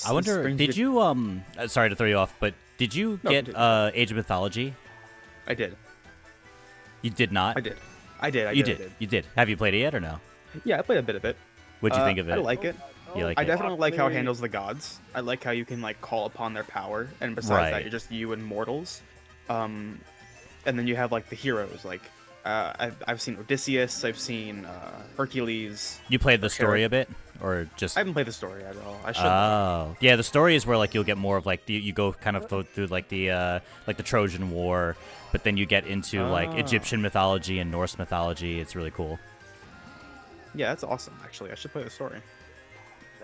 I wonder, did you, sorry to throw you off, but did you get Age of Mythology? I did. You did not? I did. You did. Have you played it yet or no? Yeah, I played a bit of it. What'd you think of it? I like it. You like I it? definitely like how it handles the gods. I like how you can like call upon their power, and besides that, you're just you and mortals. And then you have like the heroes. Like I've seen Odysseus. I've seen Hercules. You played the story a bit, or just? I haven't played the story at all. I should. Oh, yeah. The story is where like you'll get more of like you go kind of through like the Trojan War, but then you get into like Egyptian mythology and Norse mythology. It's really cool. Yeah, that's awesome. Actually, I should play the story.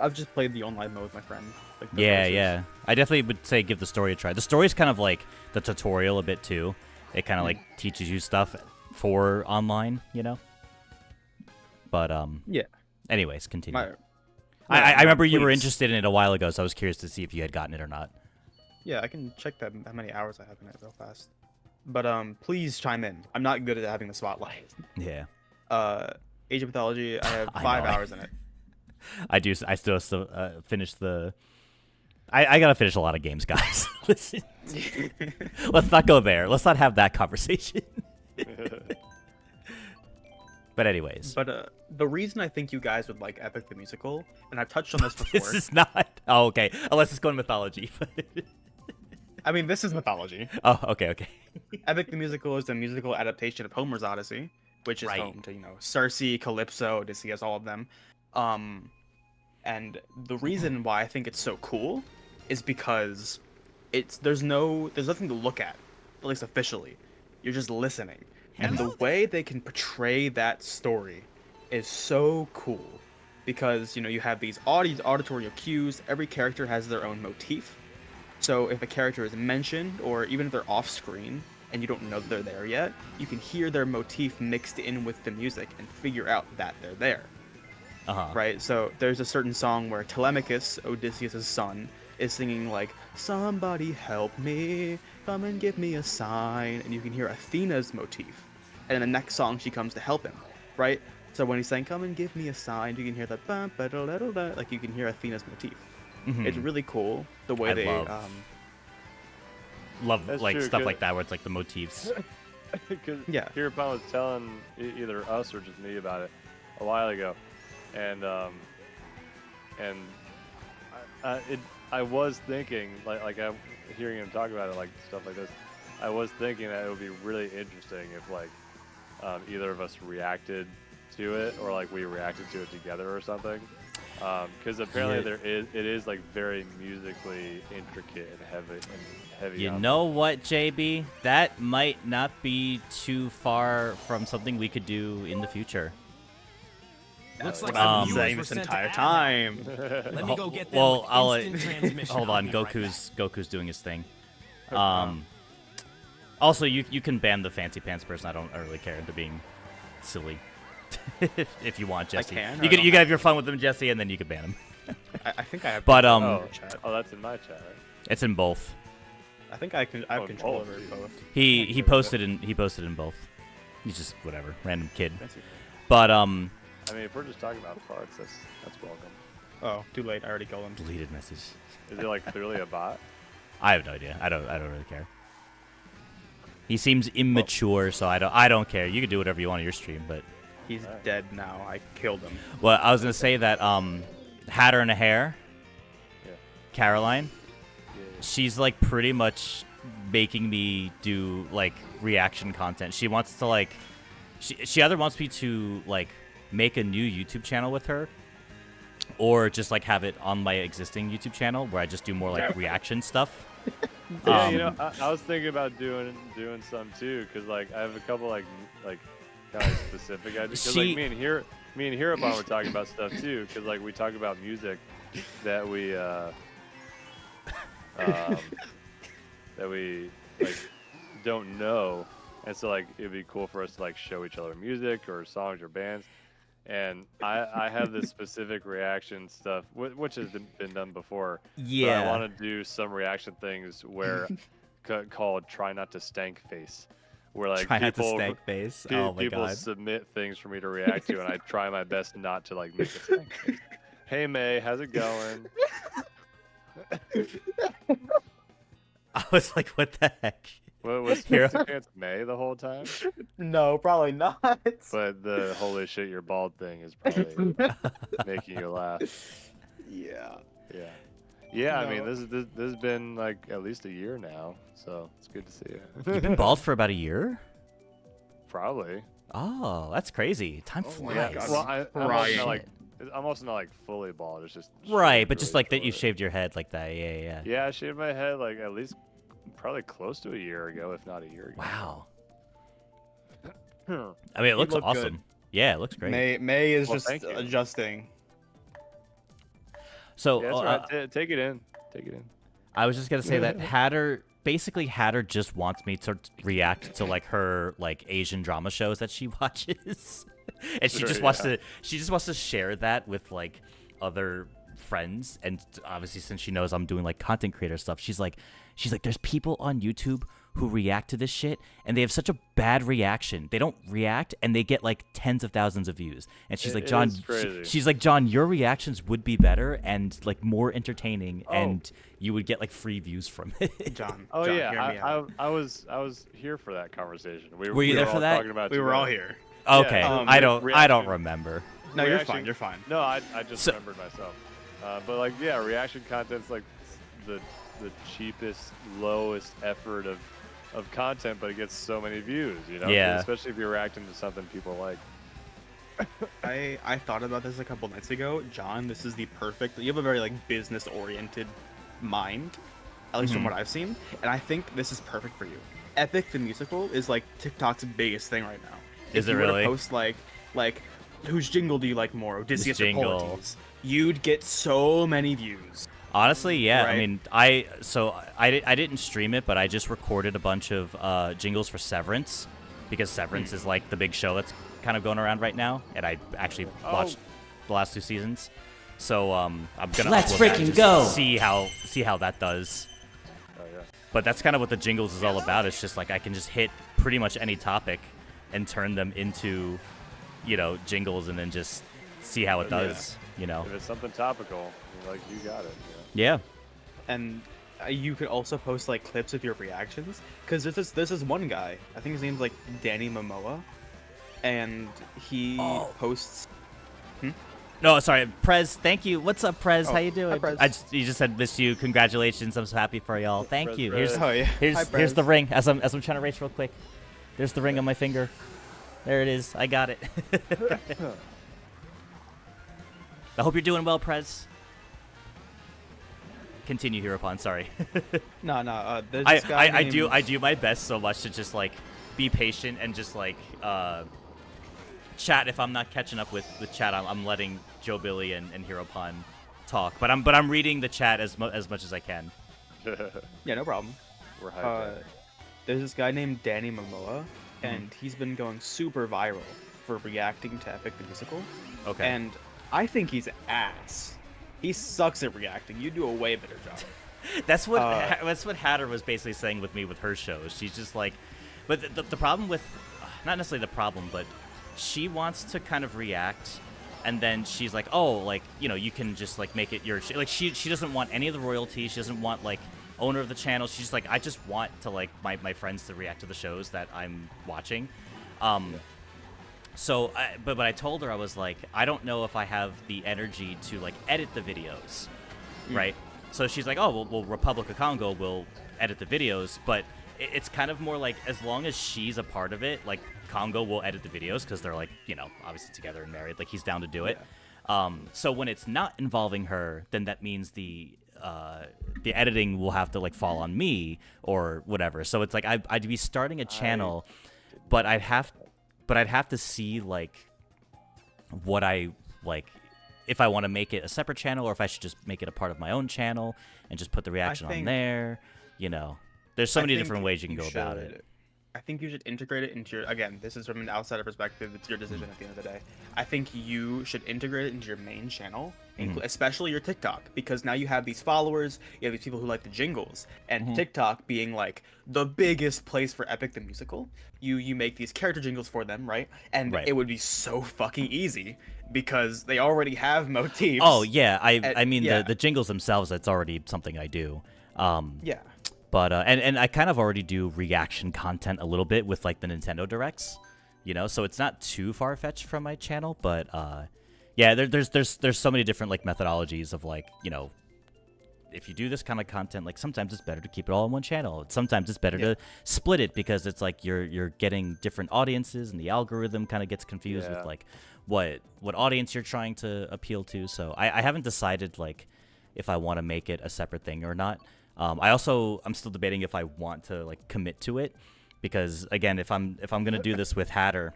I've just played the online mode with my friend. Like, yeah. I definitely would say give the story a try. The story's kind of like the tutorial a bit too. It kind of like teaches you stuff for online, But yeah. Anyways, continue. I remember you were interested in it a while ago, so I was curious to see if you had gotten it or not. Yeah, I can check how many hours I have in it real fast. But please chime in. I'm not good at having the spotlight. Yeah. Age of Mythology, I have 5 hours in it. I still finish the. I gotta finish a lot of games, guys. Let's not go there. Let's not have that conversation. But anyways. But the reason I think you guys would like Epic the Musical, and I've touched on this before. This is not. Oh, okay. Unless it's going mythology. I mean, this is mythology. Oh, okay. Epic the Musical is a musical adaptation of Homer's Odyssey, which is home to Circe, Calypso, Odysseus, all of them. And the reason why I think it's so cool is because there's nothing to look at least officially. You're just listening. And the way they can portray that story is so cool. Because, you have these auditory cues. Every character has their own motif. So if a character is mentioned, or even if they're off screen, and you don't know they're there yet, you can hear their motif mixed in with the music and figure out that they're there. Right? So there's a certain song where Telemachus, Odysseus' son, is singing like, "Somebody help me, come and give me a sign," and you can hear Athena's motif. And in the next song, she comes to help him, right? So when he's saying, "Come and give me a sign," you can hear that, like you can hear Athena's motif. Mm-hmm. It's really cool the way they love like true, stuff like that where it's like the motifs. Because Hereupon was telling either us or just me about it a while ago, and I was thinking like I'm hearing him talk about it, like stuff like this. I was thinking that it would be really interesting if like either of us reacted to it, or like we reacted to it together or something. Because apparently it is like very musically intricate and heavy. You know what, JB? That might not be too far from something we could do in the future. Looks like I'm saying this entire time. Let me go get them. Well, I'll hold on. Goku's doing his thing. Also, you can ban the fancy pants person. I don't really care. They're being silly. If you want, Jesse. You can have your fun with them, Jesse, and then you can ban them. I think I have. But oh, that's in my chat. Right? It's in both. I think I have control over both. He posted in both. He's just whatever, random kid. But I mean, if we're just talking about farts, that's welcome. Oh, too late. I already killed him. Deleted message. Is it like clearly a bot? I have no idea. I don't really care. He seems immature, so I don't care. You can do whatever you want on your stream, but he's dead now. I killed him. Well, I was gonna say that Hatter and a Hair, Caroline, she's like pretty much making me do like reaction content. She wants to like, she either wants me to like make a new YouTube channel with her, or just like have it on my existing YouTube channel where I just do more like reaction stuff. Yeah, you know, I was thinking about doing some too, cause like I have a couple like kind of specific ideas. Cause like me and Hirobon were talking about stuff too, cause like we talk about music that we like don't know, and so like it'd be cool for us to like show each other music or songs or bands. And I have this specific reaction stuff, which has been done before. Yeah. But I want to do some reaction things where called "Try Not to Stank Face," where like people submit things for me to react to, and I try my best not to like make a stank face. Hey May, how's it going? I was like, what the heck? Was Fancy Pants May the whole time? No, probably not. But the holy shit, you're bald thing is probably making you laugh. Yeah. Yeah. Yeah, no. I mean, this has been like at least a year now, so it's good to see you. You've been bald for about a year? Probably. Oh, that's crazy. Time flies. Yeah. Well, I'm also not like fully bald. It's just right, but just like that you shaved your head like that. Yeah. Yeah, I shaved my head like at least probably close to a year ago, if not a year ago. Wow. I mean, it looks awesome. Good. Yeah, it looks great. May is just adjusting. So yeah, that's right. Take it in. I was just gonna say that Hatter just wants me to react to like her like Asian drama shows that she watches, and she just wants to share that with like other friends. And obviously, since she knows I'm doing like content creator stuff, she's like, there's people on YouTube who react to this shit, and they have such a bad reaction. They don't react, and they get like tens of thousands of views. And she's like, John, she's like, John, your reactions would be better and like more entertaining, and you would get like free views from it. John. Oh John, yeah, I was here for that conversation. Were you there for that? We were all here. Okay, yeah, I don't remember. No, you're fine. You're fine. No, I just remembered myself. But like, yeah, reaction content's like the cheapest, lowest effort of content, but it gets so many views, you know? Yeah. Especially if you're reacting to something people like. I thought about this a couple nights ago. John, this is the perfect... You have a very, like, business-oriented mind, at least from what I've seen, and I think this is perfect for you. Epic the Musical is, like, TikTok's biggest thing right now. Is it really? If you were to post, like, whose jingle do you like more, Odysseus or Polites, you'd get so many views. Honestly, yeah. Right? I mean, I didn't stream it, but I just recorded a bunch of jingles for Severance, because Severance is like the big show that's kind of going around right now, and I actually watched the last 2 seasons. So I'm gonna see how that does. Oh yeah. But that's kind of what the jingles is all about. It's just like I can just hit pretty much any topic and turn them into, you know, jingles, and then just see how it does. Yeah. You know, if it's something topical, like you got it. Yeah. And you could also post like clips of your reactions, because this is one guy, I think his name's like Danny Momoa, and he posts. No, sorry, Prez. Thank you. What's up, Prez? How you doing? Hi, Prez. You just said this to you. Congratulations. I'm so happy for y'all. Thank Prez, you. Prez. Here's the ring. As I'm trying to race real quick. There's the ring on my finger. There it is. I got it. I hope you're doing well, Prez. Continue, Hirobon. Sorry. No. There's this guy I do my best so much to just like be patient and just like chat. If I'm not catching up with the chat, I'm letting Joe Billy and Hirobon talk. But I'm reading the chat as much as I can. Yeah, no problem. We're hyped. There's this guy named Danny Momoa, and he's been going super viral for reacting to Epic the Musical. Okay. And I think he's ass. He sucks at reacting. You do a way better job. That's what Hatter was basically saying with me with her shows. She's just like, but the problem with, not necessarily the problem, but she wants to kind of react, and then she's like, oh, like, you know, you can just like make it your like she doesn't want any of the royalties. She doesn't want like owner of the channel. She's like, I just want to like my friends to react to the shows that I'm watching. So, but I told her, I was like, I don't know if I have the energy to like edit the videos, right? So she's like, oh, well, Republic of Congo will edit the videos, but it's kind of more like, as long as she's a part of it, like Congo will edit the videos because they're like, you know, obviously together and married, like he's down to do it. So when it's not involving her, then that means the editing will have to like fall on me or whatever. So it's like I'd be starting a channel, but I'd have to see like what I like, if I want to make it a separate channel or if I should just make it a part of my own channel and just put the reaction on there. You know, there's so many different ways you can go about it. I think you should integrate it into your, again, this is from an outsider perspective, it's your decision at the end of the day. I think you should integrate it into your main channel, especially your TikTok, because now you have these followers, you have these people who like the jingles, and TikTok being like the biggest place for Epic the Musical, you make these character jingles for them, right? And it would be so fucking easy, because they already have motifs. Oh, yeah, I mean, the jingles themselves, that's already something I do. Yeah. But and I kind of already do reaction content a little bit with like the Nintendo Directs, you know, so it's not too far fetched from my channel. But yeah, there's so many different like methodologies of like, you know, if you do this kind of content, like sometimes it's better to keep it all in one channel. Sometimes it's better to split it because it's like you're getting different audiences and the algorithm kind of gets confused with like what audience you're trying to appeal to. So I haven't decided like if I want to make it a separate thing or not. I'm still debating if I want to like commit to it, because again, if I'm gonna do this with Hatter,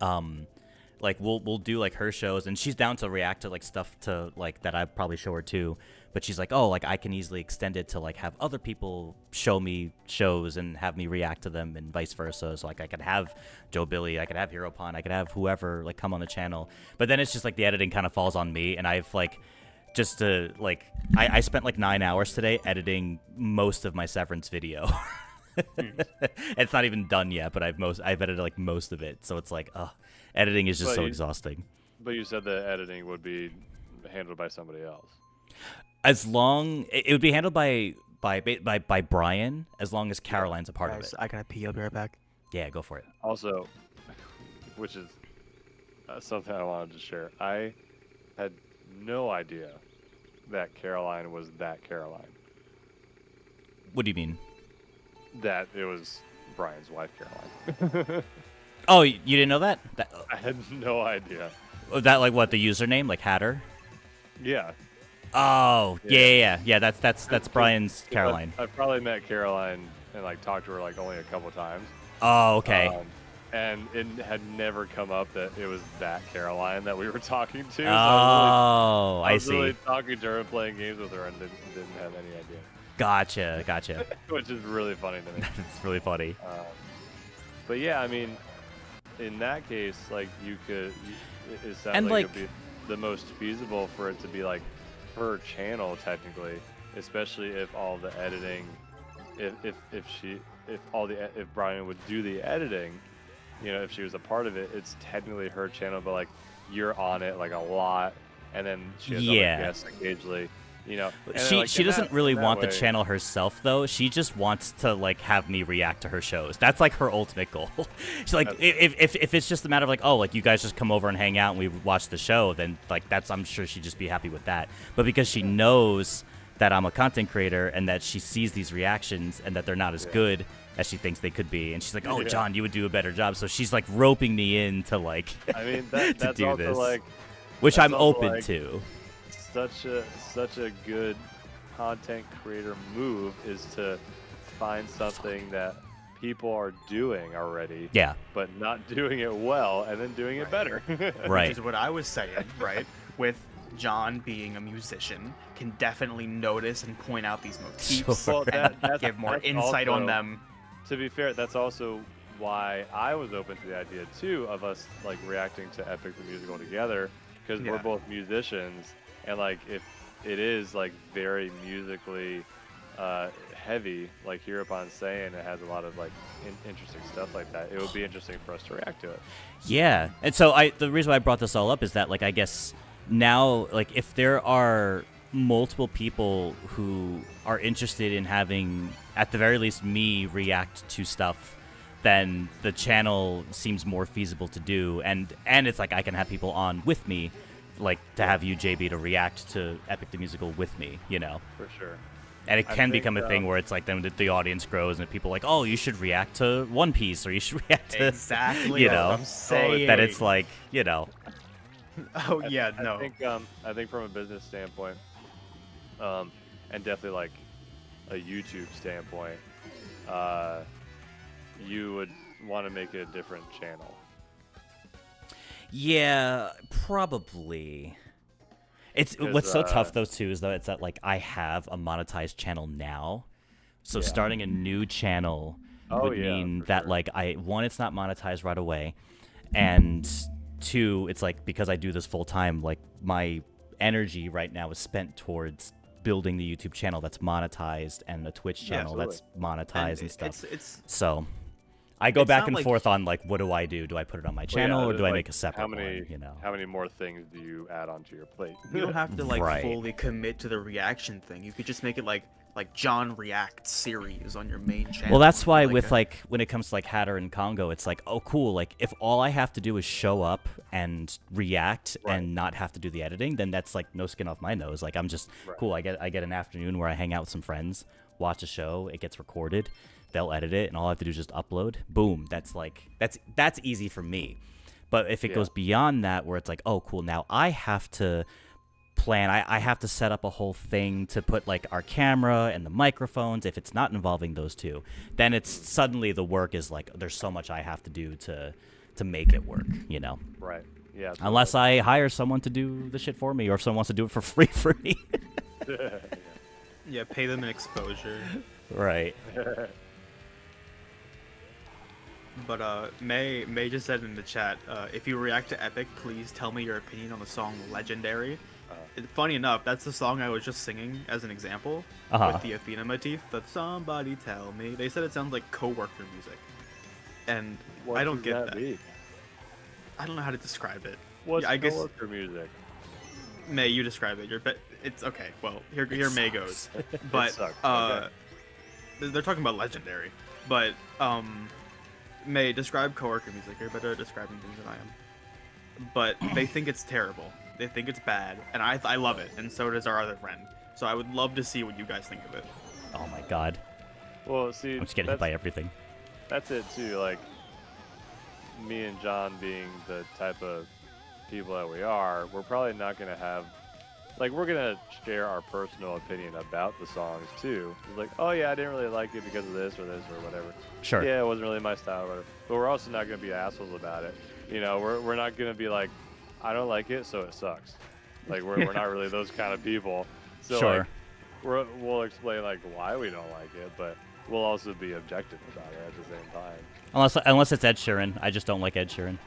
like we'll do like her shows, and she's down to react to like stuff to like that I probably show her too, but she's like, oh, like I can easily extend it to like have other people show me shows and have me react to them and vice versa. So like I could have Joe Billy, I could have Hero Pon, I could have whoever like come on the channel, but then it's just like the editing kind of falls on me, and I've like. Just to like, I spent like 9 hours today editing most of my Severance video. It's not even done yet, but I've edited like most of it. So it's like, editing is just so exhausting. But you said the editing would be handled by somebody else. As long it would be handled by Brian, as long as Caroline's a part of it. I gotta pee. I'll be right back. Yeah, go for it. Also, which is something I wanted to share. I had no idea that Caroline was that Caroline. What do you mean? That it was Brian's wife, Caroline. Oh, you didn't know that? I had no idea. That like what, the username, like Hatter? Yeah. Oh, yeah. That's Brian's Caroline. I've probably met Caroline and like talked to her like only a couple times. Oh, okay. And it had never come up that it was that Caroline that we were talking to. So I was see. really talking to her and playing games with her and didn't have any idea. Gotcha. Which is really funny to me. It's really funny. But yeah, I mean, in that case, like you could, it sounds and like it would be the most feasible for it to be like her channel technically, especially if all the editing, if Brian would do the editing. You know, if she was a part of it, it's technically her channel, but like you're on it like a lot, and then she has other guests occasionally. You know, she doesn't really want the channel herself though. She just wants to like have me react to her shows. That's like her ultimate goal. She's like, if it's just a matter of like, oh, like you guys just come over and hang out and we watch the show, then like I'm sure she'd just be happy with that. But because she knows that I'm a content creator and that she sees these reactions and that they're not as good as she thinks they could be, and she's like, oh, John, you would do a better job. So she's like roping me in to like I mean, that's to do also this, like, which I'm open like, to. Such a good content creator move is to find something that people are doing already, but not doing it well, and then doing it better. Right. Which is what I was saying, right? With John being a musician, can definitely notice and point out these motifs and give more insight on them. To be fair, that's also why I was open to the idea too of us like reacting to Epic the Musical together, because we're both musicians, and like if it is like very musically heavy, like Hereupon saying it has a lot of like interesting stuff like that. It would be interesting for us to react to it. Yeah, and so the reason why I brought this all up is that like I guess now like if there are multiple people who are interested in having at the very least me react to stuff, then the channel seems more feasible to do, and it's like I can have people on with me, like to have you JB to react to Epic the Musical with me, you know. For sure. And it can become a thing where it's like then the audience grows and people are like, oh, you should react to One Piece or you should react to exactly you what know I'm saying. that it's like, you know. Oh yeah, no. I think from a business standpoint, and definitely like a YouTube standpoint, you would want to make it a different channel. Yeah, probably. It's what's so tough though too is that it's that like I have a monetized channel now, so starting a new channel would mean that like one, it's not monetized right away, and two, it's like because I do this full time, like my energy right now is spent towards building the YouTube channel that's monetized and a Twitch channel that's monetized and stuff. So I go back and forth on like, what do I do? Do I put it on my channel or do I make a separate one? You know, how many more things do you add onto your plate? You don't have to like fully commit to the reaction thing. You could just make it like John Reacts series on your main channel. Well, that's why with like when it comes to like Hatter and Congo, it's like, oh cool, like if all I have to do is show up and react and not have to do the editing, then that's like no skin off my nose. Like I'm just cool. I get an afternoon where I hang out with some friends, watch a show, it gets recorded. They'll edit it, and all I have to do is just upload. Boom. That's like that's easy for me. But if it goes beyond that, where it's like, oh, cool, now I have to plan. I have to set up a whole thing to put like our camera and the microphones. If it's not involving those two, then it's suddenly the work is like there's so much I have to do to make it work. You know. Right. Yeah. Unless I hire someone to do the shit for me, or if someone wants to do it for free for me. Yeah, pay them an exposure. Right. But May just said in the chat, if you react to Epic, please tell me your opinion on the song Legendary. Funny enough, that's the song I was just singing as an example with the Athena motif. That somebody tell me. They said it sounds like coworker music, and I don't get that. I don't know how to describe it. What's coworker music? May, you describe it. It's okay. Well, here May goes. But they're talking about Legendary, but May, describe coworker music. You're better at describing things than I am. But they think it's terrible. They think it's bad, and I love it, and so does our other friend. So I would love to see what you guys think of it. Oh my god. Well, see, I'm just getting hit by everything. That's it too. Like me and John being the type of people that we are, we're probably not gonna have. Like, we're gonna share our personal opinion about the songs too. It's like, oh yeah, I didn't really like it because of this or whatever. Sure. Yeah, it wasn't really my style or whatever. But we're also not gonna be assholes about it. You know, we're not gonna be like, I don't like it, so it sucks. Like we're not really those kind of people. So sure. Like, we'll explain like why we don't like it, but we'll also be objective about it at the same time. Unless it's Ed Sheeran, I just don't like Ed Sheeran.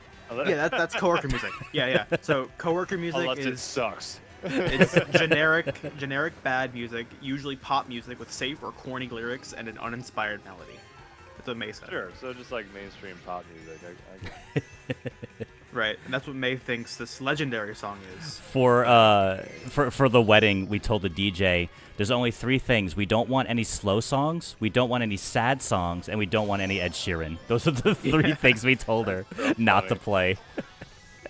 Yeah, that's coworker music. Yeah. So coworker music Unless it sucks. It's generic bad music, usually pop music with safe or corny lyrics and an uninspired melody. That's what May said. Sure, so just like mainstream pop music. Right, and that's what May thinks this Legendary song is. For the wedding, we told the DJ, there's only 3 things. We don't want any slow songs, we don't want any sad songs, and we don't want any Ed Sheeran. Those are the 3 things we told her not to play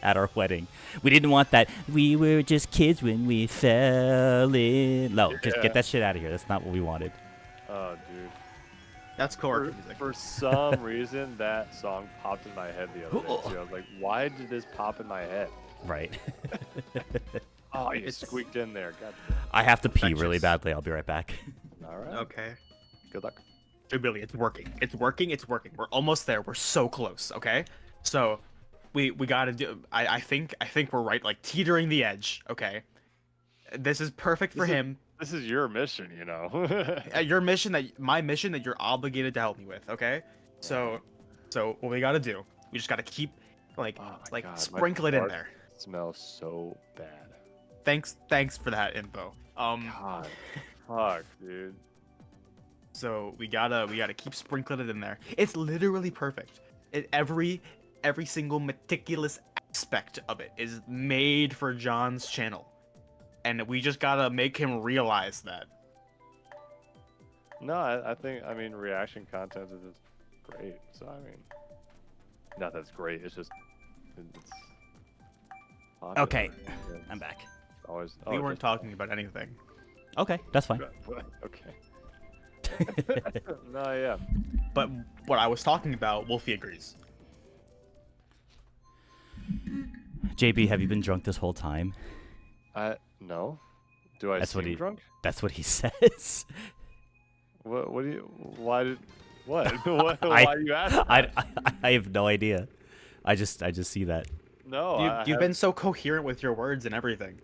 at our wedding. We didn't want that. We were just kids when we fell in. No, just get that shit out of here. That's not what we wanted. Oh, dude. That's coworker music. For some reason, that song popped in my head the other day, too. I was like, why did this pop in my head? Right. Oh, you squeaked in there. God. I have to pee really badly. I'll be right back. All right. Okay. Good luck. Dude, Billy, it's working. It's working. We're almost there. We're so close, okay? So, we gotta do... I think we're right, like, teetering the edge, okay? This is perfect for him. This is your mission, you know. My mission that you're obligated to help me with, okay? So what we gotta do, we just gotta keep, sprinkle it in there. It smells so bad. Thanks for that info. God, fuck, dude. So we gotta keep sprinkling it in there. It's literally perfect. Every single meticulous aspect of it is made for John's channel, and we just gotta make him realize that. No, I mean, reaction content is just great. So I mean, not that's great. It's just it's popular. Okay, I'm back. Always. We weren't talking about anything. Okay, that's fine. Okay. No, yeah. But what I was talking about, Wolfie agrees. JB, have you been drunk this whole time? No. Do I seem drunk? That's what he says. What do you? Why did? What? Why do you ask? I have no idea. I just see that. No, you've been so coherent with your words and everything.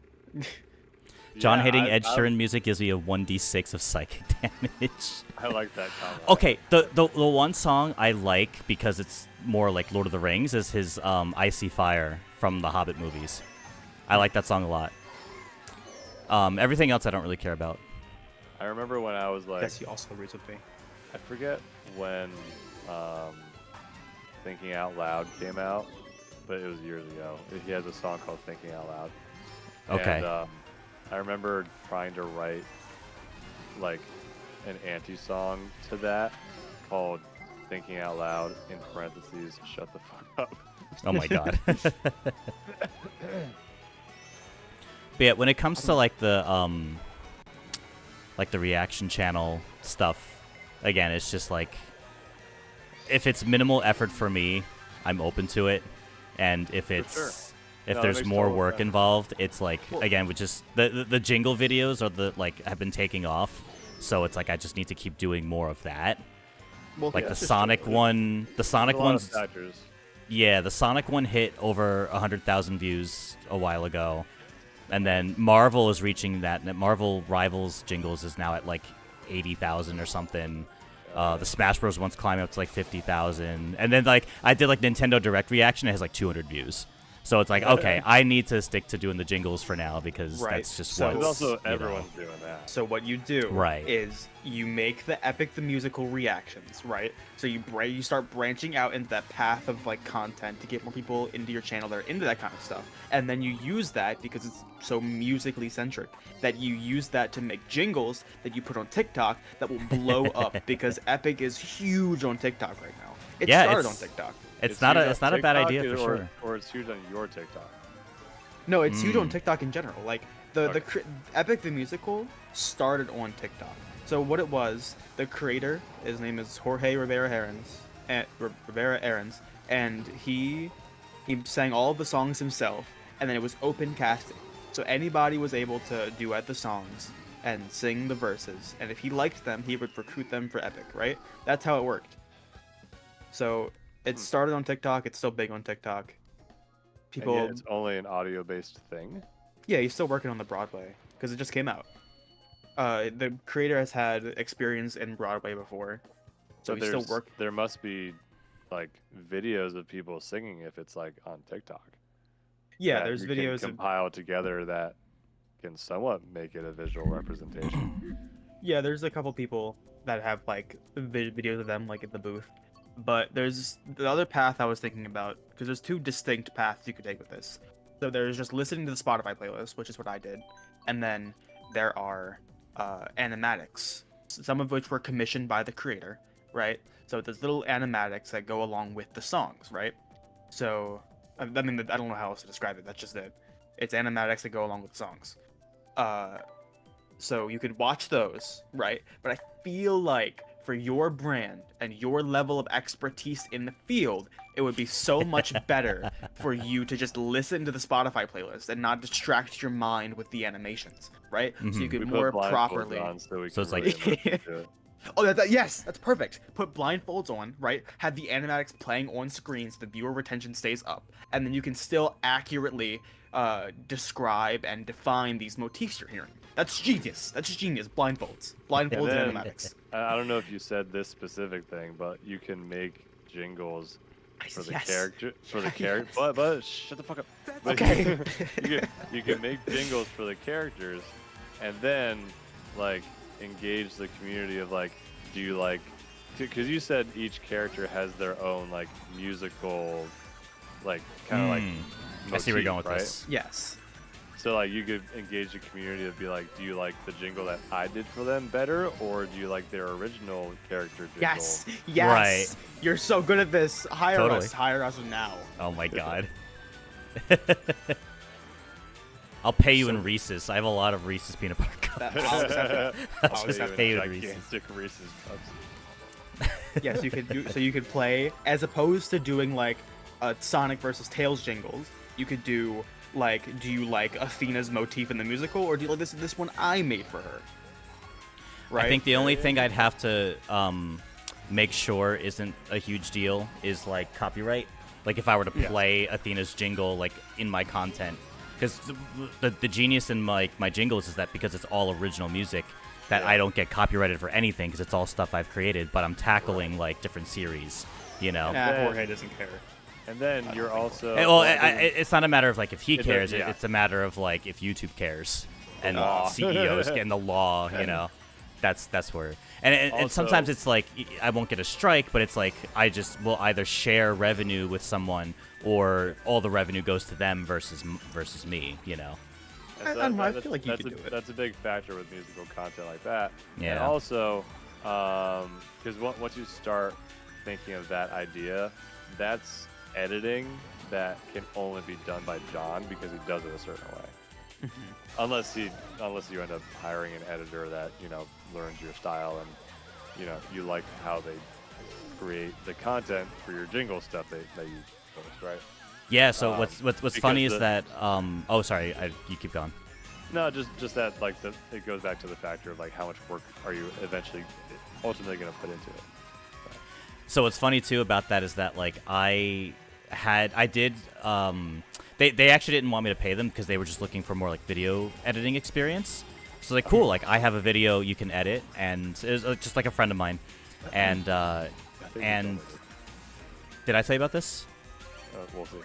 John hating Ed Sheeran music gives me a 1d6 of psychic damage. I like that comment. Okay, the one song I like because it's more like Lord of the Rings is his Icy Fire from the Hobbit movies. I like that song a lot. Everything else I don't really care about. I remember when I was like... Yes, he also agrees with me. I forget when Thinking Out Loud came out, but it was years ago. He has a song called Thinking Out Loud. Okay. And, I remember trying to write like an anti-song to that called Thinking Out Loud in parentheses, shut the fuck up. Oh my god. But yeah, when it comes to like the reaction channel stuff, again, it's just like if it's minimal effort for me, I'm open to it. And if it's if there's more work involved, it's like again, which is the jingle videos are have been taking off, so it's like I just need to keep doing more of that. Well, like the Sonic one, the Sonic one's yeah, the Sonic one hit over 100,000 views a while ago, and then Marvel is reaching that. Marvel Rivals jingles is now at like 80,000 or something. The Smash Bros one's climbing up to like 50,000, and then like I did like Nintendo Direct reaction, it has like 200 views. So it's like, okay, I need to stick to doing the jingles for now because that's just so what. Also, everyone's doing that. So what you do is you make the Epic the Musical reactions, right? So you start branching out into that path of like content to get more people into your channel that are into that kind of stuff, and then you use that because it's so musically centric that you use that to make jingles that you put on TikTok that will blow up because Epic is huge on TikTok right now. It started on TikTok. It's not a bad idea for sure. Or it's huge on your TikTok. No, it's huge on TikTok in general. Like the Epic the Musical started on TikTok. So what it was, the creator, his name is Jorge Rivera Arens, and he sang all of the songs himself, and then it was open casting. So anybody was able to duet the songs and sing the verses, and if he liked them, he would recruit them for Epic, right? That's how it worked. So it started on TikTok. It's still big on TikTok. People. And yet it's only an audio-based thing. Yeah, he's still working on the Broadway because it just came out. The creator has had experience in Broadway before, so he's still working. There must be like videos of people singing if it's like on TikTok. Yeah, there's videos compiled together that can somewhat make it a visual representation. Yeah, there's a couple people that have like videos of them like in the booth. But there's the other path I was thinking about, because there's two distinct paths you could take with this. So there's just listening to the Spotify playlist, which is what I did. And then there are animatics, some of which were commissioned by the creator, right? So there's little animatics that go along with the songs, right? So, I mean, I don't know how else to describe it. That's just it. It's animatics that go along with songs. So you could watch those, right? But I feel like for your brand and your level of expertise in the field, it would be so much better for you to just listen to the Spotify playlist and not distract your mind with the animations, right? Mm-hmm. So you could more properly. So it's like. Oh, yes, that's perfect. Put blindfolds on, right? Have the animatics playing on screen so the viewer retention stays up, and then you can still accurately describe and define these motifs you're hearing. That's genius. That's genius. Blindfolds and animatics. I don't know if you said this specific thing, but you can make jingles for the character. For the character, but shut the fuck up. Okay. you can make jingles for the characters and then like engage the community of like, do you like, because you said each character has their own like musical, like kind of like I see where you're going with right? this. Yes. So like you could engage the community to be like, do you like the jingle that I did for them better, or do you like their original character jingle? Yes. Yes. Right. You're so good at this. Hire us. Hire us now. Oh my god. I'll pay you in Reese's. I have a lot of Reese's peanut butter cups. I'll just pay you in Reese's cups. Yes, you could do. So you could play as opposed to doing like a Sonic versus Tails jingles. You could do like, do you like Athena's motif in the musical, or do you like this one I made for her? Right. I think the only thing I'd have to make sure isn't a huge deal is like copyright. Like if I were to play Athena's jingle like in my content, because the genius in my jingles is that because it's all original music, that I don't get copyrighted for anything because it's all stuff I've created. But I'm tackling like different series, you know. Jorge doesn't care. And then you're also well, it's not a matter of like if he cares. It's a matter of like if YouTube cares and CEOs and the law, you know. That's where, and sometimes it's like I won't get a strike, but it's like I just will either share revenue with someone or all the revenue goes to them versus me, you know. I feel like you could do it. That's a big factor with musical content like that. Yeah. And also, because once you start thinking of that idea, that's editing that can only be done by John because he does it a certain way. Unless you end up hiring an editor that, you know, learns your style and, you know, you like how they create the content for your jingle stuff that you post, right? Yeah. So what's funny is that oh sorry, you keep going. No, just that like it goes back to the factor of like how much work are you ultimately going to put into it. So what's funny too about that is that like they actually didn't want me to pay them because they were just looking for more like video editing experience. So like, cool, like I have a video you can edit, and it was just like a friend of mine, and did I tell you about this? We'll see.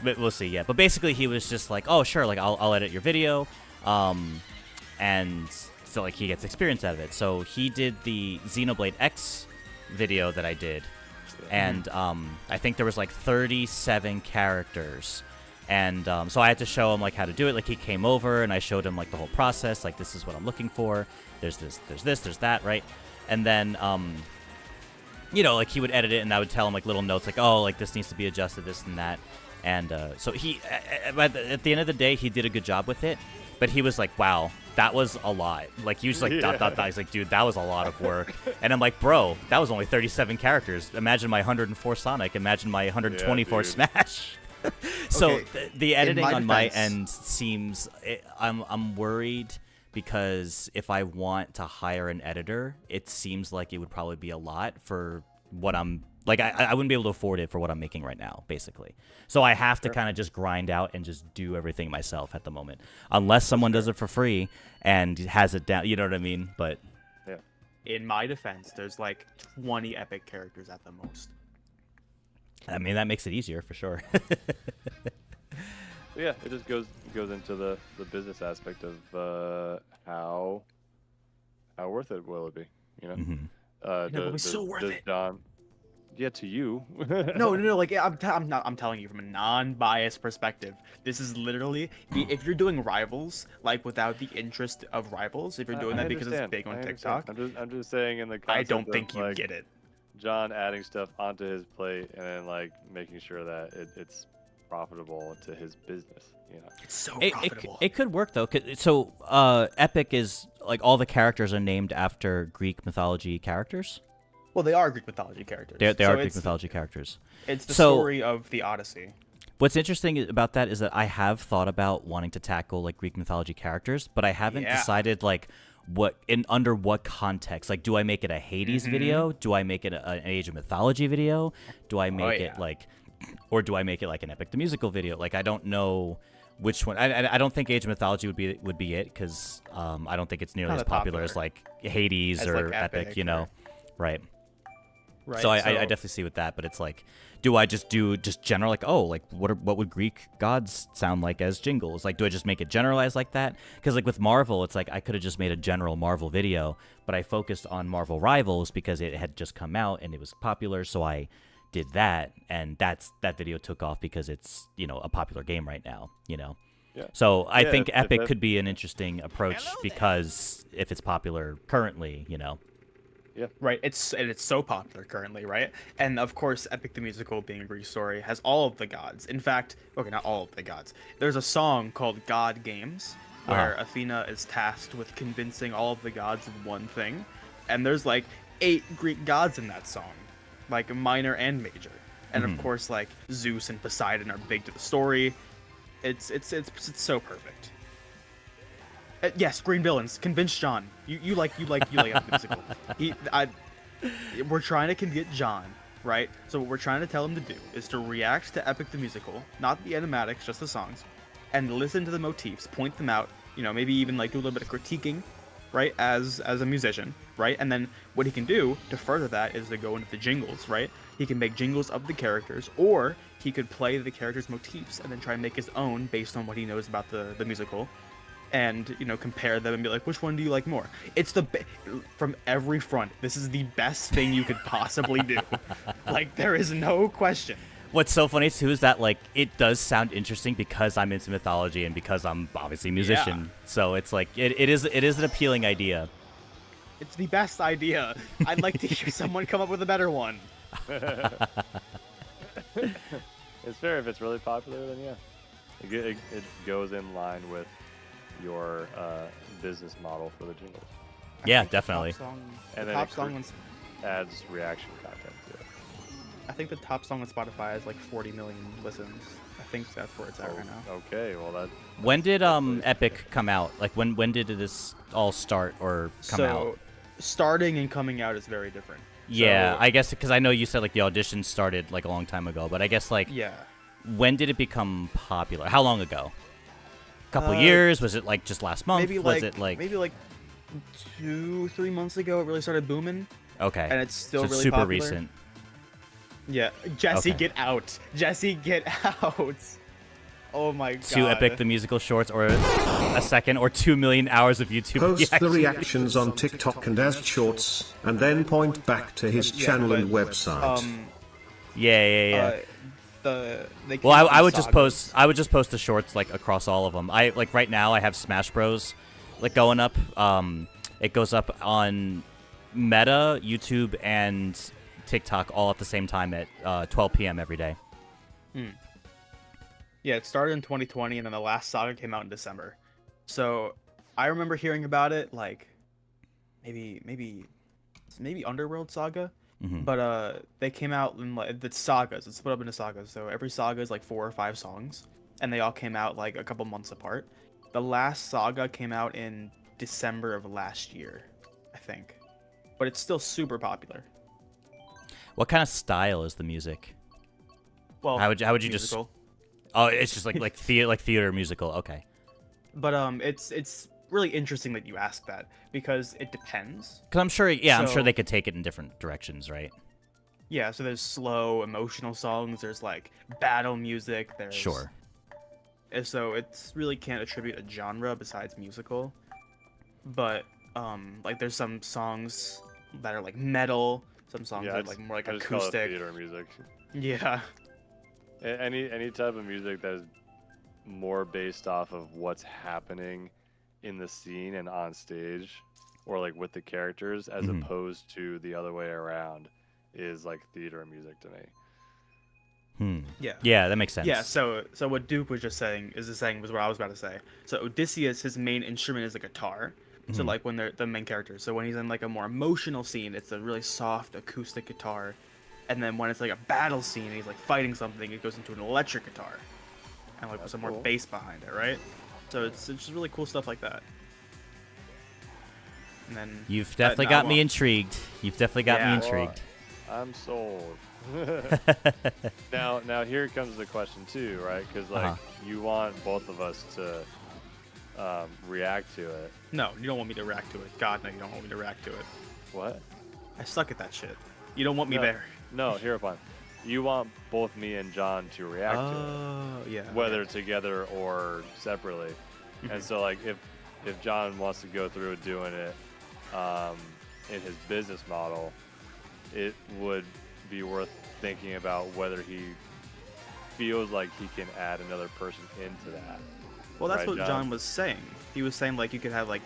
But we'll see, yeah. But basically, he was just like, oh sure, like I'll edit your video, and so like he gets experience out of it. So he did the Xenoblade X video that I did. And I think there was like 37 characters, and so I had to show him like how to do it. Like he came over and I showed him like the whole process. Like this is what I'm looking for. There's this, there's that, right? And then you know, like he would edit it, and I would tell him like little notes, like oh, like this needs to be adjusted, this and that. And so he, at the end of the day, he did a good job with it. But he was like, wow, that was a lot. Like, he was like, dot. He's like, dude, that was a lot of work. And I'm like, bro, that was only 37 characters. Imagine my 104 Sonic. Imagine my 124 Smash. So the editing on my end seems, I'm worried because if I want to hire an editor, it seems like it would probably be a lot for what I'm, like, I wouldn't be able to afford it for what I'm making right now, basically. So I have to kind of just grind out and just do everything myself at the moment. Unless someone does it for free and has it down, you know what I mean? But yeah. In my defense, there's like 20 epic characters at the most. I mean, that makes it easier for sure. Yeah, it just goes into the business aspect of how worth it will it be, you know? Mm-hmm. It'll be so worth it. John, yeah, to you. No. Like I'm telling you from a non-biased perspective. This is literally if you're doing Rivals, like without the interest of Rivals, if you're doing that because it's big on TikTok. I'm just saying in the concept I don't think of, you like, get it. John adding stuff onto his plate and then like making sure that it's profitable to his business, you know. It's so profitable. It could work though. So Epic is like all the characters are named after Greek mythology characters. Well, they are Greek mythology characters. They are Greek mythology characters. It's the story of the Odyssey. What's interesting about that is that I have thought about wanting to tackle like Greek mythology characters, but I haven't decided like under what context. Like, do I make it a Hades video? Do I make it an Age of Mythology video? Do I make it like, or do I make it like an Epic the Musical video? Like, I don't know which one. I don't think Age of Mythology would be it because I don't think it's nearly as popular as like Hades or Epic, you know, right? Right. So I definitely see with that, but it's like, do I just do general, like, oh, like what would Greek gods sound like as jingles? Like, do I just make it generalized like that? Because like with Marvel, it's like I could have just made a general Marvel video, but I focused on Marvel Rivals because it had just come out and it was popular, so I did that, and that video took off because it's, you know, a popular game right now, you know. Yeah. So I think Epic could be an interesting approach because if it's popular currently, you know. Yeah. Right. It's so popular currently, right? And of course, Epic the Musical, being a Greek story, has all of the gods. In fact, okay, not all of the gods. There's a song called God Games where Athena is tasked with convincing all of the gods of one thing, and there's like 8 Greek gods in that song, like minor and major. And of course, like Zeus and Poseidon are big to the story. It's so perfect. Yes, green villains. Convince John. You like Epic the Musical. We're trying to get John, right? So what we're trying to tell him to do is to react to Epic the Musical, not the animatics, just the songs, and listen to the motifs, point them out. You know, maybe even like do a little bit of critiquing, right? As a musician, right? And then what he can do to further that is to go into the jingles, right? He can make jingles of the characters, or he could play the characters' motifs and then try and make his own based on what he knows about the musical. And, you know, compare them and be like, which one do you like more? It's from every front, this is the best thing you could possibly do. Like, there is no question. What's so funny too is that like it does sound interesting because I'm into mythology and because I'm obviously a musician. Yeah. So it's like it is an appealing idea. It's the best idea. I'd like to hear someone come up with a better one. It's fair if it's really popular, then yeah, it goes in line with your business model for the jingles. Yeah, definitely. And then it adds reaction content to it. I think the top song on Spotify has like 40 million listens. I think that's where it's at right now. Okay, well that. When did Epic come out? Like when did this all start or come out? So, starting and coming out is very different. Yeah, so, I guess because I know you said like the audition started like a long time ago, but I guess like when did it become popular? How long ago? A couple years? Was it like just last month? Maybe was it like maybe like 2-3 months ago? It really started booming. Okay, and it's still so it's really super popular. recent. Yeah, Jesse, get out! Jesse, get out! Oh my god. 2 Epic the Musical shorts, or a second, or 2 million hours of YouTube. Post the reactions on TikTok and as shorts, and then point back to his channel and website. Yeah. Well, I would just post the shorts like across all of them. I like right now I have Smash Bros. Like going up. It goes up on Meta, YouTube, and TikTok all at the same time at 12 p.m. every day. Yeah, it started in 2020, and then the last saga came out in December. So I remember hearing about it like maybe Underworld Saga. But they came out in like the sagas. It's split up into sagas, so every saga is like 4 or 5 songs, and they all came out like a couple months apart. The last saga came out in December of last year, I think, but it's still super popular. What kind of style is the music? Well, how would you musical. just? Oh, it's just like theater musical. Okay. But it's really interesting that you ask that because it depends. Because I'm sure they could take it in different directions, right? Yeah, so there's slow, emotional songs. There's like battle music. There's sure. So it's really can't attribute a genre besides musical, but like there's some songs that are like metal. Some songs that are like more like acoustic. Call it theater music. Yeah. Any type of music that is more based off of what's happening in the scene and on stage, or like with the characters, as opposed to the other way around, is like theater music to me. Yeah, that makes sense. Yeah, so what Duke was just saying was what I was about to say. So Odysseus, his main instrument is a guitar. So like when they're the main characters. So when he's in like a more emotional scene, it's a really soft acoustic guitar. And then when it's like a battle scene and he's like fighting something, it goes into an electric guitar. And like with some more bass behind it, right? So it's just really cool stuff like that. And then you've definitely got me intrigued. Well, I'm sold. Now here comes the question too, right? Because like you want both of us to react to it. No, you don't want me to react to it. God, no, you don't want me to react to it. What? I suck at that shit. You don't want me there. No, hereupon. You want both me and John to react to it. Yeah. Whether together or separately. And so, like, if John wants to go through doing it in his business model, it would be worth thinking about whether he feels like he can add another person into that. Well, that's right, what John was saying. He was saying, like, you could have, like,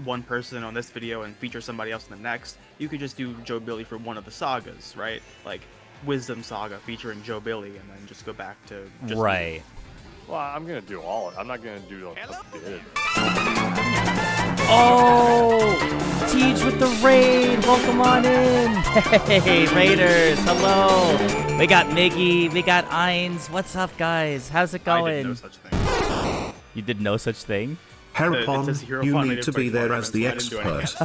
one person on this video and feature somebody else in the next. You could just do Joe Billy for one of the sagas, right? Like, Wisdom Saga featuring Joe Billy, and then just go back to just Right. Well, I'm gonna do all of it. I'm not gonna do a bit. Oh, Teach with the raid. Welcome on in. Hey, Raiders. Hello. We got Miggy. We got Eins. What's up, guys? How's it going? I did no such thing. You did no such thing? Herapon, you need to be there as the expert.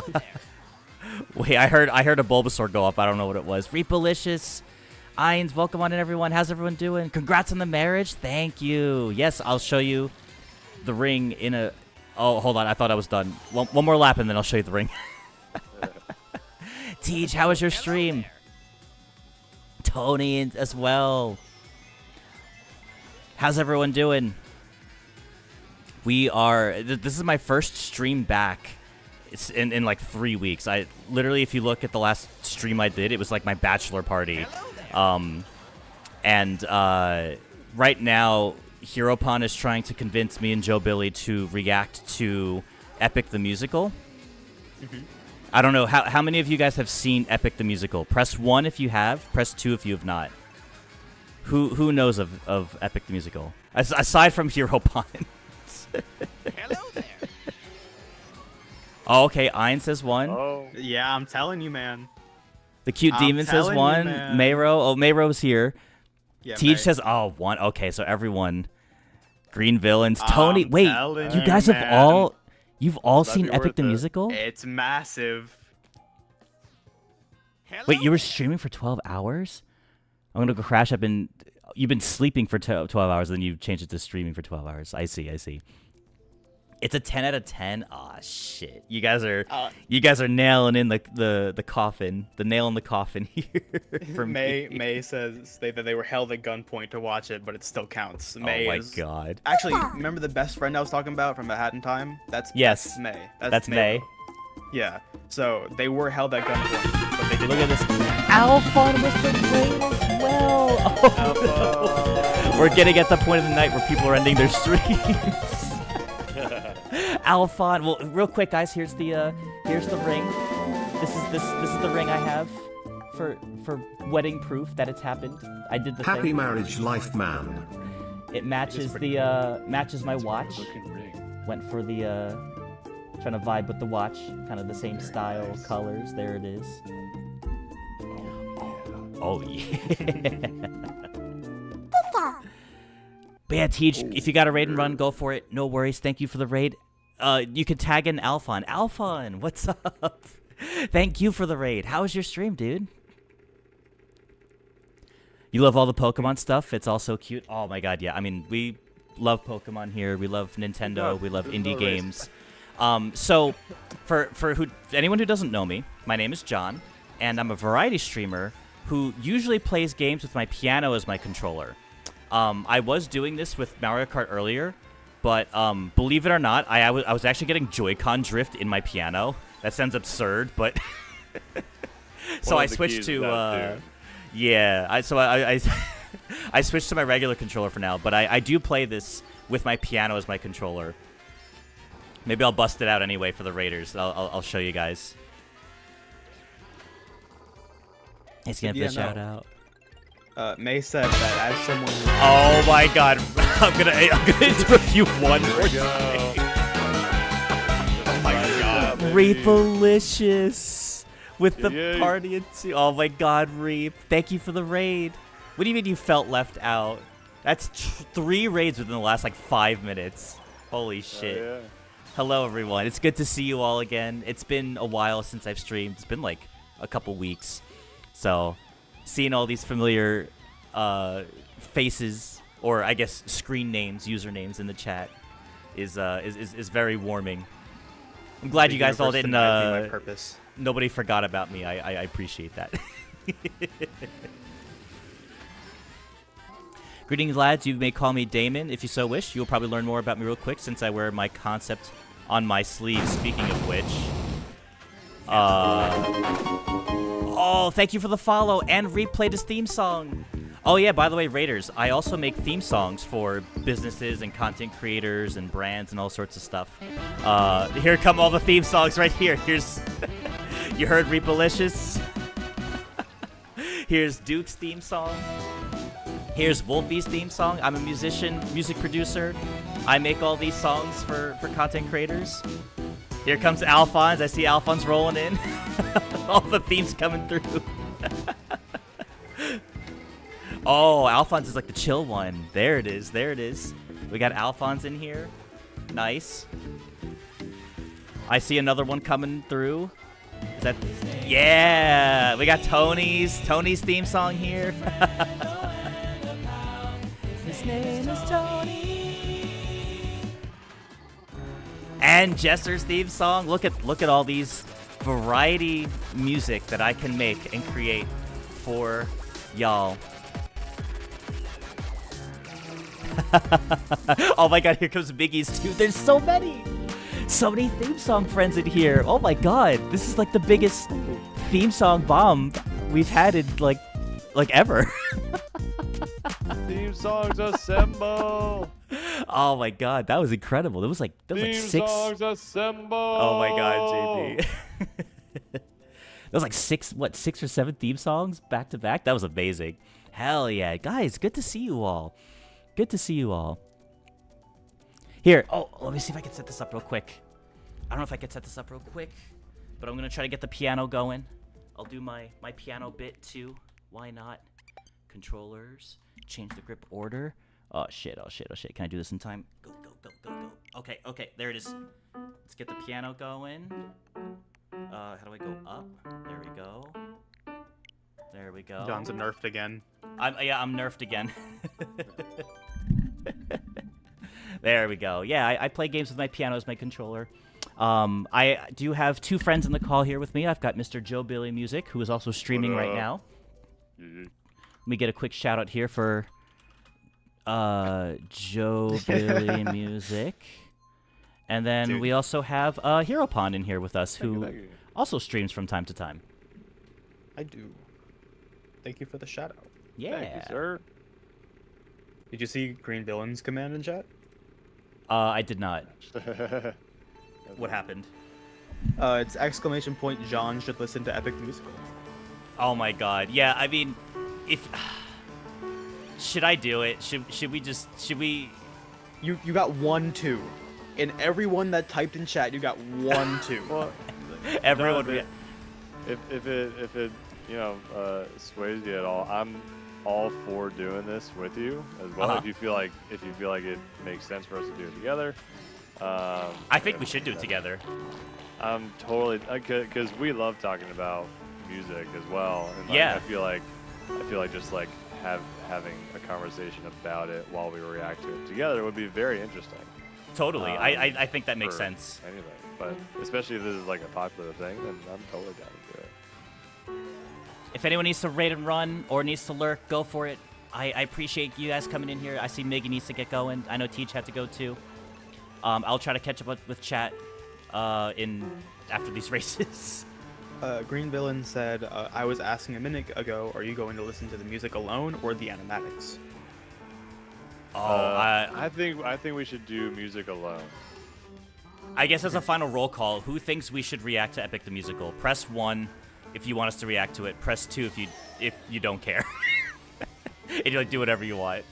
Wait, I heard a Bulbasaur go up. I don't know what it was. Reapolicious. Eins, welcome on in, everyone. How's everyone doing? Congrats on the marriage. Thank you. Yes, I'll show you the ring in a... Oh, hold on. I thought I was done. One more lap, and then I'll show you the ring. Teach, how was your stream? Tony as well. How's everyone doing? We are... This is my first stream back. It's in like 3 weeks. I literally, if you look at the last stream I did, it was like my bachelor party. Right now, Heropon is trying to convince me and Joe Billy to react to Epic the Musical. I don't know, how many of you guys have seen Epic the Musical? Press 1 if you have, press 2 if you have not. Who knows of Epic the Musical? Aside from Heropon. Hello there. Oh, okay, Ein says 1. Oh. Yeah, I'm telling you, man. The cute demon says 1. Mayro. Oh, Mayro's here. Yeah, Teach says, 1. Okay, so everyone. Green Villains. Tony, wait. You guys have all... You've all seen Epic the Musical? It's massive. Wait, you were streaming for 12 hours? I'm going to go crash. You've been sleeping for 12 hours, then you changed it to streaming for 12 hours. I see. It's a 10 out of 10. Aw, shit. You guys are nailing in the coffin. The nail in the coffin here for me. May says that they were held at gunpoint to watch it, but it still counts. May oh my god. Actually, remember the best friend I was talking about from A Hat in Time? That's May. That's May. Yeah. So they were held at gunpoint, but they didn't. Look at this. Alphon with the raid as well. Oh, no. We're getting at the point of the night where people are ending their streams. Alphon, well, real quick, guys. Here's the ring. This is the ring I have for wedding proof that it's happened. I did the Happy thing. marriage life, man. It matches matches my watch. Went for the trying to vibe with the watch, kind of the same style, colors. There it is. Oh yeah. But yeah, Teach, if you got a raid and run, go for it. No worries. Thank you for the raid. You can tag in Alphon. Alphon, what's up? Thank you for the raid. How was your stream, dude? You love all the Pokemon stuff? It's all so cute. Oh my god, yeah. I mean, we love Pokemon here. We love Nintendo. We love indie games. So, for anyone who doesn't know me, my name is John, and I'm a variety streamer who usually plays games with my piano as my controller. I was doing this with Mario Kart earlier, but believe it or not, I was actually getting Joy-Con drift in my piano. That sounds absurd, but so I switched to yeah. I switched to my regular controller for now, but I do play this with my piano as my controller. Maybe I'll bust it out anyway for the Raiders. I'll show you guys. He's gonna put a shout out. May said that as someone who... Oh my god, I'm gonna interrupt you one more time. Oh my god. Reapolicious with the party and two. Oh my god, Reap. Thank you for the raid. What do you mean you felt left out? That's 3 raids within the last like 5 minutes. Holy shit. Yeah. Hello everyone. It's good to see you all again. It's been a while since I've streamed. It's been like a couple weeks. So seeing all these familiar faces, or I guess screen names, usernames in the chat is very warming. I'm glad you guys all didn't. My purpose. Nobody forgot about me. I appreciate that. Greetings, lads. You may call me Damon if you so wish. You'll probably learn more about me real quick since I wear my concept on my sleeve. Speaking of which, oh, thank you for the follow and replayed his theme song. Oh yeah, by the way, Raiders, I also make theme songs for businesses and content creators and brands and all sorts of stuff. Here come all the theme songs right here. Here's, you heard Reapalicious. Here's Duke's theme song. Here's Wolfie's theme song. I'm a musician, music producer. I make all these songs for content creators. Here comes Alphonse. I see Alphonse rolling in. All the themes coming through. Oh, Alphonse is like the chill one. There it is. There it is. We got Alphonse in here. Nice. I see another one coming through. Is that? Yeah. We got Tony's theme song here. His name is Tony. And Jesser's theme song. Look at all these variety music that I can make and create for y'all. Oh my god, here comes Biggie's too. There's so many theme song friends in here. Oh my god, this is like the biggest theme song bomb we've had in like ever. Theme songs assemble. Oh my god, that was incredible. There was like theme 6 songs assemble. Oh my god, JP. There was like 6 or 7 theme songs back to back. That was amazing. Hell yeah, guys, good to see you all. Good to see you all. Here, oh, let me see if I can set this up real quick. I don't know if I can set this up real quick, but I'm gonna try to get the piano going. I'll do my piano bit too. Why not? Controllers, change the grip order. Oh shit, oh shit, oh shit. Can I do this in time? Go, go, go, go, go. Okay, okay, there it is. Let's get the piano going. How do I go up? There we go. There we go. John's nerfed again. I'm nerfed again. There we go. Yeah, I play games with my piano as my controller. I do have 2 friends in the call here with me. I've got Mr. Joe Billy Music, who is also streaming right now. Let me get a quick shout out here for Joe Billy Music. And then we also have Hero Pond in here with us, who also streams from time to time. I do. Thank you for the shout out. Yeah. Thank you, sir. Did you see Green Villain's command in chat? I did not. What happened? It's exclamation point John should listen to Epic the Musical. Oh my god. Yeah, I mean, if... should I do it? Should we... You got 1, 2. In everyone that typed in chat, you got 1, 2. Well, everyone... No, if it you know, sways you at all, I'm all for doing this with you as well. If you feel like it makes sense for us to do it together. I think we should do it together. I'm totally, because we love talking about music as well. And like, yeah. I feel like just like having a conversation about it while we react to it together would be very interesting. Totally. I think that makes sense. Anyway, but especially if this is like a popular thing, then I'm totally down to do it. If anyone needs to raid and run or needs to lurk, go for it. I appreciate you guys coming in here. I see Miggy needs to get going. I know Teach had to go too. I'll try to catch up with chat after these races. Green Villain said, I was asking a minute ago, are you going to listen to the music alone or the animatics? I think we should do music alone. I guess as a final roll call, who thinks we should react to Epic the Musical? Press 1 if you want us to react to it. Press 2 if you don't care. And you like do whatever you want.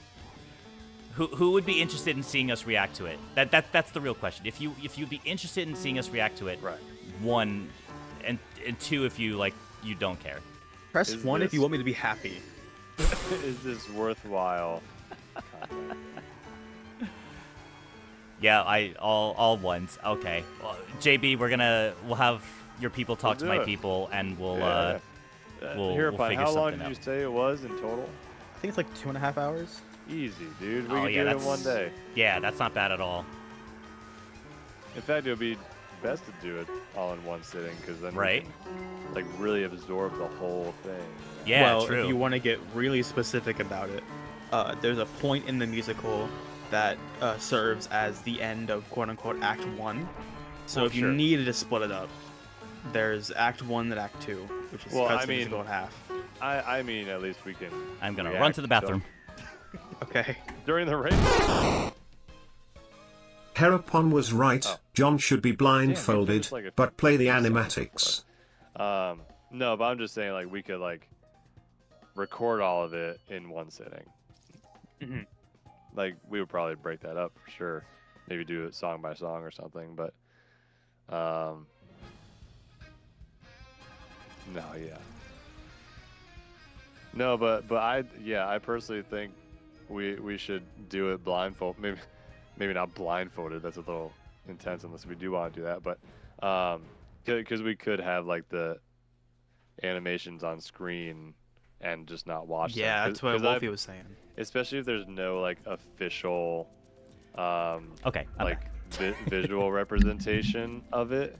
Who would be interested in seeing us react to it? That's the real question. If you'd be interested in seeing us react to it, right. 1 and 2 if you don't care. Press 1 if you want me to be happy. Is this worthwhile content? Yeah, all ones. Okay. Well, JB, we'll have your people talk to my people, and we'll figure something out. How long did you say it was in total? I think it's like 2.5 hours. Easy, dude. We can do it in one day. Yeah, that's not bad at all. In fact, it'll be best to do it all in one sitting, because then Right. we can, like, really absorb the whole thing. Yeah, well, true. if you want to get really specific about it, there's a point in the musical that serves as the end of quote-unquote Act 1. So if you needed to split it up, there's Act 1 and Act 2, which is cuts the musical in half. I mean, at least we can. I'm gonna run to the bathroom. Okay. During the race. Herapon was right. John should be blindfolded, but play the animatics. No, but I'm just saying, like, we could, like, record all of it in one sitting. Mm-hmm. Like, we would probably break that up for sure. Maybe do it song by song or something, but no, yeah. No, but I personally think we should do it blindfold. Maybe not blindfolded. That's a little intense unless we do want to do that. But because we could have like the animations on screen and just not watch them. Yeah, that's what Wolfie was saying. Especially if there's no like official okay, like visual representation of it,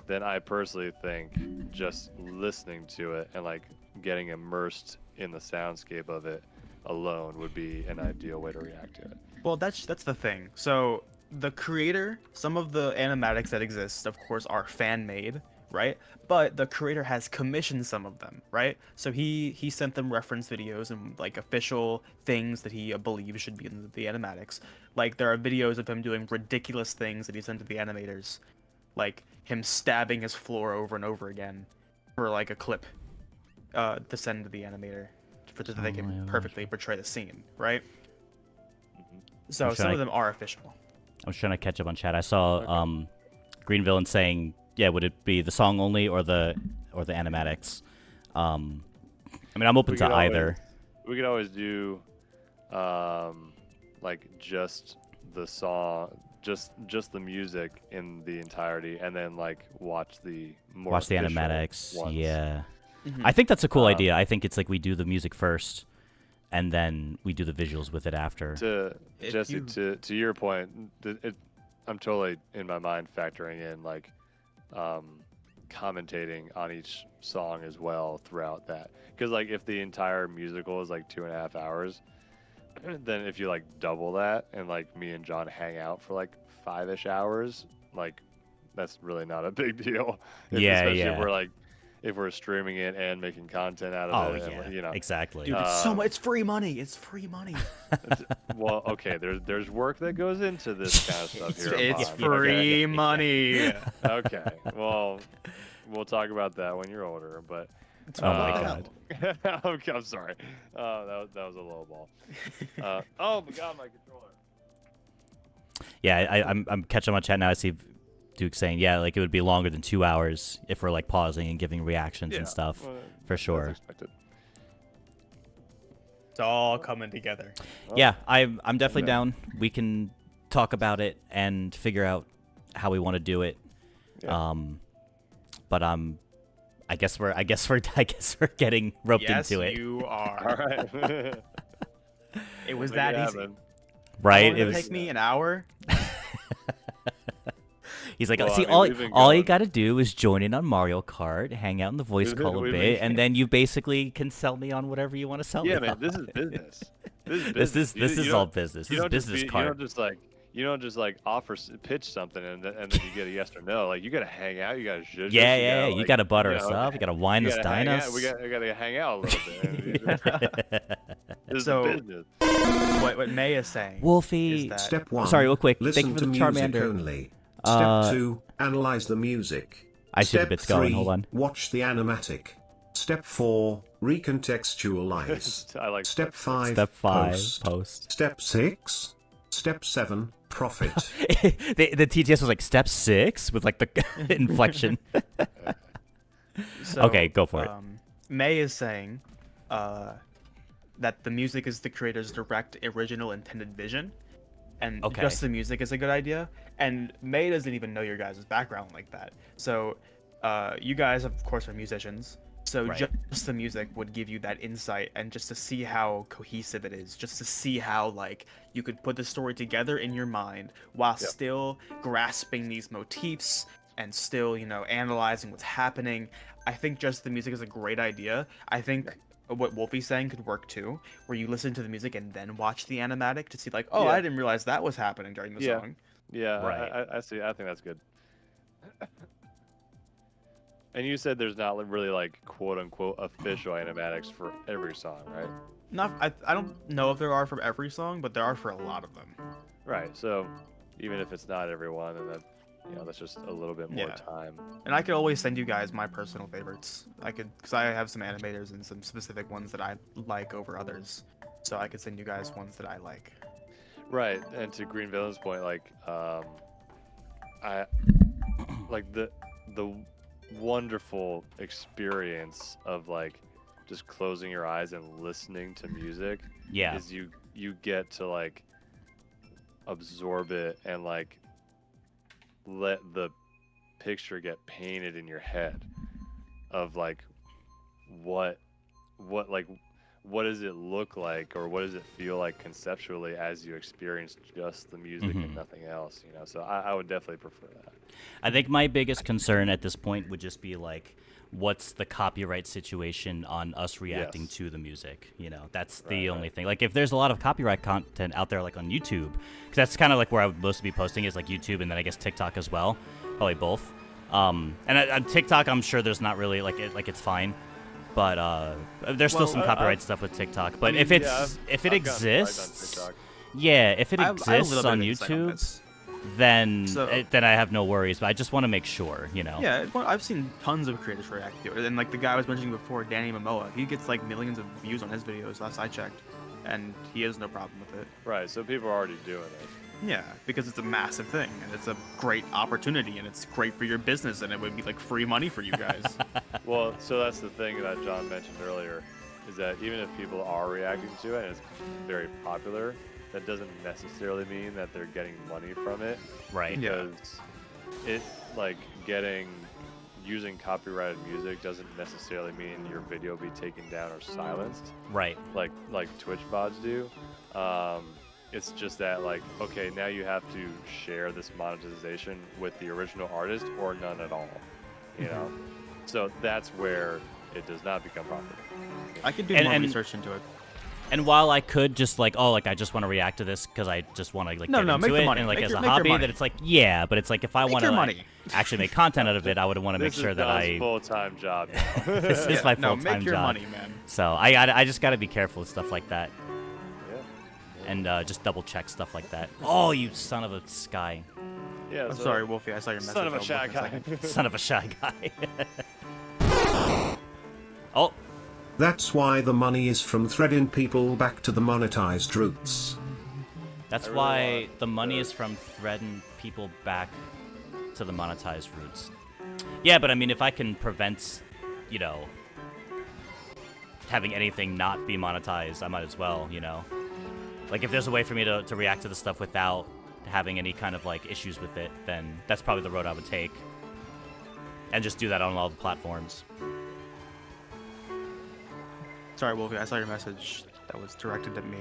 then I personally think just listening to it and like getting immersed in the soundscape of it alone would be an ideal way to react to it. Well, that's the thing. So the creator, some of the animatics that exist, of course, are fan-made, right? But the creator has commissioned some of them, right? So he sent them reference videos and like official things that he believes should be in the animatics. Like there are videos of him doing ridiculous things that he sent to the animators, like him stabbing his floor over and over again for like a clip to send to the animator so that they can perfectly portray the scene, right? So some of them are official. I was trying to catch up on chat. I saw Green Villain saying, "Yeah, would it be the song only or the animatics?" I mean, I'm open to either. We could always do like just the song, just the music in the entirety, and then like watch the animatics. ones. Yeah, I think that's a cool idea. I think it's like we do the music first, and then we do the visuals with it after. To your point, I'm totally in my mind factoring in like commentating on each song as well throughout that, because like if the entire musical is like 2.5 hours, then if you like double that and like me and John hang out for like 5-ish hours, like that's really not a big deal. Especially if we're streaming it and making content out of it. Yeah, and, you know, exactly. Dude, it's so much. It's free money. It's free money. Well, okay, there's work that goes into this kind of stuff here. It's free money. Okay, well, we'll talk about that when you're older. But oh my god, I'm sorry. That was a low ball. Oh my god, my controller. Yeah, I'm catching on chat now. I see Duke saying, yeah, like it would be longer than 2 hours if we're like pausing and giving reactions and stuff, for sure. That's expected. It's all coming together. Yeah, I'm definitely down. We can talk about it and figure out how we want to do it. Yeah. But I guess we're getting roped into it. Yes, you are. All right. It was Make that it easy. happen. Right? It take me an hour. He's like, Well, see, I mean, all you got to do is join in on Mario Kart, hang out in the voice call a We've bit, been- and then you basically can sell me on whatever you want to sell me. Yeah, man, on. this is business. This is all business. This is business card. You don't just like pitch something and then you get a yes or no. Like you gotta hang out. You gotta zhuzh. Yeah. Like, You got to butter us up. You got to wine us, dine us. We gotta hang out a little bit. This So- is business. What May is saying. Wolfie. is that- Step 1. Sorry, real quick. Listen Thank you for to the music Charmander. only. Step 2. Analyze the music. I see the Step bits 3, going. Hold on. Watch the animatic. Step 4. Recontextualize. I like Step 5. Step 5. Post. Post. Step 6. Step 7. Profit. the TTS was like step 6 with like the inflection. So, Okay, go for it. May is saying that the music is the creator's direct, original, intended vision, and Okay. just the music is a good idea. And May doesn't even know your guys' background like that. So you guys, of course, are musicians. So Right. just the music would give you that insight, and just to see how cohesive it is, just to see how like you could put the story together in your mind while still grasping these motifs and still, analyzing what's happening. I think just the music is a great idea. I think what Wolfie's saying could work too, where you listen to the music and then watch the animatic to see like, oh, I didn't realize that was happening during the song. Yeah, Right. I see. I think that's good. And you said there's not really like quote unquote official animatics for every song, right? I don't know if there are for every song, but there are for a lot of them. Right. So even if it's not everyone, and that that's just a little bit more time. And I could always send you guys my personal favorites. Because I have some animators and some specific ones that I like over others. So I could send you guys ones that I like. Right. And to Green Villain's point, like, I like the wonderful experience of like just closing your eyes and listening to music. Yeah. Is you get to like absorb it and like let the picture get painted in your head of like what does it look like, or what does it feel like conceptually as you experience just the music and nothing else, so I would definitely prefer that. I think my biggest concern at this point would just be like, what's the copyright situation on us reacting to the music? That's the only thing. Like, if there's a lot of copyright content out there, like on YouTube, because that's kind of like where I would mostly be posting, is like YouTube and then I guess TikTok as well, probably both. And on TikTok, I'm sure there's not really it's fine, but there's still some copyright stuff with TikTok. But if it exists on YouTube, then I have no worries. But I just want to make sure, Yeah, well, I've seen tons of creators react to it, and like the guy I was mentioning before, Danny Momoa, he gets like millions of views on his videos last I checked, and he has no problem with it. Right, so people are already doing it. Yeah, because it's a massive thing, and it's a great opportunity, and it's great for your business, and it would be like free money for you guys. Well, so that's the thing that John mentioned earlier, is that even if people are reacting to it and it's very popular, that doesn't necessarily mean that they're getting money from it. Right. Because using copyrighted music doesn't necessarily mean your video be taken down or silenced. Right. Like Twitch VODs do. It's just that like, okay, now you have to share this monetization with the original artist or none at all. So that's where it does not become popular. I could do more research into it. And while I could just I just want to react to this because I just want to get into it and as a hobby, that it's like, but it's like if I want to actually make content out of it, I would want to make sure that I full-time job. This is my full-time job. Make your money, man. So I just got to be careful with stuff like that. Yeah. And just double check stuff like that. Oh, you son of a sky. Yeah. I'm sorry, Wolfie. I saw your message. Son of a shy guy. Son of a shy guy. Oh. That's why the money is from threading people back to the monetized roots. That's why the money is from threading people back to the monetized roots. Yeah, but I mean, if I can prevent, having anything not be monetized, I might as well, Like, if there's a way for me to react to the stuff without having any kind of, issues with it, then that's probably the road I would take. And just do that on all the platforms. Sorry, Wolfie, I saw your message that was directed at me.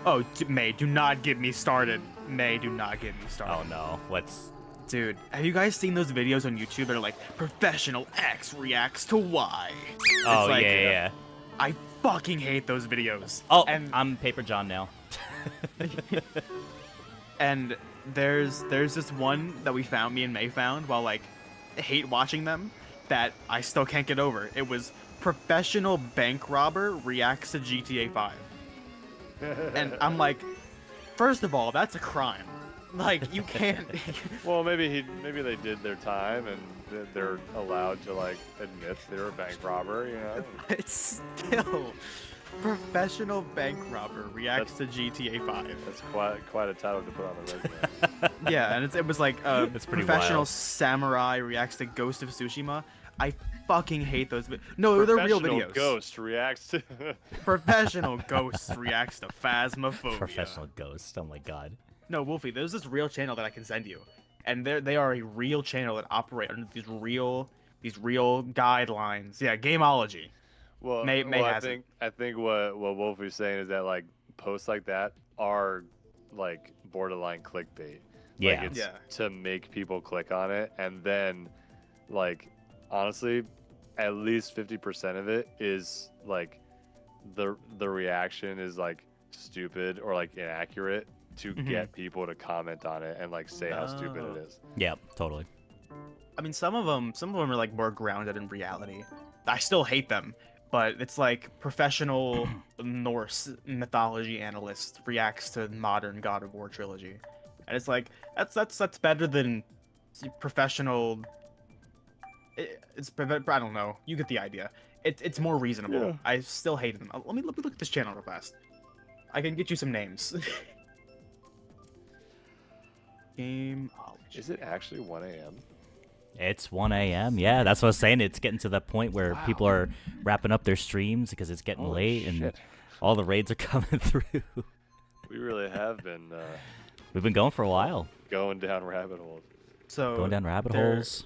Oh, May, do not get me started. May, do not get me started. Oh, no. What's... Dude, have you guys seen those videos on YouTube that are like, Professional X reacts to Y? Oh, yeah. I fucking hate those videos. Oh, and I'm Paper John now. And there's this one that me and May found while, hate watching them, that I still can't get over. It was... Professional bank robber reacts to GTA 5. And I'm like, first of all, that's a crime. You can't. Well, maybe they did their time and they're allowed to admit they're a bank robber, It's still professional bank robber reacts to GTA 5. That's quite a title to put on the resume. Yeah, and it was like professional wild. Samurai reacts to Ghost of Tsushima. I fucking hate those videos. No, they're real videos. Professional Ghost reacts to Phasmophobia. Professional Ghost. Oh my god. No, Wolfie, there's this real channel that I can send you, and they are a real channel that operate under these real guidelines. Yeah, Gameology. Well, May I think what Wolfie's saying is that posts like that are borderline clickbait. Yeah. Like, it's to make people click on it, and then, like, honestly, at least 50% of it is like the reaction is like stupid or like inaccurate to get people to comment on it and like say how stupid it is. Yeah, totally. I mean, some of them are like more grounded in reality. I still hate them, but it's like professional Norse mythology analyst reacts to modern God of War trilogy, and it's like that's better than professional. I don't know. You get the idea. It's more reasonable. Yeah. I still hate them. Let me look at this channel real fast. I can get you some names. Game. Is it actually 1 a.m.? It's 1 a.m. Yeah, that's what I was saying. It's getting to the point where people are wrapping up their streams because it's getting late and all the raids are coming through. We really have been. We've been going for a while. Going down rabbit holes. So going down rabbit holes.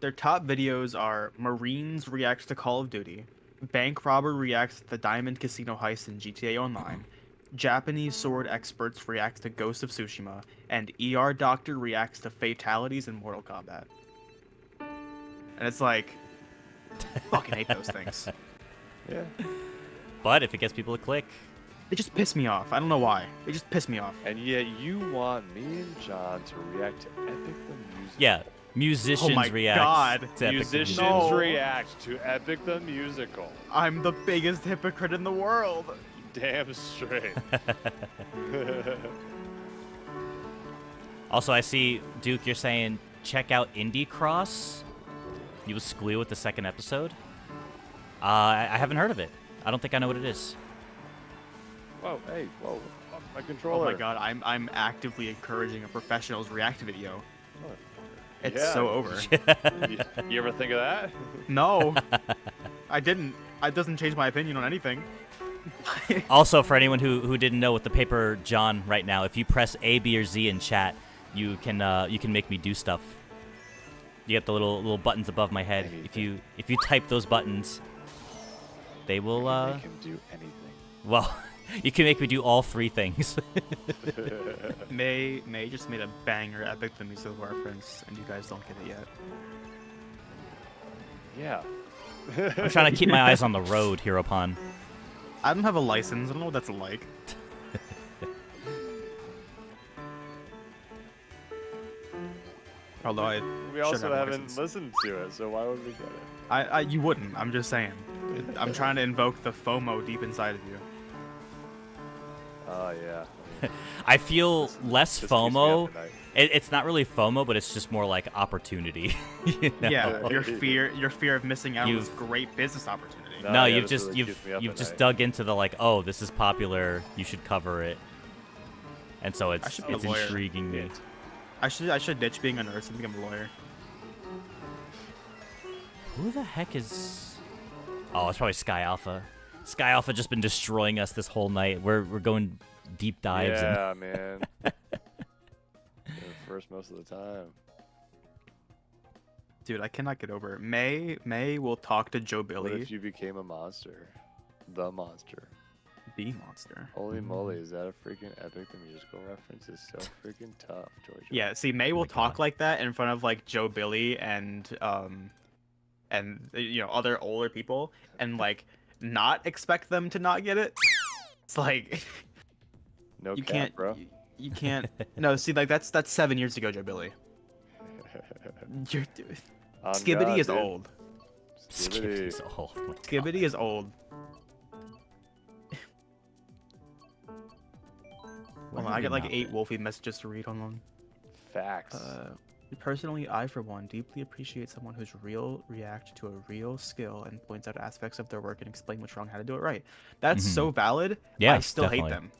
Their top videos are Marines reacts to Call of Duty, Bank Robber reacts to the Diamond Casino heist in GTA Online, Japanese sword experts reacts to Ghost of Tsushima, and ER Doctor reacts to fatalities in Mortal Kombat. And it's like, fucking hate those things. Yeah. But if it gets people to click, they just piss me off. I don't know why. They just piss me off. And yet you want me and John to react to Epic the Musical. Yeah. Musicians react. God. To Musicians react to Epic the Musical. I'm the biggest hypocrite in the world. Damn straight. Also, I see, Duke, you're saying check out Indie Cross. You was squeal with the second episode. I haven't heard of it. I don't think I know what it is. Whoa, hey, whoa, my controller. Oh my god, I'm actively encouraging a professional's react video. It's Yeah. so over. You ever think of that? No, I didn't. It doesn't change my opinion on anything. Also, for anyone who didn't know with the paper John right now, if you press A, B, or Z in chat, you can make me do stuff. You get the little buttons above my head. Anything. If you type those buttons, they will. Make him do anything. Well, you can make me do all three things. May just made a banger Epic the Musical reference, and you guys don't get it yet. Yeah. I'm trying to keep my eyes on the road, Heropon. I don't have a license. I don't know what that's like. Although we also haven't listened to it, so why would we get it? You wouldn't. I'm just saying. I'm trying to invoke the FOMO deep inside of you. Oh yeah. I feel less Just keeps me up FOMO. at night. It's not really FOMO, but it's just more like opportunity. You know? Yeah, your fear of missing out on this great business opportunity. No, yeah, you've this just really keeps me up you've at just night. dug into the like, oh, this is popular, you should cover it, and so it's be a lawyer. intriguing me. I should ditch being a nurse and become a lawyer. Who the heck is? Oh, it's probably Sky Alpha. Sky Alpha just been destroying us this whole night. We're going deep dives. Yeah, man. You're first most of the time. Dude, I cannot get over it. May will talk to Joe What Billy. if you became a monster? The monster. The monster. Holy moly, is that a freaking Epic the Musical reference? It's so freaking tough, Georgia. Yeah, see, May will talk like that in front of like Joe Billy and you know other older people, and like not expect them to not get it. It's like No you cap, can't, bro. you can't. No, see, like that's 7 years ago, Joe Billy. On Skibbity God, is dude. old. Skibbity is old. Oh my God. Skibbity is old. Hold on, I got like 8 Wolfie messages to read. Hold on. Facts. Personally, I, for one, deeply appreciate someone who's react to a real skill and points out aspects of their work and explain what's wrong, how to do it right. That's so valid. Yeah, I still definitely. hate them.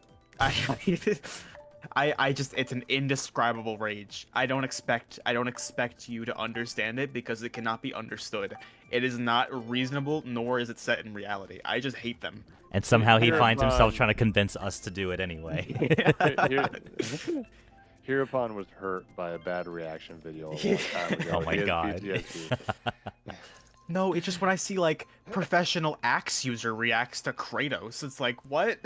I just, it's an indescribable rage. I don't expect you to understand it because it cannot be understood. It is not reasonable, nor is it set in reality. I just hate them. And somehow he finds himself Heropon- trying to convince us to do it anyway. Heropon was hurt by a bad reaction video a long time ago. Oh my He has God. PTSD. No, it's just when I see like professional axe user reacts to Kratos, it's like, what?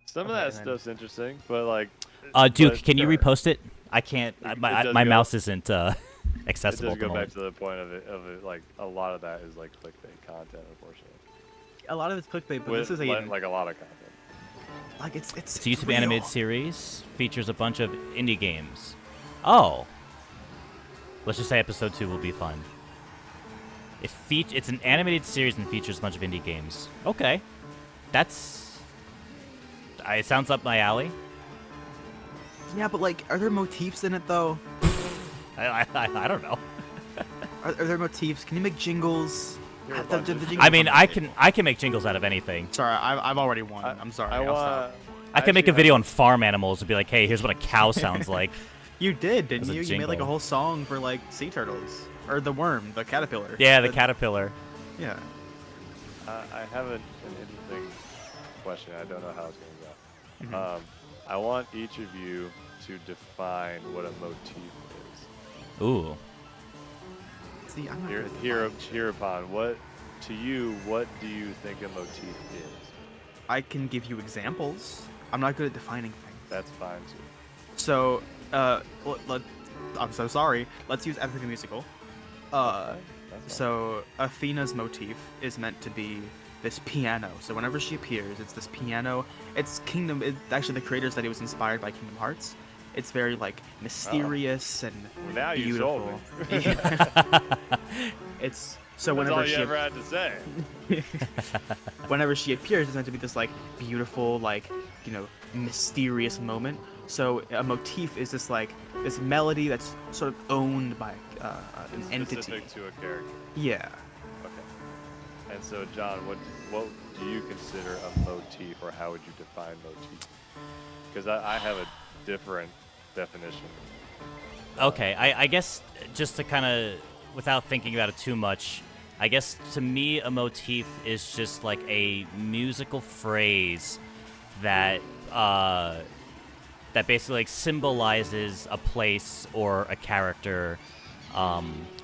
Some of that stuff's interesting, but like. Duke, but can you sure. repost it I can't. It My does my go- mouse isn't It accessible. does at the go back moment. to the point of it. Like a lot of that is like clickbait content, unfortunately. A lot of it's clickbait, but With, this is like a lot of content. like it's It's a YouTube real. animated series. Features a bunch of indie games. Oh. Let's just say episode 2 will be fun. It's an animated series and features a bunch of indie games. Okay. That's... it sounds up my alley. Yeah, but like, are there motifs in it though? I don't know. Are there motifs? Can you make jingles? The jingles I mean, are I can make jingles out of anything. Sorry, I've already won. I'm sorry. I I'll want. stop. I can make a video on farm animals and be like, hey, here's what a cow sounds like. You did, didn't As a you? You made like a jingle. whole song for like sea turtles or the worm, the caterpillar. Yeah, the caterpillar. Yeah. I have an interesting question. I don't know how it's going to go. Mhm. I want each of you to define what a motif is. Ooh. See, I'm not good at Hereupon, what do you think a motif is? I can give you examples. I'm not good at defining things. That's fine too. So, I'm so sorry. Let's use Epic the Musical. That's So Athena's motif is meant to be this piano. So whenever she appears, it's this piano. It's actually the creator said it was inspired by Kingdom Hearts. It's very like mysterious and Well, now you sold beautiful. It's so That's whenever all you she ever had to say. whenever she appears, it's meant to be this like beautiful, like, you know, mysterious moment. So a motif is this like this melody that's sort of owned by an entity. Specific to a character. Yeah. Okay. And so, John, what do you consider a motif, or how would you define motif? Because I have a different definition. Okay, I guess just to kind of, without thinking about it too much, I guess to me a motif is just like a musical phrase that that basically like symbolizes a place or a character,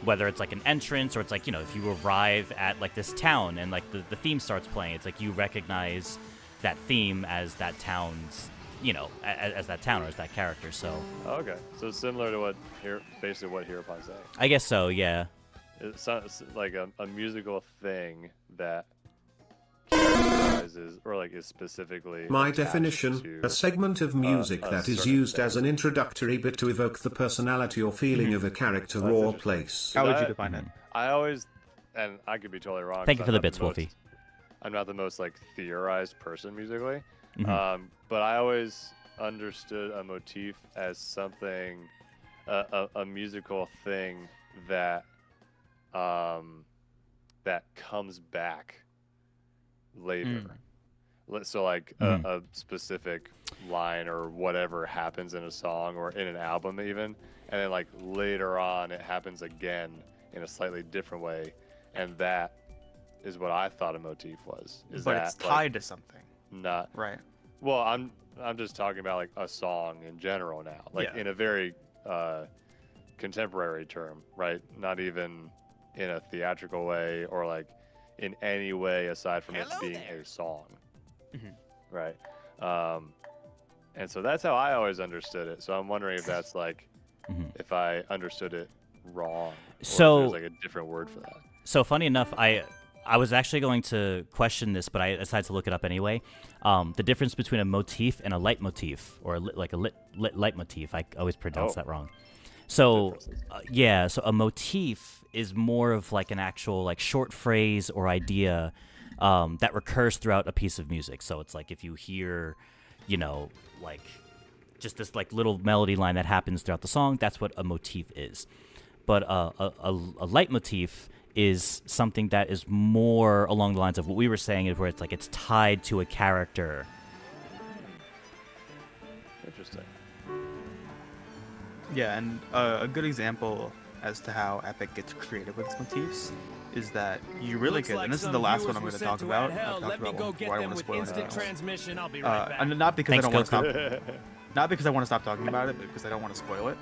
whether it's like an entrance or it's like, you know, if you arrive at like this town and like the theme starts playing, it's like you recognize that theme as that town's, you know, as that town or as that character. So Okay, so similar to what basically what Hereupon saying. I guess so, yeah. It's like a musical thing that characterizes or like is specifically My attached definition, to, a segment of music a that is certain used thing. as an introductory bit to evoke the personality or feeling of a character That's or interesting. place. How would you I- define it? I always, and I could be totally wrong. Thank you 'cause for the I'm not bits, most- Wolfie. I'm not the most like theorized person musically, Mhm. but I always understood a motif as something, a musical thing that that comes back later. So like a specific line or whatever happens in a song or in an album even, and then like later on it happens again in a slightly different way, and that is what I thought a motif was. Is But that it's like, tied to something. not Right. well, I'm just talking about like a song in general now, like Yeah. in a very contemporary term, right? Not even in a theatrical way or like in any way aside from it being a song, Mhm. right? And so that's how I always understood it. So I'm wondering if that's like if I understood it wrong, or So- if there's like a different word for that. So funny enough, I was actually going to question this, but I decided to look it up anyway. The difference between a motif and a leitmotif, or like a lit leitmotif. I always pronounce Oh. that wrong. So yeah, so a motif is more of like an actual like short phrase or idea that recurs throughout a piece of music. So it's like if you hear, you know, like just this like little melody line that happens throughout the song, that's what a motif is. But a leitmotif is something that is more along the lines of what we were saying, is where it's like it's tied to a character. Interesting. Yeah, and a good example as to how Epic gets creative with its motifs is that you really Looks could, like and this is some the last viewers one I'm were going to sent talk to about. add hell. I've talked Let me about go one get before, I them don't with want to instant spoil it. transmission. I'll be right back. And not because Thanks, I don't want to Goku. stop, not because I want to stop talking about it, but because I don't want to spoil it.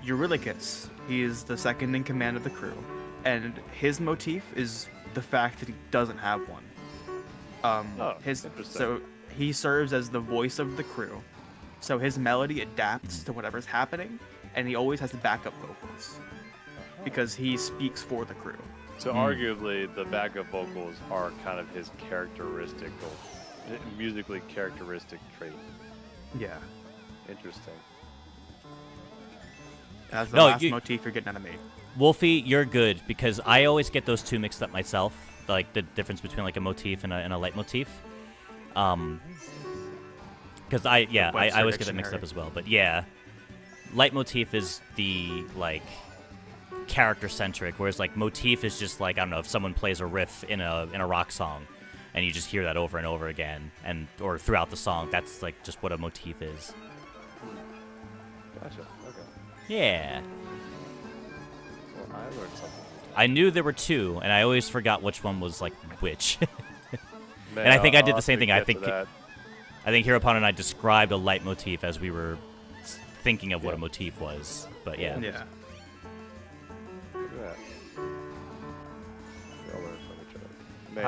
Eurylochus, he is the second in command of the crew, and his motif is the fact that he doesn't have one. Interesting. So he serves as the voice of the crew. So his melody adapts to whatever's happening, and he always has the backup vocals because he speaks for the crew. So arguably, the backup vocals are kind of his musically characteristic trait. Yeah. Interesting. That's the last motif you're getting out of me. Wolfie, you're good, because I always get those two mixed up myself, like the difference between like a motif and a leitmotif. Because I always get that mixed up as well. But yeah, leitmotif is the like character centric, whereas like motif is just like, I don't know, if someone plays a riff in a rock song, and you just hear that over and over again, or throughout the song. That's like just what a motif is. Gotcha. Okay. Yeah. Well, I learned something. I knew there were two, and I always forgot which one was like which. Man, and I think I did I'll the same thing. I think Hirapon and I described a leitmotif as we were thinking of what a motif was. But yeah. Yeah. Look at that. We all learn from each other. Man,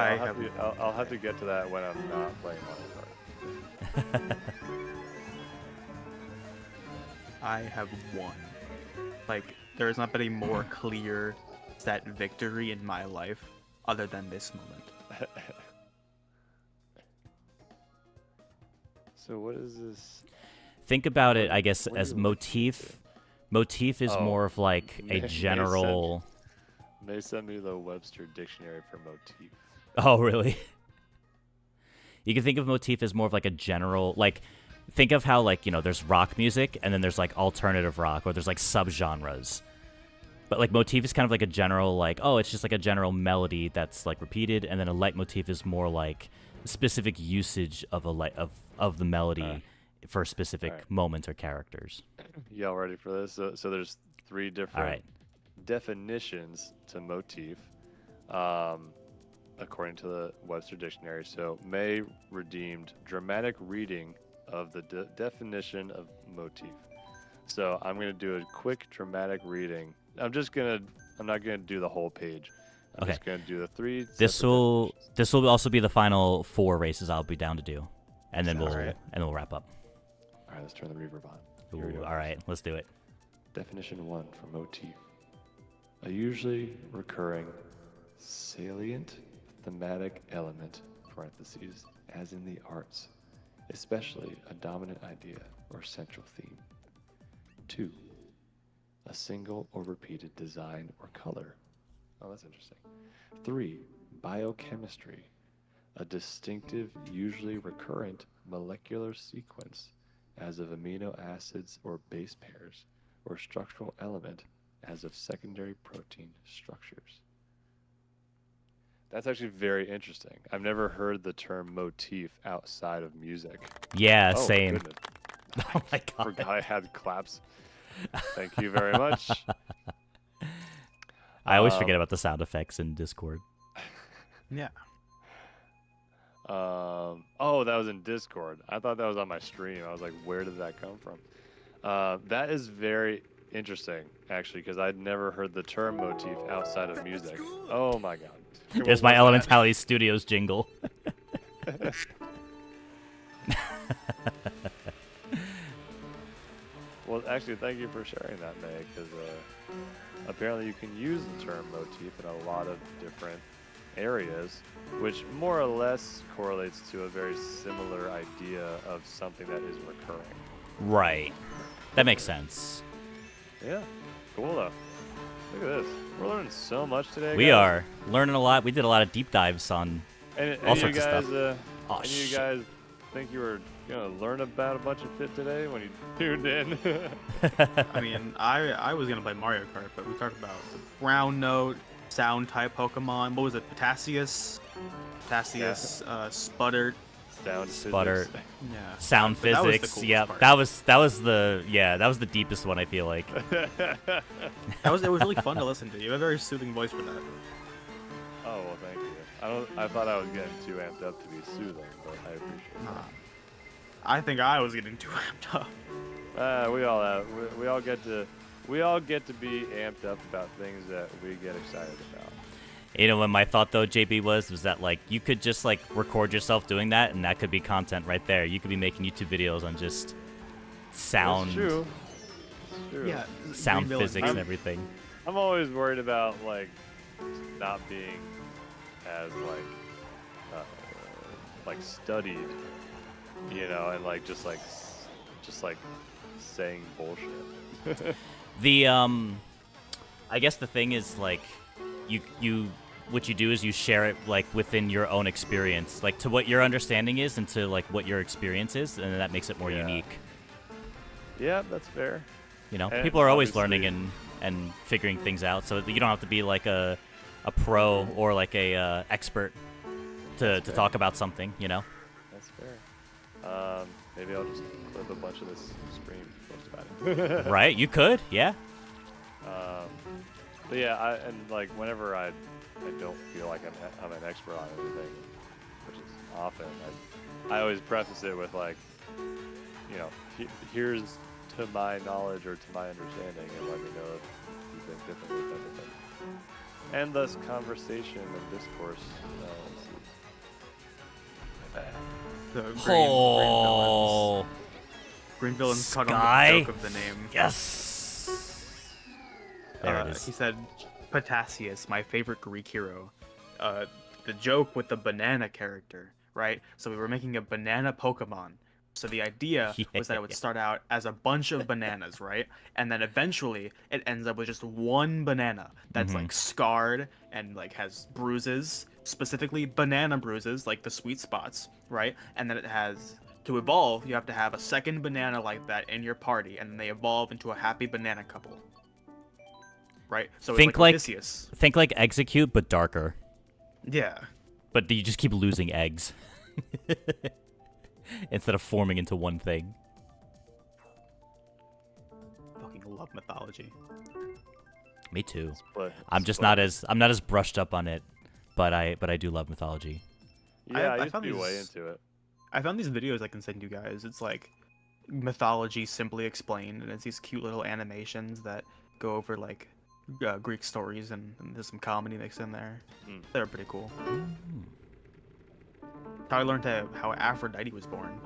I'll have to get to that when I'm not playing Mario Kart. I have one. Like, there has not been a more clear set victory in my life other than this moment. So what is this? Think about it, I guess, as motif. Motif is more of like a general... May send me the Webster dictionary for motif. Oh, really? You can think of motif as more of like a general... Like, think of how, like, you know, there's rock music, and then there's like alternative rock, or there's like subgenres. But like motif is kind of like a general, like, oh, it's just like a general melody that's like repeated, and then a leitmotif is more like specific usage of of the melody for a specific moment or characters. Y'all ready for this? So there's three different definitions to motif, according to the Webster Dictionary. So May redeemed dramatic reading of the definition of motif. So I'm gonna do a quick dramatic reading. I'm not gonna do the whole page. I'm just gonna do the three. This will also be the final 4 races I'll be down to do, and then we'll wrap up. All right, let's turn the reverb on. Ooh, all right, let's do it. Definition 1 for motif: a usually recurring, salient, thematic element (parentheses) as in the arts, especially a dominant idea or central theme. 2. A single or repeated design or color. Oh, that's interesting. 3. Biochemistry. A distinctive, usually recurrent molecular sequence, as of amino acids or base pairs, or structural element, as of secondary protein structures. That's actually very interesting. I've never heard the term motif outside of music. Yeah, same. Goodness. Oh my god. I forgot I had claps. Thank you very much. I always forget about the sound effects in Discord. Yeah. Oh, that was in Discord. I thought that was on my stream. I was like, where did that come from? That is very interesting, actually, because I'd never heard the term motif outside of music. Oh my god. There's my Elementality Studios jingle. Well, actually, thank you for sharing that, May, because apparently you can use the term motif in a lot of different areas, which more or less correlates to a very similar idea of something that is recurring. Right. That makes sense. Yeah. Cool, though. Look at this. We're learning so much today, We guys. are learning a lot. We did a lot of deep dives on all sorts of stuff. You guys think you were gonna learn about a bunch of shit today when you tuned in? I mean, I was gonna play Mario Kart, but we talked about the ground note, sound type Pokemon. What was it? Potassius, Sputter. Sputter. Yeah. Sound But that was the physics. coolest Yep. part. That was the deepest one, I feel like. It was really fun to listen to. You have a very soothing voice for that. Oh well, thank you. I thought I was getting too amped up to be soothing, but I appreciate that. I think I was getting too amped up. We all get to be amped up about things that we get excited about. You know what my thought though, JB, was that like you could just like record yourself doing that, and that could be content right there. You could be making YouTube videos on just sound. That's true. It's true. Yeah, sound Green physics Villain. and everything. I'm always worried about like not being as like studied, you know, and like just like saying bullshit. The I guess the thing is like you what you do is you share it like within your own experience, like to what your understanding is and to like what your experience is, and that makes it more unique. Yeah, that's fair. You know, And people are always obviously- learning and figuring things out, so you don't have to be like a pro or like a expert to talk about something, you know. That's fair. Maybe I'll just clip a bunch of this stream, post about it. Right? You could, yeah. But yeah, and like whenever I don't feel like I'm an expert on anything, which is often, I always preface it with like, you know, here's to my knowledge or to my understanding, and let me know if you think differently type of thing. And thus conversation and discourse. Oh. Green Villain's caught Sky? on the joke of the name. Yes. There it is. He said, Potassius, my favorite Greek hero. The joke with the banana character, right? So we were making a banana Pokemon. So the idea was that it would start out as a bunch of bananas, right? And then eventually it ends up with just one banana that's like scarred and like has bruises, specifically banana bruises, like the sweet spots, right? And then it has, to evolve, you have to have a second banana like that in your party, and then they evolve into a happy banana couple. Right? So Think it's like Odysseus. think like Execute, but darker. Yeah. But you just keep losing eggs instead of forming into one thing. Fucking love mythology. Me too. Split. I'm just not as brushed up on it, but I do love mythology. Yeah, I used to found be these- way into it. I found these videos I can send you guys. It's like mythology simply explained, and it's these cute little animations that go over like Greek stories, and there's some comedy mixed in there. They're pretty cool. How I learned how Aphrodite was born.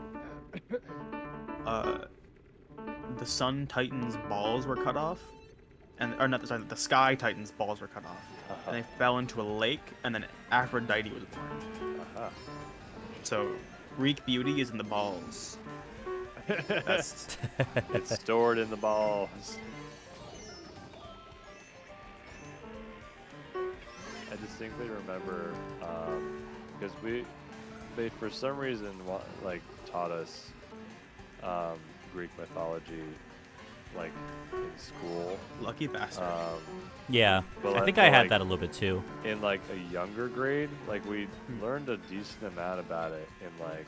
The Sun Titan's balls were cut off, the Sky Titan's balls were cut off, and they fell into a lake, and then Aphrodite was born. So Greek beauty is in the balls. That's It's stored in the balls. I distinctly remember because they for some reason like taught us Greek mythology like in school. Lucky bastard. Yeah, But I like- think but I had like- that a little bit too. In like a younger grade, like we learned a decent amount about it in like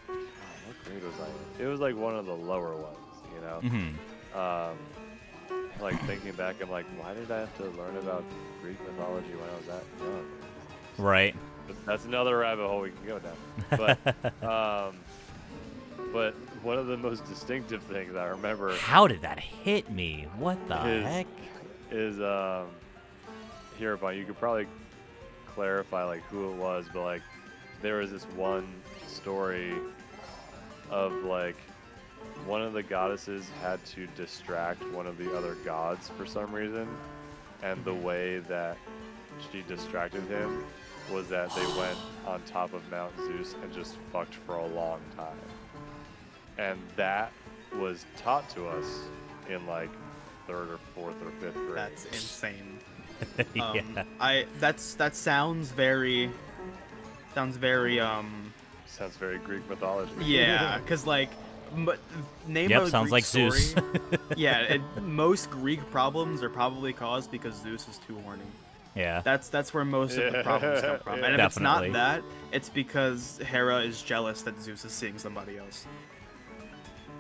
what grade was I in? It was like one of the lower ones, you know. Like thinking back, I'm like, why did I have to learn about Greek mythology when I was that young? Right. But that's another rabbit hole we can go down. But one of the most distinctive things I remember. How did that hit me? What the heck? Is here, but you could probably clarify like who it was, but like there was this one story of like one of the goddesses had to distract one of the other gods for some reason, and the way that she distracted him was that they went on top of Mount Zeus and just fucked for a long time. And that was taught to us in like 3rd or 4th or 5th grade. That's insane. Yeah. That sounds very sounds very Greek mythology. Yeah, because like name Yep, a sounds Greek like story. Zeus. Yeah, most Greek problems are probably caused because Zeus is too horny. Yeah. That's where most of the problems come from. And if it's Definitely. not that, it's because Hera is jealous that Zeus is seeing somebody else.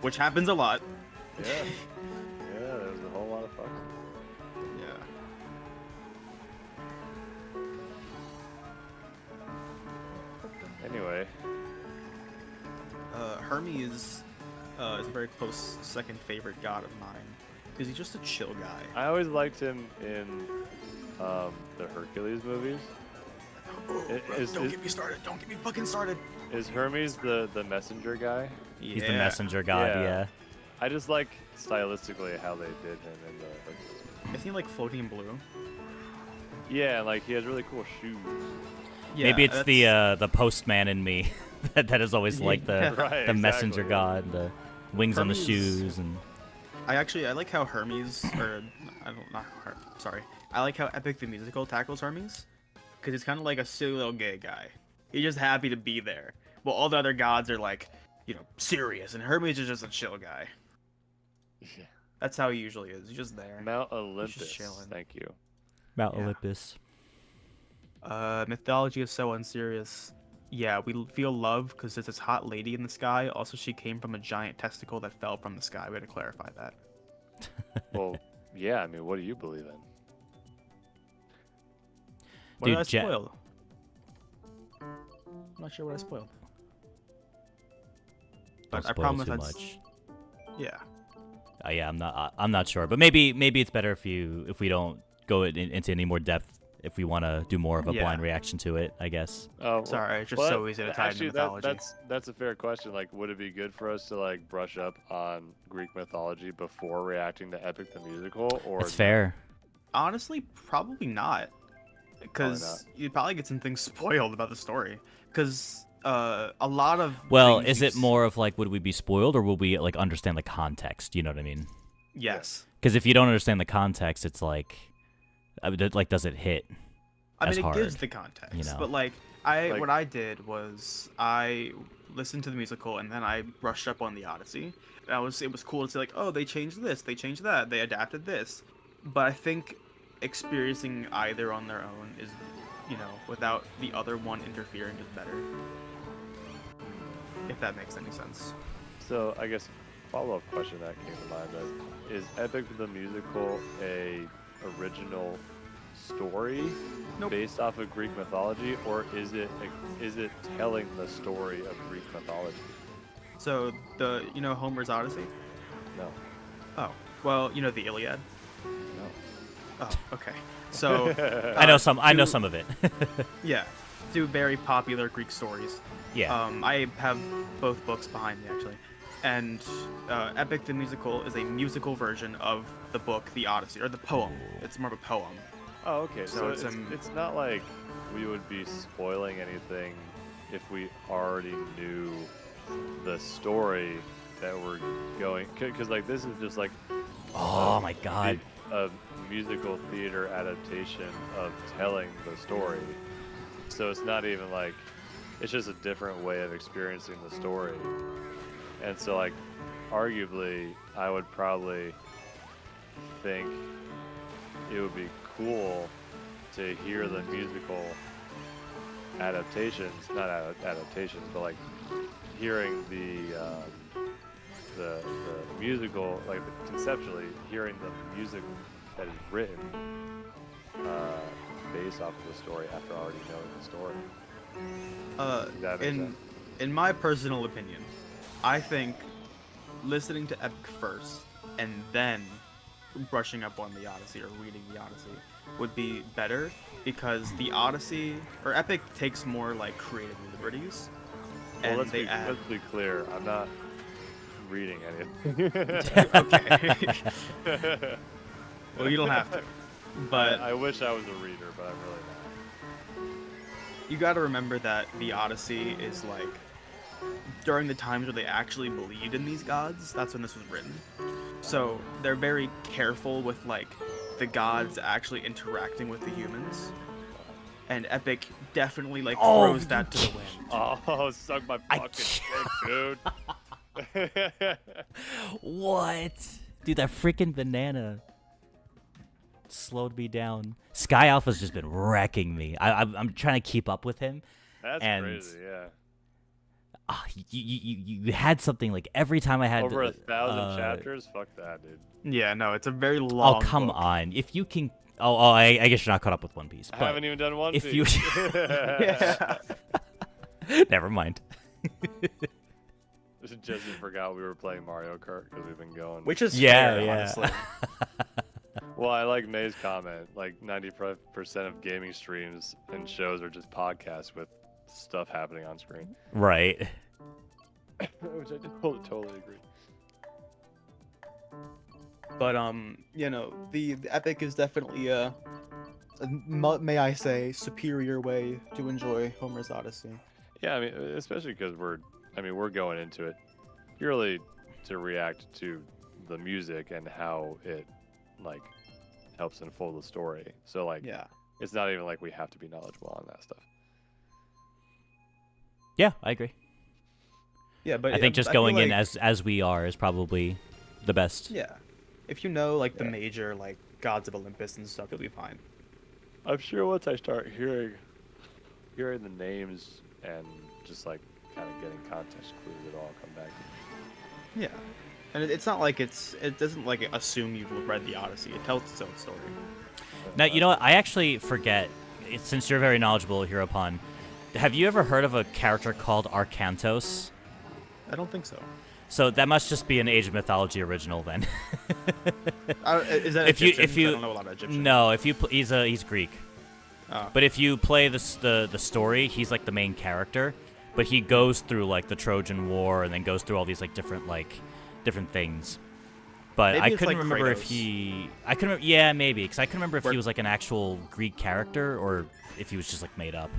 Which happens a lot. Yeah. Yeah, there's a whole lot of fucking. Yeah. Anyway. Hermes is a very close second favorite god of mine. Because he's just a chill guy. I always liked him in the Hercules movies. Don't get me started. Don't get me fucking started. Is Hermes the messenger guy? He's the messenger god, yeah. I just like stylistically how they did him in the. Isn't he like floating blue? Yeah, like he has really cool shoes. Yeah, maybe it's the postman in me that is always like the messenger god, the wings on the shoes, and. I like how Hermes, or I like how Epic the Musical tackles Hermes, because he's kind of like a silly little gay guy. He's just happy to be there. Well, all the other gods are like, serious, and Hermes is just a chill guy. Yeah. That's how he usually is. He's just there. Mount Olympus. Just chilling. Thank you. Mount Olympus. Mythology is so unserious. Yeah, we feel love because there's this hot lady in the sky. Also, she came from a giant testicle that fell from the sky. We had to clarify that. Well, yeah. I mean, what do you believe in? What did I spoil? I'm not sure what I spoiled. But I promise too that's much. Yeah. Yeah, I'm not sure, but maybe it's better if we don't go into any more depth if we want to do more of a blind reaction to it, I guess. Oh, sorry, it's just so easy to tie into mythology. That's a fair question. Like, would it be good for us to like brush up on Greek mythology before reacting to Epic the Musical? Or it's fair. Honestly, probably not, because you'd probably get some things spoiled about the story. Because a lot of is it more of like, would we be spoiled, or will we like understand the context? You know what I mean? Yes. Because if you don't understand the context, it's like does it hit? I mean, it hard, gives the context, but what I did was I listened to the musical and then I brushed up on the Odyssey. It was cool to see like, oh, they changed this, they changed that, they adapted this. But I think experiencing either on their own is, without the other one interfering, is better. If that makes any sense. So I guess follow-up question that came to mind is Epic the Musical a original story based off of Greek mythology, or is it telling the story of Greek mythology? So Homer's Odyssey? No. Oh, well, the Iliad? No. Oh, okay. So I know some of it. Yeah, two very popular Greek stories. Yeah. I have both books behind me actually. And Epic the Musical is a musical version of the book, The Odyssey, or the poem. It's more of a poem. Oh, okay. So it's not like we would be spoiling anything if we already knew the story that we're going... Because, like, this is just, like... Oh, my God. A musical theater adaptation of telling the story. So it's not even, like... It's just a different way of experiencing the story. And so, like, arguably, I would probably think it would be cool to hear the musical adaptations, not adaptations, but like hearing the musical, like conceptually hearing the music that is written based off of the story after already knowing the story. In my personal opinion, I think listening to Epic first and then brushing up on the Odyssey or reading the Odyssey would be better, because the Odyssey or Epic takes more like creative liberties. Well, and let's be clear. I'm not reading anything. Okay. Well, you don't have to. But I wish I was a reader, but I'm really not. You got to remember that the Odyssey is like during the times where they actually believed in these gods. That's when this was written. So they're very careful with like the gods actually interacting with the humans. And Epic definitely like throws that to the wind. Oh, suck my fucking dick, dude. What? Dude, that freaking banana slowed me down. Sky Alpha's just been wrecking me. I'm trying to keep up with him. That's crazy, yeah. You had something like every time I had over 1,000 chapters. Fuck that, dude. Yeah, no, it's a very long. Oh, come book. on! If you can, I guess you're not caught up with One Piece. I haven't even done One Piece. If you, never mind. Jesse forgot we were playing Mario Kart because we've been going. Which is fair, honestly. Well, I like May's comment. Like 90% of gaming streams and shows are just podcasts with stuff happening on screen. Right. Which I totally agree. But you know, the epic is definitely may I say, superior way to enjoy Homer's Odyssey. Yeah, I mean, especially because we're going into it purely to react to the music and how it like helps unfold the story. So like, yeah, it's not even like we have to be knowledgeable on that stuff. Yeah, I agree. Yeah, but I think just I going feel in like, as we are is probably the best. yeah, if you know like the major like gods of Olympus and stuff, you'll be fine. I'm sure once I start hearing the names and just like kind of getting context clues, it'll all come back to me. Yeah, and it's not like it doesn't like assume you've read the Odyssey. It tells its own story. Now, you know what? I actually forget, since you're very knowledgeable, Hereupon, have you ever heard of a character called Arcantos? I don't think so. So that must just be an Age of Mythology original then. Is that Egyptian? I don't know a lot about Egyptian. No, if you he's Greek. Oh. But if you play the story, he's like the main character, but he goes through like the Trojan War and then goes through all these like different things. But Maybe I it's couldn't like remember Kratos. if he. I couldn't. Yeah, maybe because I couldn't remember if he was like an actual Greek character or if he was just like made up.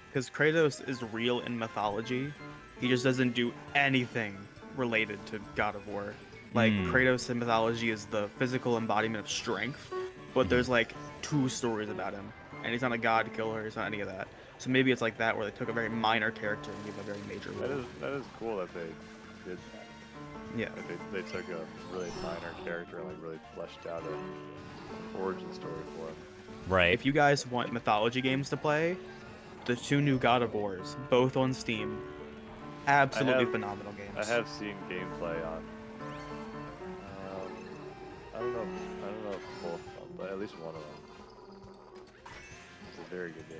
Because Kratos is real in mythology, he just doesn't do anything related to God of War. Like Kratos in mythology is the physical embodiment of strength, but there's like 2 stories about him, and he's not a god killer. He's not any of that. So maybe it's like that where they took a very minor character and gave him a very major role. That is cool that they did that. Yeah. Like they took a really minor character and like really fleshed out an origin story for him. Right. If you guys want mythology games to play, the 2 new God of Wars, both on Steam, absolutely phenomenal games. I have seen gameplay on. I don't know if both of them, but at least one of them. It's a very good game.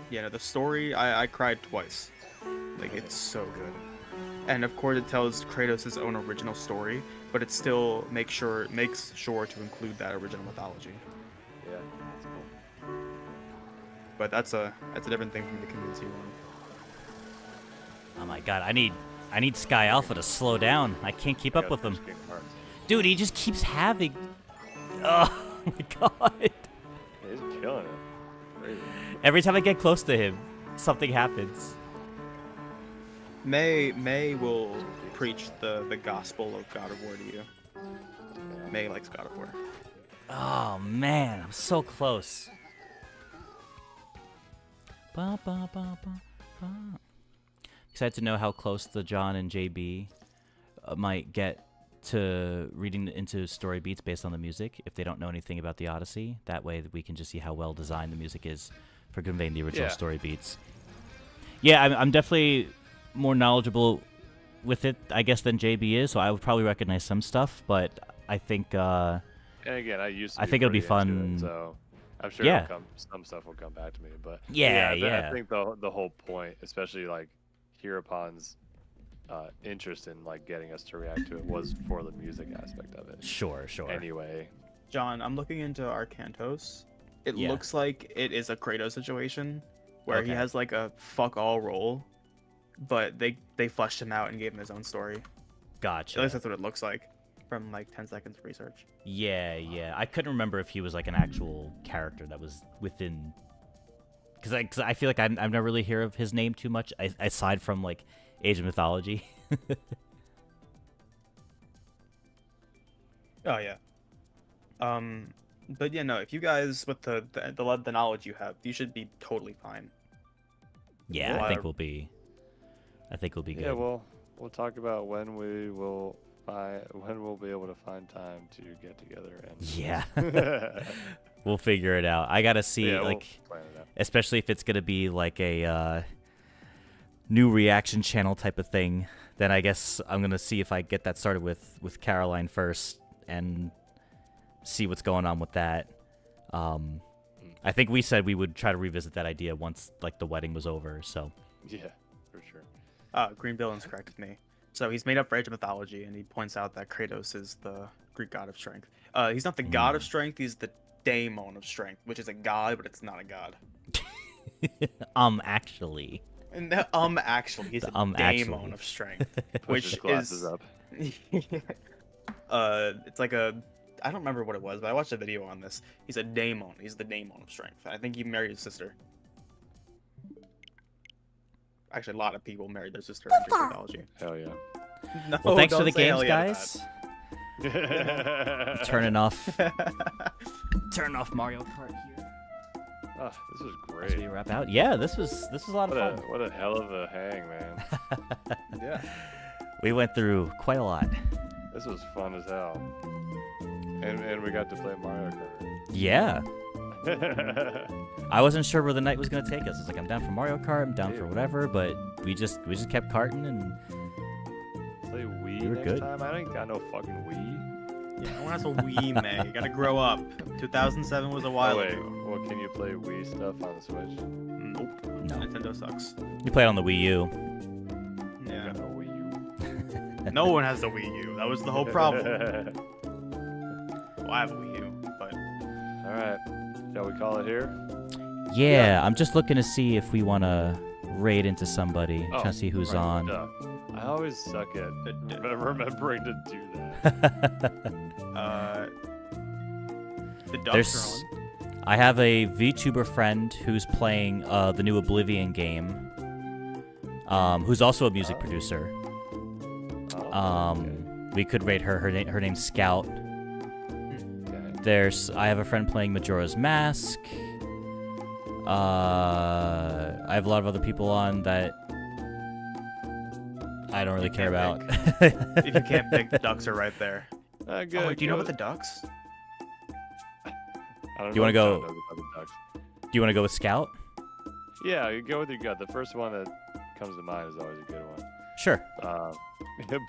Yeah, no, the story, I cried twice. Like, it's so good. And of course it tells Kratos' own original story, but it still makes sure to include that original mythology. Yeah, that's cool. But that's a different thing from the community one. Oh my god, I need Sky Alpha to slow down. I can't keep up with him. Dude, he just keeps having. Oh my god. He's killing it. Crazy. Every time I get close to him, something happens. May will preach the gospel of God of War to you. May likes God of War. Oh man, I'm so close. Ba, ba, ba, ba, ba. Excited to know how close the John and JB might get to reading into story beats based on the music if they don't know anything about the Odyssey. That way we can just see how well designed the music is for conveying the original story beats. Yeah, I'm definitely more knowledgeable with it, I guess, than JB is, so I would probably recognize some stuff, but I think and again, I think it'll be fun. It, so I'm sure some stuff will come back to me, but I think the whole point, especially like Hereupon's interest in like getting us to react to it, was for the music aspect of it. Sure. Anyway, John, I'm looking into Arcantos. It looks like it is a Kratos situation where he has like a fuck all role, but they fleshed him out and gave him his own story. Gotcha. At least that's what it looks like from like 10 seconds of research. Yeah. I couldn't remember if he was like an actual character that was within. Because I feel like I've never really heard of his name too much, aside from like Age of Mythology. Oh yeah. But yeah, no. If you guys with the knowledge you have, you should be totally fine. Yeah, I think we'll be good. Yeah, we'll talk about when we'll be able to find time to get together and. Yeah. We'll figure it out. I gotta see, like, we'll plan it out. Especially if it's gonna be like a new reaction channel type of thing. Then I guess I'm gonna see if I get that started with Caroline first and see what's going on with that. I think we said we would try to revisit that idea once like the wedding was over. So. Yeah, for sure. Green Villain's corrected me. So he's made up for Age of Mythology, and he points out that Kratos is the Greek god of strength. He's not the god of strength, he's the daemon of strength, which is a god, but it's not a god. Actually. Actually, he's a daemon of strength, which Push his glasses is up. It's like a, I don't remember what it was, but I watched a video on this. He's a daemon. He's the daemon of strength. I think he married his sister. Actually, a lot of people married their sister in Greek mythology. Hell yeah. No, Well, thanks for don't the say games, hell yeah to guys. Turning off. that. Turning off Mario Kart here. Oh, this was As great. we wrap out. Yeah, this was a lot of fun. What a hell of a hang, man. Yeah. We went through quite a lot. This was fun as hell. And we got to play Mario Kart. Yeah. I wasn't sure where the night was gonna take us. It's like I'm down for Mario Kart, I'm down for whatever, but we just kept karting and Play Wii we were next good. time? I ain't got no fucking Wii. Yeah, no one has a Wii, man. You gotta grow up. 2007 was a while Oh, wait. ago. Well, can you play Wii stuff on the Switch? Nope. No. Nintendo sucks. You play it on the Wii U. I Yeah. got no Wii U. No one has the Wii U. That was the whole problem. Well, I have a Wii U, but Alright. Shall we call it here? Yeah, I'm just looking to see if we want to raid into somebody. Oh, Trying to see who's right, on. duh. I always suck at remembering to do that. the ducks There's, I have a VTuber friend who's playing the new Oblivion game. Who's also a music producer. We could raid her. Her name's Scout. I have a friend playing Majora's Mask. I have a lot of other people on that I don't really care about. If you can't pick, the ducks are right there. Good, oh, wait, do you know about the ducks? I don't Do you want to know go? if John knows about the ducks. Do you want to go with Scout? Yeah, you go with your gut. The first one that comes to mind is always a good one. Sure.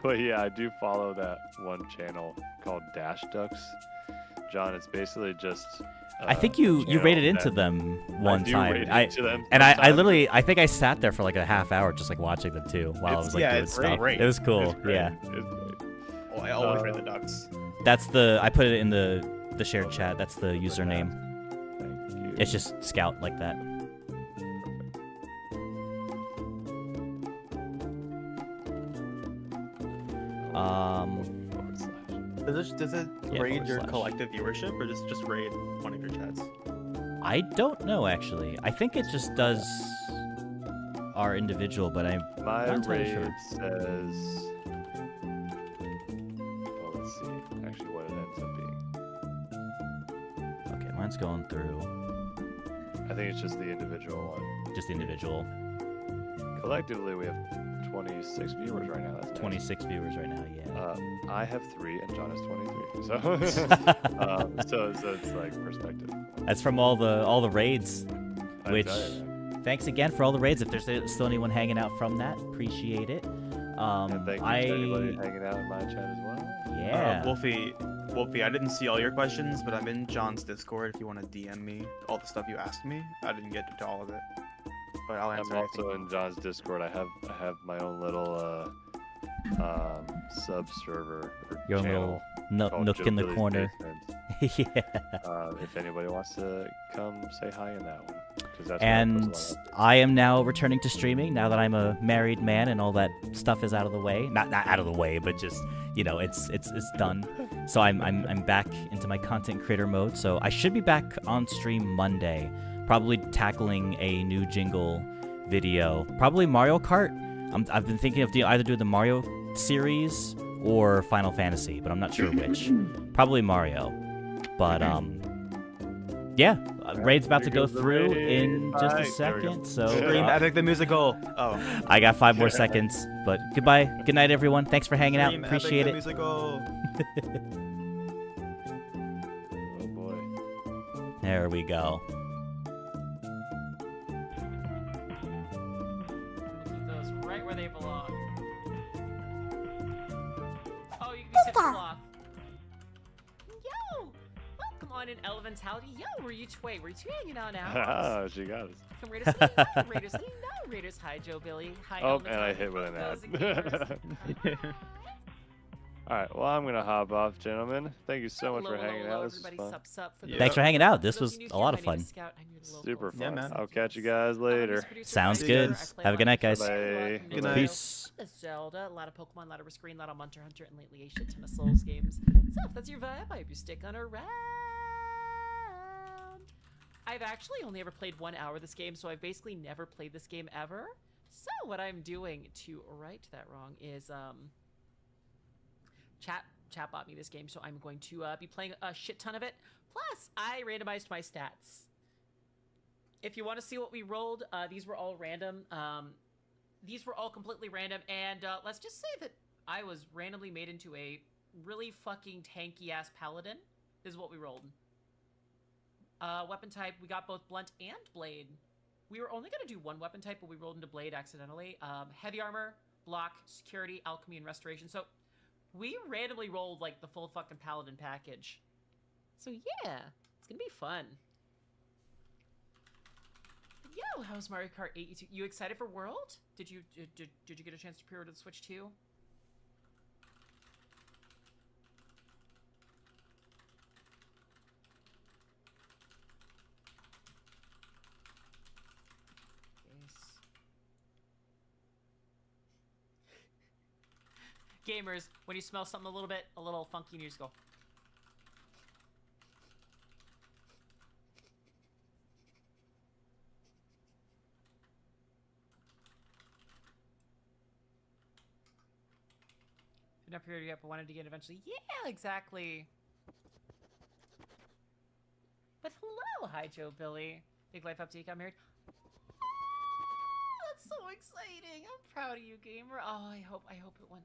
But yeah, I do follow that one channel called Dash Ducks. John, it's basically just. I think you raided into that- them one time. raid into them and I sometimes. literally I think I sat there for like a half hour just like watching them too while I was like doing stuff. Great. It was cool. It's great. Yeah. It's great. Oh, I always raid the ducks. That's I put it in the shared chat. That's the username. Thank you. It's just Scout like that. Does it Yeah, raid your / collective viewership, or just raid one of your chats? I don't know actually. I think it just does our individual, but I'm My not entirely raid sure. says. Well, let's see. Actually, what it ends up being. Okay, mine's going through. I think it's just the individual one. Just the individual. Collectively, we have 26 viewers right now. That's nice. 26 viewers right now. Yeah. I have 3 and John has 23. So, so it's like perspective. That's from all the raids. I Which, tell you, thanks again for all the raids. If there's still anyone hanging out from that, appreciate it. and thank you to anybody hanging out in my chat as well. Yeah. Wolfie, I didn't see all your questions, but I'm in John's Discord if you want to DM me all the stuff you asked me. I didn't get to all of it, but I'll answer. I'm also in John's Discord. I have my own little sub server or Your channel little called nook Joe in the Billy's corner. Basement. Yeah. If anybody wants to come say hi in that one, 'cause that's And I am now returning to streaming now that I'm a married man and all that stuff is out of the way. Not out of the way, but just it's done. So I'm back into my content creator mode. So I should be back on stream Monday, probably tackling a new jingle video, probably Mario Kart. I've been thinking of either do the Mario series or Final Fantasy, but I'm not sure which. Probably Mario. But yeah, raid's about to go through in just a second. So Stream Epic the Musical. Oh. I got 5 more seconds. But goodbye, good night, everyone. Thanks for hanging out. Stream Appreciate Epic it. The Musical. Oh boy. There we go. Put those right where they belong. Oh, you can sit the cloth. Yo! Welcome on in Elementality. Yo, were you two hanging out now? Ah, she got us. Come Raiders. Hello, Raiders. Hello, Raiders. Hi, Joe Billy. Hi, Oh, and I Elementality. hit with an Those and gamers. ad. Alright, well, I'm gonna hop off, gentlemen. Thank you so much Hello, for hanging hello, out. This was everybody. fun. Sup, for Thanks for hanging out. This those was of you a new lot here, of my name fun. is Scout. I'm your local Super fun. Yeah, man. I'll catch you guys later. producer, Sounds I good. play Have a good night, guys. Bye. Bye. Good night. Peace. Zelda, a lot of Pokemon, a lot of Risk Green, a lot of Monster Hunter, and lately a shit ton of Souls games. So if that's your vibe, I hope you stick on around. I've actually only ever played 1 hour of this game, so I've basically never played this game ever. So what I'm doing to right that wrong is, chat bought me this game, so I'm going to be playing a shit ton of it. Plus, I randomized my stats. If you want to see what we rolled, these were all random. These were all completely random, and let's just say that I was randomly made into a really fucking tanky-ass paladin, is what we rolled. Weapon type, we got both blunt and blade. We were only going to do one weapon type, but we rolled into blade accidentally. Heavy armor, block, security, alchemy, and restoration. So we randomly rolled, like, the full fucking paladin package. So yeah, it's gonna be fun. Yo, how's Mario Kart 8? You excited for World? Did you get a chance to pre-order the Switch too? Yes. Gamers, when you smell something a little funky, you just go. Not period yet, but wanted to get eventually. Yeah, exactly. But hello, hi Joe Billy. Big life update. Got married. Oh, that's so exciting. I'm proud of you, gamer. Oh, I hope it went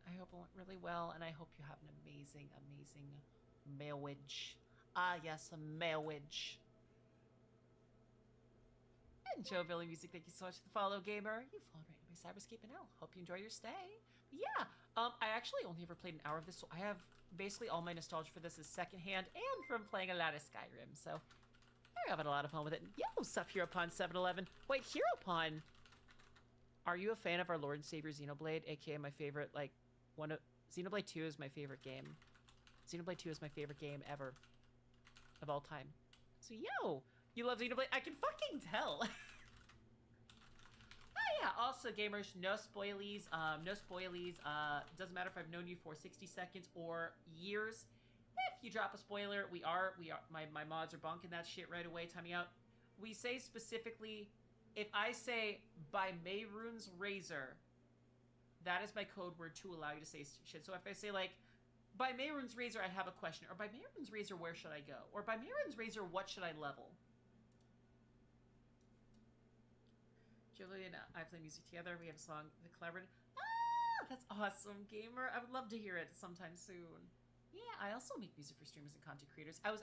really well, and I hope you have an amazing marriage. Ah, yes, a marriage. And Joe Billy Music, thank you so much for the follow, gamer. You followed right into my cyberscape and now. Hope you enjoy your stay. Yeah, I actually only ever played an hour of this, so I have basically all my nostalgia for this is secondhand and from playing a lot of Skyrim, so I'm having a lot of fun with it. Yo, sup, Heropon 711. Wait, Heropon, are you a fan of our Lord and Savior Xenoblade, aka my favorite, like, Xenoblade 2 is my favorite game. Xenoblade 2 is my favorite game ever. Of all time. So, yo, you love Xenoblade? I can fucking tell. Yeah, also gamers, no spoilies, doesn't matter if I've known you for 60 seconds or years. If you drop a spoiler, my mods are bonking that shit right away, timing out. We say specifically, if I say, by Mehrunes Razor, that is my code word to allow you to say shit. So if I say, like, by Mehrunes Razor, I have a question, or by Mehrunes Razor, where should I go? Or by Mehrunes Razor, what should I level? Julie and I play music together. We have a song, The Collaborative. Ah, that's awesome, gamer. I would love to hear it sometime soon. Yeah, I also make music for streamers and content creators. I was,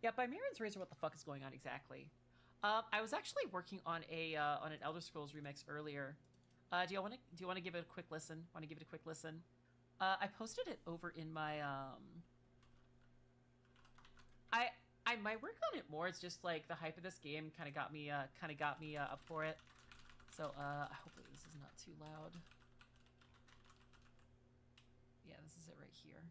yeah, by Mehrunes Razor, what the fuck is going on exactly? I was actually working on an Elder Scrolls remix earlier. Do you want to give it a quick listen? Want to give it a quick listen? I posted it over in my I might work on it more. It's just like the hype of this game kind of got me up for it. So hopefully this is not too loud. Yeah, this is it right here.